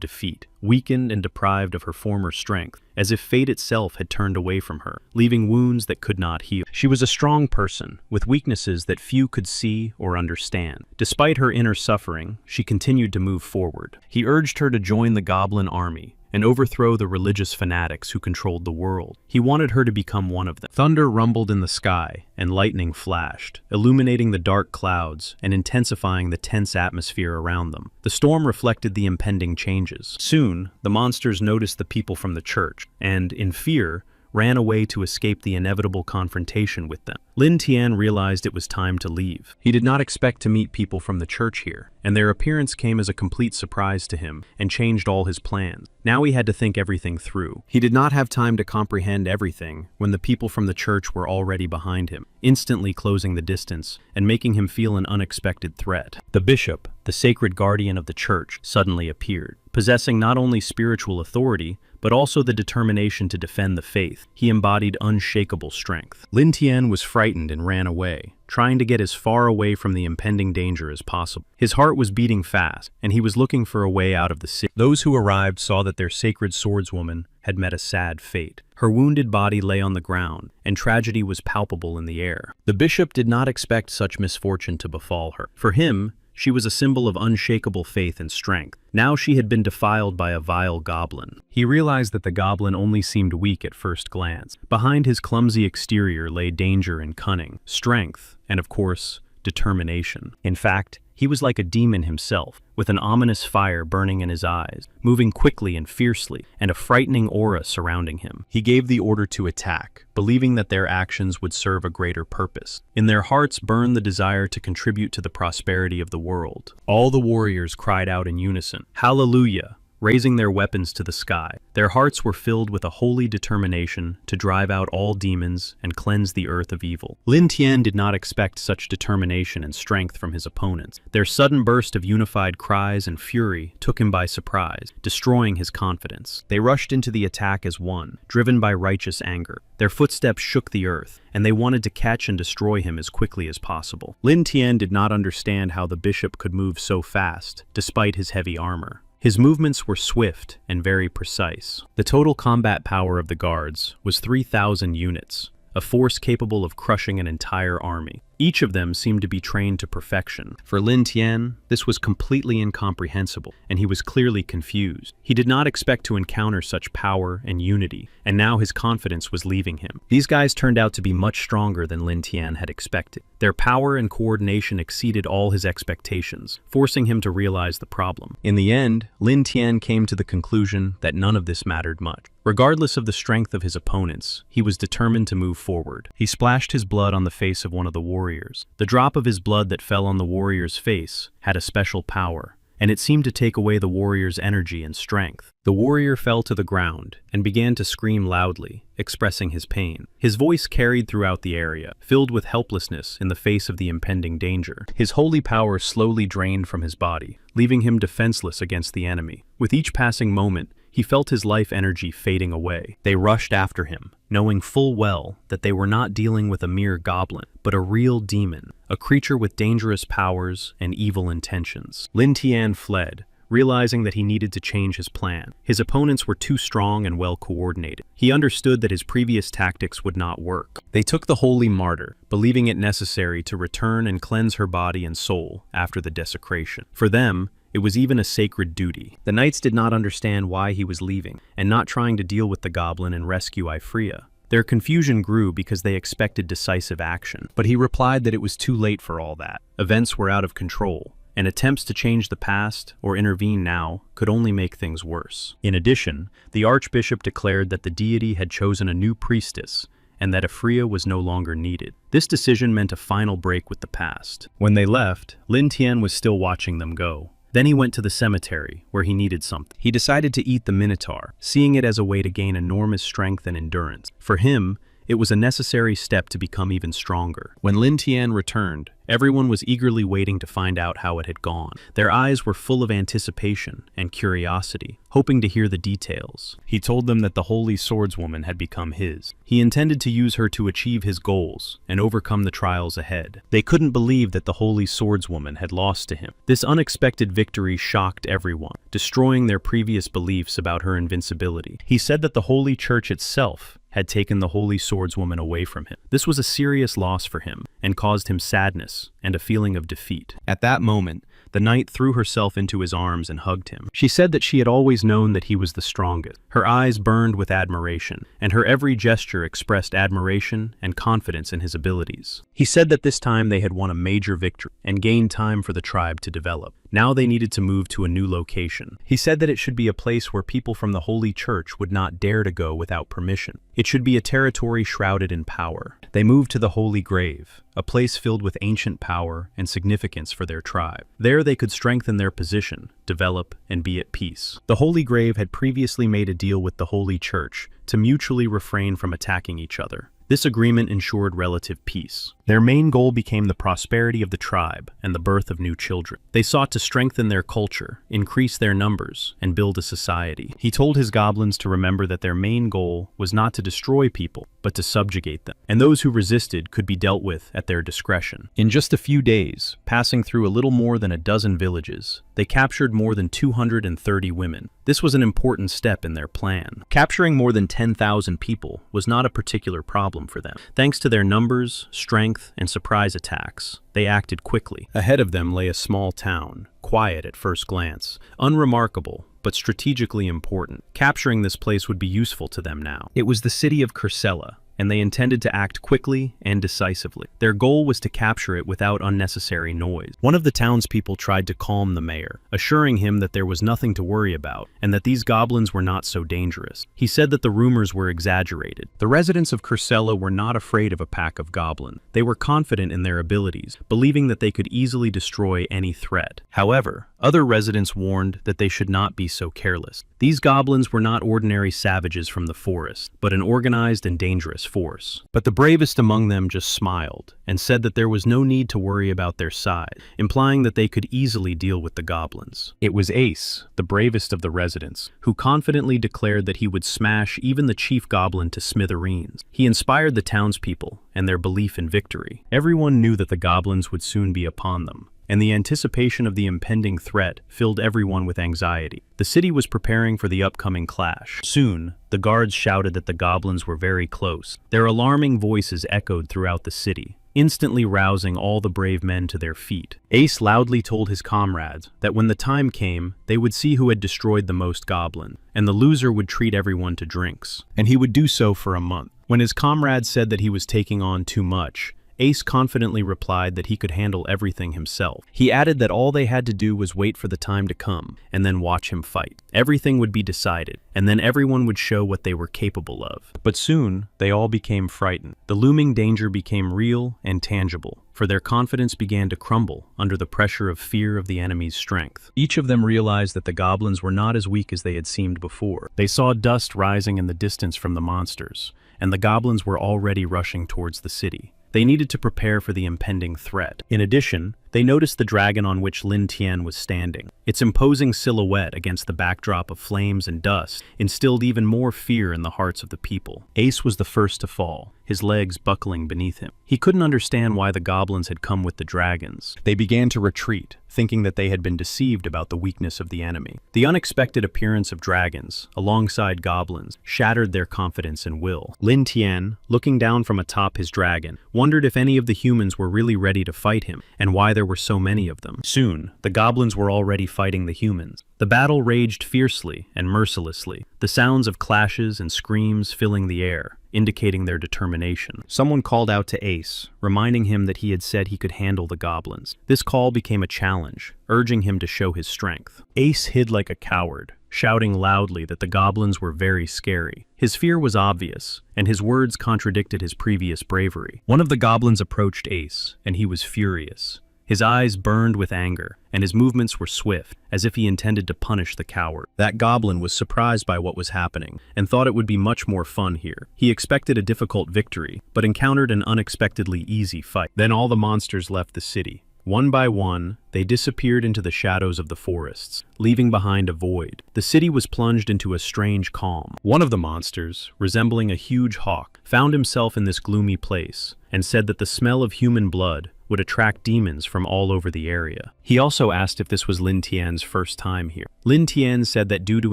defeat, weakened and deprived of her former strength, as if fate itself had turned away from her, leaving wounds that could not heal. She was a strong person, with weaknesses that few could see or understand. Despite her inner suffering, she continued to move forward. He urged her to join the Goblin army and overthrow the religious fanatics who controlled the world. He wanted her to become one of them. Thunder rumbled in the sky, and lightning flashed, illuminating the dark clouds and intensifying the tense atmosphere around them. The storm reflected the impending changes. Soon, the monsters noticed the people from the church, and, in fear, ran away to escape the inevitable confrontation with them. Lin Tian realized it was time to leave. He did not expect to meet people from the church here, and their appearance came as a complete surprise to him and changed all his plans. Now he had to think everything through. He did not have time to comprehend everything when the people from the church were already behind him, instantly closing the distance and making him feel an unexpected threat. The bishop, the sacred guardian of the church, suddenly appeared, possessing not only spiritual authority, but also the determination to defend the faith. He embodied unshakable strength. Lin Tian was frightened and ran away, trying to get as far away from the impending danger as possible. His heart was beating fast, and he was looking for a way out of the city. Those who arrived saw that their sacred swordswoman had met a sad fate. Her wounded body lay on the ground, and tragedy was palpable in the air. The bishop did not expect such misfortune to befall her. For him, she was a symbol of unshakable faith and strength. Now she had been defiled by a vile goblin. He realized that the goblin only seemed weak at first glance. Behind his clumsy exterior lay danger and cunning, strength, and of course, determination. In fact, he was like a demon himself, with an ominous fire burning in his eyes, moving quickly and fiercely, and a frightening aura surrounding him. He gave the order to attack, believing that their actions would serve a greater purpose. In their hearts burned the desire to contribute to the prosperity of the world. All the warriors cried out in unison, "Hallelujah!" raising their weapons to the sky. Their hearts were filled with a holy determination to drive out all demons and cleanse the earth of evil. Lin Tian did not expect such determination and strength from his opponents. Their sudden burst of unified cries and fury took him by surprise, destroying his confidence. They rushed into the attack as one, driven by righteous anger. Their footsteps shook the earth, and they wanted to catch and destroy him as quickly as possible. Lin Tian did not understand how the bishop could move so fast, despite his heavy armor. His movements were swift and very precise. The total combat power of the guards was 3,000 units, a force capable of crushing an entire army. Each of them seemed to be trained to perfection. For Lin Tian, this was completely incomprehensible, and he was clearly confused. He did not expect to encounter such power and unity, and now his confidence was leaving him. These guys turned out to be much stronger than Lin Tian had expected. Their power and coordination exceeded all his expectations, forcing him to realize the problem. In the end, Lin Tian came to the conclusion that none of this mattered much. Regardless of the strength of his opponents, he was determined to move forward. He splashed his blood on the face of one of the warriors. The drop of his blood that fell on the warrior's face had a special power, and it seemed to take away the warrior's energy and strength. The warrior fell to the ground and began to scream loudly, expressing his pain. His voice carried throughout the area, filled with helplessness in the face of the impending danger. His holy power slowly drained from his body, leaving him defenseless against the enemy. With each passing moment, he felt his life energy fading away. They rushed after him, knowing full well that they were not dealing with a mere goblin, but a real demon, a creature with dangerous powers and evil intentions. Lin Tian fled, realizing that he needed to change his plan. His opponents were too strong and well coordinated. He understood that his previous tactics would not work. They took the holy martyr, believing it necessary to return and cleanse her body and soul after the desecration. For them, it was even a sacred duty. The knights did not understand why he was leaving, and not trying to deal with the goblin and rescue Ifria. Their confusion grew because they expected decisive action, but he replied that it was too late for all that. Events were out of control, and attempts to change the past or intervene now could only make things worse. In addition, the archbishop declared that the deity had chosen a new priestess, and that Ifria was no longer needed. This decision meant a final break with the past. When they left, Lin Tian was still watching them go. Then he went to the cemetery, where he needed something. He decided to eat the minotaur, seeing it as a way to gain enormous strength and endurance. For him, it was a necessary step to become even stronger. When Lin Tian returned, everyone was eagerly waiting to find out how it had gone. Their eyes were full of anticipation and curiosity, hoping to hear the details. He told them that the holy swordswoman had become his. He intended to use her to achieve his goals and overcome the trials ahead. They couldn't believe that the holy swordswoman had lost to him. This unexpected victory shocked everyone, destroying their previous beliefs about her invincibility. He said that the holy church itself had taken the holy swordswoman away from him. This was a serious loss for him, and caused him sadness and a feeling of defeat. At that moment, the knight threw herself into his arms and hugged him. She said that she had always known that he was the strongest. Her eyes burned with admiration, and her every gesture expressed admiration and confidence in his abilities. He said that this time they had won a major victory and gained time for the tribe to develop. Now they needed to move to a new location. He said that it should be a place where people from the Holy Church would not dare to go without permission. It should be a territory shrouded in power. They moved to the Holy Grave, a place filled with ancient power and significance for their tribe. There they could strengthen their position, develop, and be at peace. The Holy Grave had previously made a deal with the Holy Church to mutually refrain from attacking each other. This agreement ensured relative peace. Their main goal became the prosperity of the tribe and the birth of new children. They sought to strengthen their culture, increase their numbers, and build a society. He told his goblins to remember that their main goal was not to destroy people, but to subjugate them, and those who resisted could be dealt with at their discretion. In just a few days, passing through a little more than a dozen villages, they captured more than 230 women. This was an important step in their plan. Capturing more than 10,000 people was not a particular problem for them. Thanks to their numbers, strength, and surprise attacks, they acted quickly. Ahead of them lay a small town, quiet at first glance, unremarkable, but strategically important. Capturing this place would be useful to them now. It was the city of Cursella, and they intended to act quickly and decisively. Their goal was to capture it without unnecessary noise. One of the townspeople tried to calm the mayor, assuring him that there was nothing to worry about and that these goblins were not so dangerous. He said that the rumors were exaggerated. The residents of Cursella were not afraid of a pack of goblins. They were confident in their abilities, believing that they could easily destroy any threat. However, other residents warned that they should not be so careless. These goblins were not ordinary savages from the forest, but an organized and dangerous force. But the bravest among them just smiled and said that there was no need to worry about their size, implying that they could easily deal with the goblins. It was Ace, the bravest of the residents, who confidently declared that he would smash even the chief goblin to smithereens. He inspired the townspeople and their belief in victory. Everyone knew that the goblins would soon be upon them, and the anticipation of the impending threat filled everyone with anxiety. The city was preparing for the upcoming clash. Soon, the guards shouted that the goblins were very close. Their alarming voices echoed throughout the city, instantly rousing all the brave men to their feet. Ace loudly told his comrades that when the time came, they would see who had destroyed the most goblins, and the loser would treat everyone to drinks. And he would do so for a month. When his comrades said that he was taking on too much, Ace confidently replied that he could handle everything himself. He added that all they had to do was wait for the time to come and then watch him fight. Everything would be decided, and then everyone would show what they were capable of. But soon, they all became frightened. The looming danger became real and tangible, for their confidence began to crumble under the pressure of fear of the enemy's strength. Each of them realized that the goblins were not as weak as they had seemed before. They saw dust rising in the distance from the monsters, and the goblins were already rushing towards the city. They needed to prepare for the impending threat. In addition, they noticed the dragon on which Lin Tian was standing. Its imposing silhouette against the backdrop of flames and dust instilled even more fear in the hearts of the people. Ace was the first to fall, his legs buckling beneath him. He couldn't understand why the goblins had come with the dragons. They began to retreat, thinking that they had been deceived about the weakness of the enemy. The unexpected appearance of dragons, alongside goblins, shattered their confidence and will. Lin Tian, looking down from atop his dragon, wondered if any of the humans were really ready to fight him, and why there were so many of them. Soon, the goblins were already fighting the humans. The battle raged fiercely and mercilessly, the sounds of clashes and screams filling the air, indicating their determination. Someone called out to Ace, reminding him that he had said he could handle the goblins. This call became a challenge, urging him to show his strength. Ace hid like a coward, shouting loudly that the goblins were very scary. His fear was obvious, and his words contradicted his previous bravery. One of the goblins approached Ace, and he was furious. His eyes burned with anger, and his movements were swift, as if he intended to punish the coward. That goblin was surprised by what was happening, and thought it would be much more fun here. He expected a difficult victory, but encountered an unexpectedly easy fight. Then all the monsters left the city. One by one, they disappeared into the shadows of the forests, leaving behind a void. The city was plunged into a strange calm. One of the monsters, resembling a huge hawk, found himself in this gloomy place, and said that the smell of human blood would attract demons from all over the area. He also asked if this was Lin Tian's first time here. Lin Tian said that due to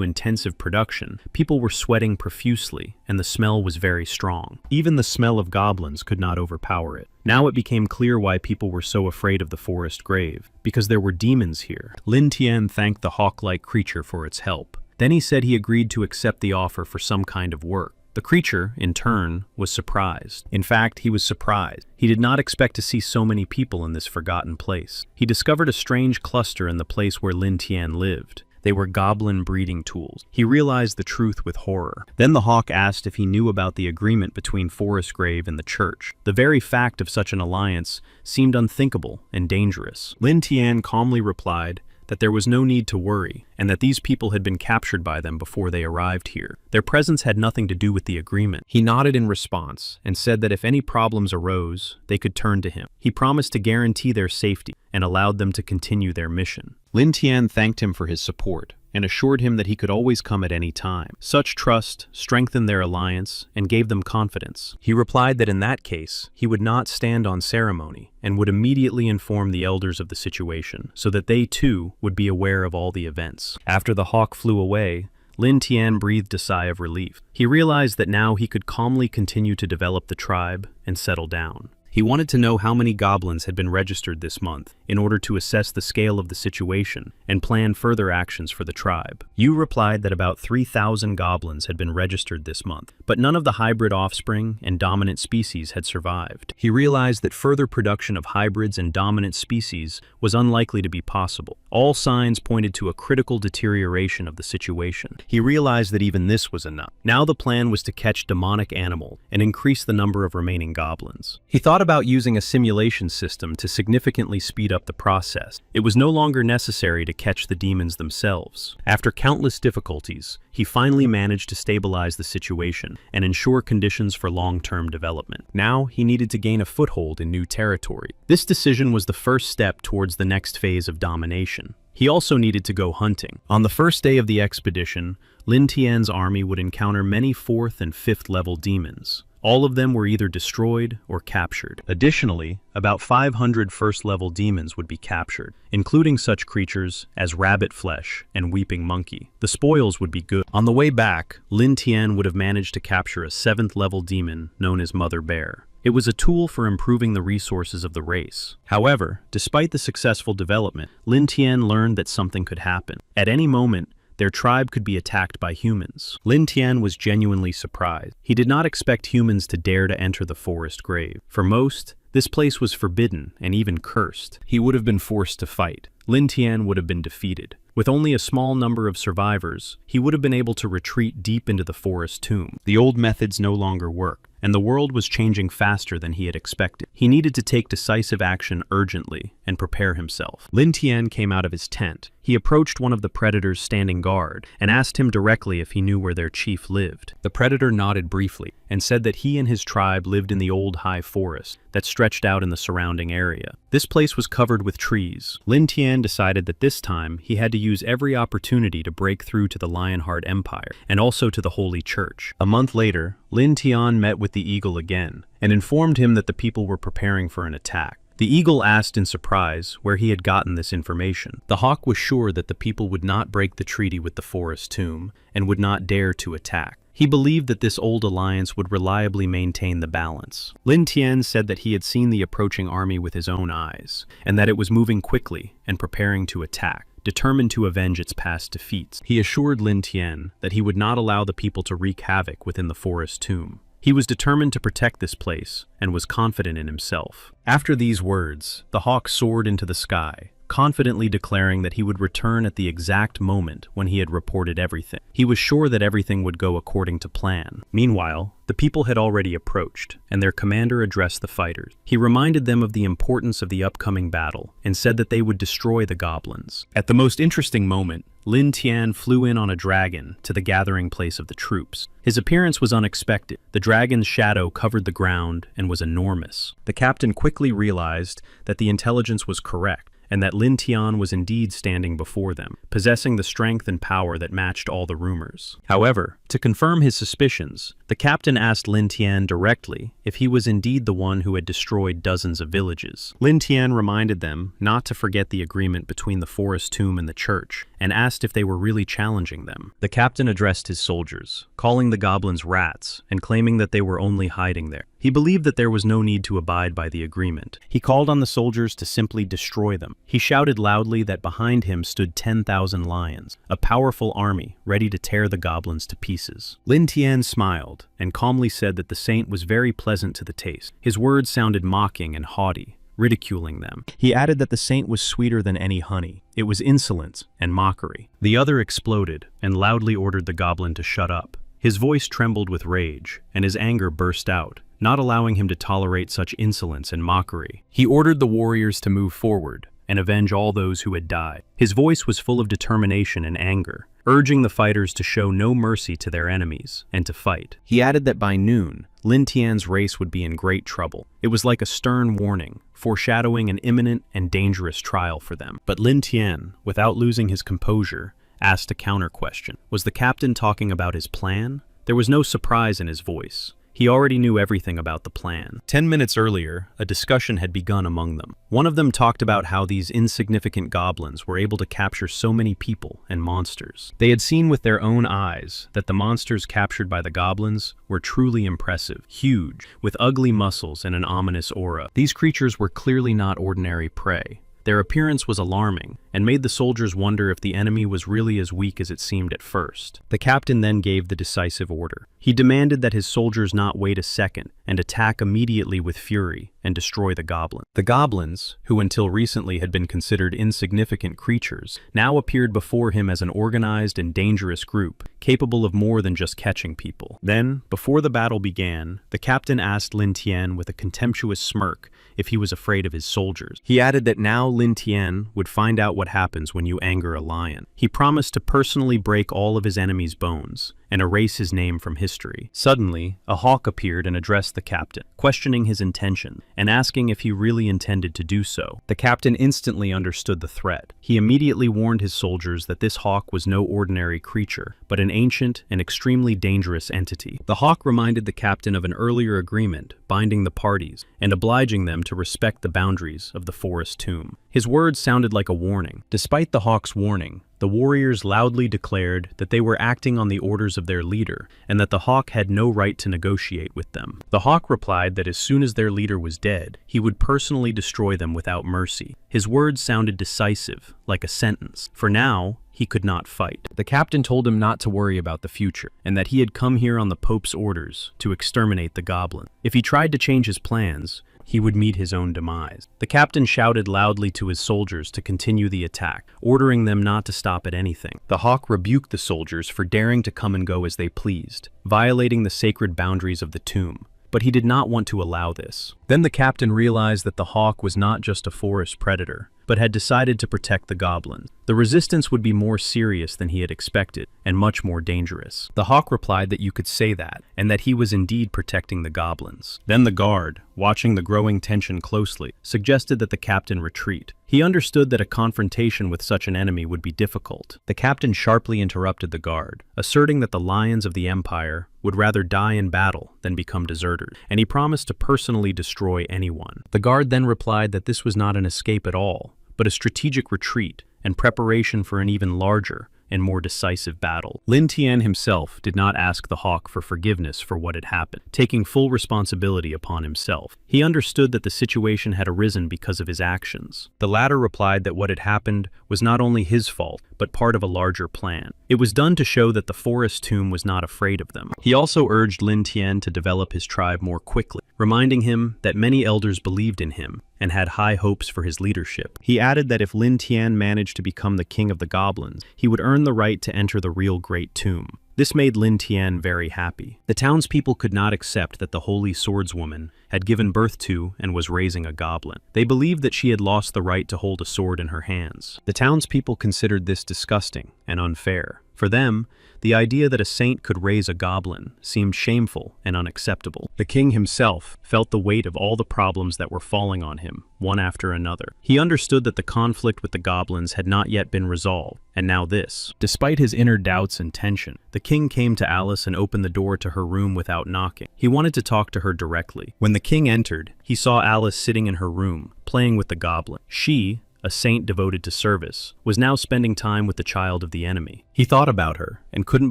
intensive production, people were sweating profusely, and the smell was very strong. Even the smell of goblins could not overpower it. Now it became clear why people were so afraid of the forest grave, because there were demons here. Lin Tian thanked the hawk-like creature for its help. Then he said he agreed to accept the offer for some kind of work. The creature, in turn, was surprised. In fact, he was surprised. He did not expect to see so many people in this forgotten place. He discovered a strange cluster in the place where Lin Tian lived. They were goblin breeding tools. He realized the truth with horror. Then the hawk asked if he knew about the agreement between Forest Grave and the church. The very fact of such an alliance seemed unthinkable and dangerous. Lin Tian calmly replied that there was no need to worry, and that these people had been captured by them before they arrived here. Their presence had nothing to do with the agreement. He nodded in response and said that if any problems arose, they could turn to him. He promised to guarantee their safety and allowed them to continue their mission. Lin Tian thanked him for his support and assured him that he could always come at any time. Such trust strengthened their alliance and gave them confidence. He replied that in that case, he would not stand on ceremony and would immediately inform the elders of the situation so that they too would be aware of all the events. After the hawk flew away, Lin Tian breathed a sigh of relief. He realized that now he could calmly continue to develop the tribe and settle down. He wanted to know how many goblins had been registered this month in order to assess the scale of the situation and plan further actions for the tribe. Yu replied that about 3,000 goblins had been registered this month, but none of the hybrid offspring and dominant species had survived. He realized that further production of hybrids and dominant species was unlikely to be possible. All signs pointed to a critical deterioration of the situation. He realized that even this was enough. Now the plan was to catch demonic animals and increase the number of remaining goblins. He thought about using a simulation system to significantly speed up the process. It was no longer necessary to catch the demons themselves. After countless difficulties, he finally managed to stabilize the situation and ensure conditions for long-term development. Now, he needed to gain a foothold in new territory. This decision was the first step towards the next phase of domination. He also needed to go hunting. On the first day of the expedition, Lin Tian's army would encounter many 4th and 5th level demons. All of them were either destroyed or captured. Additionally, about 500 first-level demons would be captured, including such creatures as Rabbit Flesh and Weeping Monkey. The spoils would be good. On the way back, Lin Tian would have managed to capture a 7th-level demon known as Mother Bear. It was a tool for improving the resources of the race. However, despite the successful development, Lin Tian learned that something could happen. At any moment, their tribe could be attacked by humans. Lin Tian was genuinely surprised. He did not expect humans to dare to enter the forest grave. For most, this place was forbidden and even cursed. He would have been forced to fight. Lin Tian would have been defeated. With only a small number of survivors, he would have been able to retreat deep into the forest tomb. The old methods no longer worked, and the world was changing faster than he had expected. He needed to take decisive action urgently and prepare himself. Lin Tian came out of his tent. He approached one of the predators standing guard and asked him directly if he knew where their chief lived. The predator nodded briefly and said that he and his tribe lived in the old high forest that stretched out in the surrounding area. This place was covered with trees. Lin Tian decided that this time he had to use every opportunity to break through to the Lionheart Empire and also to the Holy Church. A month later, Lin Tian met with the eagle again and informed him that the people were preparing for an attack. The eagle asked in surprise where he had gotten this information. The hawk was sure that the people would not break the treaty with the forest tomb and would not dare to attack. He believed that this old alliance would reliably maintain the balance. Lin Tian said that he had seen the approaching army with his own eyes, and that it was moving quickly and preparing to attack, determined to avenge its past defeats. He assured Lin Tian that he would not allow the people to wreak havoc within the forest tomb. He was determined to protect this place and was confident in himself. After these words, the hawk soared into the sky, confidently declaring that he would return at the exact moment when he had reported everything. He was sure that everything would go according to plan. Meanwhile, the people had already approached, and their commander addressed the fighters. He reminded them of the importance of the upcoming battle and said that they would destroy the goblins. At the most interesting moment, Lin Tian flew in on a dragon to the gathering place of the troops. His appearance was unexpected. The dragon's shadow covered the ground and was enormous. The captain quickly realized that the intelligence was correct, and that Lin Tian was indeed standing before them, possessing the strength and power that matched all the rumors. However, to confirm his suspicions, the captain asked Lin Tian directly if he was indeed the one who had destroyed dozens of villages. Lin Tian reminded them not to forget the agreement between the forest tomb and the church, and asked if they were really challenging them. The captain addressed his soldiers, calling the goblins rats and claiming that they were only hiding there. He believed that there was no need to abide by the agreement. He called on the soldiers to simply destroy them. He shouted loudly that behind him stood 10,000 lions, a powerful army ready to tear the goblins to pieces. Lin Tian smiled and calmly said that the saint was very pleasant to the taste. His words sounded mocking and haughty, ridiculing them. He added that the saint was sweeter than any honey. It was insolence and mockery. The other exploded and loudly ordered the goblin to shut up. His voice trembled with rage, and his anger burst out, not allowing him to tolerate such insolence and mockery. He ordered the warriors to move forward and avenge all those who had died. His voice was full of determination and anger, urging the fighters to show no mercy to their enemies and to fight. He added that by noon, Lin Tian's race would be in great trouble. It was like a stern warning, foreshadowing an imminent and dangerous trial for them. But Lin Tian, without losing his composure, asked a counter-question. Was the captain talking about his plan? There was no surprise in his voice. He already knew everything about the plan. 10 minutes earlier, a discussion had begun among them. One of them talked about how these insignificant goblins were able to capture so many people and monsters. They had seen with their own eyes that the monsters captured by the goblins were truly impressive, huge, with ugly muscles and an ominous aura. These creatures were clearly not ordinary prey. Their appearance was alarming, and made the soldiers wonder if the enemy was really as weak as it seemed at first. The captain then gave the decisive order. He demanded that his soldiers not wait a second and attack immediately with fury and destroy the goblin. The goblins, who until recently had been considered insignificant creatures, now appeared before him as an organized and dangerous group, capable of more than just catching people. Then, before the battle began, the captain asked Lin Tian with a contemptuous smirk if he was afraid of his soldiers. He added that now Lin Tian would find out what happens when you anger a lion. He promised to personally break all of his enemies' bones and erase his name from history. Suddenly, a hawk appeared and addressed the captain, questioning his intention and asking if he really intended to do so. The captain instantly understood the threat. He immediately warned his soldiers that this hawk was no ordinary creature, but an ancient and extremely dangerous entity. The hawk reminded the captain of an earlier agreement binding the parties and obliging them to respect the boundaries of the forest tomb. His words sounded like a warning. Despite the hawk's warning, the warriors loudly declared that they were acting on the orders of their leader and that the hawk had no right to negotiate with them. The hawk replied that as soon as their leader was dead, he would personally destroy them without mercy. His words sounded decisive, like a sentence. For now, he could not fight. The captain told him not to worry about the future, and that he had come here on the Pope's orders to exterminate the goblin. If he tried to change his plans, he would meet his own demise. The captain shouted loudly to his soldiers to continue the attack, ordering them not to stop at anything. The hawk rebuked the soldiers for daring to come and go as they pleased, violating the sacred boundaries of the tomb. But he did not want to allow this. Then the captain realized that the hawk was not just a forest predator, but had decided to protect the goblins. The resistance would be more serious than he had expected, and much more dangerous. The hawk replied that you could say that, and that he was indeed protecting the goblins. Then the guard, watching the growing tension closely, suggested that the captain retreat. He understood that a confrontation with such an enemy would be difficult. The captain sharply interrupted the guard, asserting that the lions of the empire would rather die in battle than become deserters, and he promised to personally destroy anyone. The guard then replied that this was not an escape at all, but a strategic retreat and preparation for an even larger and more decisive battle. Lin Tian himself did not ask the hawk for forgiveness for what had happened, taking full responsibility upon himself. He understood that the situation had arisen because of his actions. The latter replied that what had happened was not only his fault, but part of a larger plan. It was done to show that the forest tomb was not afraid of them. He also urged Lin Tian to develop his tribe more quickly, reminding him that many elders believed in him and had high hopes for his leadership. He added that if Lin Tian managed to become the king of the goblins, he would earn the right to enter the real Great Tomb. This made Lin Tian very happy. The townspeople could not accept that the holy swordswoman had given birth to and was raising a goblin. They believed that she had lost the right to hold a sword in her hands. The townspeople considered this disgusting and unfair. For them, the idea that a saint could raise a goblin seemed shameful and unacceptable. The king himself felt the weight of all the problems that were falling on him, one after another. He understood that the conflict with the goblins had not yet been resolved, and now this. Despite his inner doubts and tension, the king came to Alice and opened the door to her room without knocking. He wanted to talk to her directly. When the king entered, he saw Alice sitting in her room, playing with the goblin. She, a saint devoted to service, was now spending time with the child of the enemy. He thought about her and couldn't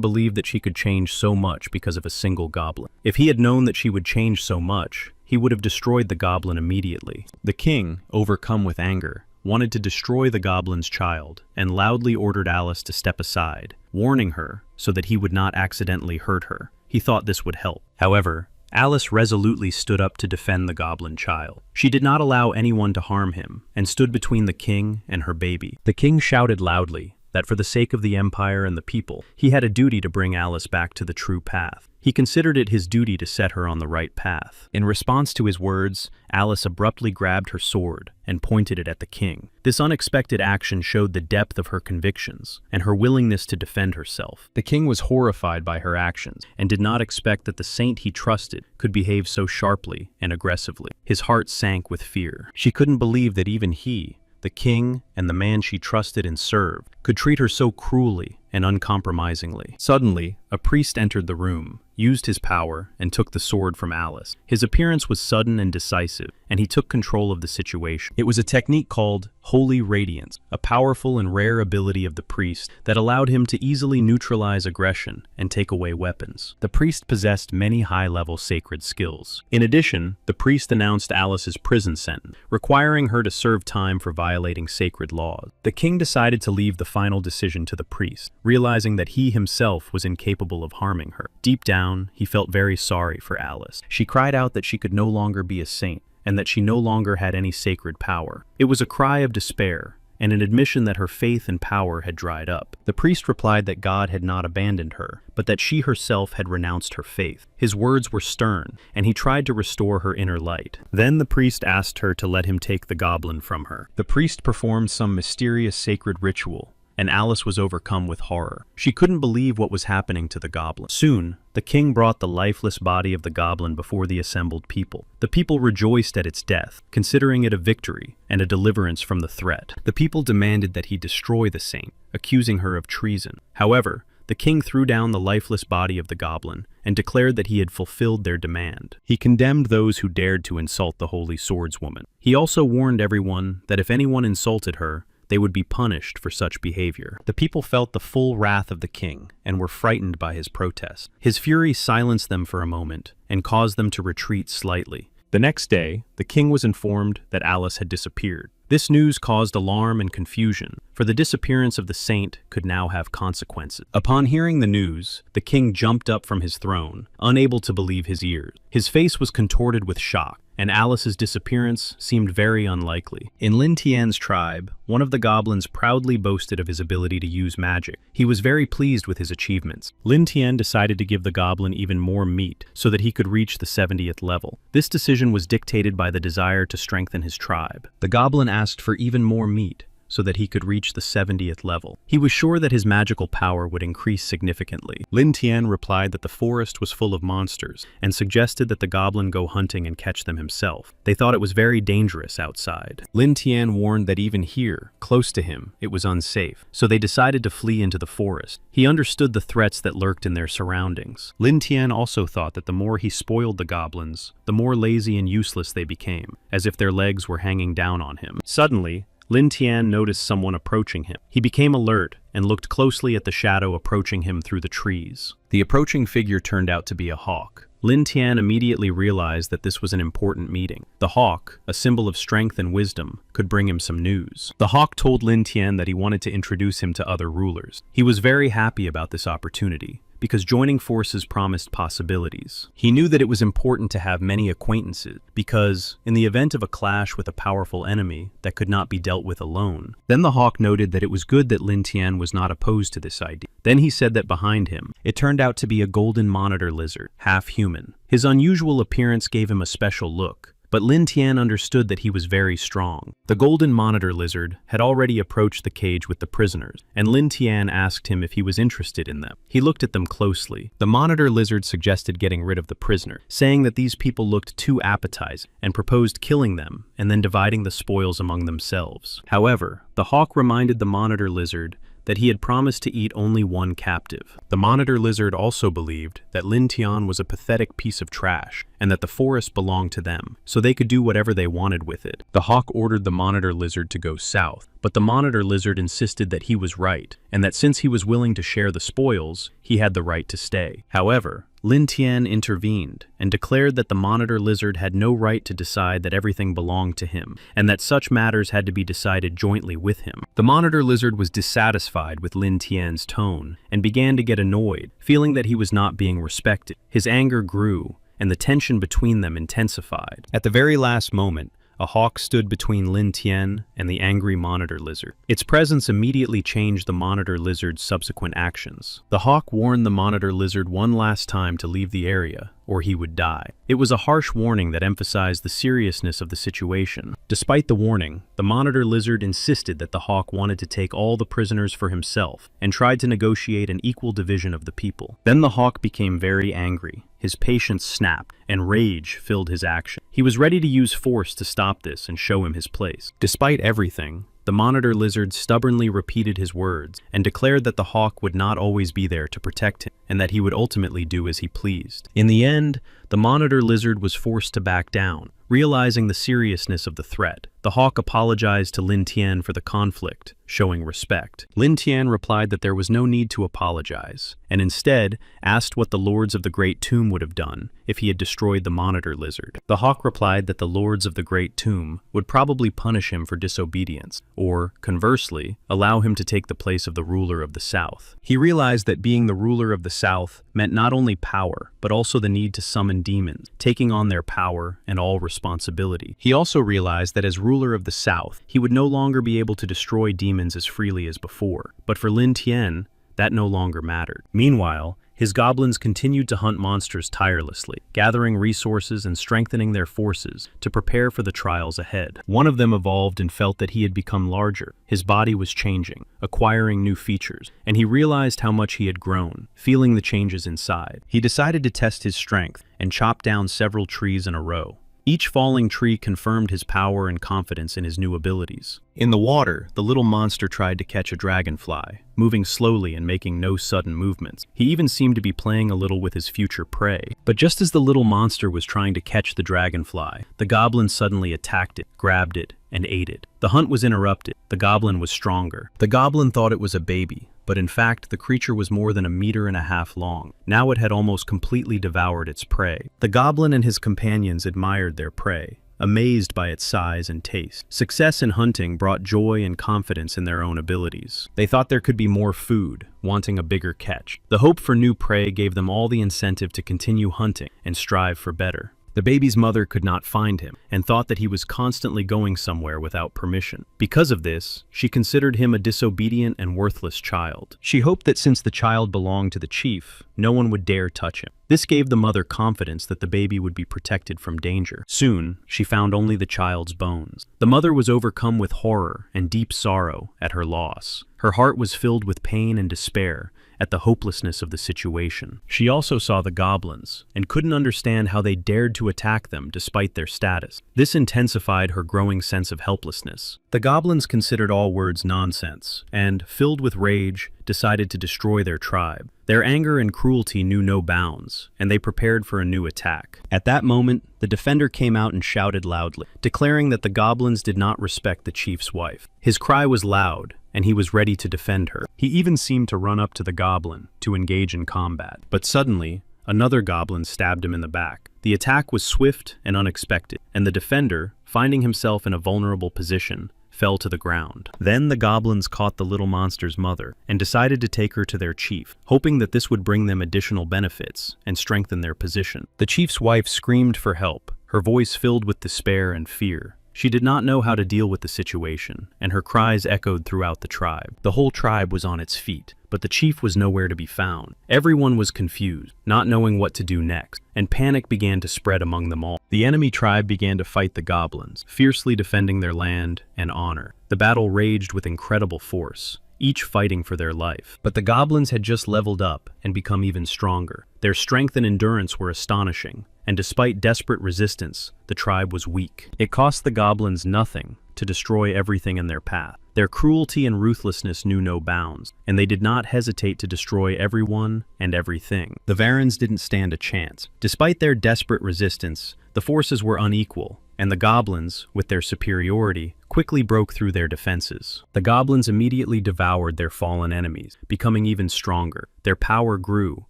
believe that she could change so much because of a single goblin. If he had known that she would change so much, he would have destroyed the goblin immediately. The king, overcome with anger, wanted to destroy the goblin's child and loudly ordered Alice to step aside, warning her so that he would not accidentally hurt her. He thought this would help. However, Alice resolutely stood up to defend the goblin child. She did not allow anyone to harm him and stood between the king and her baby. The king shouted loudly that for the sake of the empire and the people, he had a duty to bring Alice back to the true path. He considered it his duty to set her on the right path. In response to his words, Alice abruptly grabbed her sword and pointed it at the king. This unexpected action showed the depth of her convictions and her willingness to defend herself. The king was horrified by her actions and did not expect that the saint he trusted could behave so sharply and aggressively. His heart sank with fear. She couldn't believe that even he, the king and the man she trusted and served, could treat her so cruelly and uncompromisingly. Suddenly, a priest entered the room, used his power, and took the sword from Alice. His appearance was sudden and decisive, and he took control of the situation. It was a technique called Holy Radiance, a powerful and rare ability of the priest that allowed him to easily neutralize aggression and take away weapons. The priest possessed many high-level sacred skills. In addition, the priest announced Alice's prison sentence, requiring her to serve time for violating sacred laws. The king decided to leave the final decision to the priest, realizing that he himself was incapable of harming her. Deep down, he felt very sorry for Alice. She cried out that she could no longer be a saint, and that she no longer had any sacred power. It was a cry of despair, and an admission that her faith and power had dried up. The priest replied that God had not abandoned her, but that she herself had renounced her faith. His words were stern, and he tried to restore her inner light. Then the priest asked her to let him take the goblin from her. The priest performed some mysterious sacred ritual, and Alice was overcome with horror. She couldn't believe what was happening to the goblin. Soon, the king brought the lifeless body of the goblin before the assembled people. The people rejoiced at its death, considering it a victory and a deliverance from the threat. The people demanded that he destroy the saint, accusing her of treason. However, the king threw down the lifeless body of the goblin and declared that he had fulfilled their demand. He condemned those who dared to insult the holy swordswoman. He also warned everyone that if anyone insulted her, they would be punished for such behavior. The people felt the full wrath of the king and were frightened by his protest. His fury silenced them for a moment and caused them to retreat slightly. The next day, the king was informed that Alice had disappeared. This news caused alarm and confusion, for the disappearance of the saint could now have consequences. Upon hearing the news, the king jumped up from his throne, unable to believe his ears. His face was contorted with shock, and Alice's disappearance seemed very unlikely. In Lin Tian's tribe, one of the goblins proudly boasted of his ability to use magic. He was very pleased with his achievements. Lin Tian decided to give the goblin even more meat so that he could reach the 70th level. This decision was dictated by the desire to strengthen his tribe. The goblin asked for even more meat so that he could reach the 70th level. He was sure that his magical power would increase significantly. Lin Tian replied that the forest was full of monsters and suggested that the goblin go hunting and catch them himself. They thought it was very dangerous outside. Lin Tian warned that even here, close to him, it was unsafe, so they decided to flee into the forest. He understood the threats that lurked in their surroundings. Lin Tian also thought that the more he spoiled the goblins, the more lazy and useless they became, as if their legs were hanging down on him. Suddenly, Lin Tian noticed someone approaching him. He became alert and looked closely at the shadow approaching him through the trees. The approaching figure turned out to be a hawk. Lin Tian immediately realized that this was an important meeting. The hawk, a symbol of strength and wisdom, could bring him some news. The hawk told Lin Tian that he wanted to introduce him to other rulers. He was very happy about this opportunity, because joining forces promised possibilities. He knew that it was important to have many acquaintances, because, in the event of a clash with a powerful enemy that could not be dealt with alone, then the hawk noted that it was good that Lin Tian was not opposed to this idea. Then he said that behind him, it turned out to be a golden monitor lizard, half human. His unusual appearance gave him a special look, but Lin Tian understood that he was very strong. The golden monitor lizard had already approached the cage with the prisoners, and Lin Tian asked him if he was interested in them. He looked at them closely. The monitor lizard suggested getting rid of the prisoner, saying that these people looked too appetizing, and proposed killing them and then dividing the spoils among themselves. However, the hawk reminded the monitor lizard that he had promised to eat only one captive. The monitor lizard also believed that Lin Tian was a pathetic piece of trash and that the forest belonged to them, so they could do whatever they wanted with it. The hawk ordered the monitor lizard to go south, but the monitor lizard insisted that he was right, and that since he was willing to share the spoils, he had the right to stay. However, Lin Tian intervened and declared that the monitor lizard had no right to decide that everything belonged to him, and that such matters had to be decided jointly with him. The monitor lizard was dissatisfied with Lin Tian's tone and began to get annoyed, feeling that he was not being respected. His anger grew, and the tension between them intensified. At the very last moment, a hawk stood between Lin Tian and the angry monitor lizard. Its presence immediately changed the monitor lizard's subsequent actions. The hawk warned the monitor lizard one last time to leave the area, or he would die. It was a harsh warning that emphasized the seriousness of the situation. Despite the warning, the monitor lizard insisted that the hawk wanted to take all the prisoners for himself and tried to negotiate an equal division of the people. Then the hawk became very angry. His patience snapped, and rage filled his action. He was ready to use force to stop this and show him his place. Despite everything, the monitor lizard stubbornly repeated his words and declared that the hawk would not always be there to protect him, and that he would ultimately do as he pleased. In the end, the monitor lizard was forced to back down, realizing the seriousness of the threat. The hawk apologized to Lin Tian for the conflict, showing respect. Lin Tian replied that there was no need to apologize, and instead asked what the lords of the Great Tomb would have done if he had destroyed the monitor lizard. The hawk replied that the lords of the Great Tomb would probably punish him for disobedience, or, conversely, allow him to take the place of the ruler of the South. He realized that being the ruler of the South meant not only power, but also the need to summon demons, taking on their power and all responsibility. He also realized that as ruler of the South, he would no longer be able to destroy demons as freely as before. But for Lin Tian, that no longer mattered. Meanwhile, his goblins continued to hunt monsters tirelessly, gathering resources and strengthening their forces to prepare for the trials ahead. One of them evolved and felt that he had become larger. His body was changing, acquiring new features, and he realized how much he had grown, feeling the changes inside. He decided to test his strength and chopped down several trees in a row. Each falling tree confirmed his power and confidence in his new abilities. In the water, the little monster tried to catch a dragonfly, moving slowly and making no sudden movements. He even seemed to be playing a little with his future prey. But just as the little monster was trying to catch the dragonfly, the goblin suddenly attacked it, grabbed it, and ate it. The hunt was interrupted. The goblin was stronger. The goblin thought it was a baby, but in fact the creature was more than 1.5 meters long. Now it had almost completely devoured its prey. The goblin and his companions admired their prey, amazed by its size and taste. Success in hunting brought joy and confidence in their own abilities. They thought there could be more food, wanting a bigger catch. The hope for new prey gave them all the incentive to continue hunting and strive for better. The baby's mother could not find him and thought that he was constantly going somewhere without permission. Because of this, she considered him a disobedient and worthless child. She hoped that since the child belonged to the chief, no one would dare touch him. This gave the mother confidence that the baby would be protected from danger. Soon, she found only the child's bones. The mother was overcome with horror and deep sorrow at her loss. Her heart was filled with pain and despair at the hopelessness of the situation. She also saw the goblins and couldn't understand how they dared to attack them despite their status. This intensified her growing sense of helplessness. The goblins considered all words nonsense and, filled with rage, decided to destroy their tribe. Their anger and cruelty knew no bounds, and they prepared for a new attack. At that moment, the defender came out and shouted loudly, declaring that the goblins did not respect the chief's wife. His cry was loud, and he was ready to defend her. He even seemed to run up to the goblin to engage in combat. But suddenly, another goblin stabbed him in the back. The attack was swift and unexpected, and the defender, finding himself in a vulnerable position, fell to the ground. Then the goblins caught the little monster's mother and decided to take her to their chief, hoping that this would bring them additional benefits and strengthen their position. The chief's wife screamed for help, her voice filled with despair and fear. She did not know how to deal with the situation, and her cries echoed throughout the tribe. The whole tribe was on its feet, but the chief was nowhere to be found. Everyone was confused, not knowing what to do next, and panic began to spread among them all. The enemy tribe began to fight the goblins, fiercely defending their land and honor. The battle raged with incredible force, each fighting for their life. But the goblins had just leveled up and become even stronger. Their strength and endurance were astonishing, and despite desperate resistance, the tribe was weak. It cost the goblins nothing to destroy everything in their path. Their cruelty and ruthlessness knew no bounds, and they did not hesitate to destroy everyone and everything. The Varens didn't stand a chance. Despite their desperate resistance, the forces were unequal, and the goblins, with their superiority, quickly broke through their defenses. The goblins immediately devoured their fallen enemies, becoming even stronger. Their power grew,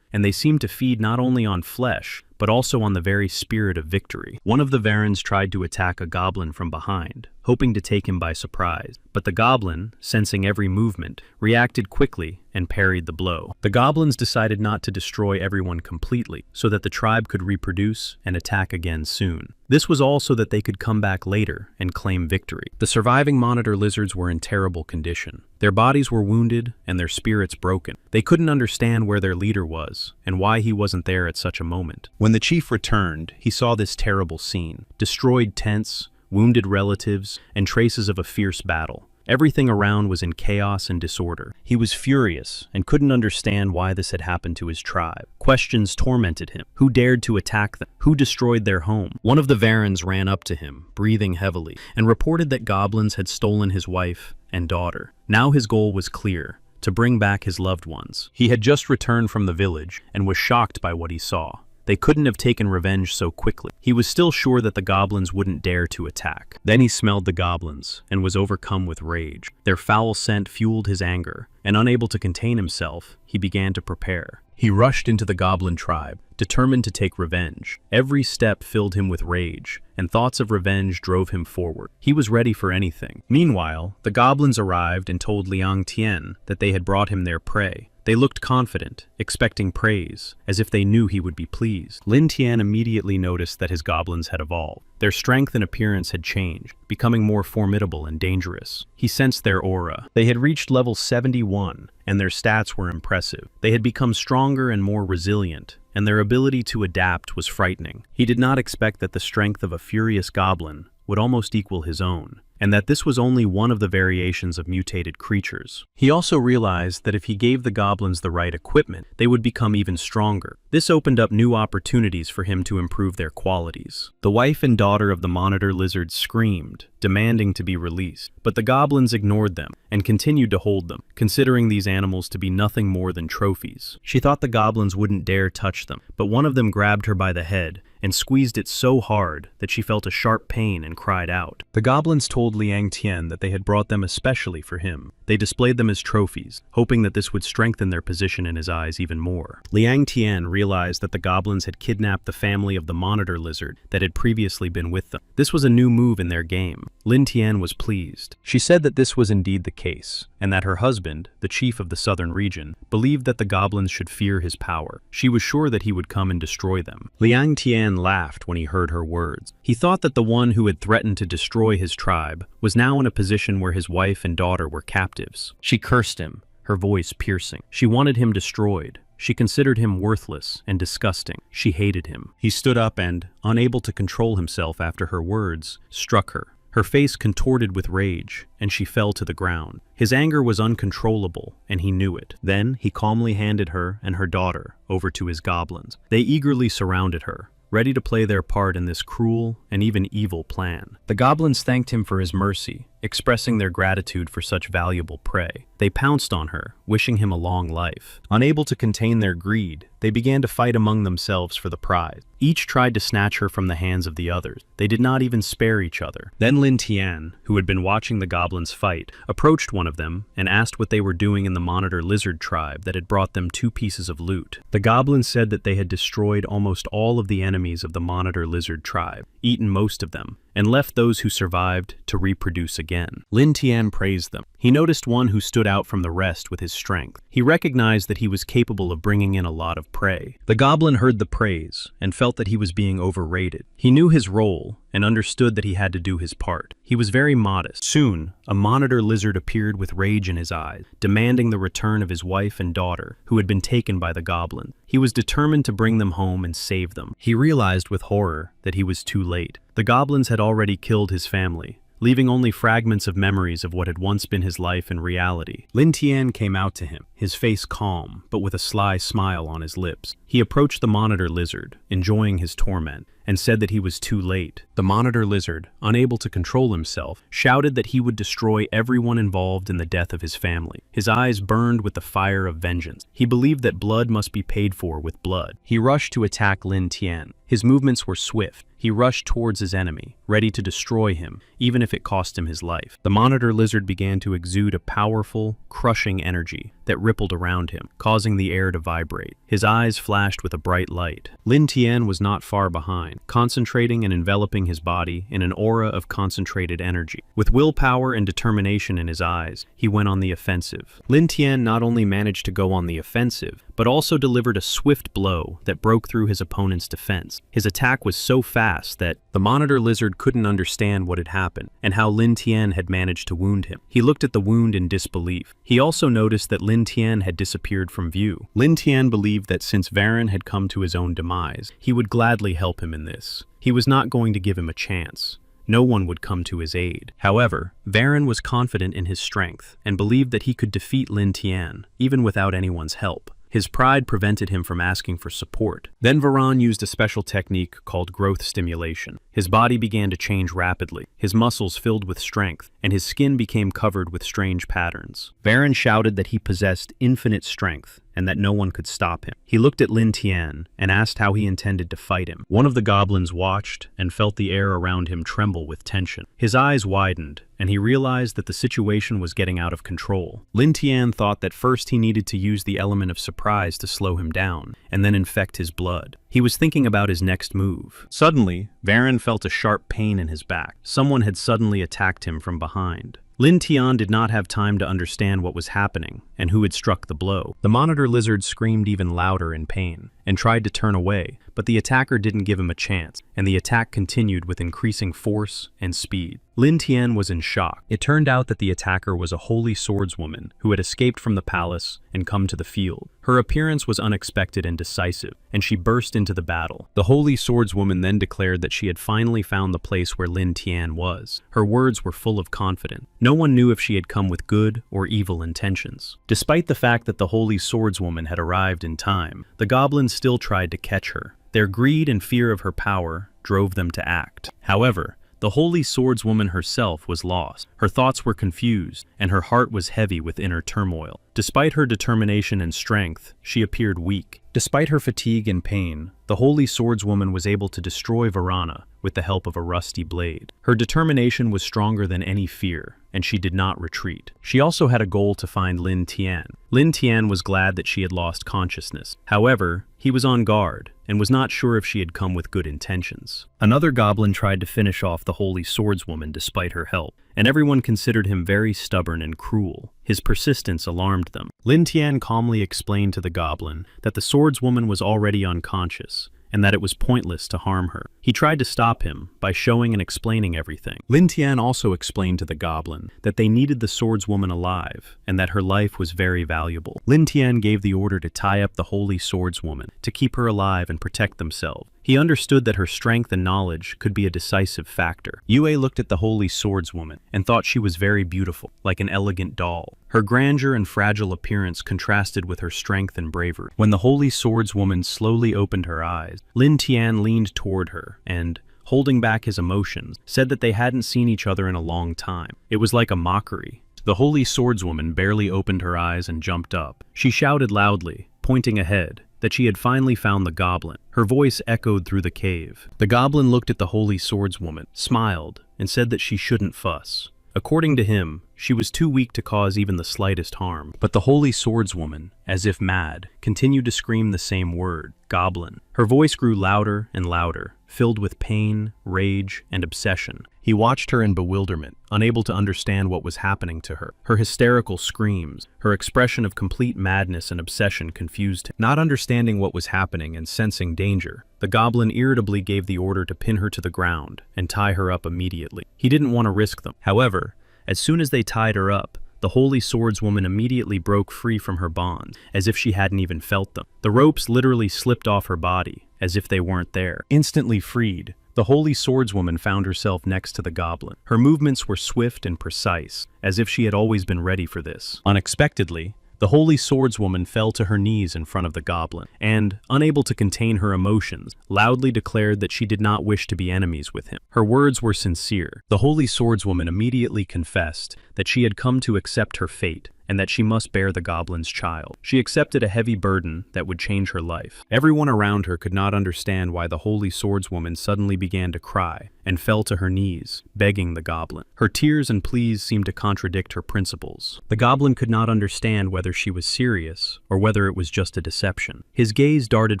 and they seemed to feed not only on flesh, but also on the very spirit of victory. One of the Varens tried to attack a goblin from behind, hoping to take him by surprise, but the goblin, sensing every movement, reacted quickly and parried the blow. The goblins decided not to destroy everyone completely, so that the tribe could reproduce and attack again soon. This was all so that they could come back later and claim victory. The surviving monitor lizards were in terrible condition. Their bodies were wounded and their spirits broken. They couldn't understand where their leader was and why he wasn't there at such a moment. When the chief returned, he saw this terrible scene: destroyed tents, wounded relatives, and traces of a fierce battle. Everything around was in chaos and disorder. He was furious and couldn't understand why this had happened to his tribe. Questions tormented him. Who dared to attack them? Who destroyed their home? One of the Varens ran up to him, breathing heavily, and reported that goblins had stolen his wife and daughter. Now his goal was clear: to bring back his loved ones. He had just returned from the village and was shocked by what he saw. They couldn't have taken revenge so quickly. He was still sure that the goblins wouldn't dare to attack. Then he smelled the goblins and was overcome with rage. Their foul scent fueled his anger, and unable to contain himself, he began to prepare. He rushed into the goblin tribe, determined to take revenge. Every step filled him with rage, and thoughts of revenge drove him forward. He was ready for anything. Meanwhile, the goblins arrived and told Liang Tian that they had brought him their prey. They looked confident, expecting praise, as if they knew he would be pleased. Lin Tian immediately noticed that his goblins had evolved. Their strength and appearance had changed, becoming more formidable and dangerous. He sensed their aura. They had reached level 71, and their stats were impressive. They had become stronger and more resilient, and their ability to adapt was frightening. He did not expect that the strength of a furious goblin would almost equal his own, and that this was only one of the variations of mutated creatures. He also realized that if he gave the goblins the right equipment, they would become even stronger. This opened up new opportunities for him to improve their qualities. The wife and daughter of the monitor lizard screamed, demanding to be released, but the goblins ignored them and continued to hold them, considering these animals to be nothing more than trophies. She thought the goblins wouldn't dare touch them, but one of them grabbed her by the head and squeezed it so hard that she felt a sharp pain and cried out. The goblins told Liang Tian that they had brought them especially for him. They displayed them as trophies, hoping that this would strengthen their position in his eyes even more. Liang Tian realized that the goblins had kidnapped the family of the monitor lizard that had previously been with them. This was a new move in their game. Lin Tian was pleased. She said that this was indeed the case, and that her husband, the chief of the southern region, believed that the goblins should fear his power. She was sure that he would come and destroy them. Liang Tian laughed when he heard her words. He thought that the one who had threatened to destroy his tribe was now in a position where his wife and daughter were captives. She cursed him, her voice piercing. She wanted him destroyed. She considered him worthless and disgusting. She hated him. He stood up and, unable to control himself after her words, struck her. Her face contorted with rage, and she fell to the ground. His anger was uncontrollable, and he knew it. Then he calmly handed her and her daughter over to his goblins. They eagerly surrounded her, ready to play their part in this cruel and even evil plan. The goblins thanked him for his mercy, expressing their gratitude for such valuable prey. They pounced on her, wishing him a long life. Unable to contain their greed, they began to fight among themselves for the prize. Each tried to snatch her from the hands of the others. They did not even spare each other. Then Lin Tian, who had been watching the goblins fight, approached one of them and asked what they were doing in the monitor lizard tribe that had brought them 2 pieces of loot. The goblins said that they had destroyed almost all of the enemies of the monitor lizard tribe, eaten most of them, and left those who survived to reproduce again. Lin Tian praised them. He noticed one who stood out from the rest with his strength. He recognized that he was capable of bringing in a lot of prey. The goblin heard the praise and felt that he was being overrated. He knew his role and understood that he had to do his part. He was very modest. Soon, a monitor lizard appeared with rage in his eyes, demanding the return of his wife and daughter, who had been taken by the goblin. He was determined to bring them home and save them. He realized with horror that he was too late. The goblins had already killed his family, leaving only fragments of memories of what had once been his life in reality. Lin Tian came out to him, his face calm, but with a sly smile on his lips. He approached the monitor lizard, enjoying his torment, and said that he was too late. The monitor lizard, unable to control himself, shouted that he would destroy everyone involved in the death of his family. His eyes burned with the fire of vengeance. He believed that blood must be paid for with blood. He rushed to attack Lin Tian. His movements were swift. He rushed towards his enemy, ready to destroy him, even if it cost him his life. The monitor lizard began to exude a powerful, crushing energy that rippled around him, causing the air to vibrate. His eyes flashed with a bright light. Lin Tian was not far behind, concentrating and enveloping his body in an aura of concentrated energy. With willpower and determination in his eyes, he went on the offensive. Lin Tian not only managed to go on the offensive, but also delivered a swift blow that broke through his opponent's defense. His attack was so fast that the monitor lizard couldn't understand what had happened and how Lin Tian had managed to wound him. He looked at the wound in disbelief. He also noticed that Lin Tian had disappeared from view. Lin Tian believed that since Varen had come to his own demise, he would gladly help him in this. He was not going to give him a chance. No one would come to his aid. However, Varen was confident in his strength and believed that he could defeat Lin Tian, even without anyone's help. His pride prevented him from asking for support. Then Varan used a special technique called growth stimulation. His body began to change rapidly. His muscles filled with strength, and his skin became covered with strange patterns. Varen shouted that he possessed infinite strength and that no one could stop him. He looked at Lin Tian and asked how he intended to fight him. One of the goblins watched and felt the air around him tremble with tension. His eyes widened, and he realized that the situation was getting out of control. Lin Tian thought that first he needed to use the element of surprise to slow him down, and then infect his blood. He was thinking about his next move. Suddenly, Varen felt a sharp pain in his back. Someone had suddenly attacked him from behind. Lin Tian did not have time to understand what was happening and who had struck the blow. The monitor lizard screamed even louder in pain and tried to turn away, but the attacker didn't give him a chance, and the attack continued with increasing force and speed. Lin Tian was in shock. It turned out that the attacker was a holy swordswoman who had escaped from the palace and come to the field. Her appearance was unexpected and decisive, and she burst into the battle. The holy swordswoman then declared that she had finally found the place where Lin Tian was. Her words were full of confidence. No one knew if she had come with good or evil intentions. Despite the fact that the holy swordswoman had arrived in time, the goblins still tried to catch her. Their greed and fear of her power drove them to act. However, the holy swordswoman herself was lost. Her thoughts were confused, and her heart was heavy with inner turmoil. Despite her determination and strength, she appeared weak. Despite her fatigue and pain, the holy swordswoman was able to destroy Varana with the help of a rusty blade. Her determination was stronger than any fear, and she did not retreat. She also had a goal to find Lin Tian. Lin Tian was glad that she had lost consciousness. However, he was on guard and was not sure if she had come with good intentions. Another goblin tried to finish off the holy swordswoman despite her help, and everyone considered him very stubborn and cruel. His persistence alarmed them. Lin Tian calmly explained to the goblin that the swordswoman was already unconscious, and that it was pointless to harm her. He tried to stop him by showing and explaining everything. Lin Tian also explained to the goblin that they needed the swordswoman alive, and that her life was very valuable. Lin Tian gave the order to tie up the holy swordswoman, to keep her alive and protect themselves. He understood that her strength and knowledge could be a decisive factor. Yue looked at the holy swordswoman and thought she was very beautiful, like an elegant doll. Her grandeur and fragile appearance contrasted with her strength and bravery. When the holy swordswoman slowly opened her eyes, Lin Tian leaned toward her and, holding back his emotions, said that they hadn't seen each other in a long time. It was like a mockery. The holy swordswoman barely opened her eyes and jumped up. She shouted loudly, pointing ahead, that she had finally found the goblin. Her voice echoed through the cave. The goblin looked at the holy swordswoman, smiled, and said that she shouldn't fuss. According to him, she was too weak to cause even the slightest harm. But the holy swordswoman, as if mad, continued to scream the same word, goblin. Her voice grew louder and louder, filled with pain, rage, and obsession. He watched her in bewilderment, unable to understand what was happening to her. Her hysterical screams, her expression of complete madness and obsession confused him. Not understanding what was happening and sensing danger, the goblin irritably gave the order to pin her to the ground and tie her up immediately. He didn't want to risk them. However, as soon as they tied her up, the holy swordswoman immediately broke free from her bonds, as if she hadn't even felt them. The ropes literally slipped off her body, as if they weren't there. Instantly freed, the holy swordswoman found herself next to the goblin. Her movements were swift and precise, as if she had always been ready for this. Unexpectedly, The holy swordswoman fell to her knees in front of the goblin, and, unable to contain her emotions, loudly declared that she did not wish to be enemies with him. Her words were sincere. The holy swordswoman immediately confessed that she had come to accept her fate, and that she must bear the goblin's child. She accepted a heavy burden that would change her life. Everyone around her could not understand why the holy swordswoman suddenly began to cry and fell to her knees, begging the goblin. Her tears and pleas seemed to contradict her principles. The goblin could not understand whether she was serious or whether it was just a deception. His gaze darted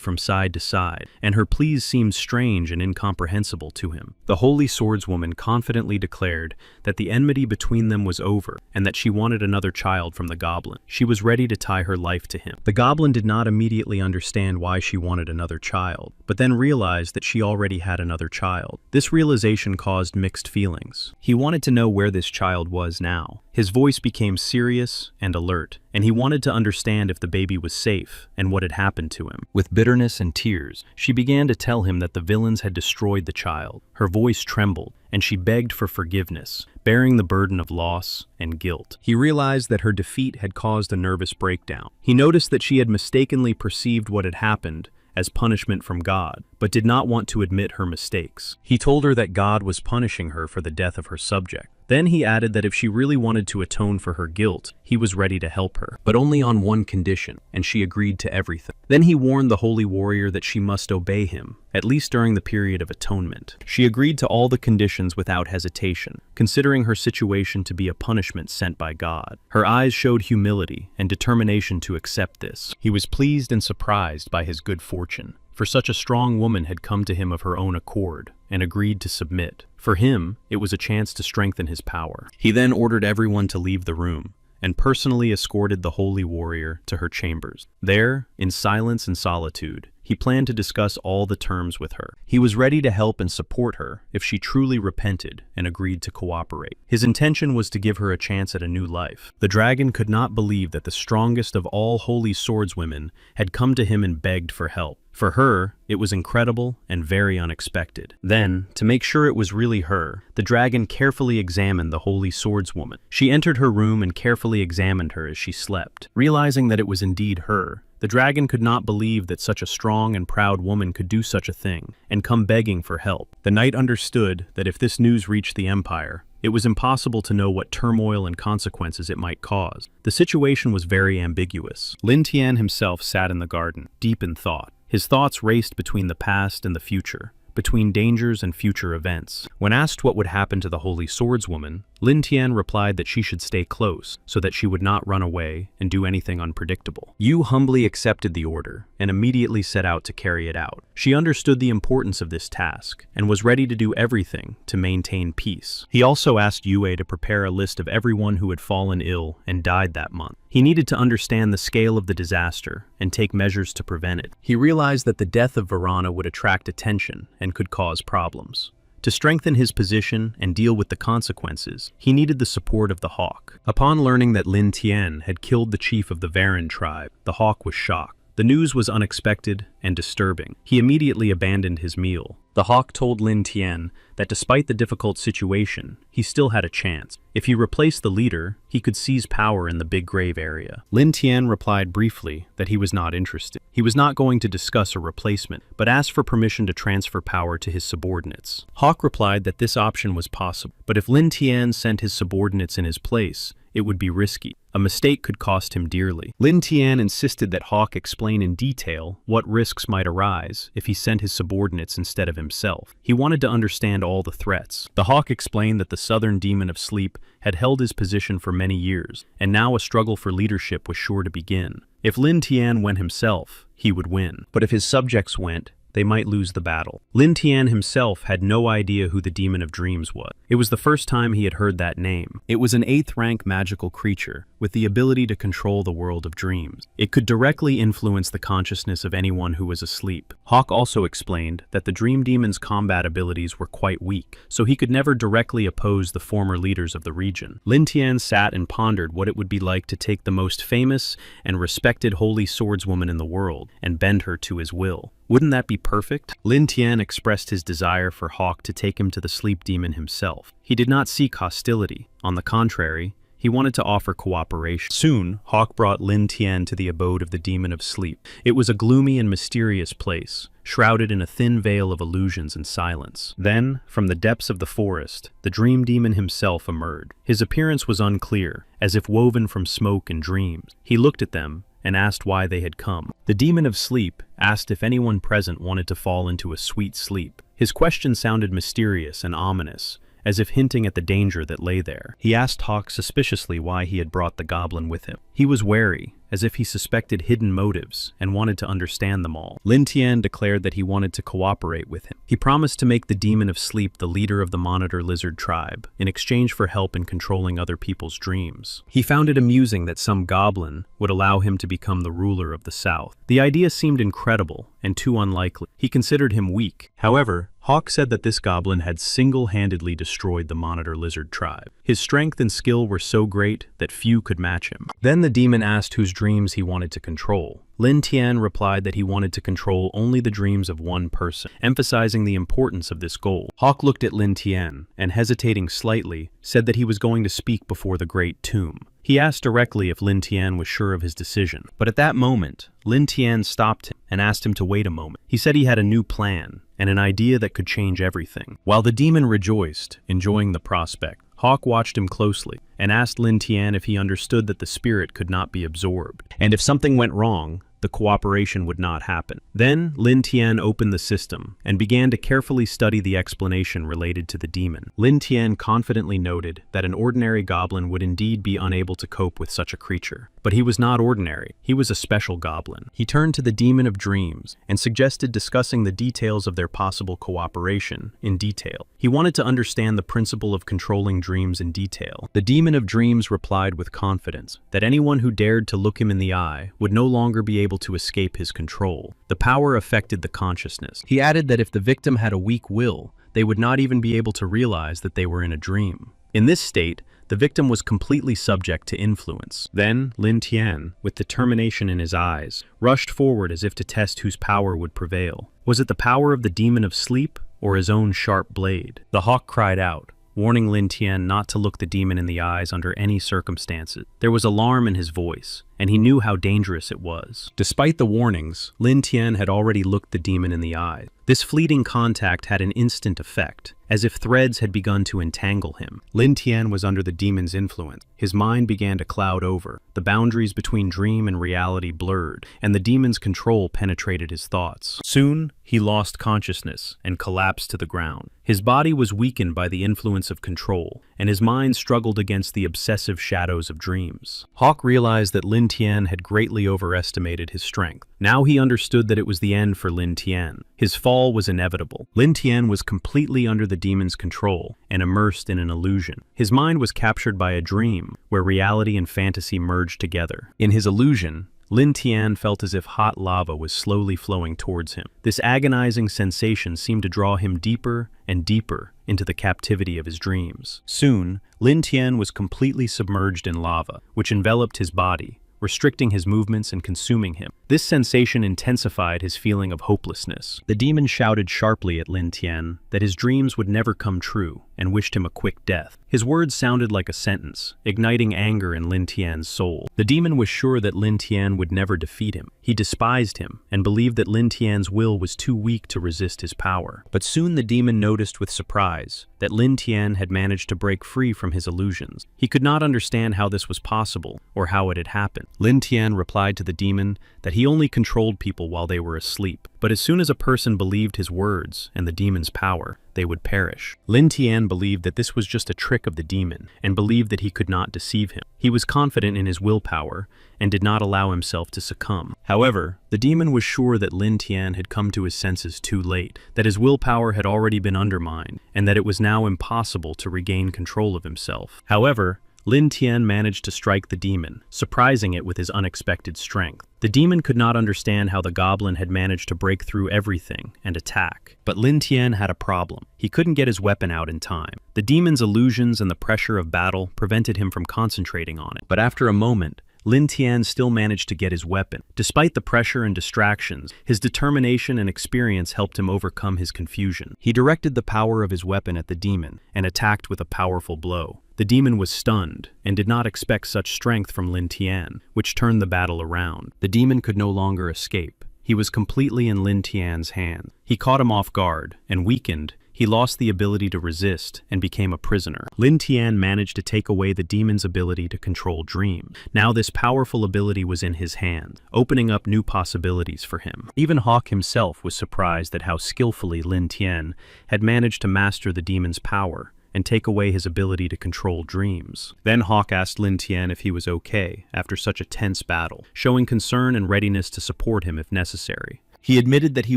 from side to side, and her pleas seemed strange and incomprehensible to him. The holy swordswoman confidently declared that the enmity between them was over and that she wanted another child from the goblin. She was ready to tie her life to him. The goblin did not immediately understand why she wanted another child, but then realized that she already had another child. This realization caused mixed feelings. He wanted to know where this child was now. His voice became serious and alert, and he wanted to understand if the baby was safe and what had happened to him. With bitterness and tears, she began to tell him that the villains had destroyed the child. Her voice trembled, and she begged for forgiveness, bearing the burden of loss and guilt. He realized that her defeat had caused a nervous breakdown. He noticed that she had mistakenly perceived what had happened as punishment from God, but did not want to admit her mistakes. He told her that God was punishing her for the death of her subject. Then he added that if she really wanted to atone for her guilt, he was ready to help her, but only on one condition, and she agreed to everything. Then he warned the holy warrior that she must obey him, at least during the period of atonement. She agreed to all the conditions without hesitation, considering her situation to be a punishment sent by God. Her eyes showed humility and determination to accept this. He was pleased and surprised by his good fortune, for such a strong woman had come to him of her own accord and agreed to submit. For him, it was a chance to strengthen his power. He then ordered everyone to leave the room and personally escorted the holy warrior to her chambers. There, in silence and solitude, he planned to discuss all the terms with her. He was ready to help and support her if she truly repented and agreed to cooperate. His intention was to give her a chance at a new life. The dragon could not believe that the strongest of all holy swordswomen had come to him and begged for help. For her, it was incredible and very unexpected. Then, to make sure it was really her, the dragon carefully examined the holy swordswoman. She entered her room and carefully examined her as she slept. Realizing that it was indeed her, the dragon could not believe that such a strong and proud woman could do such a thing and come begging for help. The knight understood that if this news reached the empire, it was impossible to know what turmoil and consequences it might cause. The situation was very ambiguous. Lin Tian himself sat in the garden, deep in thought. His thoughts raced between the past and the future, between dangers and future events. When asked what would happen to the holy swordswoman, Lin Tian replied that she should stay close so that she would not run away and do anything unpredictable. Yu humbly accepted the order and immediately set out to carry it out. She understood the importance of this task and was ready to do everything to maintain peace. He also asked Yue to prepare a list of everyone who had fallen ill and died that month. He needed to understand the scale of the disaster and take measures to prevent it. He realized that the death of Varana would attract attention and could cause problems. To strengthen his position and deal with the consequences, he needed the support of the hawk. Upon learning that Lin Tian had killed the chief of the Varan tribe, the hawk was shocked. The news was unexpected and disturbing. He immediately abandoned his meal. The hawk told Lin Tian that despite the difficult situation, he still had a chance. If he replaced the leader, he could seize power in the Big Grave area. Lin Tian replied briefly that he was not interested. He was not going to discuss a replacement, but asked for permission to transfer power to his subordinates. Hawk replied that this option was possible, but if Lin Tian sent his subordinates in his place, it would be risky. A mistake could cost him dearly. Lin Tian insisted that Hawk explain in detail what risks might arise if he sent his subordinates instead of himself. He wanted to understand all the threats. The Hawk explained that the Southern Demon of Sleep had held his position for many years, and now a struggle for leadership was sure to begin. If Lin Tian went himself, he would win. But if his subjects went, they might lose the battle. Lin Tian himself had no idea who the Demon of Dreams was. It was the first time he had heard that name. It was an 8th rank magical creature with the ability to control the world of dreams. It could directly influence the consciousness of anyone who was asleep. Hawk also explained that the Dream Demon's combat abilities were quite weak, so he could never directly oppose the former leaders of the region. Lin Tian sat and pondered what it would be like to take the most famous and respected holy swordswoman in the world and bend her to his will. Wouldn't that be perfect? Lin Tian expressed his desire for Hawk to take him to the sleep demon himself. He did not seek hostility. On the contrary, He wanted to offer cooperation. Soon, Hawk brought Lin Tian to the abode of the Demon of Sleep. It was a gloomy and mysterious place, shrouded in a thin veil of illusions and silence. Then, from the depths of the forest, the dream demon himself emerged. His appearance was unclear, as if woven from smoke and dreams. He looked at them and asked why they had come. The Demon of Sleep asked if anyone present wanted to fall into a sweet sleep. His question sounded mysterious and ominous, as if hinting at the danger that lay there. He asked Hawk suspiciously why he had brought the goblin with him. He was wary, as if he suspected hidden motives and wanted to understand them all. Lin Tian declared that he wanted to cooperate with him. He promised to make the Demon of Sleep the leader of the Monitor Lizard tribe, in exchange for help in controlling other people's dreams. He found it amusing that some goblin would allow him to become the ruler of the South. The idea seemed incredible and too unlikely. He considered him weak. However, Hawk said that this goblin had single-handedly destroyed the Monitor Lizard tribe. His strength and skill were so great that few could match him. Then the demon asked whose dreams he wanted to control. Lin Tian replied that he wanted to control only the dreams of one person, emphasizing the importance of this goal. Hawk looked at Lin Tian, and hesitating slightly, said that he was going to speak before the Great Tomb. He asked directly if Lin Tian was sure of his decision, but at that moment, Lin Tian stopped him and asked him to wait a moment. He said he had a new plan, and an idea that could change everything. While the demon rejoiced, enjoying the prospect, Hawk watched him closely and asked Lin Tian if he understood that the spirit could not be absorbed, and if something went wrong, the cooperation would not happen. Then, Lin Tian opened the system and began to carefully study the explanation related to the demon. Lin Tian confidently noted that an ordinary goblin would indeed be unable to cope with such a creature. But he was not ordinary. He was a special goblin. He turned to the Demon of Dreams and suggested discussing the details of their possible cooperation in detail. He wanted to understand the principle of controlling dreams in detail. The Demon of Dreams replied with confidence that anyone who dared to look him in the eye would no longer be able to escape his control. The power affected the consciousness. He added that if the victim had a weak will, they would not even be able to realize that they were in a dream. In this state, the victim was completely subject to influence. Then, Lin Tian, with determination in his eyes, rushed forward as if to test whose power would prevail. Was it the power of the Demon of Sleep, or his own sharp blade? The hawk cried out, warning Lin Tian not to look the demon in the eyes under any circumstances. There was alarm in his voice, and he knew how dangerous it was. Despite the warnings, Lin Tian had already looked the demon in the eye. This fleeting contact had an instant effect, as if threads had begun to entangle him. Lin Tian was under the demon's influence. His mind began to cloud over. The boundaries between dream and reality blurred, and the demon's control penetrated his thoughts. Soon, he lost consciousness and collapsed to the ground. His body was weakened by the influence of control, and his mind struggled against the obsessive shadows of dreams. Hawk realized that Lin Tian had greatly overestimated his strength. Now he understood that it was the end for Lin Tian. His fall was inevitable. Lin Tian was completely under the demon's control and immersed in an illusion. His mind was captured by a dream where reality and fantasy merged together. In his illusion, Lin Tian felt as if hot lava was slowly flowing towards him. This agonizing sensation seemed to draw him deeper and deeper into the captivity of his dreams. Soon, Lin Tian was completely submerged in lava, which enveloped his body, restricting his movements and consuming him. This sensation intensified his feeling of hopelessness. The demon shouted sharply at Lin Tian that his dreams would never come true and wished him a quick death. His words sounded like a sentence, igniting anger in Lin Tian's soul. The demon was sure that Lin Tian would never defeat him. He despised him and believed that Lin Tian's will was too weak to resist his power. But soon the demon noticed with surprise that Lin Tian had managed to break free from his illusions. He could not understand how this was possible or how it had happened. Lin Tian replied to the demon that he only controlled people while they were asleep. But as soon as a person believed his words and the demon's power, they would perish. Lin Tian believed that this was just a trick of the demon and believed that he could not deceive him. He was confident in his willpower and did not allow himself to succumb. However, the demon was sure that Lin Tian had come to his senses too late, that his willpower had already been undermined, and that it was now impossible to regain control of himself. However, Lin Tian managed to strike the demon, surprising it with his unexpected strength. The demon could not understand how the goblin had managed to break through everything and attack. But Lin Tian had a problem. He couldn't get his weapon out in time. The demon's illusions and the pressure of battle prevented him from concentrating on it. But after a moment, Lin Tian still managed to get his weapon. Despite the pressure and distractions, his determination and experience helped him overcome his confusion. He directed the power of his weapon at the demon and attacked with a powerful blow. The The demon was stunned and did not expect such strength from Lin Tian, which turned the battle around. The demon could no longer escape. He was completely in Lin Tian's hands. He caught him off guard, and weakened, he lost the ability to resist and became a prisoner. Lin Tian managed to take away the demon's ability to control dreams. Now this powerful ability was in his hands, opening up new possibilities for him. Even Hawk himself was surprised at how skillfully Lin Tian had managed to master the demon's power and take away his ability to control dreams. Then Hawk asked Lin Tian if he was okay after such a tense battle, showing concern and readiness to support him if necessary. He admitted that he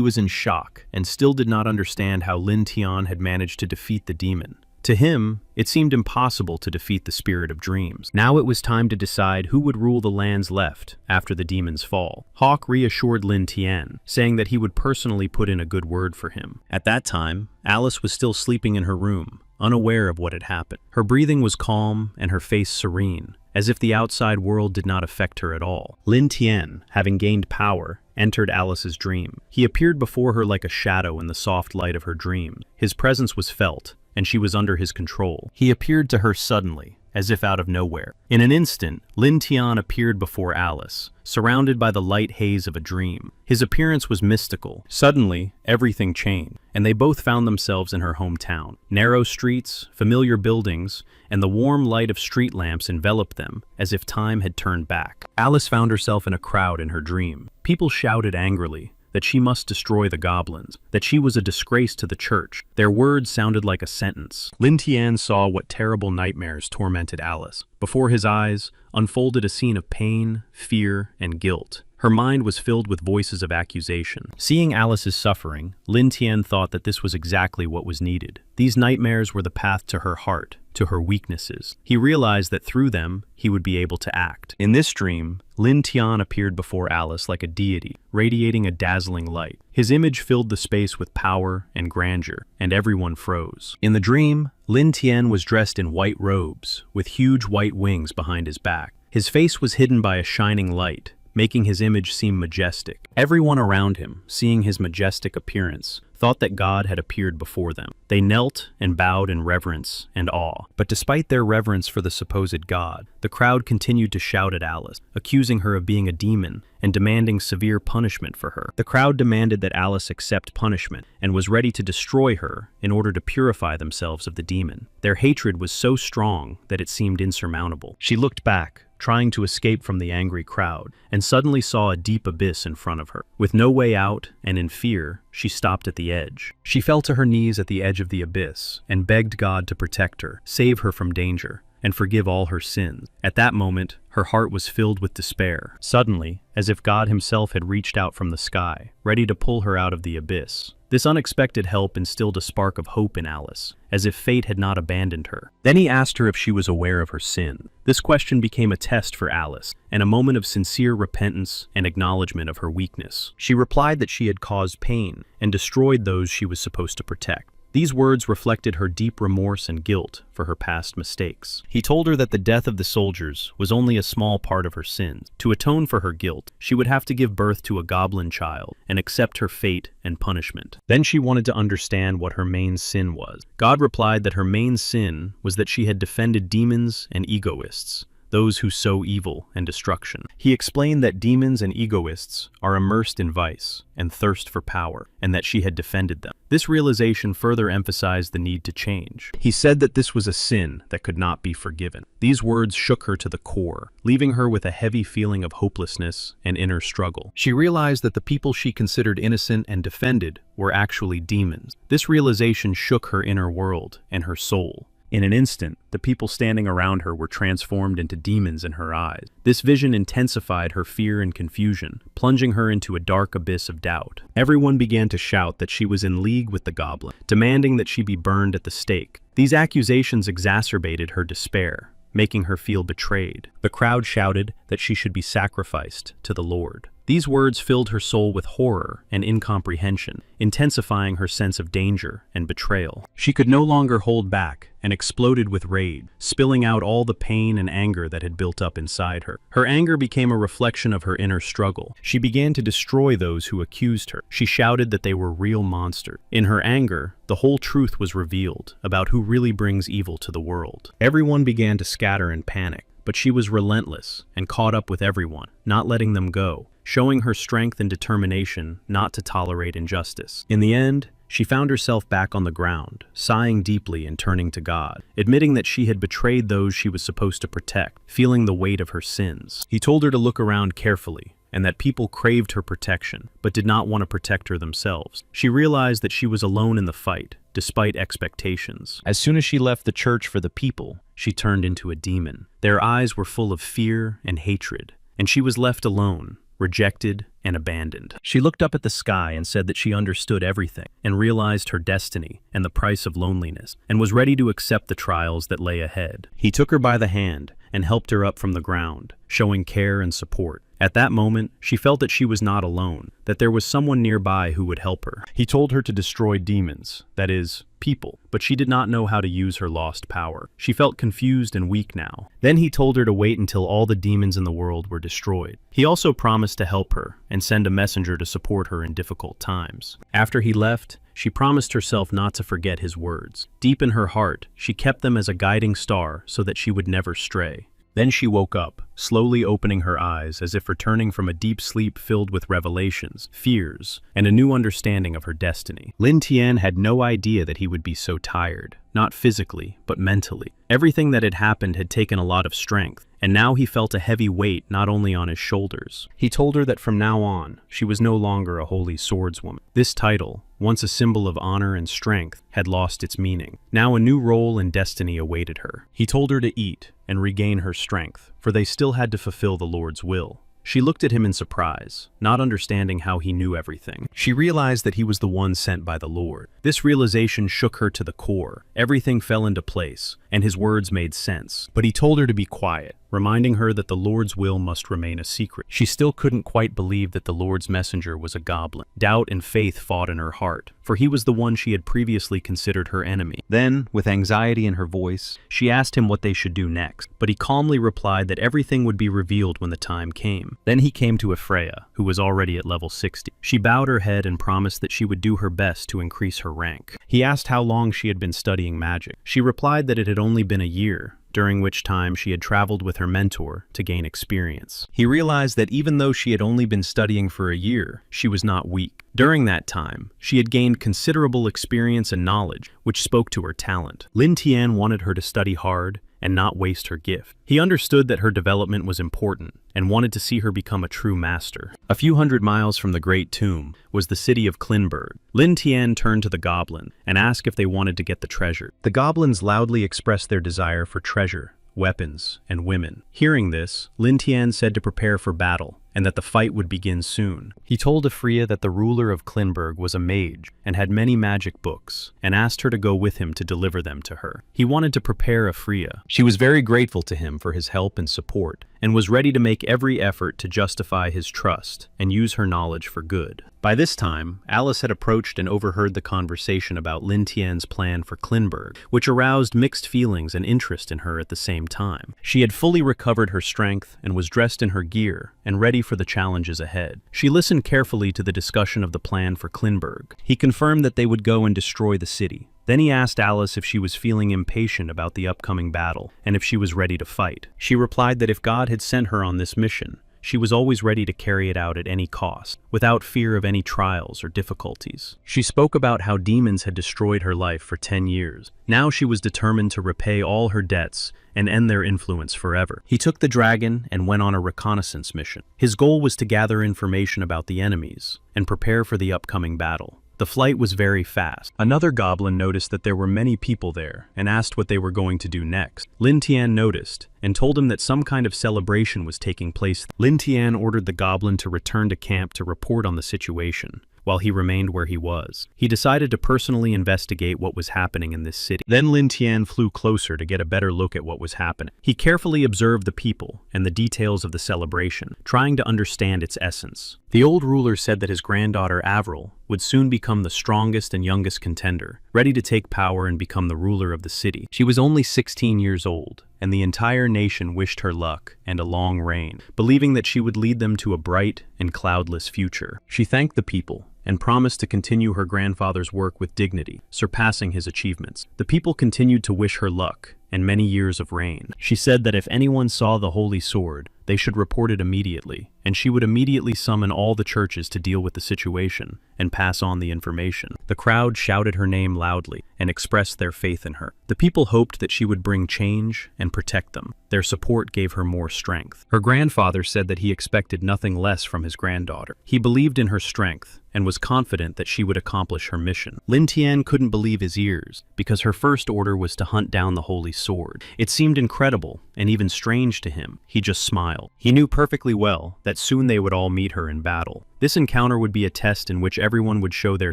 was in shock and still did not understand how Lin Tian had managed to defeat the demon. To him, it seemed impossible to defeat the spirit of dreams. Now it was time to decide who would rule the lands left after the demon's fall. Hawk reassured Lin Tian, saying that he would personally put in a good word for him. At that time, Alice was still sleeping in her room, unaware of what had happened. Her breathing was calm and her face serene, as if the outside world did not affect her at all. Lin Tian, having gained power, entered Alice's dream. He appeared before her like a shadow in the soft light of her dream. His presence was felt, and she was under his control. He appeared to her suddenly, as if out of nowhere. In an instant, Lin Tian appeared before Alice, surrounded by the light haze of a dream. His appearance was mystical. Suddenly, everything changed, and they both found themselves in her hometown. Narrow streets, familiar buildings, and the warm light of street lamps enveloped them, as if time had turned back. Alice found herself in a crowd in her dream. People shouted angrily that she must destroy the goblins, that she was a disgrace to the church. Their words sounded like a sentence. Lin Tian saw what terrible nightmares tormented Alice. Before his eyes unfolded a scene of pain, fear, and guilt. Her mind was filled with voices of accusation. Seeing Alice's suffering, Lin Tian thought that this was exactly what was needed. These nightmares were the path to her heart, to her weaknesses. He realized that through them, he would be able to act. In this dream, Lin Tian appeared before Alice like a deity, radiating a dazzling light. His image filled the space with power and grandeur, and everyone froze. In the dream, Lin Tian was dressed in white robes, with huge white wings behind his back. His face was hidden by a shining light, making his image seem majestic. Everyone around him, seeing his majestic appearance, thought that God had appeared before them. They knelt and bowed in reverence and awe. But despite their reverence for the supposed God, the crowd continued to shout at Alice, accusing her of being a demon and demanding severe punishment for her. The crowd demanded that Alice accept punishment and was ready to destroy her in order to purify themselves of the demon. Their hatred was so strong that it seemed insurmountable. She looked back, trying to escape from the angry crowd, and suddenly saw a deep abyss in front of her. With no way out, and in fear, she stopped at the edge. She fell to her knees at the edge of the abyss, and begged God to protect her, save her from danger, and forgive all her sins. At that moment, her heart was filled with despair. Suddenly, as if God himself had reached out from the sky, ready to pull her out of the abyss. This unexpected help instilled a spark of hope in Alice, as if fate had not abandoned her. Then he asked her if she was aware of her sin. This question became a test for Alice, and a moment of sincere repentance and acknowledgement of her weakness. She replied that she had caused pain and destroyed those she was supposed to protect. These words reflected her deep remorse and guilt for her past mistakes. He told her that the death of the soldiers was only a small part of her sins. To atone for her guilt, she would have to give birth to a goblin child and accept her fate and punishment. Then she wanted to understand what her main sin was. God replied that her main sin was that she had defended demons and egoists, those who sow evil and destruction. He explained that demons and egoists are immersed in vice and thirst for power, and that she had defended them. This realization further emphasized the need to change. He said that this was a sin that could not be forgiven. These words shook her to the core, leaving her with a heavy feeling of hopelessness and inner struggle. She realized that the people she considered innocent and defended were actually demons. This realization shook her inner world and her soul. In an instant, the people standing around her were transformed into demons in her eyes. This vision intensified her fear and confusion, plunging her into a dark abyss of doubt. Everyone began to shout that she was in league with the goblin, demanding that she be burned at the stake. These accusations exacerbated her despair, making her feel betrayed. The crowd shouted that she should be sacrificed to the Lord. These words filled her soul with horror and incomprehension, intensifying her sense of danger and betrayal. She could no longer hold back and exploded with rage, spilling out all the pain and anger that had built up inside her. Her anger became a reflection of her inner struggle. She began to destroy those who accused her. She shouted that they were real monsters. In her anger, the whole truth was revealed about who really brings evil to the world. Everyone began to scatter in panic, but she was relentless and caught up with everyone, not letting them go, showing her strength and determination not to tolerate injustice. In the end, she found herself back on the ground, sighing deeply and turning to God, admitting that she had betrayed those she was supposed to protect, feeling the weight of her sins. He told her to look around carefully, and that people craved her protection, but did not want to protect her themselves. She realized that she was alone in the fight, despite expectations. As soon as she left the church for the people, she turned into a demon. Their eyes were full of fear and hatred, and she was left alone, rejected and abandoned. She looked up at the sky and said that she understood everything and realized her destiny and the price of loneliness and was ready to accept the trials that lay ahead. He took her by the hand and helped her up from the ground, showing care and support. At that moment, she felt that she was not alone, that there was someone nearby who would help her. He told her to destroy demons, that is, people, but she did not know how to use her lost power. She felt confused and weak now. Then he told her to wait until all the demons in the world were destroyed. He also promised to help her and send a messenger to support her in difficult times. After he left, she promised herself not to forget his words. Deep in her heart, she kept them as a guiding star so that she would never stray. Then she woke up, slowly opening her eyes as if returning from a deep sleep filled with revelations, fears, and a new understanding of her destiny. Lin Tian had no idea that he would be so tired, not physically, but mentally. Everything that had happened had taken a lot of strength, and now he felt a heavy weight not only on his shoulders. He told her that from now on, she was no longer a holy swordswoman. This title, once a symbol of honor and strength, had lost its meaning. Now a new role and destiny awaited her. He told her to eat and regain her strength, for they still had to fulfill the Lord's will. She looked at him in surprise, not understanding how he knew everything. She realized that he was the one sent by the Lord. This realization shook her to the core. Everything fell into place, and his words made sense. But he told her to be quiet, reminding her that the Lord's will must remain a secret. She still couldn't quite believe that the Lord's messenger was a goblin. Doubt and faith fought in her heart, for he was the one she had previously considered her enemy. Then, with anxiety in her voice, she asked him what they should do next, but he calmly replied that everything would be revealed when the time came. Then he came to Freya, who was already at level 60. She bowed her head and promised that she would do her best to increase her rank. He asked how long she had been studying magic. She replied that it had only been a year, during which time she had traveled with her mentor to gain experience. He realized that even though she had only been studying for a year, she was not weak. During that time, she had gained considerable experience and knowledge, which spoke to her talent. Lin Tian wanted her to study hard and not waste her gift. He understood that her development was important and wanted to see her become a true master. A few hundred miles from the Great Tomb was the city of Klinberg. Lin Tian turned to the goblin and asked if they wanted to get the treasure. The goblins loudly expressed their desire for treasure, weapons, and women. Hearing this, Lin Tian said to prepare for battle, and that the fight would begin soon. He told Freya that the ruler of Klinberg was a mage and had many magic books, and asked her to go with him to deliver them to her. He wanted to prepare Freya. She was very grateful to him for his help and support, and was ready to make every effort to justify his trust and use her knowledge for good. By this time, Alice had approached and overheard the conversation about Lin Tian's plan for Klinberg, which aroused mixed feelings and interest in her at the same time. She had fully recovered her strength and was dressed in her gear and ready for the challenges ahead. She listened carefully to the discussion of the plan for Klinberg. He confirmed that they would go and destroy the city. Then he asked Alice if she was feeling impatient about the upcoming battle and if she was ready to fight. She replied that if God had sent her on this mission, she was always ready to carry it out at any cost, without fear of any trials or difficulties. She spoke about how demons had destroyed her life for 10 years. Now she was determined to repay all her debts and end their influence forever. He took the dragon and went on a reconnaissance mission. His goal was to gather information about the enemies and prepare for the upcoming battle. The flight was very fast. Another goblin noticed that there were many people there and asked what they were going to do next. Lin Tian noticed and told him that some kind of celebration was taking place. Lin Tian ordered the goblin to return to camp to report on the situation, while he remained where he was. He decided to personally investigate what was happening in this city. Then Lin Tian flew closer to get a better look at what was happening. He carefully observed the people and the details of the celebration, trying to understand its essence. The old ruler said that his granddaughter Avril would soon become the strongest and youngest contender, ready to take power and become the ruler of the city. She was only 16 years old, and the entire nation wished her luck and a long reign, believing that she would lead them to a bright and cloudless future. She thanked the people and promised to continue her grandfather's work with dignity, surpassing his achievements. The people continued to wish her luck and many years of reign. She said that if anyone saw the holy sword, they should report it immediately, and she would immediately summon all the churches to deal with the situation and pass on the information. The crowd shouted her name loudly and expressed their faith in her. The people hoped that she would bring change and protect them. Their support gave her more strength. Her grandfather said that he expected nothing less from his granddaughter. He believed in her strength and was confident that she would accomplish her mission. Lin Tian couldn't believe his ears, because her first order was to hunt down the holy sword. It seemed incredible and even strange to him. He just smiled. He knew perfectly well that soon they would all meet her in battle. This encounter would be a test in which everyone would show their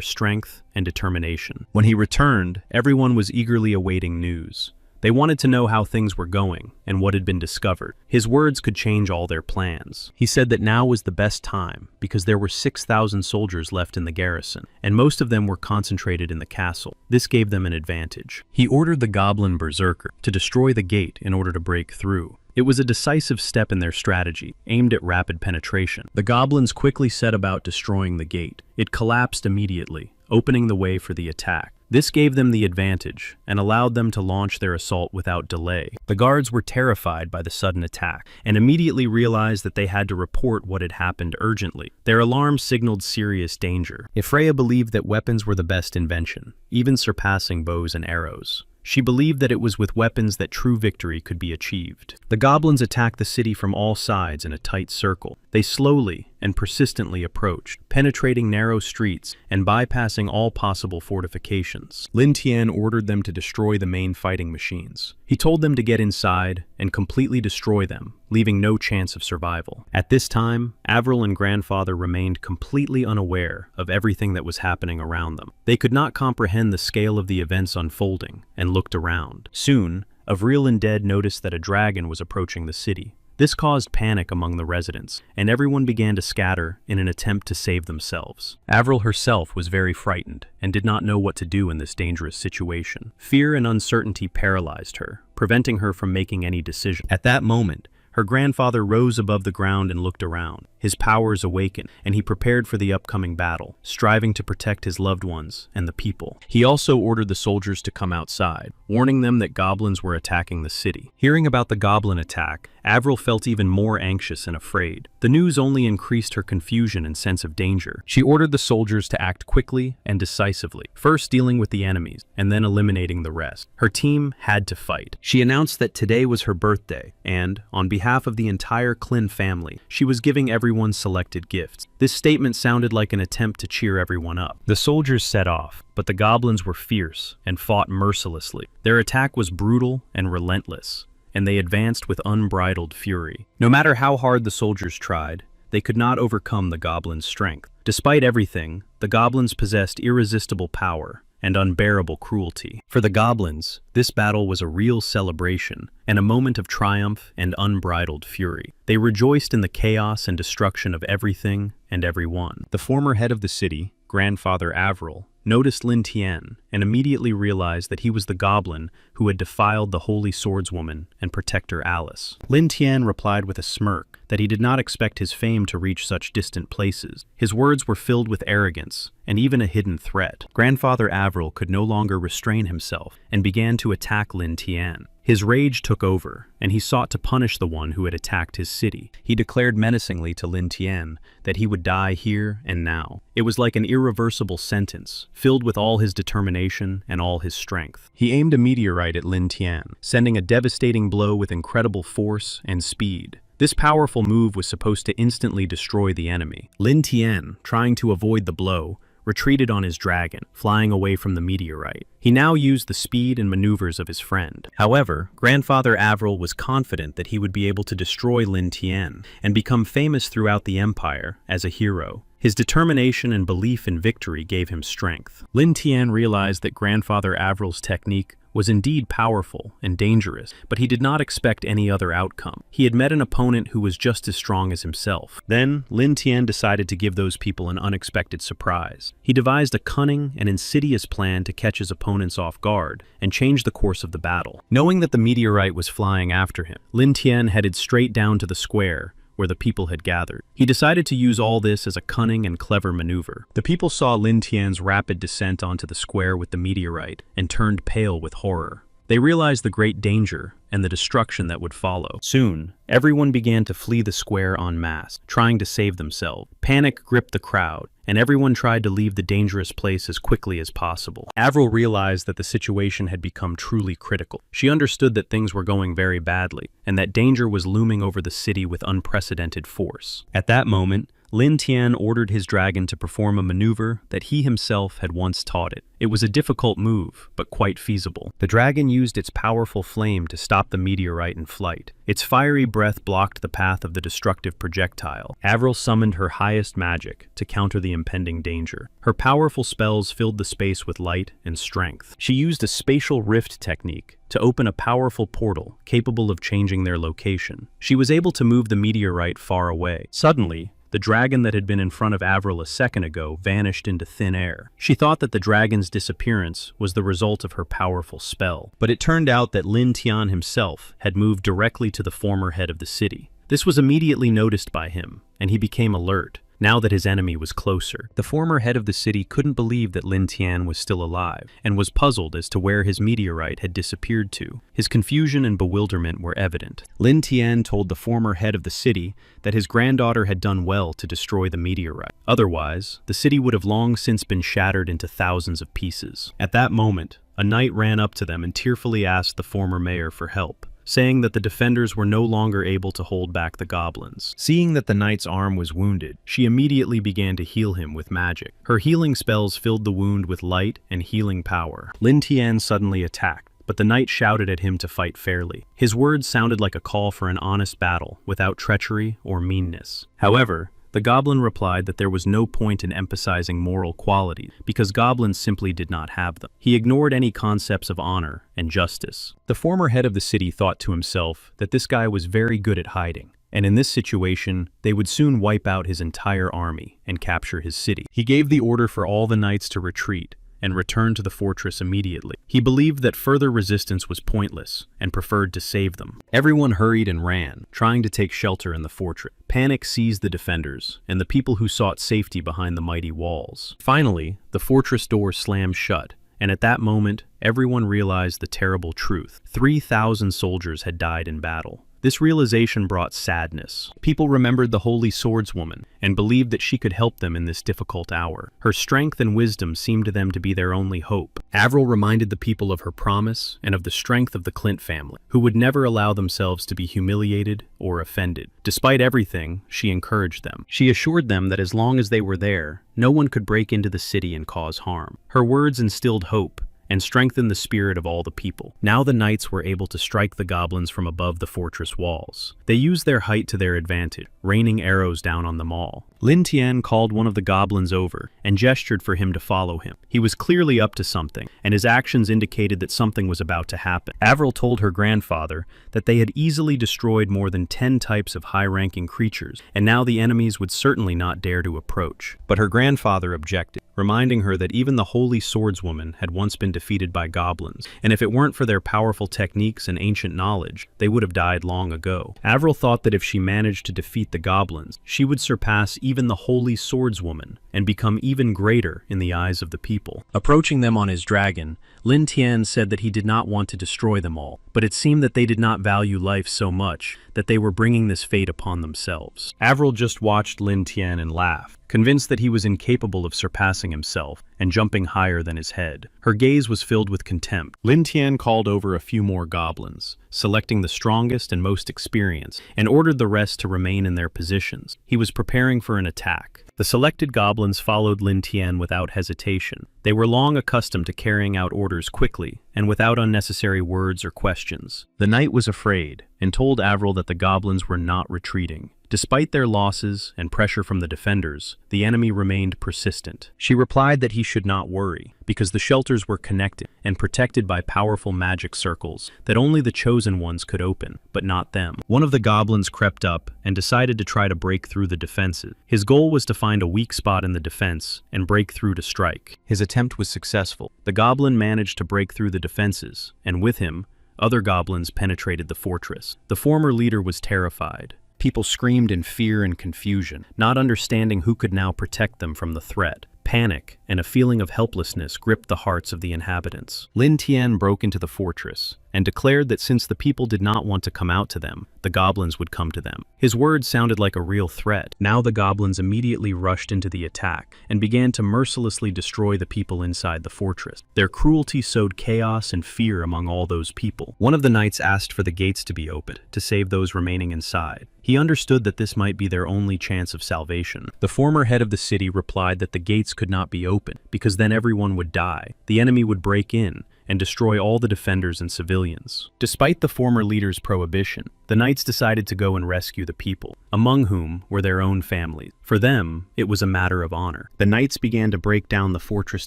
strength and determination. When he returned, everyone was eagerly awaiting news. They wanted to know how things were going and what had been discovered. His words could change all their plans. He said that now was the best time because there were 6,000 soldiers left in the garrison, and most of them were concentrated in the castle. This gave them an advantage. He ordered the Goblin Berserker to destroy the gate in order to break through. It was a decisive step in their strategy, aimed at rapid penetration. The goblins quickly set about destroying the gate. It collapsed immediately, opening the way for the attack. This gave them the advantage and allowed them to launch their assault without delay. The guards were terrified by the sudden attack and immediately realized that they had to report what had happened urgently. Their alarm signaled serious danger. Freya believed that weapons were the best invention, even surpassing bows and arrows. She believed that it was with weapons that true victory could be achieved. The goblins attacked the city from all sides in a tight circle. They slowly and persistently approached, penetrating narrow streets and bypassing all possible fortifications. Lin Tian ordered them to destroy the main fighting machines. He told them to get inside and completely destroy them, leaving no chance of survival. At this time, Avril and grandfather remained completely unaware of everything that was happening around them. They could not comprehend the scale of the events unfolding and looked around. Soon, Avril and Dead noticed that a dragon was approaching the city. This caused panic among the residents, and everyone began to scatter in an attempt to save themselves. Avril herself was very frightened and did not know what to do in this dangerous situation. Fear and uncertainty paralyzed her, preventing her from making any decision. At that moment, her grandfather rose above the ground and looked around. His powers awakened, and he prepared for the upcoming battle, striving to protect his loved ones and the people. He also ordered the soldiers to come outside, warning them that goblins were attacking the city. Hearing about the goblin attack, Avril felt even more anxious and afraid. The news only increased her confusion and sense of danger. She ordered the soldiers to act quickly and decisively, first dealing with the enemies, and then eliminating the rest. Her team had to fight. She announced that today was her birthday, and, on behalf of the entire Klin family, she was giving everyone selected gifts. This statement sounded like an attempt to cheer everyone up. The soldiers set off, but the goblins were fierce and fought mercilessly. Their attack was brutal and relentless, and they advanced with unbridled fury. No matter how hard the soldiers tried, they could not overcome the goblins' strength. Despite everything, the goblins possessed irresistible power and unbearable cruelty. For the goblins, this battle was a real celebration and a moment of triumph and unbridled fury. They rejoiced in the chaos and destruction of everything and everyone. The former head of the city, Grandfather Avril, noticed Lin Tian and immediately realized that he was the goblin who had defiled the holy swordswoman and protector Alice. Lin Tian replied with a smirk that he did not expect his fame to reach such distant places. His words were filled with arrogance and even a hidden threat. Grandfather Avril could no longer restrain himself and began to attack Lin Tian. His rage took over, and he sought to punish the one who had attacked his city. He declared menacingly to Lin Tian that he would die here and now. It was like an irreversible sentence, filled with all his determination and all his strength. He aimed a meteorite at Lin Tian, sending a devastating blow with incredible force and speed. This powerful move was supposed to instantly destroy the enemy. Lin Tian, trying to avoid the blow, retreated on his dragon, flying away from the meteorite. He now used the speed and maneuvers of his friend. However, Grandfather Avril was confident that he would be able to destroy Lin Tian and become famous throughout the empire as a hero. His determination and belief in victory gave him strength. Lin Tian realized that Grandfather Avril's technique was indeed powerful and dangerous, but he did not expect any other outcome. He had met an opponent who was just as strong as himself. Then, Lin Tian decided to give those people an unexpected surprise. He devised a cunning and insidious plan to catch his opponents off guard and change the course of the battle. Knowing that the meteorite was flying after him, Lin Tian headed straight down to the square where the people had gathered. He decided to use all this as a cunning and clever maneuver. The people saw Lin Tian's rapid descent onto the square with the meteorite and turned pale with horror. They realized the great danger and the destruction that would follow. Soon, everyone began to flee the square en masse, trying to save themselves. Panic gripped the crowd, and everyone tried to leave the dangerous place as quickly as possible. Avril realized that the situation had become truly critical. She understood that things were going very badly, and that danger was looming over the city with unprecedented force. At that moment, Lin Tian ordered his dragon to perform a maneuver that he himself had once taught it. It was a difficult move, but quite feasible. The dragon used its powerful flame to stop the meteorite in flight. Its fiery breath blocked the path of the destructive projectile. Avril summoned her highest magic to counter the impending danger. Her powerful spells filled the space with light and strength. She used a spatial rift technique to open a powerful portal capable of changing their location. She was able to move the meteorite far away. Suddenly, the dragon that had been in front of Avril a second ago vanished into thin air. She thought that the dragon's disappearance was the result of her powerful spell, but it turned out that Lin Tian himself had moved directly to the former head of the city. This was immediately noticed by him, and he became alert, now that his enemy was closer. The former head of the city couldn't believe that Lin Tian was still alive, and was puzzled as to where his meteorite had disappeared to. His confusion and bewilderment were evident. Lin Tian told the former head of the city that his granddaughter had done well to destroy the meteorite. Otherwise, the city would have long since been shattered into thousands of pieces. At that moment, a knight ran up to them and tearfully asked the former mayor for help, saying that the defenders were no longer able to hold back the goblins. Seeing that the knight's arm was wounded, she immediately began to heal him with magic. Her healing spells filled the wound with light and healing power. Lin Tian suddenly attacked, but the knight shouted at him to fight fairly. His words sounded like a call for an honest battle, without treachery or meanness. However, the goblin replied that there was no point in emphasizing moral qualities, because goblins simply did not have them. He ignored any concepts of honor and justice. The former head of the city thought to himself that this guy was very good at hiding, and in this situation, they would soon wipe out his entire army and capture his city. He gave the order for all the knights to retreat and return to the fortress immediately. He believed that further resistance was pointless and preferred to save them. Everyone hurried and ran, trying to take shelter in the fortress. Panic seized the defenders and the people who sought safety behind the mighty walls. Finally, the fortress door slammed shut, and at that moment, everyone realized the terrible truth. 3,000 soldiers had died in battle. This realization brought sadness. People remembered the holy swordswoman and believed that she could help them in this difficult hour. Her strength and wisdom seemed to them to be their only hope. Avril reminded the people of her promise and of the strength of the Clint family, who would never allow themselves to be humiliated or offended. Despite everything, she encouraged them. She assured them that as long as they were there, no one could break into the city and cause harm. Her words instilled hope and strengthened the spirit of all the people. Now the knights were able to strike the goblins from above the fortress walls. They used their height to their advantage, raining arrows down on them all. Lin Tian called one of the goblins over and gestured for him to follow him. He was clearly up to something, and his actions indicated that something was about to happen. Avril told her grandfather that they had easily destroyed more than 10 types of high-ranking creatures, and now the enemies would certainly not dare to approach. But her grandfather objected, reminding her that even the holy swordswoman had once been defeated by goblins, and if it weren't for their powerful techniques and ancient knowledge, they would have died long ago. Avril thought that if she managed to defeat the goblins, she would surpass even the holy swordswoman and become even greater in the eyes of the people. Approaching them on his dragon, Lin Tian said that he did not want to destroy them all, but it seemed that they did not value life so much that they were bringing this fate upon themselves. Avril just watched Lin Tian and laughed, convinced that he was incapable of surpassing himself and jumping higher than his head. Her gaze was filled with contempt. Lin Tian called over a few more goblins, selecting the strongest and most experienced, and ordered the rest to remain in their positions. He was preparing for an attack. The selected goblins followed Lin Tian without hesitation. They were long accustomed to carrying out orders quickly and without unnecessary words or questions. The knight was afraid and told Avril that the goblins were not retreating. Despite their losses and pressure from the defenders, the enemy remained persistent. She replied that he should not worry, because the shelters were connected and protected by powerful magic circles that only the chosen ones could open, but not them. One of the goblins crept up and decided to try to break through the defenses. His goal was to find a weak spot in the defense and break through to strike. His attempt was successful. The goblin managed to break through the defenses, and with him, other goblins penetrated the fortress. The former leader was terrified. People screamed in fear and confusion, not understanding who could now protect them from the threat. Panic and a feeling of helplessness gripped the hearts of the inhabitants. Lin Tian broke into the fortress and declared that since the people did not want to come out to them, the goblins would come to them. His words sounded like a real threat. Now the goblins immediately rushed into the attack and began to mercilessly destroy the people inside the fortress. Their cruelty sowed chaos and fear among all those people. One of the knights asked for the gates to be opened to save those remaining inside. He understood that this might be their only chance of salvation. The former head of the city replied that the gates could not be opened, because then everyone would die. The enemy would break in and destroy all the defenders and civilians. Despite the former leader's prohibition, the knights decided to go and rescue the people, among whom were their own families. For them, it was a matter of honor. The knights began to break down the fortress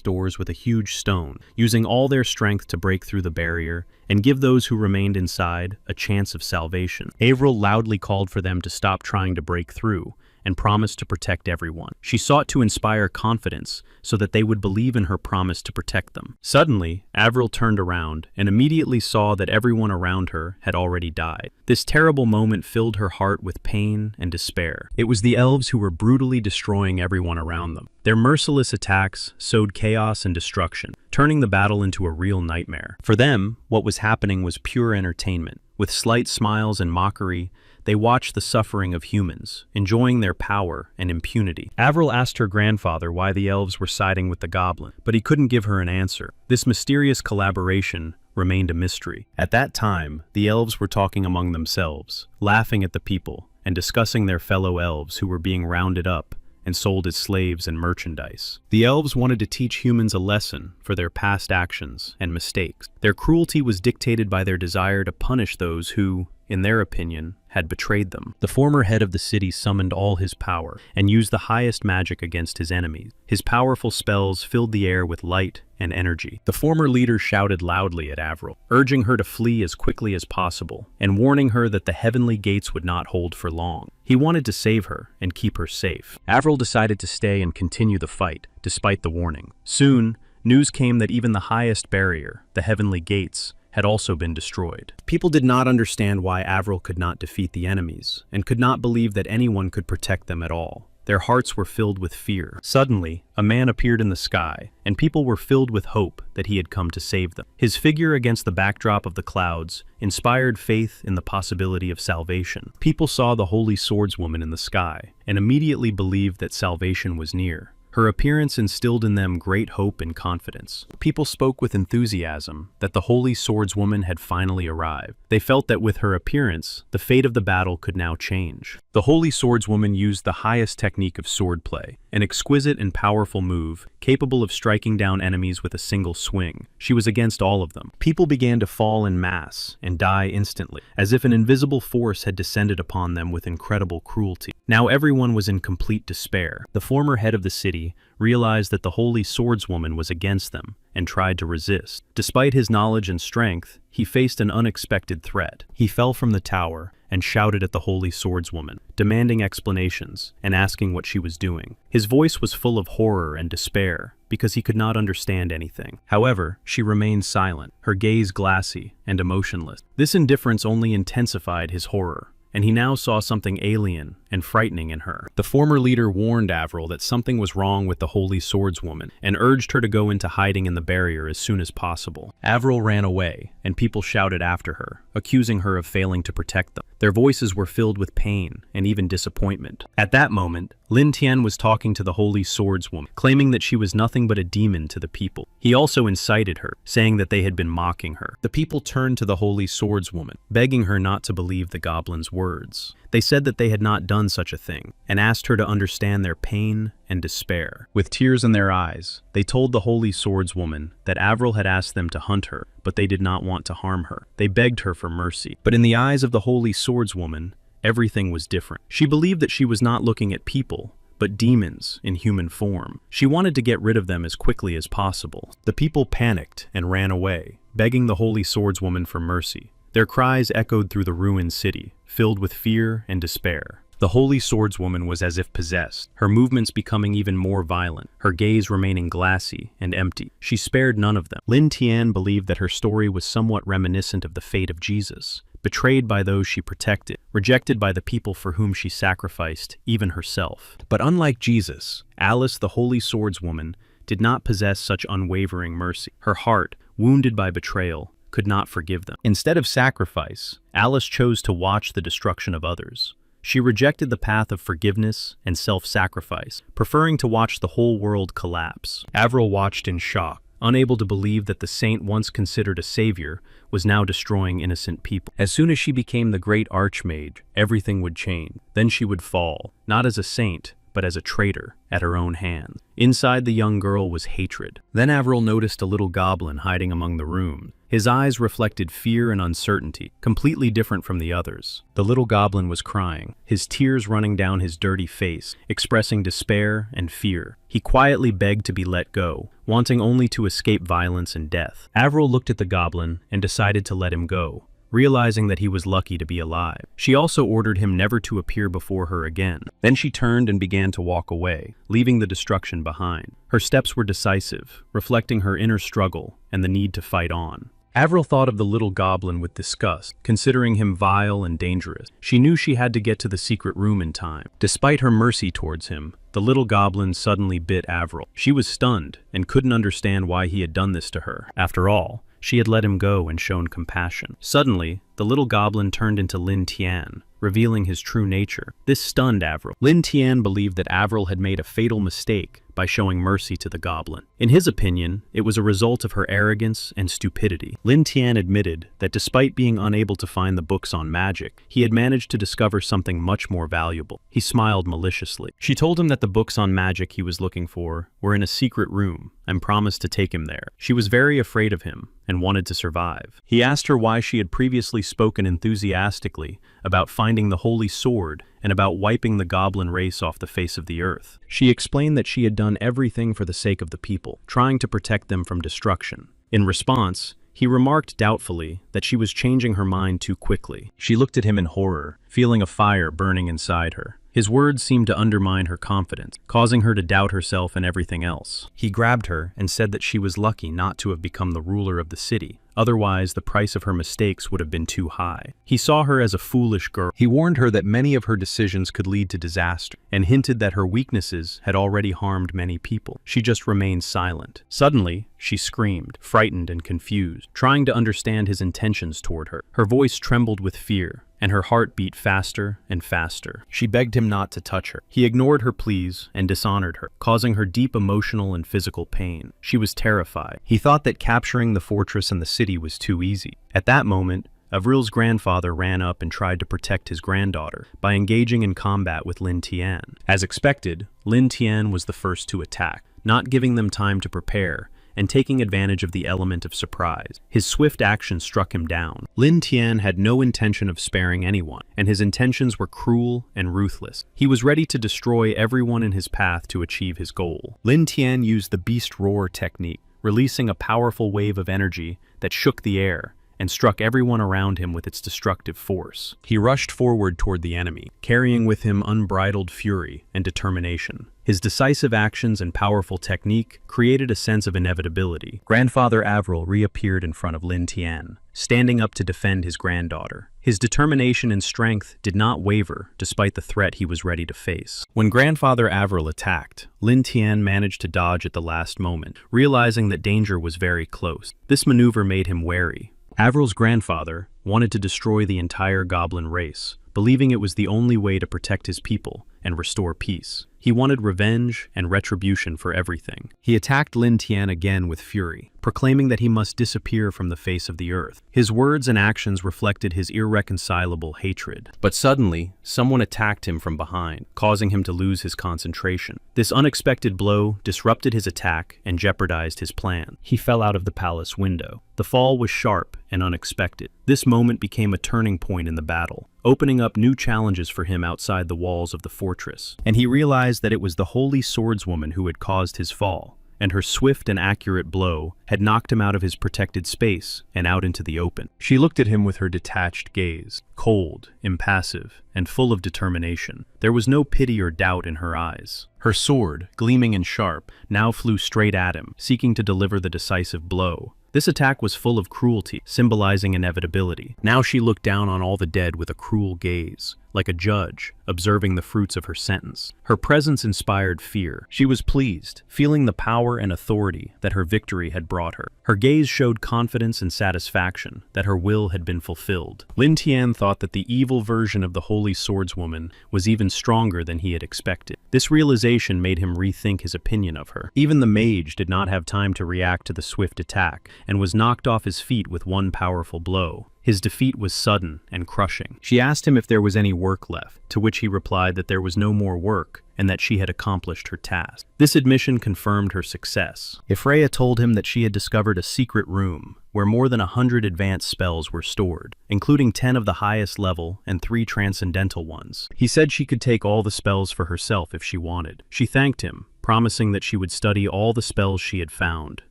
doors with a huge stone, using all their strength to break through the barrier and give those who remained inside a chance of salvation. Avril loudly called for them to stop trying to break through and promised to protect everyone. She sought to inspire confidence so that they would believe in her promise to protect them. Suddenly, Avril turned around and immediately saw that everyone around her had already died. This terrible moment filled her heart with pain and despair. It was the elves who were brutally destroying everyone around them. Their merciless attacks sowed chaos and destruction, turning the battle into a real nightmare. For them, what was happening was pure entertainment. With slight smiles and mockery, they watched the suffering of humans, enjoying their power and impunity. Avril asked her grandfather why the elves were siding with the goblin, but he couldn't give her an answer. This mysterious collaboration remained a mystery. At that time, the elves were talking among themselves, laughing at the people, and discussing their fellow elves who were being rounded up and sold as slaves and merchandise. The elves wanted to teach humans a lesson for their past actions and mistakes. Their cruelty was dictated by their desire to punish those who, in their opinion, had betrayed them. The former head of the city summoned all his power and used the highest magic against his enemies. His powerful spells filled the air with light and energy. The former leader shouted loudly at Avril, urging her to flee as quickly as possible and warning her that the heavenly gates would not hold for long. He wanted to save her and keep her safe. Avril decided to stay and continue the fight, despite the warning. Soon, news came that even the highest barrier, the heavenly gates, had also been destroyed. People did not understand why Avril could not defeat the enemies, and could not believe that anyone could protect them at all. Their hearts were filled with fear. Suddenly, a man appeared in the sky, and people were filled with hope that he had come to save them. His figure against the backdrop of the clouds inspired faith in the possibility of salvation. People saw the holy swordswoman in the sky, and immediately believed that salvation was near. Her appearance instilled in them great hope and confidence. People spoke with enthusiasm that the holy swordswoman had finally arrived. They felt that with her appearance, the fate of the battle could now change. The holy swordswoman used the highest technique of swordplay, an exquisite and powerful move, capable of striking down enemies with a single swing. She was against all of them. People began to fall in mass and die instantly, as if an invisible force had descended upon them with incredible cruelty. Now everyone was in complete despair. The former head of the city realized that the holy swordswoman was against them and tried to resist. Despite his knowledge and strength, he faced an unexpected threat. He fell from the tower and shouted at the holy swordswoman, demanding explanations and asking what she was doing. His voice was full of horror and despair because he could not understand anything. However, she remained silent, her gaze glassy and emotionless. This indifference only intensified his horror, and he now saw something alien and frightening in her. The former leader warned Avril that something was wrong with the holy swordswoman and urged her to go into hiding in the barrier as soon as possible. Avril ran away, and people shouted after her, accusing her of failing to protect them. Their voices were filled with pain and even disappointment. At that moment, Lin Tian was talking to the holy swordswoman, claiming that she was nothing but a demon to the people. He also incited her, saying that they had been mocking her. The people turned to the holy swordswoman, begging her not to believe the goblin's words. They said that they had not done such a thing, and asked her to understand their pain and despair. With tears in their eyes, they told the holy swordswoman that Avril had asked them to hunt her, but they did not want to harm her. They begged her for mercy. But in the eyes of the holy swordswoman, everything was different. She believed that she was not looking at people, but demons in human form. She wanted to get rid of them as quickly as possible. The people panicked and ran away, begging the Holy Swordswoman for mercy. Their cries echoed through the ruined city, filled with fear and despair. The Holy Swordswoman was as if possessed, her movements becoming even more violent, her gaze remaining glassy and empty. She spared none of them. Lin Tian believed that her story was somewhat reminiscent of the fate of Jesus, betrayed by those she protected, rejected by the people for whom she sacrificed, even herself. But unlike Jesus, Alice, the Holy Swordswoman, did not possess such unwavering mercy. Her heart, wounded by betrayal, could not forgive them. Instead of sacrifice, Alice chose to watch the destruction of others. She rejected the path of forgiveness and self-sacrifice, preferring to watch the whole world collapse. Avril watched in shock, unable to believe that the saint once considered a savior was now destroying innocent people. As soon as she became the great archmage, everything would change. Then she would fall, not as a saint, but as a traitor, at her own hands. Inside the young girl was hatred. Then Avril noticed a little goblin hiding among the rooms. His eyes reflected fear and uncertainty, completely different from the others. The little goblin was crying, his tears running down his dirty face, expressing despair and fear. He quietly begged to be let go, wanting only to escape violence and death. Avril looked at the goblin and decided to let him go, realizing that he was lucky to be alive. She also ordered him never to appear before her again. Then she turned and began to walk away, leaving the destruction behind. Her steps were decisive, reflecting her inner struggle and the need to fight on. Avril thought of the little goblin with disgust, considering him vile and dangerous. She knew she had to get to the secret room in time. Despite her mercy towards him, the little goblin suddenly bit Avril. She was stunned and couldn't understand why he had done this to her. After all, she had let him go and shown compassion. Suddenly, the little goblin turned into Lin Tian, revealing his true nature. This stunned Avril. Lin Tian believed that Avril had made a fatal mistake by showing mercy to the goblin. In his opinion, it was a result of her arrogance and stupidity. Lin Tian admitted that despite being unable to find the books on magic, he had managed to discover something much more valuable. He smiled maliciously. She told him that the books on magic he was looking for were in a secret room and promised to take him there. She was very afraid of him and wanted to survive. He asked her why she had previously spoken enthusiastically about finding the holy sword and about wiping the goblin race off the face of the earth. She explained that she had done everything for the sake of the people, trying to protect them from destruction. In response, he remarked doubtfully that she was changing her mind too quickly. She looked at him in horror, feeling a fire burning inside her. His words seemed to undermine her confidence, causing her to doubt herself and everything else. He grabbed her and said that she was lucky not to have become the ruler of the city. Otherwise, the price of her mistakes would have been too high. He saw her as a foolish girl. He warned her that many of her decisions could lead to disaster, and hinted that her weaknesses had already harmed many people. She just remained silent. Suddenly, she screamed, frightened and confused, trying to understand his intentions toward her. Her voice trembled with fear, and her heart beat faster and faster. She begged him not to touch her. He ignored her pleas and dishonored her, causing her deep emotional and physical pain. She was terrified. He thought that capturing the fortress and the city was too easy. At that moment, Avril's grandfather ran up and tried to protect his granddaughter by engaging in combat with Lin Tian. As expected, Lin Tian was the first to attack, not giving them time to prepare, and taking advantage of the element of surprise. His swift action struck him down. Lin Tian had no intention of sparing anyone, and his intentions were cruel and ruthless. He was ready to destroy everyone in his path to achieve his goal. Lin Tian used the Beast Roar technique, releasing a powerful wave of energy that shook the air and struck everyone around him with its destructive force. He rushed forward toward the enemy, carrying with him unbridled fury and determination. His decisive actions and powerful technique created a sense of inevitability. Grandfather Avril reappeared in front of Lin Tian, standing up to defend his granddaughter. His determination and strength did not waver despite the threat he was ready to face. When Grandfather Avril attacked, Lin Tian managed to dodge at the last moment, realizing that danger was very close. This maneuver made him wary. Avril's grandfather wanted to destroy the entire goblin race, believing it was the only way to protect his people and restore peace. He wanted revenge and retribution for everything. He attacked Lin Tian again with fury, proclaiming that he must disappear from the face of the earth. His words and actions reflected his irreconcilable hatred. But suddenly, someone attacked him from behind, causing him to lose his concentration. This unexpected blow disrupted his attack and jeopardized his plan. He fell out of the palace window. The fall was sharp and unexpected. This moment became a turning point in the battle. opening up new challenges for him outside the walls of the fortress. And he realized that it was the holy swordswoman who had caused his fall, and her swift and accurate blow had knocked him out of his protected space and out into the open. She looked at him with her detached gaze, cold, impassive, and full of determination. There was no pity or doubt in her eyes. Her sword, gleaming and sharp, now flew straight at him, seeking to deliver the decisive blow. This attack was full of cruelty, symbolizing inevitability. Now she looked down on all the dead with a cruel gaze, like a judge, observing the fruits of her sentence. Her presence inspired fear. She was pleased, feeling the power and authority that her victory had brought her. Her gaze showed confidence and satisfaction that her will had been fulfilled. Lin Tian thought that the evil version of the holy swordswoman was even stronger than he had expected. This realization made him rethink his opinion of her. Even the mage did not have time to react to the swift attack, and was knocked off his feet with one powerful blow. His defeat was sudden and crushing. She asked him if there was any work left, to which he replied that there was no more work and that she had accomplished her task. This admission confirmed her success. Freya told him that she had discovered a secret room where more than 100 advanced spells were stored, including 10 of the highest level and 3 transcendental ones. He said she could take all the spells for herself if she wanted. She thanked him, promising that she would study all the spells she had found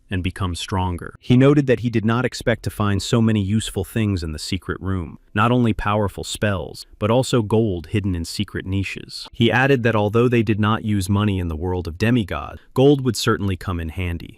and become stronger. He noted that he did not expect to find so many useful things in the secret room, not only powerful spells, but also gold hidden in secret niches. He added that although they did not use money in the world of demigods, gold would certainly come in handy.